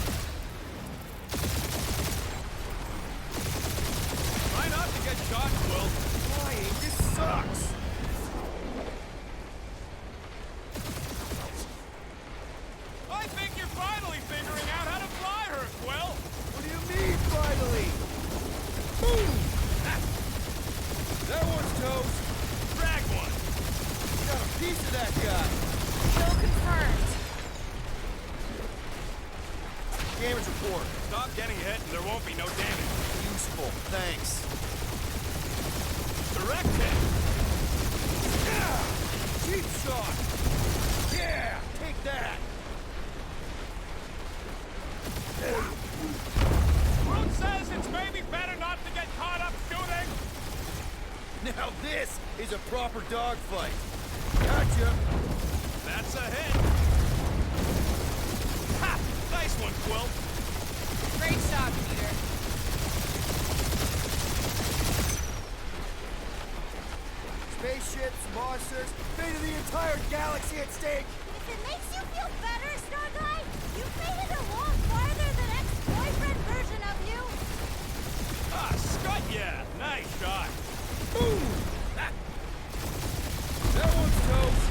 [SPEAKER 3] Try not to get shot, Quill.
[SPEAKER 4] Flying, this sucks!
[SPEAKER 10] I think you're finally figuring out how to fly her, Quill!
[SPEAKER 4] What do you mean, finally? Boom! That one's toast.
[SPEAKER 10] Drag one.
[SPEAKER 4] Got a piece of that guy.
[SPEAKER 12] Kill confirmed.
[SPEAKER 4] Damage report.
[SPEAKER 10] Stop getting hit and there won't be no damage.
[SPEAKER 4] Useful, thanks.
[SPEAKER 10] Direct hit.
[SPEAKER 4] Yeah! Cheap shot! Yeah! Take that!
[SPEAKER 10] Groot says it's maybe better not to get caught up shooting.
[SPEAKER 4] Now this is a proper dogfight. Gotcha!
[SPEAKER 10] That's a hit. Ha! Nice one, Quill.
[SPEAKER 12] Great shot, Peter.
[SPEAKER 4] Spaceships, monsters, fate of the entire galaxy at stake!
[SPEAKER 15] it makes you feel better, Star Guy? You've made it a lot farther than ex-boyfriend version of you.
[SPEAKER 10] Ah, Scott, yeah. Nice shot. Boom! Ah.
[SPEAKER 3] That one's toast.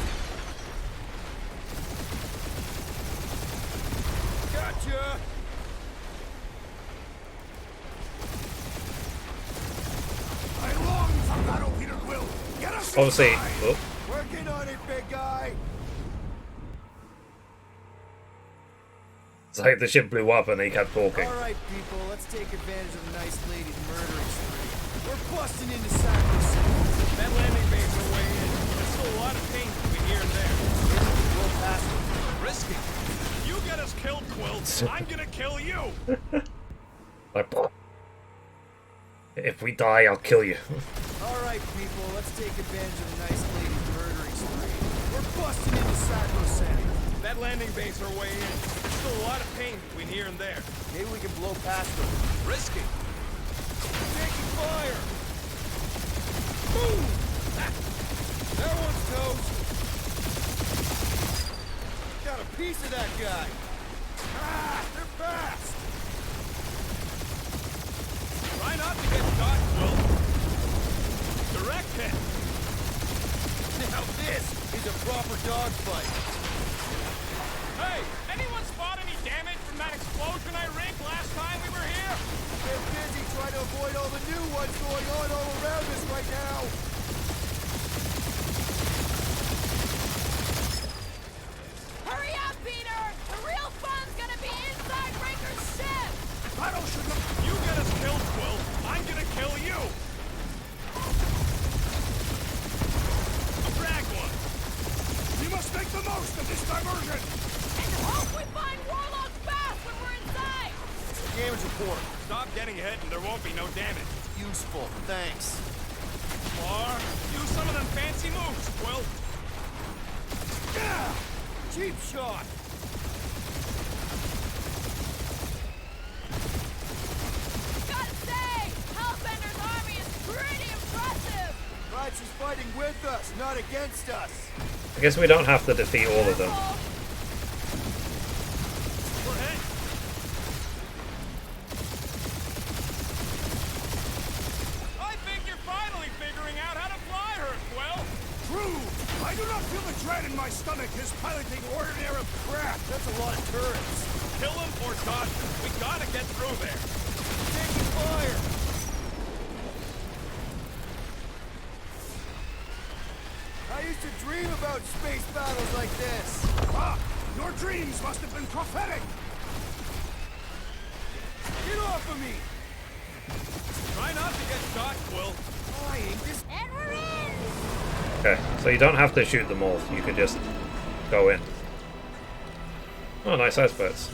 [SPEAKER 3] Gotcha.
[SPEAKER 7] I long for battle, Peter Quill. Get us
[SPEAKER 1] Obviously,
[SPEAKER 7] inside.
[SPEAKER 1] oh,
[SPEAKER 4] Working on it, big guy.
[SPEAKER 1] it's like the ship blew up and he kept talking.
[SPEAKER 4] All right, people, let's take advantage of the nice lady's murdering spree. We're busting into Sacrosanct.
[SPEAKER 10] That landing bay's are way in. There's still a lot of pain between here and there.
[SPEAKER 4] We'll pass it.
[SPEAKER 10] Risky. You get us killed, Quill. I'm gonna kill you.
[SPEAKER 1] Like, if we die, I'll kill you.
[SPEAKER 4] All right, people, let's take advantage of the nice lady's murdering spree. We're busting into Sacrosanct.
[SPEAKER 10] That landing bay's are way in. There's still a lot of pain between here and there.
[SPEAKER 4] Maybe we can blow past them.
[SPEAKER 10] Risky.
[SPEAKER 4] Taking fire. Boom! Ah. That one's toast. Got a piece of that guy. Ah, they're fast.
[SPEAKER 10] Try not to get shot, Quill. Direct hit.
[SPEAKER 4] Now this is a proper dogfight.
[SPEAKER 10] Hey, anyone spot any damage from that explosion I rigged last time we were here?
[SPEAKER 4] They're busy trying to avoid all the new ones going on all around us right now.
[SPEAKER 2] Hurry up, Peter! The real fun's gonna be inside Raker's ship!
[SPEAKER 10] Battleship! You get us killed, Quill. I'm gonna kill you. A frag one.
[SPEAKER 7] We must make the most of this diversion.
[SPEAKER 2] And hope we find Warlock's fast when we're inside!
[SPEAKER 4] Damage report.
[SPEAKER 10] Stop getting hit and there won't be no damage.
[SPEAKER 4] Useful, thanks.
[SPEAKER 10] Or use some of them fancy moves, Quill.
[SPEAKER 4] Yeah! Cheap shot.
[SPEAKER 2] Gotta say, Hellbender's army is pretty impressive!
[SPEAKER 4] Glad she's fighting with us, not against us.
[SPEAKER 1] I guess we don't have to defeat all of them.
[SPEAKER 10] We're hit. I think you're finally figuring out how to fly her, Quill.
[SPEAKER 7] True. I do not feel the dread in my stomach as piloting ordinary craft.
[SPEAKER 4] That's a lot of turrets.
[SPEAKER 10] Kill him or dodge him. We gotta get through there.
[SPEAKER 4] Taking fire. I used to dream about space battles like this.
[SPEAKER 7] Ah, your dreams must have been prophetic.
[SPEAKER 4] Get off of me!
[SPEAKER 10] Try not to get shot, Quill.
[SPEAKER 4] Flying this.
[SPEAKER 15] And we're in!
[SPEAKER 1] Okay, so you don't have to shoot them all. You could just go in. Oh, nice icebergs.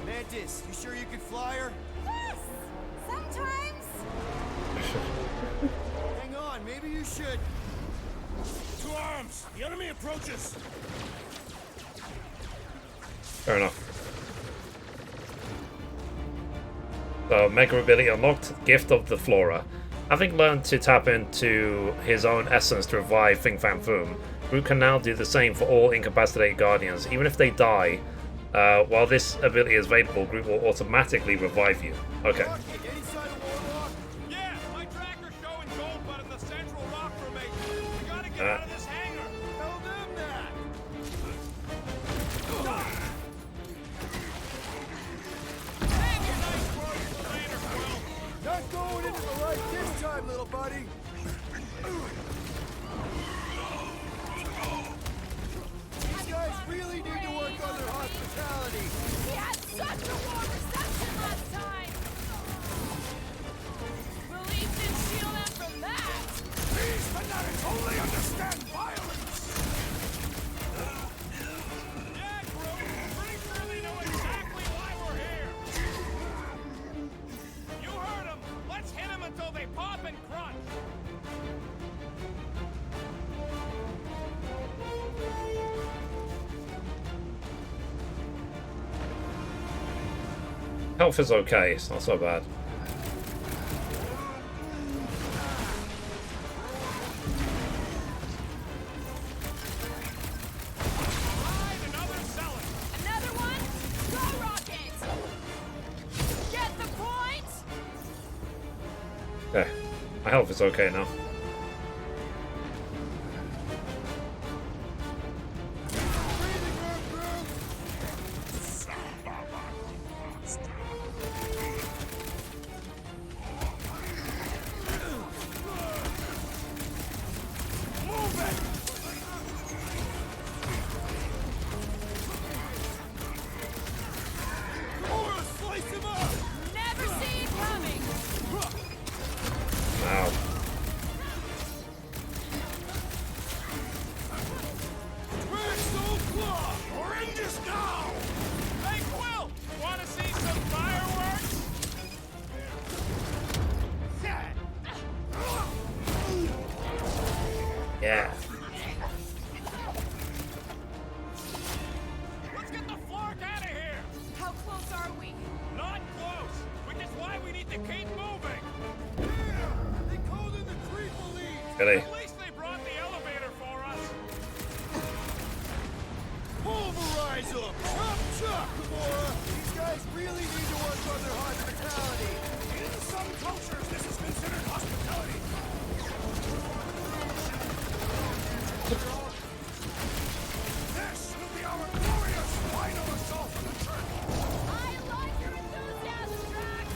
[SPEAKER 4] Mantis, you sure you can fly her?
[SPEAKER 15] Yes! Sometimes!
[SPEAKER 4] Hang on, maybe you should.
[SPEAKER 7] To arms! The enemy approaches!
[SPEAKER 1] Fair enough. So, Mega Ability unlocked, Gift of the Flora. Having learned to tap into his own essence to revive Fin Fan Foom, Groot can now do the same for all incapacitated Guardians. Even if they die, while this ability is available, Groot will automatically revive you. Okay.
[SPEAKER 10] Yeah, my tracker's showing gold, but in the central rock formation. We gotta get out of this hangar.
[SPEAKER 4] Tell them that.
[SPEAKER 10] Save your nice words for later, Quill.
[SPEAKER 4] Not going into the light this time, little buddy. These guys really need to work on their hospitality.
[SPEAKER 2] We had such a warm reception last time! Relief didn't shield them from that!
[SPEAKER 7] These fanatics only understand violence!
[SPEAKER 10] Yeah, Groot. Pretty sure they know exactly why we're here. You heard them. Let's hit them until they pop and crunch.
[SPEAKER 1] Health is okay, it's not so bad. Okay. My health is okay now. Yeah.
[SPEAKER 10] Let's get the flark out of here!
[SPEAKER 2] How close are we?
[SPEAKER 10] Not close, which is why we need to keep moving.
[SPEAKER 4] They called in the creep police.
[SPEAKER 1] Really?
[SPEAKER 10] At least they brought the elevator for us.
[SPEAKER 4] Pulverize them! Chop, chop, Gamora! These guys really need to work on their hospitality.
[SPEAKER 5] In some cultures, this is considered hospitality. This will be our glorious final assault on the church.
[SPEAKER 2] I like your enthusiasm, Drax!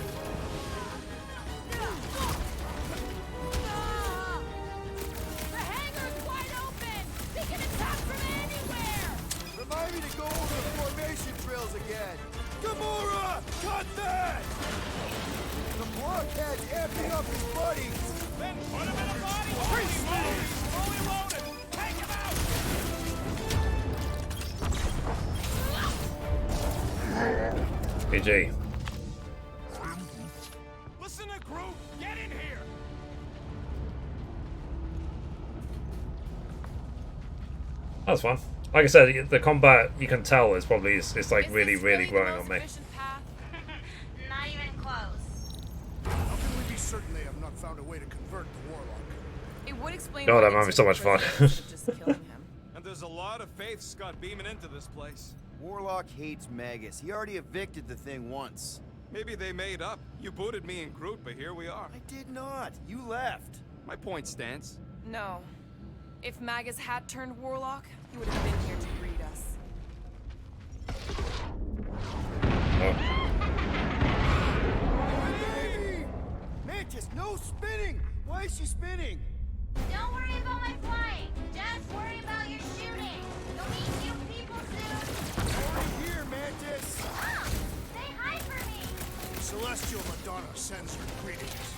[SPEAKER 2] The hangar's wide open! They can attack from anywhere!
[SPEAKER 4] Remind me to go over the formation drills again. Gamora! Cut that! The blockhead's amping up his buddies.
[SPEAKER 10] Then put him in a body! Fully loaded! Take him out!
[SPEAKER 1] GG.
[SPEAKER 10] Listen to Groot! Get in here!
[SPEAKER 1] That was fun. Like I said, the combat, you can tell, it's probably it's like really growing on me.
[SPEAKER 15] Not even close.
[SPEAKER 7] How can we be certain they have not found a way to convert the Warlock?
[SPEAKER 12] It would explain
[SPEAKER 1] God,
[SPEAKER 12] why
[SPEAKER 1] that
[SPEAKER 12] they
[SPEAKER 1] might be
[SPEAKER 12] took
[SPEAKER 1] so
[SPEAKER 12] the
[SPEAKER 1] much fun.
[SPEAKER 12] prisoner instead of just killing him.
[SPEAKER 3] And there's a lot of faith Scott beaming into this place.
[SPEAKER 4] Warlock hates Magus. He already evicted the thing once.
[SPEAKER 3] Maybe they made up. You booted me and Groot, but here we are.
[SPEAKER 4] I did not. You left.
[SPEAKER 3] My point stands.
[SPEAKER 12] No. If Magus had turned Warlock, he would have been here to greet us.
[SPEAKER 4] Baby! Mantis, no spinning! Why is she spinning?
[SPEAKER 15] Don't worry about my flying. Just worry about your shooting. You'll meet new people soon.
[SPEAKER 4] Already here, Mantis.
[SPEAKER 15] Ah! Say hi for me.
[SPEAKER 7] Celestial Madonna sends her greetings.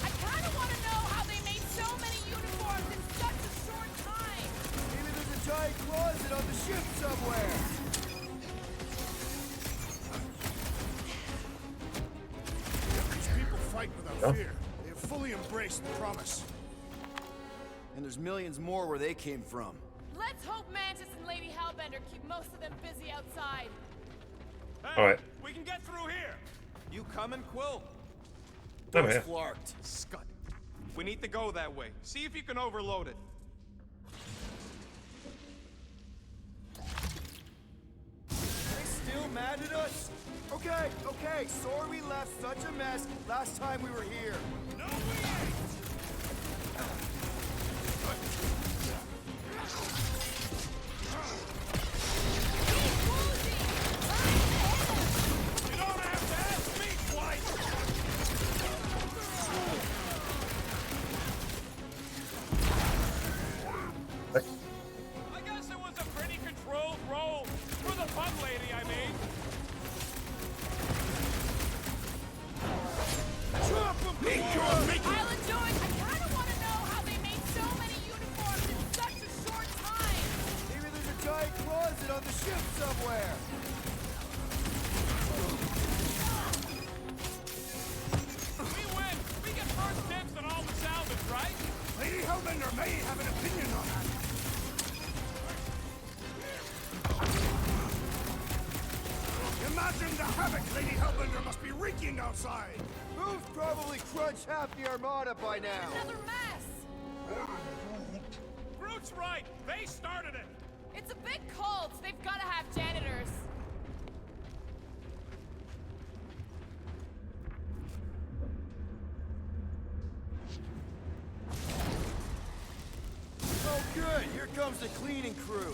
[SPEAKER 2] I kind of want to know how they made so many uniforms in such a short time.
[SPEAKER 4] Maybe there's a giant closet on the ship somewhere.
[SPEAKER 7] These people fight without fear. They have fully embraced the promise.
[SPEAKER 4] And there's millions more where they came from.
[SPEAKER 2] Let's hope Mantis and Lady Hellbender keep most of them busy outside.
[SPEAKER 10] Hey,
[SPEAKER 1] Alright.
[SPEAKER 10] we can get through here.
[SPEAKER 3] You coming, Quill?
[SPEAKER 1] I'm
[SPEAKER 3] Door's
[SPEAKER 1] here.
[SPEAKER 3] flarked. Scud. We need to go that way. See if you can overload it.
[SPEAKER 4] They still mad at us? Okay, sorry we left such a mess last time we were here.
[SPEAKER 10] No, we ain't. You don't have to ask me twice. I guess it was a pretty controlled roll. For the fun lady, I mean.
[SPEAKER 4] Drop them,
[SPEAKER 2] I'll enjoy it. I kind of want to know how they made so many uniforms in such a short time.
[SPEAKER 4] Maybe there's a giant closet on the ship somewhere.
[SPEAKER 10] We win. We get first dibs on all the salvage, right?
[SPEAKER 5] Lady Hellbender may have an opinion on that. Imagine the havoc Lady Hellbender must be wreaking outside.
[SPEAKER 4] Who's probably crunched half the armada by now?
[SPEAKER 2] Another mess.
[SPEAKER 10] Groot's right. They started it.
[SPEAKER 2] It's a big cult. They've got to have janitors.
[SPEAKER 4] comes the cleaning crew.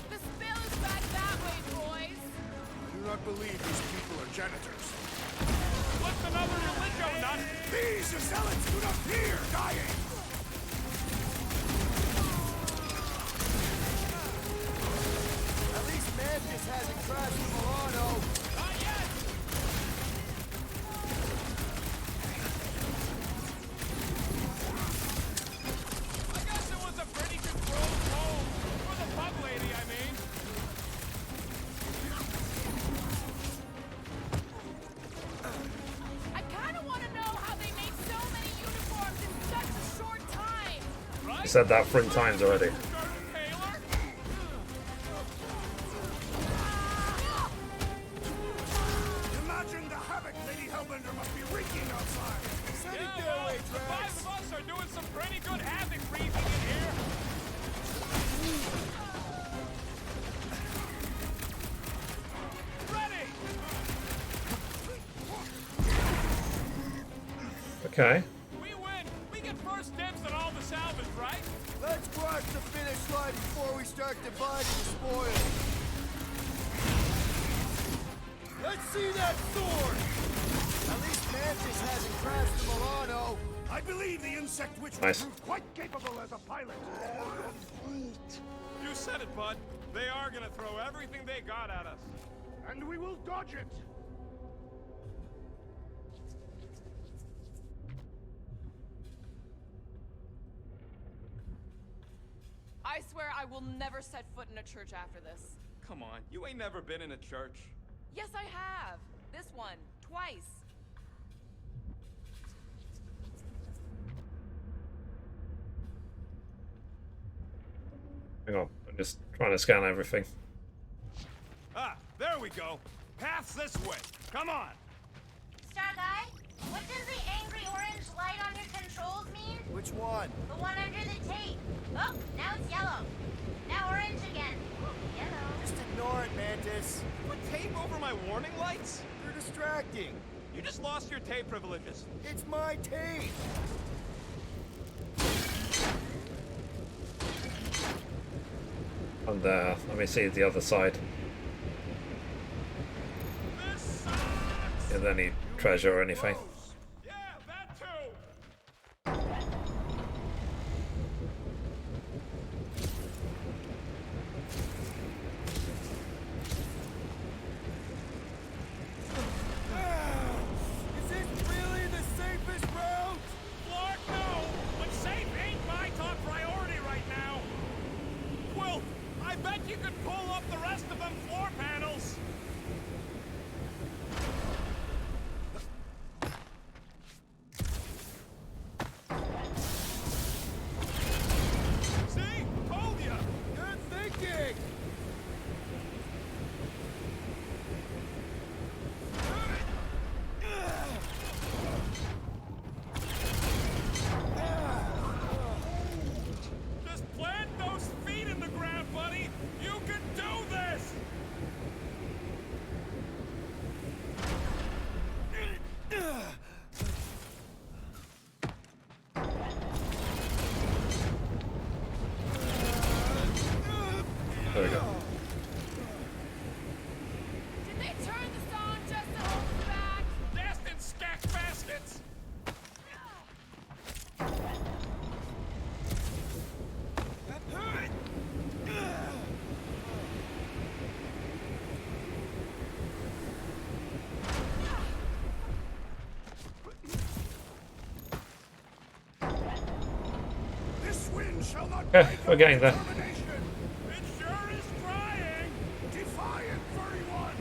[SPEAKER 2] The spill is back that way, boys.
[SPEAKER 7] I do not believe these people are janitors.
[SPEAKER 10] What's another religion, nut?
[SPEAKER 7] These zealots do not fear dying!
[SPEAKER 4] At least Mantis hasn't crashed the Milano.
[SPEAKER 10] Not yet! I guess it was a pretty controlled roll. For the pub lady, I mean.
[SPEAKER 2] I kind of want to know how they made so many uniforms in such a short time.
[SPEAKER 1] I said that 3 times already.
[SPEAKER 7] Imagine the havoc Lady Hellbender must be wreaking outside!
[SPEAKER 4] Send
[SPEAKER 10] Yeah,
[SPEAKER 4] it their
[SPEAKER 10] well,
[SPEAKER 4] way,
[SPEAKER 10] the 5
[SPEAKER 4] Drax.
[SPEAKER 10] of us are doing some pretty good havoc wreaking in here. Ready!
[SPEAKER 1] Okay.
[SPEAKER 10] We win! We get first dibs on all the salvage, right?
[SPEAKER 4] Let's cross the finish line before we start dividing the spoils. Let's see that sword! At least Mantis hasn't crashed the Milano.
[SPEAKER 7] I believe the insect witch
[SPEAKER 1] Nice.
[SPEAKER 7] will prove quite capable as a pilot.
[SPEAKER 10] You said it, bud. They are gonna throw everything they got at us.
[SPEAKER 7] And we will dodge it!
[SPEAKER 12] I swear I will never set foot in a church after this.
[SPEAKER 3] Come on, you ain't never been in a church.
[SPEAKER 12] Yes, I have. This one. Twice.
[SPEAKER 1] Hang on. I'm just trying to scan everything.
[SPEAKER 10] Ah, there we go. Path's this way. Come on.
[SPEAKER 15] Star Guy, what does the angry orange light on your controls mean?
[SPEAKER 4] Which one?
[SPEAKER 15] The one under the tape. Oh, now it's yellow. Now orange again. Yellow.
[SPEAKER 4] Just ignore it, Mantis.
[SPEAKER 3] Put tape over my warning lights?
[SPEAKER 4] They're distracting.
[SPEAKER 3] You just lost your tape privileges.
[SPEAKER 4] It's my tape.
[SPEAKER 1] And let me see the other side.
[SPEAKER 10] This sucks.
[SPEAKER 1] Is there any treasure or anything?
[SPEAKER 10] Yeah, that too.
[SPEAKER 4] Is this really the safest route?
[SPEAKER 10] Lord, no. But safe ain't my top priority right now. Quill, I bet you could pull up the rest of them floor panels. See? Told ya.
[SPEAKER 4] Good thinking.
[SPEAKER 10] Just plant those feet in the ground, buddy. You can do this.
[SPEAKER 1] There we go.
[SPEAKER 2] Did they turn this on just to hold us back?
[SPEAKER 10] Destined stack baskets.
[SPEAKER 7] This wind shall not
[SPEAKER 1] Okay,
[SPEAKER 7] break
[SPEAKER 1] we're getting there.
[SPEAKER 7] determination.
[SPEAKER 10] It sure is trying.
[SPEAKER 7] Defiant, furry one!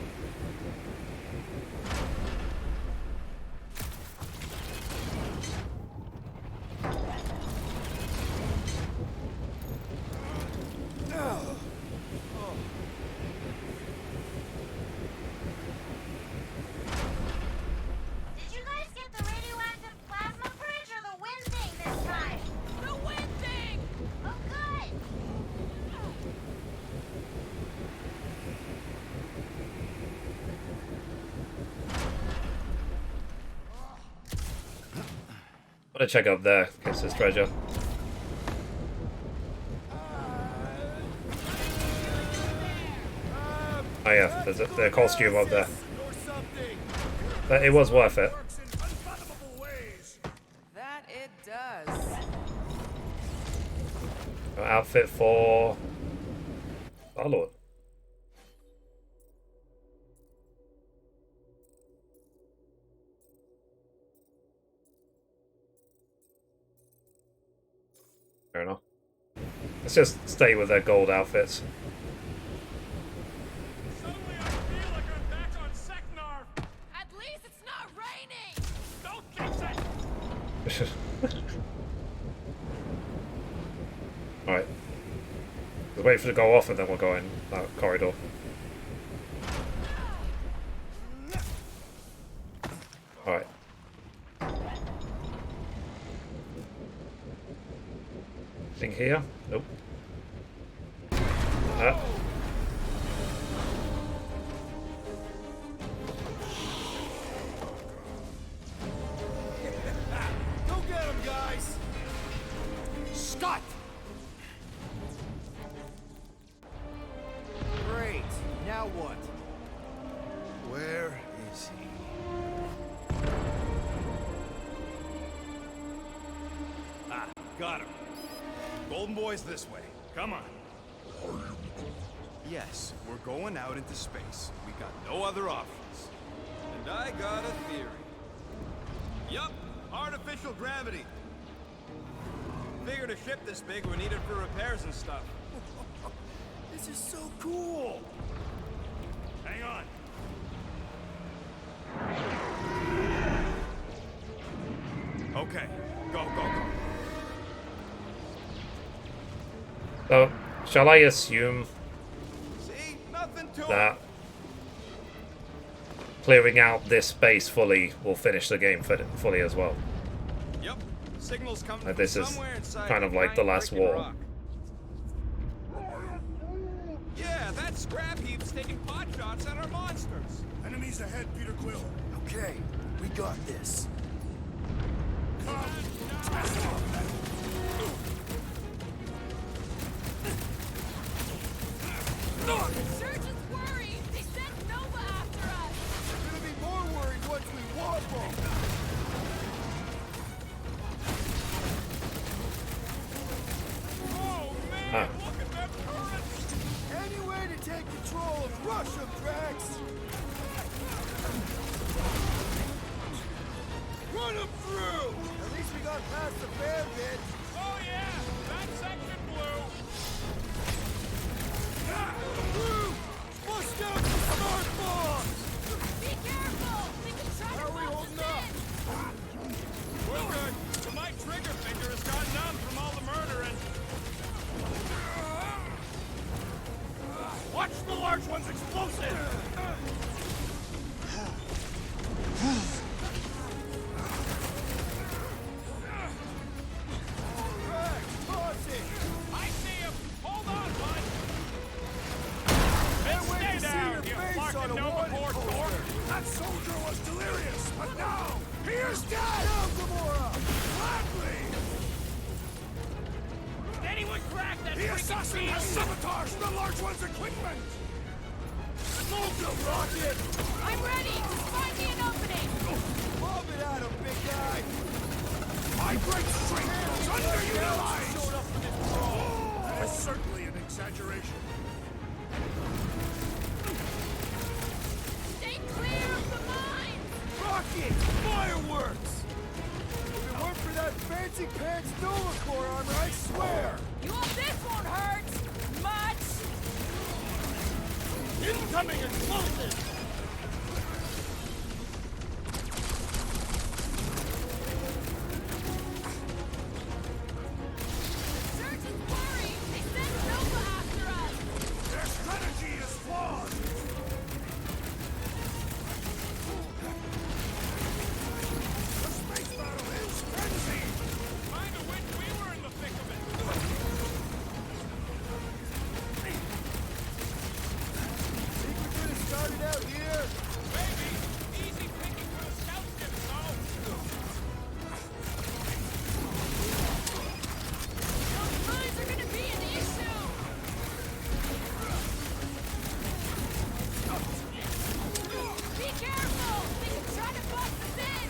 [SPEAKER 15] Did you guys get the radioactive plasma bridge or the wind thing this time?
[SPEAKER 2] The wind thing!
[SPEAKER 15] Oh, good.
[SPEAKER 1] I'm gonna check up there in case there's treasure. Oh yeah, there's the costume up there. But it was worth it.
[SPEAKER 12] That it does.
[SPEAKER 1] Outfit for Star-Lord. Fair enough. Let's just stay with their gold outfits.
[SPEAKER 10] Suddenly I feel like I'm back on Seknarf.
[SPEAKER 2] At least it's not raining!
[SPEAKER 10] Don't jinx it!
[SPEAKER 1] Alright. Let's wait for it to go off and then we'll go in that corridor. Alright. Thing here? Nope.
[SPEAKER 4] Go get him, guys!
[SPEAKER 13] Scott!
[SPEAKER 4] Great. Now what? Where is he?
[SPEAKER 3] Ah, got him. Golden Boy's this way. Come on. Yes, we're going out into space. We got no other options. And I got a theory. Yup, artificial gravity. Figured a ship this big we need it for repairs and stuff.
[SPEAKER 4] This is so cool!
[SPEAKER 3] Hang on. Okay, go, go, go.
[SPEAKER 1] So, shall I assume
[SPEAKER 3] See? Nothing to
[SPEAKER 1] that clearing out this space fully will finish the game fully as well?
[SPEAKER 3] Yep. Signals come
[SPEAKER 1] Like this
[SPEAKER 3] from
[SPEAKER 1] is
[SPEAKER 3] somewhere inside
[SPEAKER 1] kind of like the last
[SPEAKER 3] giant
[SPEAKER 1] war.
[SPEAKER 3] rock. Yeah, that scrap heap's taking pot shots at our monsters.
[SPEAKER 7] Enemies ahead, Peter Quill.
[SPEAKER 4] Okay, we got this.
[SPEAKER 2] Surgeon's worried! They sent Nova after us!
[SPEAKER 4] We're gonna be more worried once we warp them!
[SPEAKER 10] Oh man, look at them turrets!
[SPEAKER 4] Any way to take control of rush them, Drax! Run them through! At least we got past the fair bit.
[SPEAKER 10] Oh yeah, that section blew!
[SPEAKER 4] Through! Bust out the smart bombs!
[SPEAKER 2] Be careful! They can try
[SPEAKER 4] How
[SPEAKER 2] to
[SPEAKER 4] are we
[SPEAKER 2] box
[SPEAKER 4] holding
[SPEAKER 2] us
[SPEAKER 4] up?
[SPEAKER 2] in!
[SPEAKER 10] We're good, but my trigger finger has gone numb from all the murdering. Watch the large one's explosive!
[SPEAKER 4] Drax, toss it!
[SPEAKER 10] I see him! Hold on, bud!
[SPEAKER 4] Can't
[SPEAKER 10] And
[SPEAKER 4] wait
[SPEAKER 10] stay
[SPEAKER 4] to see
[SPEAKER 10] down,
[SPEAKER 4] your
[SPEAKER 10] you
[SPEAKER 4] face
[SPEAKER 10] fucking
[SPEAKER 4] on a
[SPEAKER 10] Nova
[SPEAKER 4] wanted
[SPEAKER 10] Corps
[SPEAKER 4] poster.
[SPEAKER 10] dork!
[SPEAKER 7] That soldier was delirious, but now he is dead!
[SPEAKER 4] Down, Gamora!
[SPEAKER 7] Gladly!
[SPEAKER 10] Did anyone crack that
[SPEAKER 7] The assassin has
[SPEAKER 10] freaking
[SPEAKER 7] sabotaged the large one's equipment!
[SPEAKER 4] Smoke them, Rocket!
[SPEAKER 2] I'm ready! Just find me an opening!
[SPEAKER 4] Lob it at him, big guy!
[SPEAKER 7] My great strength is underutilized!
[SPEAKER 4] Showed up for this brawl!
[SPEAKER 7] That is certainly an exaggeration.
[SPEAKER 2] Stay clear of the mines!
[SPEAKER 4] Rocket! Fireworks! If it weren't for that fancy pants Nova Corps armor, I swear!
[SPEAKER 2] You hope this won't hurt! Much!
[SPEAKER 10] incoming explosive!
[SPEAKER 2] Surgeon's worried! They sent Nova after us!
[SPEAKER 7] Their strategy is flawed! The space battle is frenzied!
[SPEAKER 10] Kinda wish we were in the thick of it!
[SPEAKER 4] Think we could have started out here?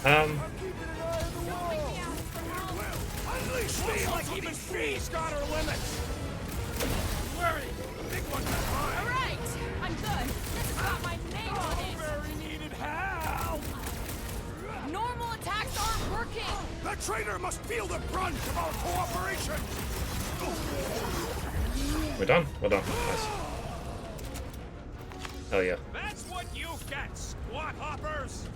[SPEAKER 10] Unleash me like even she's got her limits. Where big one behind.
[SPEAKER 2] All right, I'm good. This has got my name on it.
[SPEAKER 10] Very needed help.
[SPEAKER 2] Normal attacks aren't working.
[SPEAKER 10] The traitor must feel the brunt of our cooperation.
[SPEAKER 1] We're done. We're done. Nice. Hell yeah.
[SPEAKER 10] That's what you get, squat hoppers.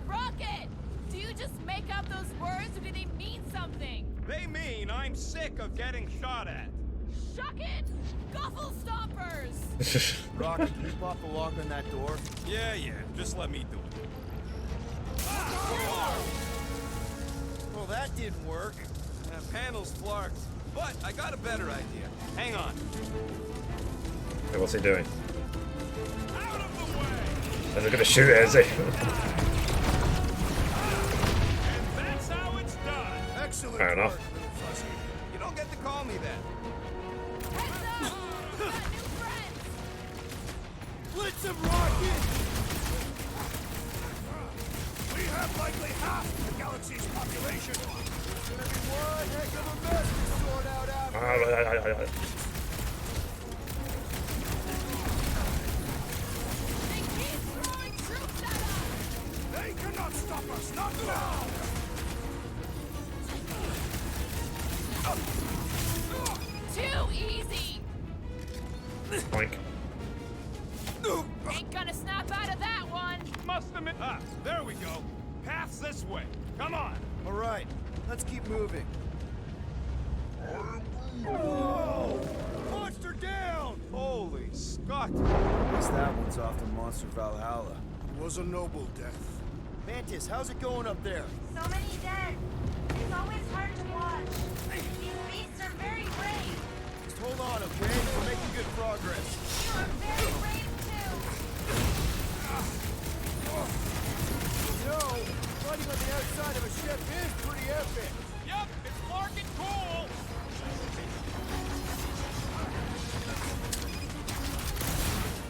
[SPEAKER 2] Rocket, do you just make up those words or do they mean something?
[SPEAKER 3] They mean I'm sick of getting shot at.
[SPEAKER 2] Shuck it! Guffle stompers!
[SPEAKER 4] Rocket, can you pop the lock on that door?
[SPEAKER 3] Yeah, just let me do it.
[SPEAKER 4] Well, that didn't work.
[SPEAKER 3] Panel's flarked. But I got a better idea. Hang on.
[SPEAKER 1] Okay, what's he doing?
[SPEAKER 10] Out of the way.
[SPEAKER 1] Is he gonna shoot it, is he?
[SPEAKER 10] And that's how it's done.
[SPEAKER 4] Excellent.
[SPEAKER 1] Fair enough.
[SPEAKER 4] work, little fussy.
[SPEAKER 3] You don't get to call me that.
[SPEAKER 2] Heads up! Got new friends!
[SPEAKER 4] Blitz him, Rocket!
[SPEAKER 10] We have likely half the galaxy's population.
[SPEAKER 4] It's gonna be one heck of a mess to sort out after.
[SPEAKER 2] They keep throwing troops at us!
[SPEAKER 10] They cannot stop us, not now.
[SPEAKER 2] Too easy!
[SPEAKER 1] Boink.
[SPEAKER 2] Ain't gonna snap out of that one!
[SPEAKER 10] Must admit. Ah, there we go. Path's this way. Come on.
[SPEAKER 4] All right, let's keep moving. Whoa! Monster down!
[SPEAKER 3] Holy Scott.
[SPEAKER 4] Guess that one's off to Monster Valhalla.
[SPEAKER 7] It was a noble death.
[SPEAKER 4] Mantis, how's it going up there?
[SPEAKER 15] So many dead. It's always hard to watch. These beasts are very brave.
[SPEAKER 4] Just hold on, okay? We're making good progress.
[SPEAKER 15] You are very brave too.
[SPEAKER 4] You know, fighting on the outside of a ship is pretty epic.
[SPEAKER 10] Yup, it's larkin' cool.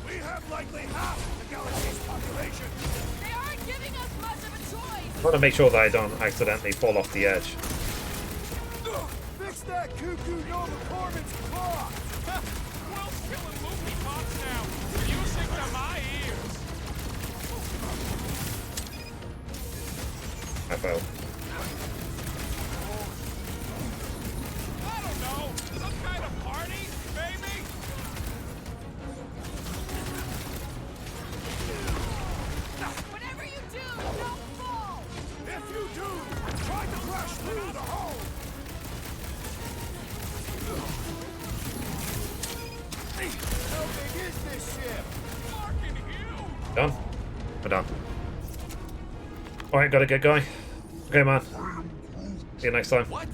[SPEAKER 10] We have likely half the galaxy's population.
[SPEAKER 2] They aren't giving us much of a choice!
[SPEAKER 1] I want to make sure that I don't accidentally fall off the edge.
[SPEAKER 4] Fix that cuckoo Nova Corman's clock!
[SPEAKER 10] Will's killing movie pops now. Music to my ears.
[SPEAKER 1] I failed.
[SPEAKER 10] I don't know. Some kind of party, maybe?
[SPEAKER 2] Whatever you do, don't fall!
[SPEAKER 10] If you do, try to rush through the hole.
[SPEAKER 4] How big is this ship?
[SPEAKER 10] Larkin' huge.
[SPEAKER 1] Done? We're done. Alright, gotta get going. Okay, man. See you next time.
[SPEAKER 3] What?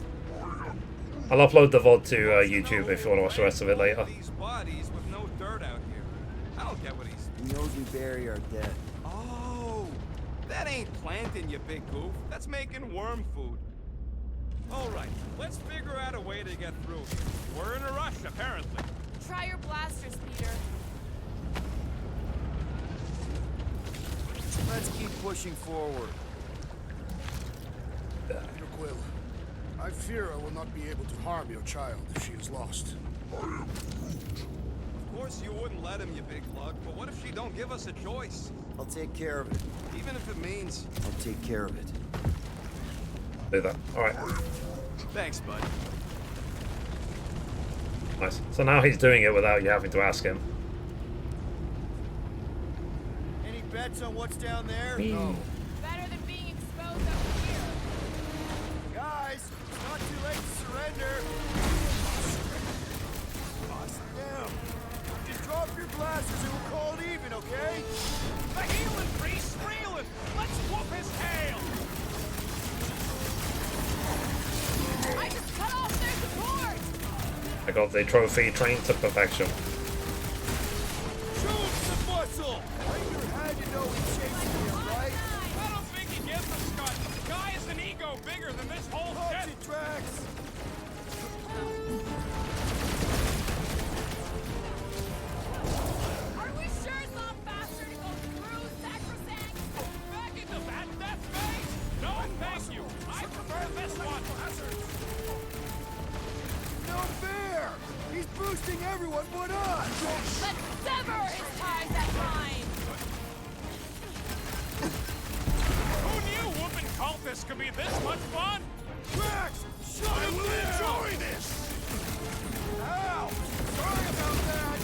[SPEAKER 1] I'll upload the VOD to YouTube if you want to watch the rest of it later.
[SPEAKER 3] These bodies with no dirt out here. I don't get what he's...
[SPEAKER 4] He knows we bury our dead.
[SPEAKER 3] Oh, that ain't planting, you big goof. That's making worm food. All right, let's figure out a way to get through here. We're in a rush, apparently.
[SPEAKER 2] Try your blasters, Peter.
[SPEAKER 4] Let's keep pushing forward.
[SPEAKER 7] Peter Quill, I fear I will not be able to harm your child if she is lost.
[SPEAKER 3] Of course you wouldn't let him, you big lug, but what if she don't give us a choice?
[SPEAKER 4] I'll take care of it.
[SPEAKER 3] Even if it means...
[SPEAKER 4] I'll take care of it.
[SPEAKER 1] Do that. Alright.
[SPEAKER 3] Thanks, bud.
[SPEAKER 1] Nice. So now he's doing it without you having to ask him.
[SPEAKER 4] Any bets on what's down there?
[SPEAKER 1] No.
[SPEAKER 2] Better than being exposed over here.
[SPEAKER 4] Guys, it's not too late to surrender. Bust them. Just drop your blasters and we'll call it even, okay?
[SPEAKER 10] The healing priest's reeling. Let's whoop his tail.
[SPEAKER 2] I just cut off their support!
[SPEAKER 1] I got the trophy trained to perfection.
[SPEAKER 4] Show him some muscle! Ranger had to know he's chasing him, right?
[SPEAKER 10] I don't think he gives a scut. The guy has an ego bigger than this whole
[SPEAKER 4] Hugs
[SPEAKER 10] shit.
[SPEAKER 4] it, Drax!
[SPEAKER 2] Are we sure it's not faster to go through Sacrosanct?
[SPEAKER 10] Back into that death
[SPEAKER 4] interesting, everyone but us!
[SPEAKER 2] Let's sever his ties at mine!
[SPEAKER 10] Who knew whooping cultists could be this much fun?
[SPEAKER 4] Drax! Shut him down!
[SPEAKER 8] Enjoy this!
[SPEAKER 4] Ow! Sorry about that!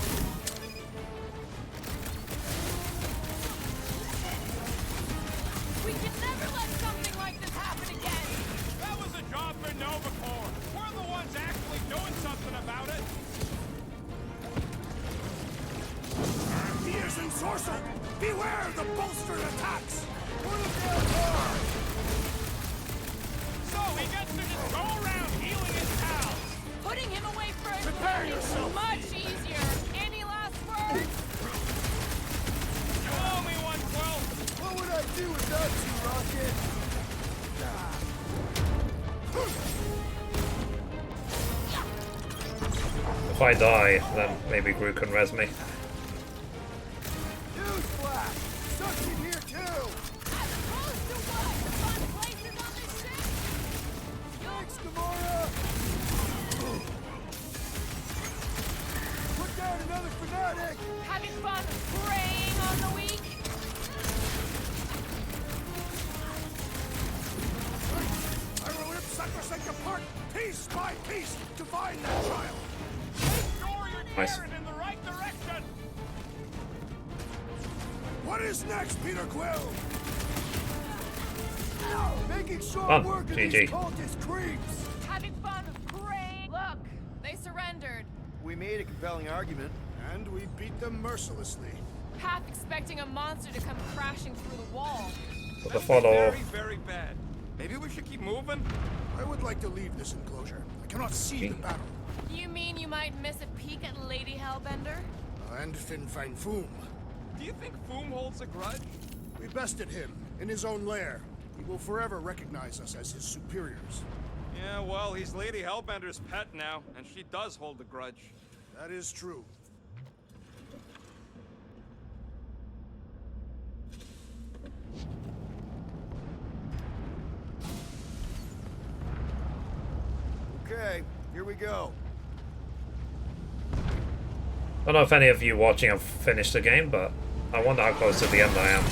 [SPEAKER 2] We can never let something like this happen again!
[SPEAKER 10] That was a job for Nova Corps. We're the ones actually doing something about it.
[SPEAKER 7] He is ensorcelled! Beware the bolstered attacks!
[SPEAKER 4] Put him down hard!
[SPEAKER 10] So he gets to just go around healing his pals.
[SPEAKER 2] Putting him away first
[SPEAKER 7] Prepare
[SPEAKER 2] is
[SPEAKER 7] yourself.
[SPEAKER 2] much easier. Any last words?
[SPEAKER 10] You owe me one, Quill.
[SPEAKER 4] What would I do without you, Rocket?
[SPEAKER 1] If I die, then maybe Groot can res me.
[SPEAKER 4] Newsflash! Sucks in here too!
[SPEAKER 2] As opposed to what? The fun places on this ship?
[SPEAKER 4] Thanks, Gamora! Put down another fanatic!
[SPEAKER 2] Having fun preying on the weak?
[SPEAKER 7] I will rip Sacrosanct apart, piece by piece, to find that child!
[SPEAKER 10] Restore your
[SPEAKER 1] Nice.
[SPEAKER 10] Karen in the right direction.
[SPEAKER 7] What is next, Peter Quill?
[SPEAKER 4] Making short
[SPEAKER 1] Fun.
[SPEAKER 4] work of
[SPEAKER 1] GG.
[SPEAKER 4] these cultist creeps!
[SPEAKER 2] Having fun preying? Look, they surrendered.
[SPEAKER 4] We made a compelling argument.
[SPEAKER 7] And we beat them mercilessly.
[SPEAKER 2] Half expecting a monster to come crashing through the wall.
[SPEAKER 1] But the
[SPEAKER 10] That's
[SPEAKER 1] follow.
[SPEAKER 10] very, very bad. Maybe we should keep moving?
[SPEAKER 7] I would like to leave this enclosure. I cannot see the battle.
[SPEAKER 2] You mean you might miss a peek at Lady Hellbender?
[SPEAKER 7] And Fin Fang Foom.
[SPEAKER 10] Do you think Foom holds a grudge?
[SPEAKER 7] We bested him in his own lair. He will forever recognize us as his superiors.
[SPEAKER 10] Yeah, well, he's Lady Hellbender's pet now, and she does hold a grudge.
[SPEAKER 7] That is true.
[SPEAKER 4] Okay, here we go.
[SPEAKER 1] I don't know if any of you watching have finished the game, but I wonder how close to the end I am.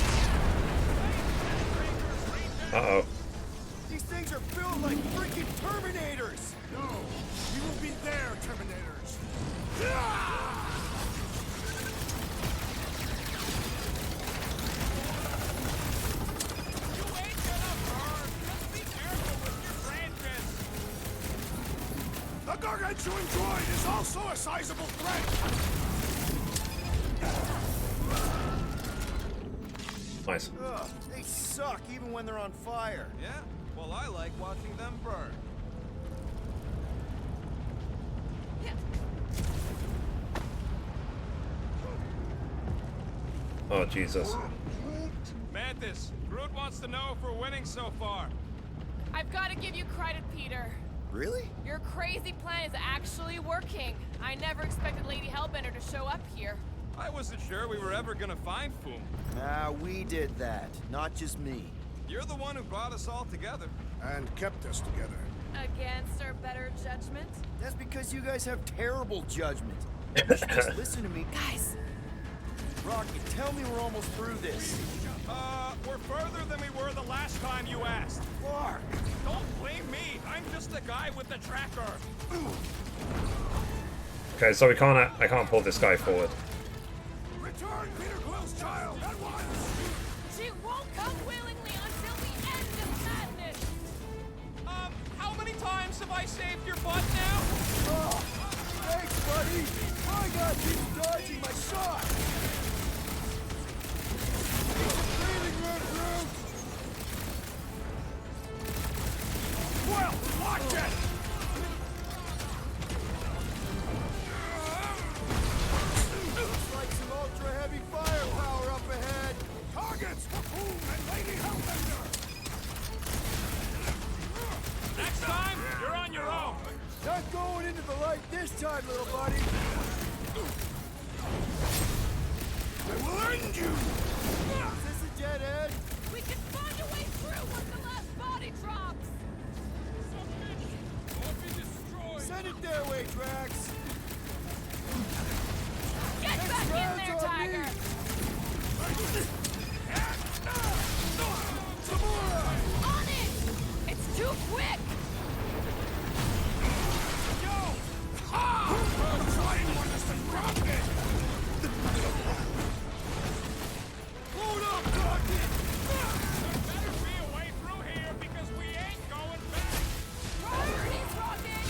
[SPEAKER 1] Uh-oh.
[SPEAKER 4] These things are built like freaking Terminators!
[SPEAKER 7] No, we will be their Terminators.
[SPEAKER 10] You ain't gonna burn! Just be careful with your branches!
[SPEAKER 7] The gargantuan droid is also a sizable threat.
[SPEAKER 1] Nice.
[SPEAKER 4] Ugh, they suck even when they're on fire.
[SPEAKER 3] Yeah? Well, I like watching them burn.
[SPEAKER 1] Oh, Jesus.
[SPEAKER 10] Mantis, Groot wants to know if we're winning so far.
[SPEAKER 2] I've got to give you credit, Peter.
[SPEAKER 4] Really?
[SPEAKER 2] Your crazy plan is actually working. I never expected Lady Hellbender to show up here.
[SPEAKER 3] I wasn't sure we were ever gonna find Foom.
[SPEAKER 4] Ah, we did that, not just me.
[SPEAKER 3] You're the one who brought us all together.
[SPEAKER 7] And kept us together.
[SPEAKER 2] Against our better judgment?
[SPEAKER 4] That's because you guys have terrible judgment. You should just listen to me.
[SPEAKER 2] Guys,
[SPEAKER 4] Rocket, tell me we're almost through this.
[SPEAKER 10] We're further than we were the last time you asked.
[SPEAKER 4] Clark!
[SPEAKER 10] Don't blame me. I'm just the guy with the tracker.
[SPEAKER 1] Okay, so I can't pull this guy forward.
[SPEAKER 7] Return Peter Quill's child at once!
[SPEAKER 2] she won't come willingly until the end of madness.
[SPEAKER 10] How many times have I saved your butt now?
[SPEAKER 4] Oh, thanks, buddy! My guy keeps dodging my shot! Breathing room, Groot!
[SPEAKER 7] Well, watch it!
[SPEAKER 4] Looks like some ultra-heavy firepower up ahead!
[SPEAKER 7] Targets for Boom and Lady Hellbender!
[SPEAKER 10] Next time, you're on your own.
[SPEAKER 4] Not going into the light this time, little buddy!
[SPEAKER 7] I will end you!
[SPEAKER 4] Is this a dead end?
[SPEAKER 2] We can find a way through once the last body drops.
[SPEAKER 10] Won't be destroyed.
[SPEAKER 4] Send it their way, Drax!
[SPEAKER 2] dagger! On it! It's too quick!
[SPEAKER 10] Load up, Rocket! Better be a way through here because we ain't going back!
[SPEAKER 2] Priorities, Rocket!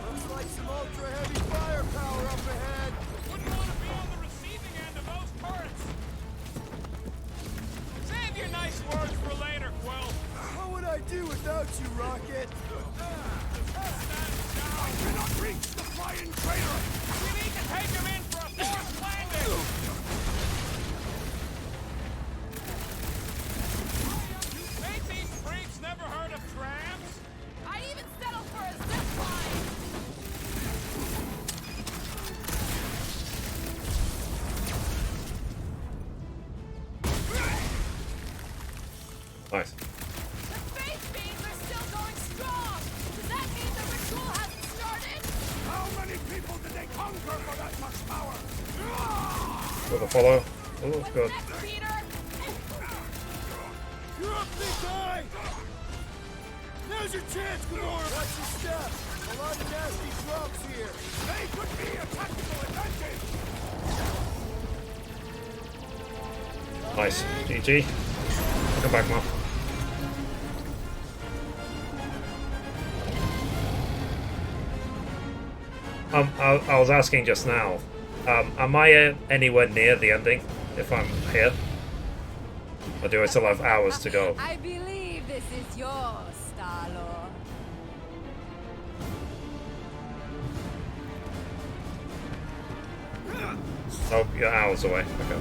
[SPEAKER 4] Looks like some ultra-heavy firepower up ahead.
[SPEAKER 10] Wouldn't want to be on the receiving end of those turrets! Save your nice words for later, Quill!
[SPEAKER 4] What would I do without you, Rocket?
[SPEAKER 10] I cannot reach the flying traitor! We need to take him in for a forced landing! Ain't these freaks never heard of trams?
[SPEAKER 2] I'd even settle for a zip line!
[SPEAKER 1] Nice.
[SPEAKER 2] The space beams are still going strong! Does that mean the ritual hasn't started?
[SPEAKER 10] How many people did they conquer for that much power?
[SPEAKER 1] With a follow. Oh, good.
[SPEAKER 2] Next, Peter!
[SPEAKER 4] You're up, big guy! Now's your chance, Gamora! Watch your step! A lot of nasty drops here!
[SPEAKER 10] They could be a tactical advantage!
[SPEAKER 1] Nice. GG. Come back, Mom. I was asking just now, am I anywhere near the ending if I'm here? Or do I still have hours to go?
[SPEAKER 16] I believe this is yours, Star-Lord.
[SPEAKER 1] Oh, you're hours away. Okay.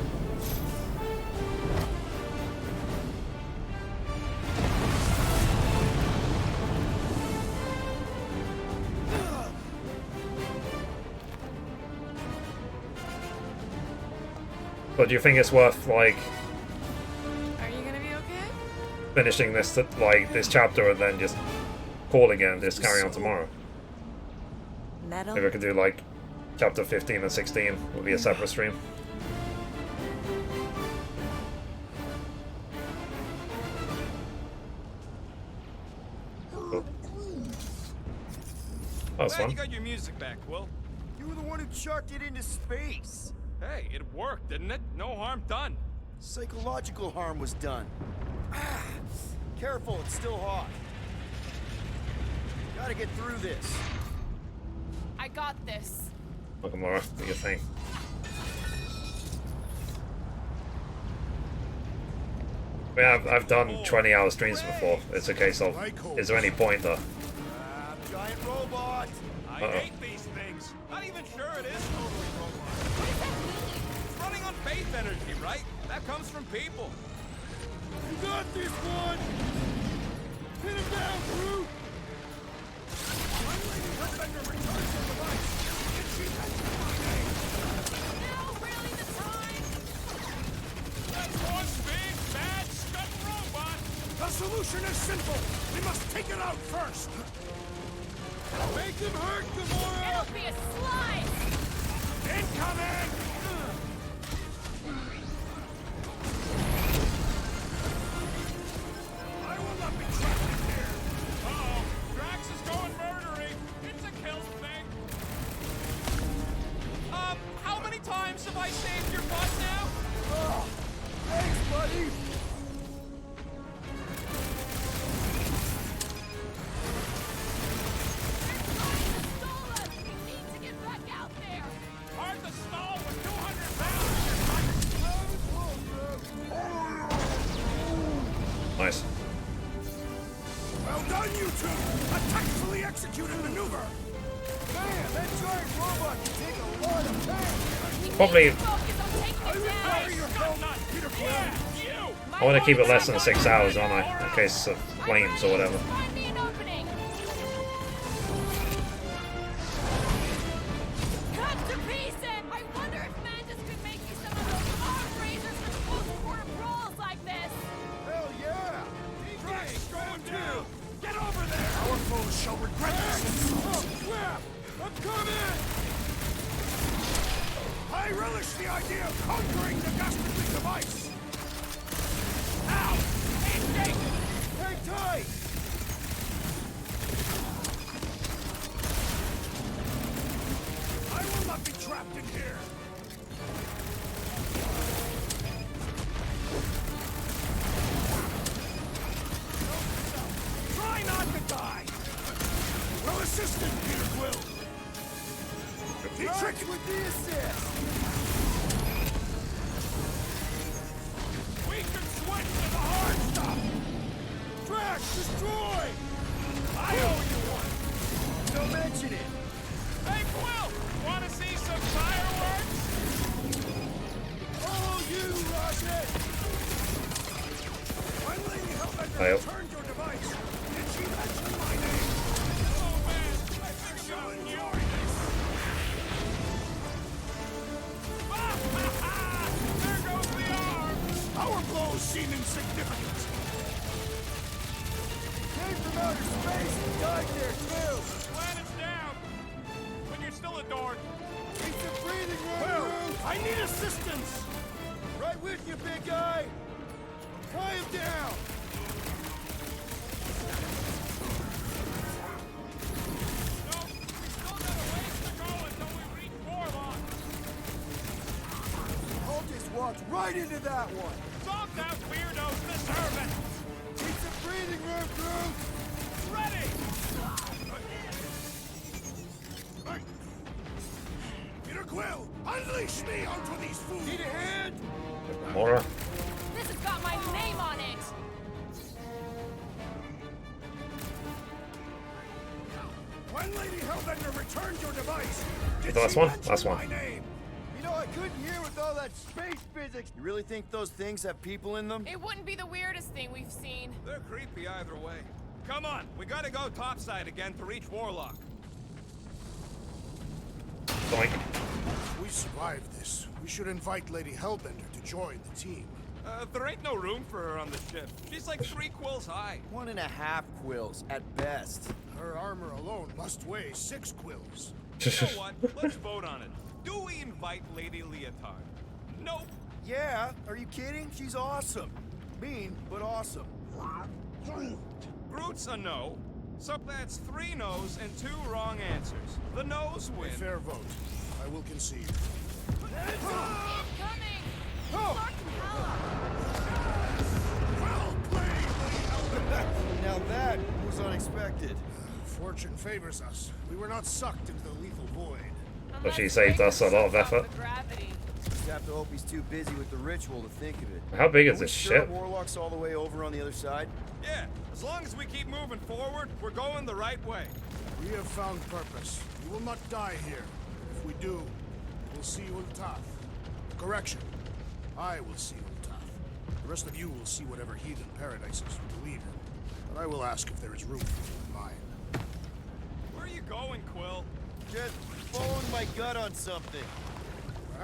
[SPEAKER 1] But do you think it's worth, like,
[SPEAKER 12] Are you gonna be okay?
[SPEAKER 1] finishing this, like, this chapter and then just calling it and just carry on tomorrow?
[SPEAKER 12] Metal?
[SPEAKER 1] Maybe I could do, like, chapter 15 and 16 will be a separate stream. Cool. That was
[SPEAKER 3] Glad
[SPEAKER 1] fun.
[SPEAKER 3] you got your music back, Quill.
[SPEAKER 4] You were the one who chucked it into space!
[SPEAKER 3] Hey, it worked, didn't it? No harm done.
[SPEAKER 4] Psychological harm was done. Careful, it's still hot. Gotta get through this.
[SPEAKER 2] I got this.
[SPEAKER 1] Welcome, Laura. Do your thing. I mean, I've done 20-hour streams before. It's a case of, is there any point though?
[SPEAKER 4] Giant robot!
[SPEAKER 3] I
[SPEAKER 1] Uh-oh.
[SPEAKER 3] hate these things. Not even sure it is totally robot. What does that mean? It's running on faith energy, right? That comes from people.
[SPEAKER 4] You got this one! Pin him down, Groot!
[SPEAKER 2] Now really the time?
[SPEAKER 10] That's one big, bad, scut robot!
[SPEAKER 5] The solution is simple. We must take it out first.
[SPEAKER 4] Make him hurt, Gamora!
[SPEAKER 2] It'll be a slice!
[SPEAKER 10] Incoming!
[SPEAKER 5] I will not be trapped in here.
[SPEAKER 10] Uh-oh, Drax is going murdery. It's a kill thing. How many times have I saved your butt now?
[SPEAKER 4] Oh, thanks, buddy!
[SPEAKER 10] Hard to stall with 200 pounds!
[SPEAKER 1] Nice.
[SPEAKER 5] Well done, you two. A tactfully executed maneuver.
[SPEAKER 4] Man, that giant robot can take a lot of pain!
[SPEAKER 1] Probably,
[SPEAKER 10] Peter Quill! You!
[SPEAKER 1] I want to keep it less than 6 hours, don't I? In case of flames or whatever.
[SPEAKER 2] Find me an opening! Cut to pieces! I wonder if Mantis could make you some of those arm razors for close-quarter brawls like this!
[SPEAKER 4] Hell yeah!
[SPEAKER 10] Drax is going too! Get over there!
[SPEAKER 5] Our foes shall regret this.
[SPEAKER 4] Oh, crap!
[SPEAKER 7] relish the idea of conquering the dastardly device!
[SPEAKER 10] Ow! Handshake!
[SPEAKER 4] Hang tight!
[SPEAKER 7] I will not be trapped in here!
[SPEAKER 10] Try not to die!
[SPEAKER 7] Well assisted, Peter Quill! He
[SPEAKER 4] Right
[SPEAKER 7] tricked
[SPEAKER 4] with the assist!
[SPEAKER 10] We can switch to the hard stuff!
[SPEAKER 4] Drax, destroy!
[SPEAKER 10] I owe you one!
[SPEAKER 4] Don't mention it!
[SPEAKER 10] Hey, Quill! Wanna see some fireworks?
[SPEAKER 4] Oh, you, Rocket!
[SPEAKER 7] When Lady Hellbender
[SPEAKER 1] Fail.
[SPEAKER 7] returned your device, did she mention my name?
[SPEAKER 10] Oh man, I think about enjoying this! Ah, ha, ha! There goes the arm!
[SPEAKER 7] Our blows seem insignificant.
[SPEAKER 4] Came from outer space and died there, too!
[SPEAKER 10] Planet's down! When you're still adored.
[SPEAKER 4] Need some breathing room,
[SPEAKER 7] Well,
[SPEAKER 4] Groot!
[SPEAKER 7] I need assistance.
[SPEAKER 4] Right with you, big guy! Tie him down!
[SPEAKER 10] No, we still got a ways to go until we reach Warlock.
[SPEAKER 4] I'll just walk right into that one!
[SPEAKER 10] Some that weirdos deserve it!
[SPEAKER 4] Need some breathing room, Groot!
[SPEAKER 10] Ready!
[SPEAKER 7] Peter Quill, unleash me onto these fools.
[SPEAKER 4] Need a hand?
[SPEAKER 1] Gamora.
[SPEAKER 12] This has got my name on it!
[SPEAKER 7] When Lady Hellbender returned your device, did
[SPEAKER 1] The last
[SPEAKER 7] she
[SPEAKER 1] one?
[SPEAKER 7] mention
[SPEAKER 1] Last
[SPEAKER 7] my
[SPEAKER 1] one.
[SPEAKER 7] name?
[SPEAKER 4] You know, I couldn't hear with all that space physics. You really think those things have people in them?
[SPEAKER 12] It wouldn't be the weirdest thing we've seen.
[SPEAKER 3] They're creepy either way. Come on, we gotta go topside again to reach Warlock.
[SPEAKER 1] Doink.
[SPEAKER 7] We survived this. We should invite Lady Hellbender to join the team.
[SPEAKER 3] There ain't no room for her on the ship. She's like 3 quills high.
[SPEAKER 4] 1.5 quills, at best.
[SPEAKER 7] Her armor alone must weigh 6 quills.
[SPEAKER 3] You know what? Let's vote on it. Do we invite Lady Leotard? Nope.
[SPEAKER 4] Yeah, are you kidding? She's awesome. Mean, but awesome.
[SPEAKER 3] Groot's a no. So that's 3 no's and 2 wrong answers. The no's
[SPEAKER 7] A
[SPEAKER 3] win.
[SPEAKER 7] fair vote. I will concede.
[SPEAKER 12] Incoming!
[SPEAKER 4] Oh!
[SPEAKER 7] Well played, Lady Hellbender.
[SPEAKER 4] Now that was unexpected.
[SPEAKER 7] Fortune favors us. We were not sucked into the lethal void.
[SPEAKER 1] But she saved us a lot of effort.
[SPEAKER 4] Just have to hope he's too busy with the ritual to think of it.
[SPEAKER 1] How big is
[SPEAKER 4] Are we
[SPEAKER 1] this
[SPEAKER 4] sure
[SPEAKER 1] ship?
[SPEAKER 4] Warlock's all the way over on the other side?
[SPEAKER 3] Yeah, as long as we keep moving forward, we're going the right way.
[SPEAKER 7] We have found purpose. We will not die here. If we do, we'll see Ultath. Correction. I will see Ultath. The rest of you will see whatever heathen paradises you believe in. But I will ask if there is room for you in mine.
[SPEAKER 3] Where are you going, Quill?
[SPEAKER 4] Just following my gut on something.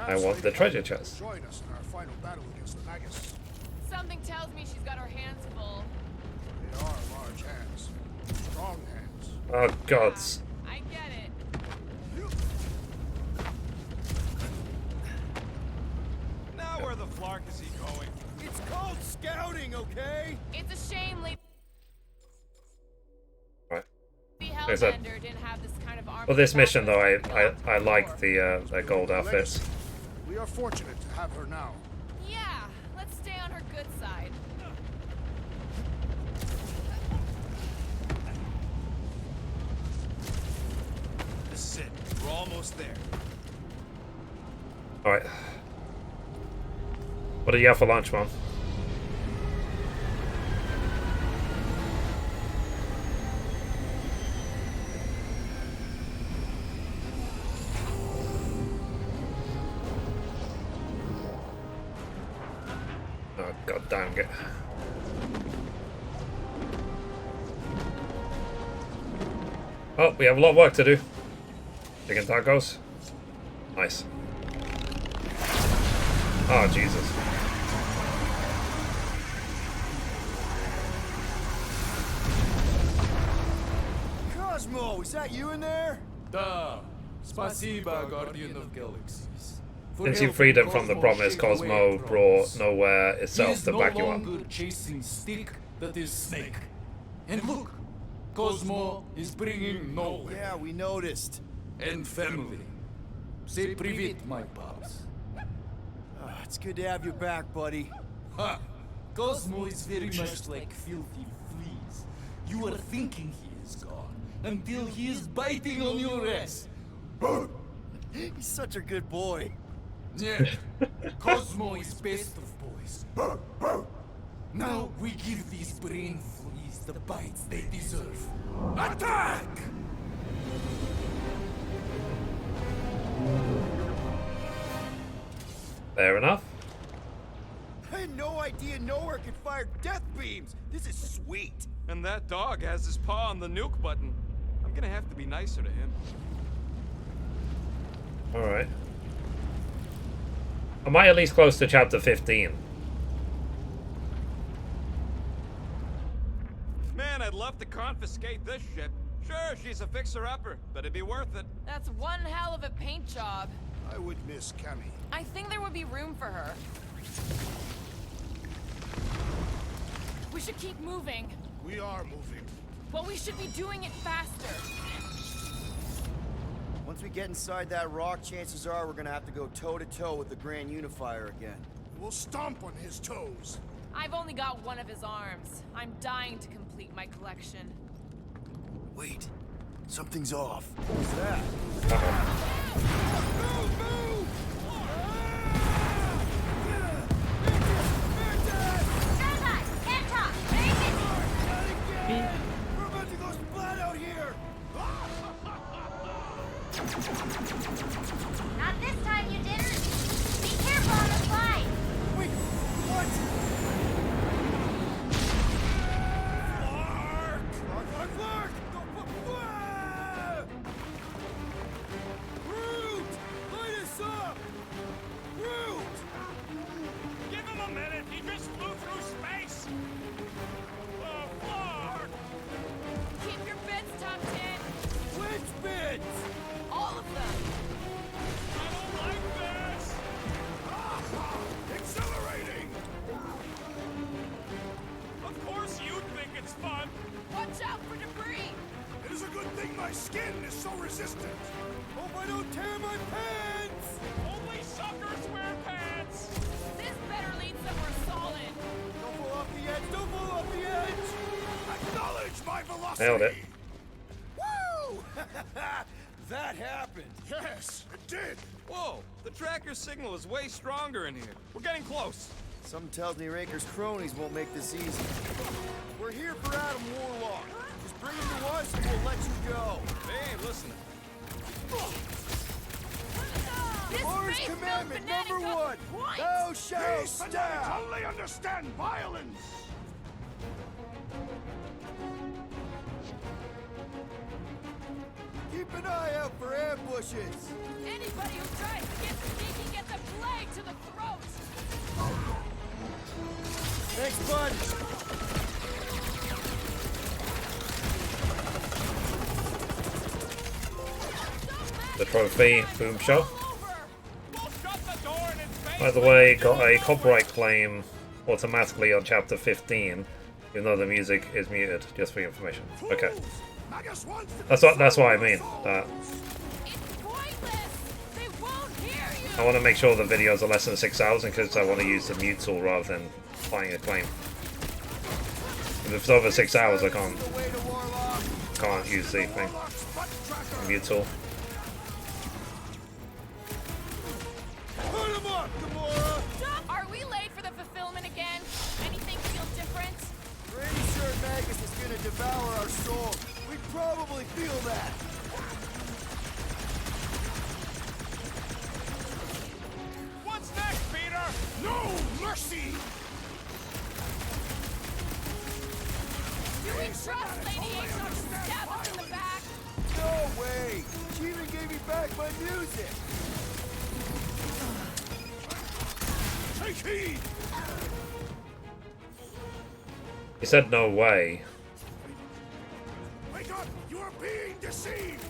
[SPEAKER 1] I want the treasure chest.
[SPEAKER 7] Join us in our final battle against the Magus.
[SPEAKER 12] Something tells me she's got her hands full.
[SPEAKER 7] They are large hands. Strong hands.
[SPEAKER 1] Oh, gods.
[SPEAKER 12] I get it.
[SPEAKER 3] Now where the flark is he going?
[SPEAKER 4] It's called scouting, okay?
[SPEAKER 12] It's a shame Lady
[SPEAKER 1] Right. There's that.
[SPEAKER 12] Hellbender didn't have this kind of armor.
[SPEAKER 1] Well, this mission though, I like the gold outfits.
[SPEAKER 7] We are fortunate to have her now.
[SPEAKER 12] Yeah, let's stay on her good side.
[SPEAKER 3] This is it. We're almost there.
[SPEAKER 1] All right. What did you have for lunch, Mom? Oh, god dang it. Oh, we have a lot of work to do. Chicken tacos. Nice. Oh, Jesus.
[SPEAKER 4] Cosmo, is that you in there?
[SPEAKER 17] Da. Spasiba, Guardian of Galaxies.
[SPEAKER 1] Since you freed him from the promise, Cosmo brought nowhere itself to back you up.
[SPEAKER 11] He is no longer chasing stick that is snake. And look, Cosmo is bringing nowhere.
[SPEAKER 4] Yeah, we noticed.
[SPEAKER 11] And family. Say привет, my pops.
[SPEAKER 4] It's good to have you back, buddy.
[SPEAKER 11] Ha! Cosmo is very much like filthy fleas. You are thinking he is gone until he is biting on your ass.
[SPEAKER 4] He's such a good boy.
[SPEAKER 11] Yeah, Cosmo is best of boys. Now we give these brain fleas the bites they deserve. Attack!
[SPEAKER 1] Fair enough.
[SPEAKER 4] I had no idea nowhere could fire death beams. This is sweet.
[SPEAKER 3] And that dog has his paw on the nuke button. I'm gonna have to be nicer to him.
[SPEAKER 1] Alright. Am I at least close to chapter 15?
[SPEAKER 3] Man, I'd love to confiscate this ship. Sure, she's a fixer-upper, but it'd be worth it.
[SPEAKER 12] That's one hell of a paint job.
[SPEAKER 7] I would miss Cammy.
[SPEAKER 12] I think there would be room for her.
[SPEAKER 2] We should keep moving.
[SPEAKER 7] We are moving.
[SPEAKER 2] But we should be doing it faster.
[SPEAKER 4] Once we get inside that rock, chances are we're gonna have to go toe-to-toe with the Grand Unifier again.
[SPEAKER 7] We'll stomp on his toes.
[SPEAKER 12] I've only got one of his arms. I'm dying to complete my collection.
[SPEAKER 4] Wait, something's off. What's that? Move, move!
[SPEAKER 15] Can't talk.
[SPEAKER 4] We're about to go splat out here!
[SPEAKER 15] Not this time, you didn't. Be careful on the slide.
[SPEAKER 4] Wait, what? Clark! Groot! Light us up! Groot!
[SPEAKER 10] Give him a minute. He just flew through space. Oh, Clark!
[SPEAKER 12] Keep your bits tucked in.
[SPEAKER 4] Which bits?
[SPEAKER 12] All of them.
[SPEAKER 10] I don't like this.
[SPEAKER 7] Accelerating!
[SPEAKER 10] Of course you think it's fun.
[SPEAKER 12] Watch out for debris.
[SPEAKER 7] It is a good thing my skin is so resistant.
[SPEAKER 4] Hope I don't tear my pants!
[SPEAKER 10] Only suckers wear pants.
[SPEAKER 12] This better lead somewhere solid.
[SPEAKER 4] Don't fall off the edge! Don't fall off the edge!
[SPEAKER 7] Acknowledge my velocity!
[SPEAKER 1] Nailed it.
[SPEAKER 4] Woo! That happened!
[SPEAKER 7] Yes, it did!
[SPEAKER 3] Whoa, the tracker signal is way stronger in here. We're getting close.
[SPEAKER 4] Something tells me Raker's cronies won't make this easy. We're here for Adam Warlock. Just bring him to us and we'll let you go.
[SPEAKER 3] They ain't listening.
[SPEAKER 4] Gamora's commandment #1. Thou shalt
[SPEAKER 7] These fanatics
[SPEAKER 4] stab.
[SPEAKER 7] only understand violence!
[SPEAKER 4] Keep an eye out for ambushes.
[SPEAKER 2] Anybody who tries to get sneaky gets a blade to the throat.
[SPEAKER 4] Thanks, bud.
[SPEAKER 1] The trophy boom shot.
[SPEAKER 10] We'll shut the door and it's space.
[SPEAKER 1] By the way, got a copyright claim automatically on chapter 15, even though the music is muted, just for your information. Okay. That's what I mean. I want to make sure the videos are less than 6 hours in case I want to use the mute tool rather than applying a claim. If it's over 6 hours, I can't use the thing. The mute tool.
[SPEAKER 4] Put him up, Gamora!
[SPEAKER 12] Are we late for the fulfillment again? Anything feel different?
[SPEAKER 4] Pretty sure Magus is gonna devour our souls. We probably feel that.
[SPEAKER 10] What's next, Peter?
[SPEAKER 7] No mercy!
[SPEAKER 12] Do we trust Lady H not to stab us in the back?
[SPEAKER 4] No way! She even gave me back my music!
[SPEAKER 7] Take heed!
[SPEAKER 1] He said no way.
[SPEAKER 7] Wake up! You are being deceived!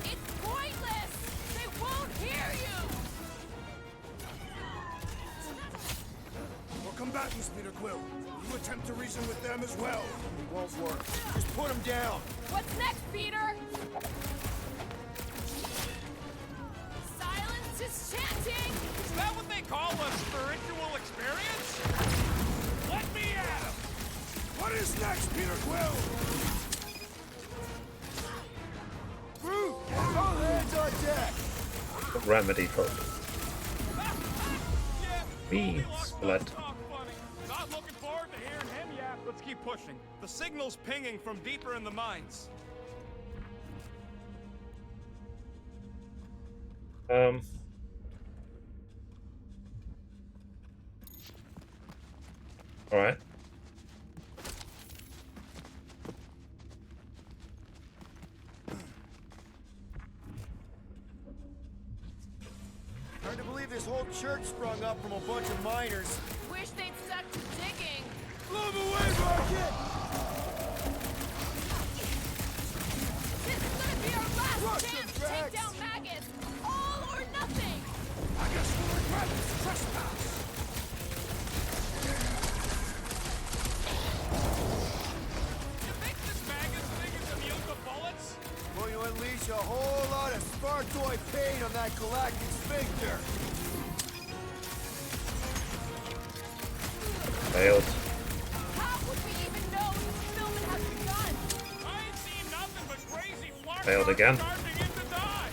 [SPEAKER 12] It's pointless! They won't hear you!
[SPEAKER 7] combatants, Peter Quill. Will you attempt to reason with them as well?
[SPEAKER 4] It won't work. Just put him down.
[SPEAKER 2] What's next, Peter? Silence is chanting!
[SPEAKER 10] Is that what they call a spiritual experience? Let me at him!
[SPEAKER 7] What is next, Peter Quill?
[SPEAKER 4] Groot, all hands on deck.
[SPEAKER 1] Remedy code. Beans blood.
[SPEAKER 10] Not looking forward to hearing him yap. Let's keep pushing. The signal's pinging from deeper in the mines.
[SPEAKER 1] All right.
[SPEAKER 4] Hard to believe this whole church sprung up from a bunch of miners.
[SPEAKER 2] Wish they'd stuck to digging.
[SPEAKER 4] Blow him away, Rocket!
[SPEAKER 2] This is gonna be our last
[SPEAKER 4] Rush
[SPEAKER 2] chance
[SPEAKER 4] them,
[SPEAKER 2] to take
[SPEAKER 4] Drax.
[SPEAKER 2] down maggots. All or nothing.
[SPEAKER 7] I guess we'll regret this trespass.
[SPEAKER 10] You think this maggot's thing is immune to bullets?
[SPEAKER 4] Going to unleash a whole lot of Spartoid pain on that galactic sphincter.
[SPEAKER 1] Failed.
[SPEAKER 2] How would we even know the fulfillment has begun?
[SPEAKER 10] I ain't seen nothing but crazy flarks
[SPEAKER 1] Failed again.
[SPEAKER 10] charging in to die.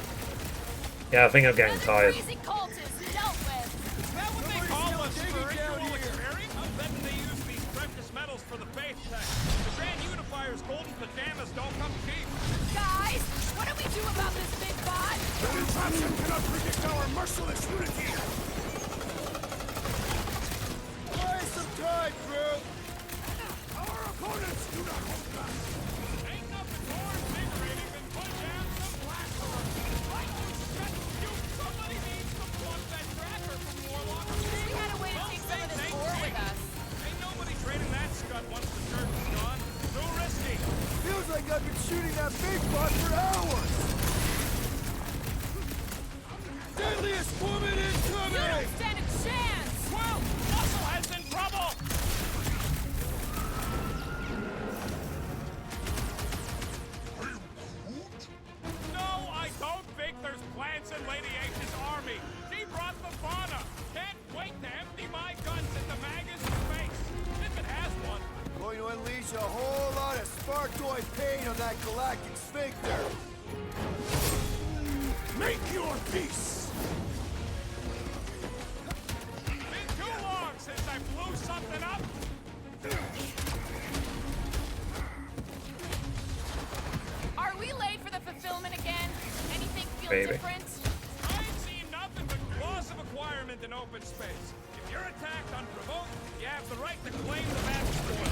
[SPEAKER 1] Yeah, I think I'm getting tired.
[SPEAKER 2] Crazy cultist dealt with.
[SPEAKER 10] Is that what they
[SPEAKER 4] Nobody's
[SPEAKER 10] call
[SPEAKER 4] still
[SPEAKER 10] a
[SPEAKER 4] digging down
[SPEAKER 10] spiritual
[SPEAKER 4] here.
[SPEAKER 10] experience? I'm betting they use these precious metals for the faith tech. The Grand Unifier's golden pajamas don't come cheap.
[SPEAKER 2] Guys, what do we do about this big bot?
[SPEAKER 7] The contraption cannot predict our merciless unity.
[SPEAKER 4] Buy some time, Groot.
[SPEAKER 7] Our opponents do not hold back.
[SPEAKER 10] Ain't nothing more invigorating than put down some platform. Like you shut you. Somebody needs to plug that tracker from Warlock.
[SPEAKER 2] We had a way to take some of this ore with us.
[SPEAKER 10] Ain't nobody trading that scud once the church is gone. Too risky.
[SPEAKER 4] Feels like I've been shooting that big bot for hours. Deadliest woman
[SPEAKER 2] You
[SPEAKER 4] incoming!
[SPEAKER 2] don't stand a chance.
[SPEAKER 10] Well, Musclehead's in trouble. No, I don't think there's plans in Lady H's army. She brought the fauna. Can't wait to empty my guns into Magus' face. If it has one.
[SPEAKER 4] Going to unleash a whole lot of Spartoid pain on that galactic sphincter.
[SPEAKER 7] Make your peace.
[SPEAKER 10] Been too long since I blew something up.
[SPEAKER 2] Are we late for the fulfillment again? Anything feel
[SPEAKER 1] Maybe.
[SPEAKER 2] different?
[SPEAKER 10] I ain't seen nothing but clause of acquirement in open space. If you're attacked unprovoked, you have the right to claim the map spoil.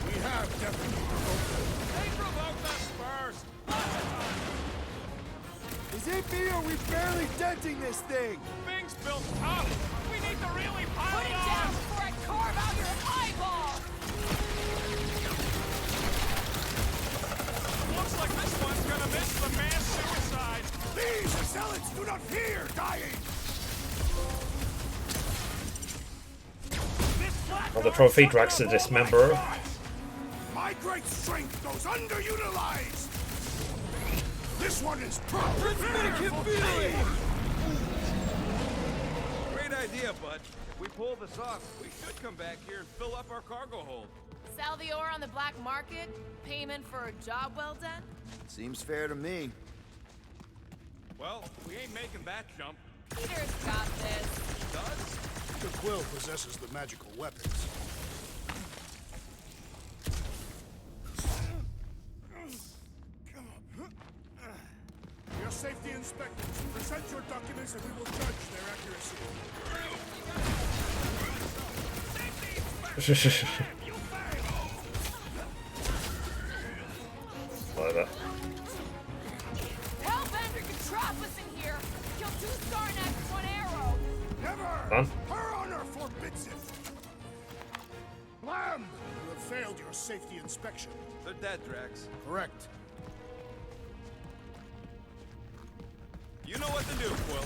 [SPEAKER 7] We have definitely provoked them.
[SPEAKER 10] They provoked us first. Lots of times.
[SPEAKER 4] Is it me or are we barely denting this thing?
[SPEAKER 10] Things built tough. We need to really pile
[SPEAKER 2] Put it
[SPEAKER 10] on.
[SPEAKER 2] down before I carve out your eyeball.
[SPEAKER 10] Looks like this one's gonna miss the mass suicide.
[SPEAKER 7] These assailants do not fear dying.
[SPEAKER 1] Oh, the trophy Drax the Dismemberer.
[SPEAKER 7] My great strength goes underutilized. This one is proud.
[SPEAKER 4] Let's make him feel it!
[SPEAKER 3] Great idea, bud. If we pull this off, we should come back here and fill up our cargo hold.
[SPEAKER 2] Sell the ore on the black market? Payment for a job well done?
[SPEAKER 4] Seems fair to me.
[SPEAKER 10] Well, we ain't making that jump.
[SPEAKER 2] Peter's got this.
[SPEAKER 10] Does?
[SPEAKER 7] Peter Quill possesses the magical weapons. We are safety inspectors. Present your documents and we will judge their accuracy.
[SPEAKER 1] Whatever.
[SPEAKER 2] Hellbender can trap us in here. Kill 2 Star Knights with 1 arrow.
[SPEAKER 7] Never!
[SPEAKER 1] Done.
[SPEAKER 7] Her honor forbids it! Lamb! You have failed your safety inspection.
[SPEAKER 3] They're dead, Drax.
[SPEAKER 7] Correct.
[SPEAKER 3] You know what to do, Quill.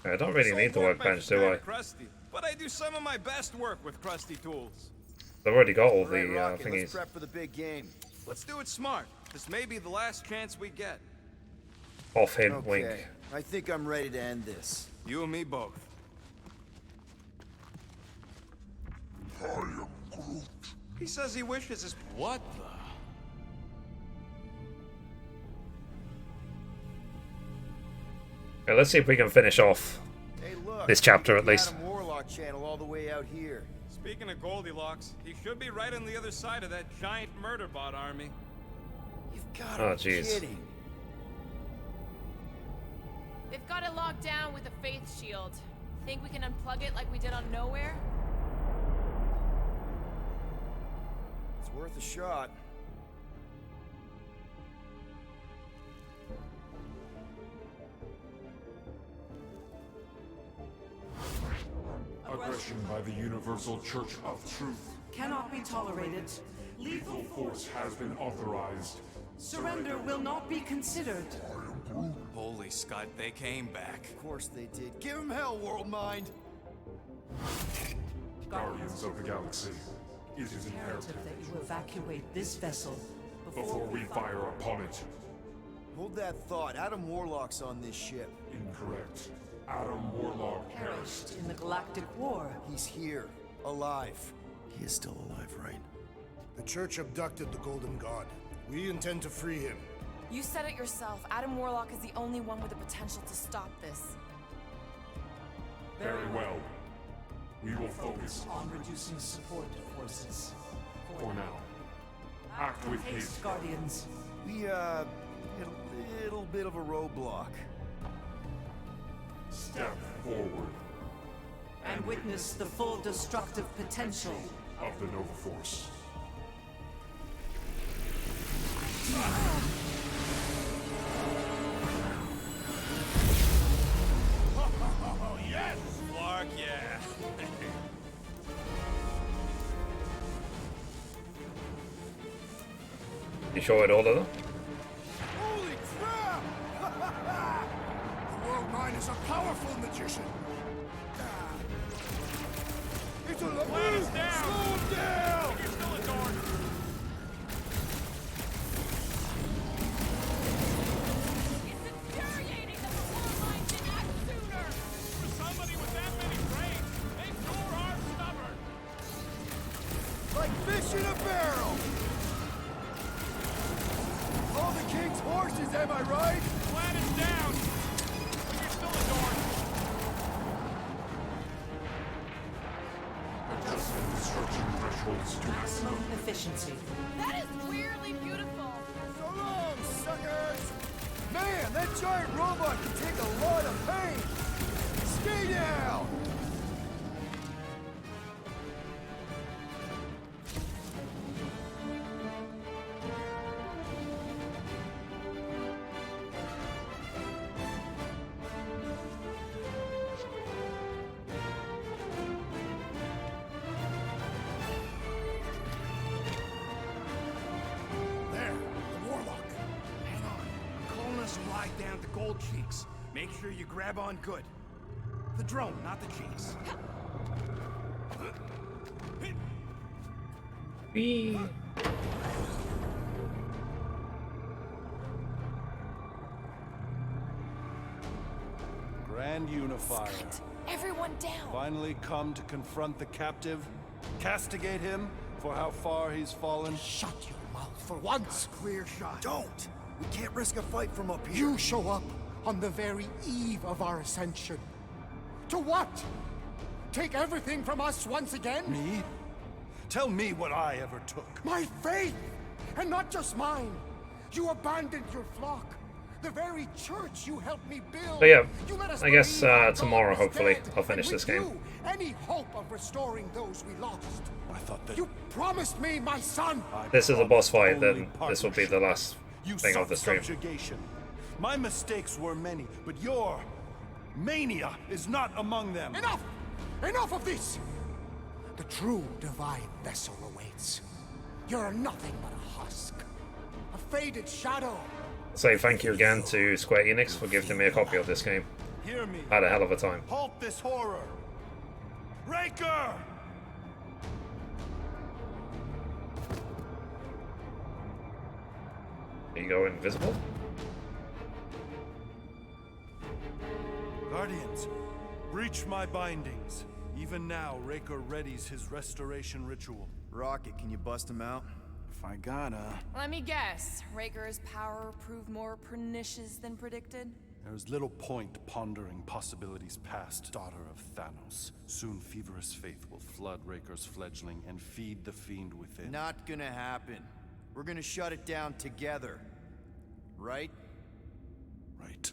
[SPEAKER 1] I don't really need the workbench, do I?
[SPEAKER 3] Crusty, but I do some of my best work with crusty tools.
[SPEAKER 1] I've already got all
[SPEAKER 4] Right,
[SPEAKER 1] the
[SPEAKER 4] Rocket, let's
[SPEAKER 1] thingies.
[SPEAKER 4] prep for the big game.
[SPEAKER 3] Let's do it smart. This may be the last chance we get.
[SPEAKER 1] Off hint,
[SPEAKER 4] Okay,
[SPEAKER 1] wink.
[SPEAKER 4] I think I'm ready to end this.
[SPEAKER 3] You and me both.
[SPEAKER 8] I am Groot.
[SPEAKER 3] He says he wishes his...
[SPEAKER 10] What the?
[SPEAKER 1] Okay, let's see if we can finish off
[SPEAKER 4] Hey, look,
[SPEAKER 1] this chapter at
[SPEAKER 4] the
[SPEAKER 1] least.
[SPEAKER 4] Adam Warlock channel all the way out here.
[SPEAKER 3] Speaking of Goldilocks, he should be right on the other side of that giant murder bot army.
[SPEAKER 4] You've got
[SPEAKER 1] Oh,
[SPEAKER 4] to be
[SPEAKER 1] jeez.
[SPEAKER 4] kidding.
[SPEAKER 12] They've got it locked down with a faith shield. Think we can unplug it like we did on Nowhere?
[SPEAKER 4] It's worth a shot.
[SPEAKER 8] Aggression by the Universal Church of Truth.
[SPEAKER 17] Cannot be tolerated.
[SPEAKER 8] Lethal force has been authorized.
[SPEAKER 17] Surrender will not be considered.
[SPEAKER 3] Holy Scott, they came back.
[SPEAKER 4] Of course they did. Give him hell, World Mind.
[SPEAKER 8] Guardians of the Galaxy, it is
[SPEAKER 17] Imperative
[SPEAKER 8] imperative
[SPEAKER 17] that you evacuate this vessel
[SPEAKER 8] before we fire upon it.
[SPEAKER 4] Hold that thought. Adam Warlock's on this ship.
[SPEAKER 8] Incorrect. Adam Warlock perished.
[SPEAKER 17] in the Galactic War.
[SPEAKER 4] He's here, alive. He is still alive, right?
[SPEAKER 7] The Church abducted the Golden God. We intend to free him.
[SPEAKER 12] You said it yourself. Adam Warlock is the only one with the potential to stop this.
[SPEAKER 8] Very well. We will focus
[SPEAKER 17] On reducing support forces.
[SPEAKER 8] for now. Act with haste.
[SPEAKER 17] Guardians.
[SPEAKER 4] We, hit a little bit of a roadblock.
[SPEAKER 8] Step forward
[SPEAKER 17] And witness the full destructive potential.
[SPEAKER 8] of the Nova Force.
[SPEAKER 3] Oh, yes! Clark, yeah.
[SPEAKER 1] You sure it all of them?
[SPEAKER 4] Holy crap!
[SPEAKER 7] The World Mind is a powerful magician.
[SPEAKER 4] It's a
[SPEAKER 10] Plan is down.
[SPEAKER 4] Slow him down!
[SPEAKER 10] You're still a dork.
[SPEAKER 2] It's infuriating that the World Mind didn't act sooner!
[SPEAKER 10] For somebody with that many brains, they sure are stubborn.
[SPEAKER 4] Like fish in a barrel! All the king's horses, am I right?
[SPEAKER 10] Plan is down. But you're still a dork.
[SPEAKER 8] Adjusting destruction thresholds to
[SPEAKER 17] Maximum efficiency.
[SPEAKER 2] That is weirdly beautiful!
[SPEAKER 4] So long, suckers! Man, that giant robot can take a lot of pain! Stay down!
[SPEAKER 7] There, the Warlock.
[SPEAKER 13] Hang on. I'm calling us a ride down to Gold Cheeks. Make sure you grab on good. The drone, not the cheeks.
[SPEAKER 5] Grand Unifier.
[SPEAKER 12] Everyone down!
[SPEAKER 5] Finally come to confront the captive, castigate him for how far he's fallen.
[SPEAKER 9] Shut your mouth for once.
[SPEAKER 13] Clear shot.
[SPEAKER 4] Don't! We can't risk a fight from up here.
[SPEAKER 9] You show up on the very eve of our ascension. To what? Take everything from us once again?
[SPEAKER 5] Me? Tell me what I ever took.
[SPEAKER 9] My faith! And not just mine. You abandoned your flock. The very church you helped me build.
[SPEAKER 1] So yeah,
[SPEAKER 9] You let us
[SPEAKER 1] I guess
[SPEAKER 9] believe our God
[SPEAKER 1] tomorrow
[SPEAKER 9] was
[SPEAKER 1] hopefully
[SPEAKER 9] dead,
[SPEAKER 1] I'll finish
[SPEAKER 9] and
[SPEAKER 1] this
[SPEAKER 9] with
[SPEAKER 1] game.
[SPEAKER 9] you, any hope of restoring those we lost.
[SPEAKER 5] I thought that
[SPEAKER 9] You promised me, my son.
[SPEAKER 1] This is a boss fight,
[SPEAKER 5] only
[SPEAKER 1] then this will be the last
[SPEAKER 5] You
[SPEAKER 1] thing of the stream.
[SPEAKER 5] subjugation. My mistakes were many, but your mania is not among them.
[SPEAKER 9] Enough! Enough of this! The true divine vessel awaits. You're nothing but a husk. A faded shadow.
[SPEAKER 1] Say thank you again to Square Enix for giving me a copy of this game.
[SPEAKER 5] Hear me.
[SPEAKER 1] Had a hell of a time.
[SPEAKER 5] Halt this horror! Raker!
[SPEAKER 1] You go invisible?
[SPEAKER 5] Guardians, breach my bindings. Even now, Raker readies his restoration ritual.
[SPEAKER 4] Rocket, can you bust him out?
[SPEAKER 5] If I gotta...
[SPEAKER 12] Let me guess. Raker's power proved more pernicious than predicted?
[SPEAKER 5] There's little point pondering possibilities past, daughter of Thanos. Soon feverous faith will flood Raker's fledgling and feed the fiend within.
[SPEAKER 4] Not gonna happen. We're gonna shut it down together. Right?
[SPEAKER 5] Right.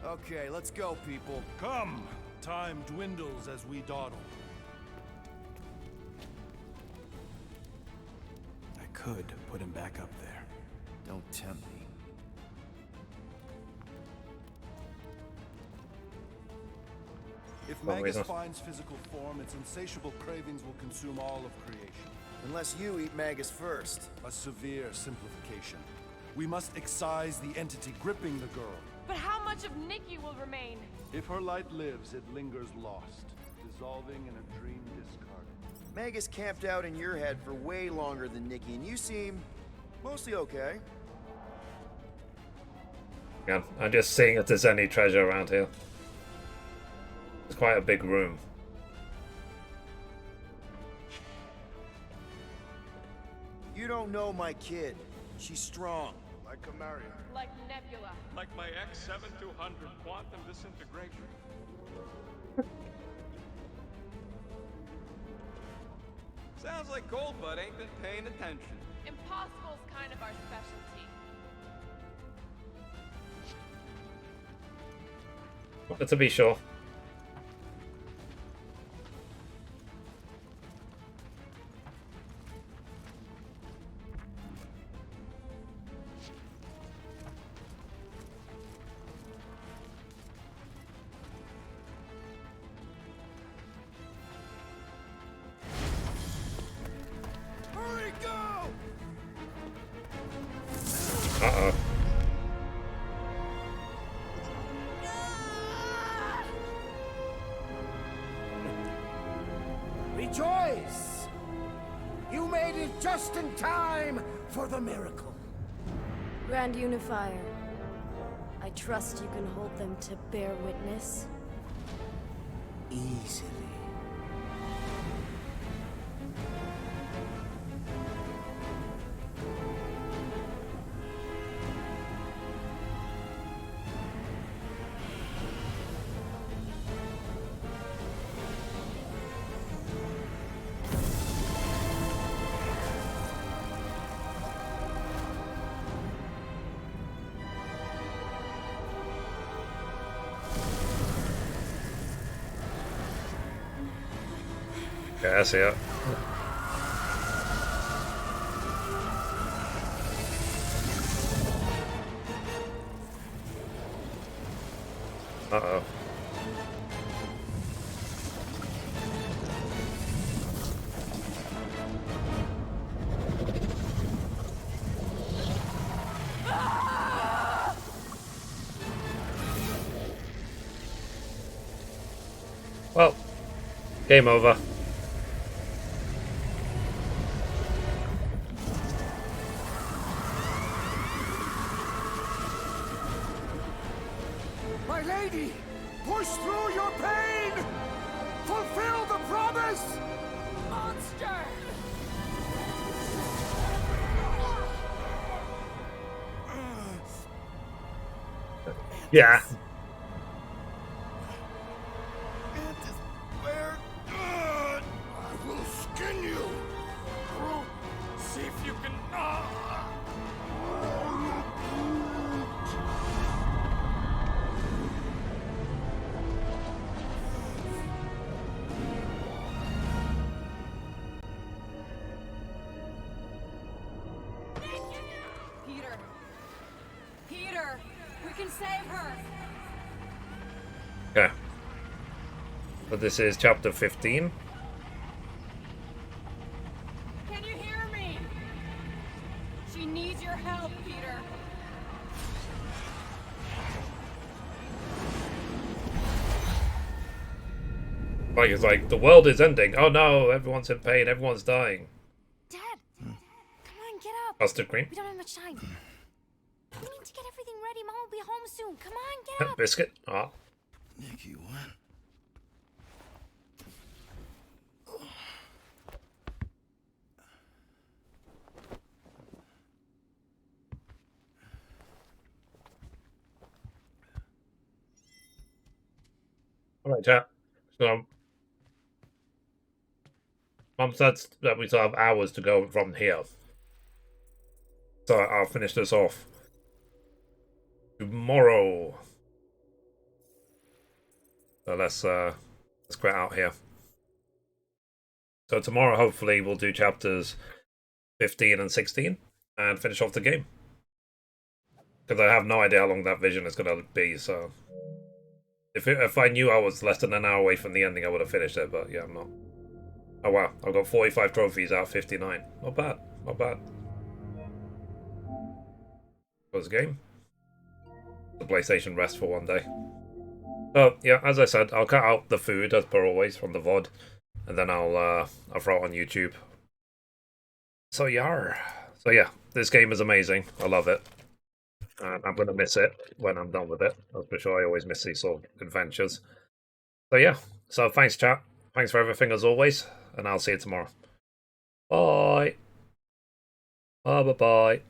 [SPEAKER 4] Okay, let's go, people.
[SPEAKER 5] Come! Time dwindles as we dawdle. I could put him back up there.
[SPEAKER 4] Don't tempt me.
[SPEAKER 5] If
[SPEAKER 1] Well,
[SPEAKER 5] Magus
[SPEAKER 1] reason.
[SPEAKER 5] finds physical form, its insatiable cravings will consume all of creation.
[SPEAKER 4] Unless you eat Magus first.
[SPEAKER 5] A severe simplification. We must excise the entity gripping the girl.
[SPEAKER 12] But how much of Nikki will remain?
[SPEAKER 5] If her light lives, it lingers lost, dissolving in a dream discarded.
[SPEAKER 4] Magus camped out in your head for way longer than Nikki, and you seem mostly okay.
[SPEAKER 1] Yeah, I'm just seeing if there's any treasure around here. It's quite a big room.
[SPEAKER 4] You don't know my kid. She's strong.
[SPEAKER 8] Like Camaria.
[SPEAKER 12] Like Nebula.
[SPEAKER 10] Like my X7200 quantum disintegration.
[SPEAKER 3] Sounds like Goldbutt ain't been paying attention.
[SPEAKER 12] Impossible's kind of our specialty.
[SPEAKER 1] But to be sure.
[SPEAKER 4] Hurry, go!
[SPEAKER 1] Uh-oh.
[SPEAKER 9] Rejoice! You made it just in time for the miracle.
[SPEAKER 16] Grand Unifier, I trust you can hold them to bear witness.
[SPEAKER 9] Easily.
[SPEAKER 1] Okay, I see it. Uh-oh. Well, game over.
[SPEAKER 9] My lady, push through your pain! Fulfill the promise!
[SPEAKER 2] Monster!
[SPEAKER 1] Yeah.
[SPEAKER 8] Mantis, where good? I will skin you.
[SPEAKER 10] Groot, see if you can...
[SPEAKER 16] Peter! Peter! We can save her!
[SPEAKER 1] Okay. But this is chapter 15.
[SPEAKER 16] Can't
[SPEAKER 1] Like it's like the world is ending. Oh no, everyone's in pain. Everyone's dying.
[SPEAKER 14] Dad, come on, get up.
[SPEAKER 1] Custard cream.
[SPEAKER 14] We don't have much time. We need to get everything ready. Mom will be home soon. Come on, get up.
[SPEAKER 1] Biscuit. Ah.
[SPEAKER 11] Nikki, what?
[SPEAKER 1] All right, chat. So, Mum said that we still have hours to go from here. So I'll finish this off tomorrow. So let's get out here. So tomorrow, hopefully, we'll do chapters 15 and 16 and finish off the game. Because I have no idea how long that vision is going to be, so... If I knew I was less than an hour away from the ending, I would have finished it, but yeah, I'm not. Oh wow, I've got 45 trophies out of 59. Not bad, not bad. Close the game. The PlayStation rest for one day. Oh, yeah, as I said, I'll cut out the food, as per always, from the VOD. And then I'll throw it on YouTube. So yeah, this game is amazing. I love it. I'm going to miss it when I'm done with it. That's for sure. I always miss these sort of adventures. So yeah, so thanks chat. Thanks for everything as always. And I'll see you tomorrow. Bye. Bye bye bye.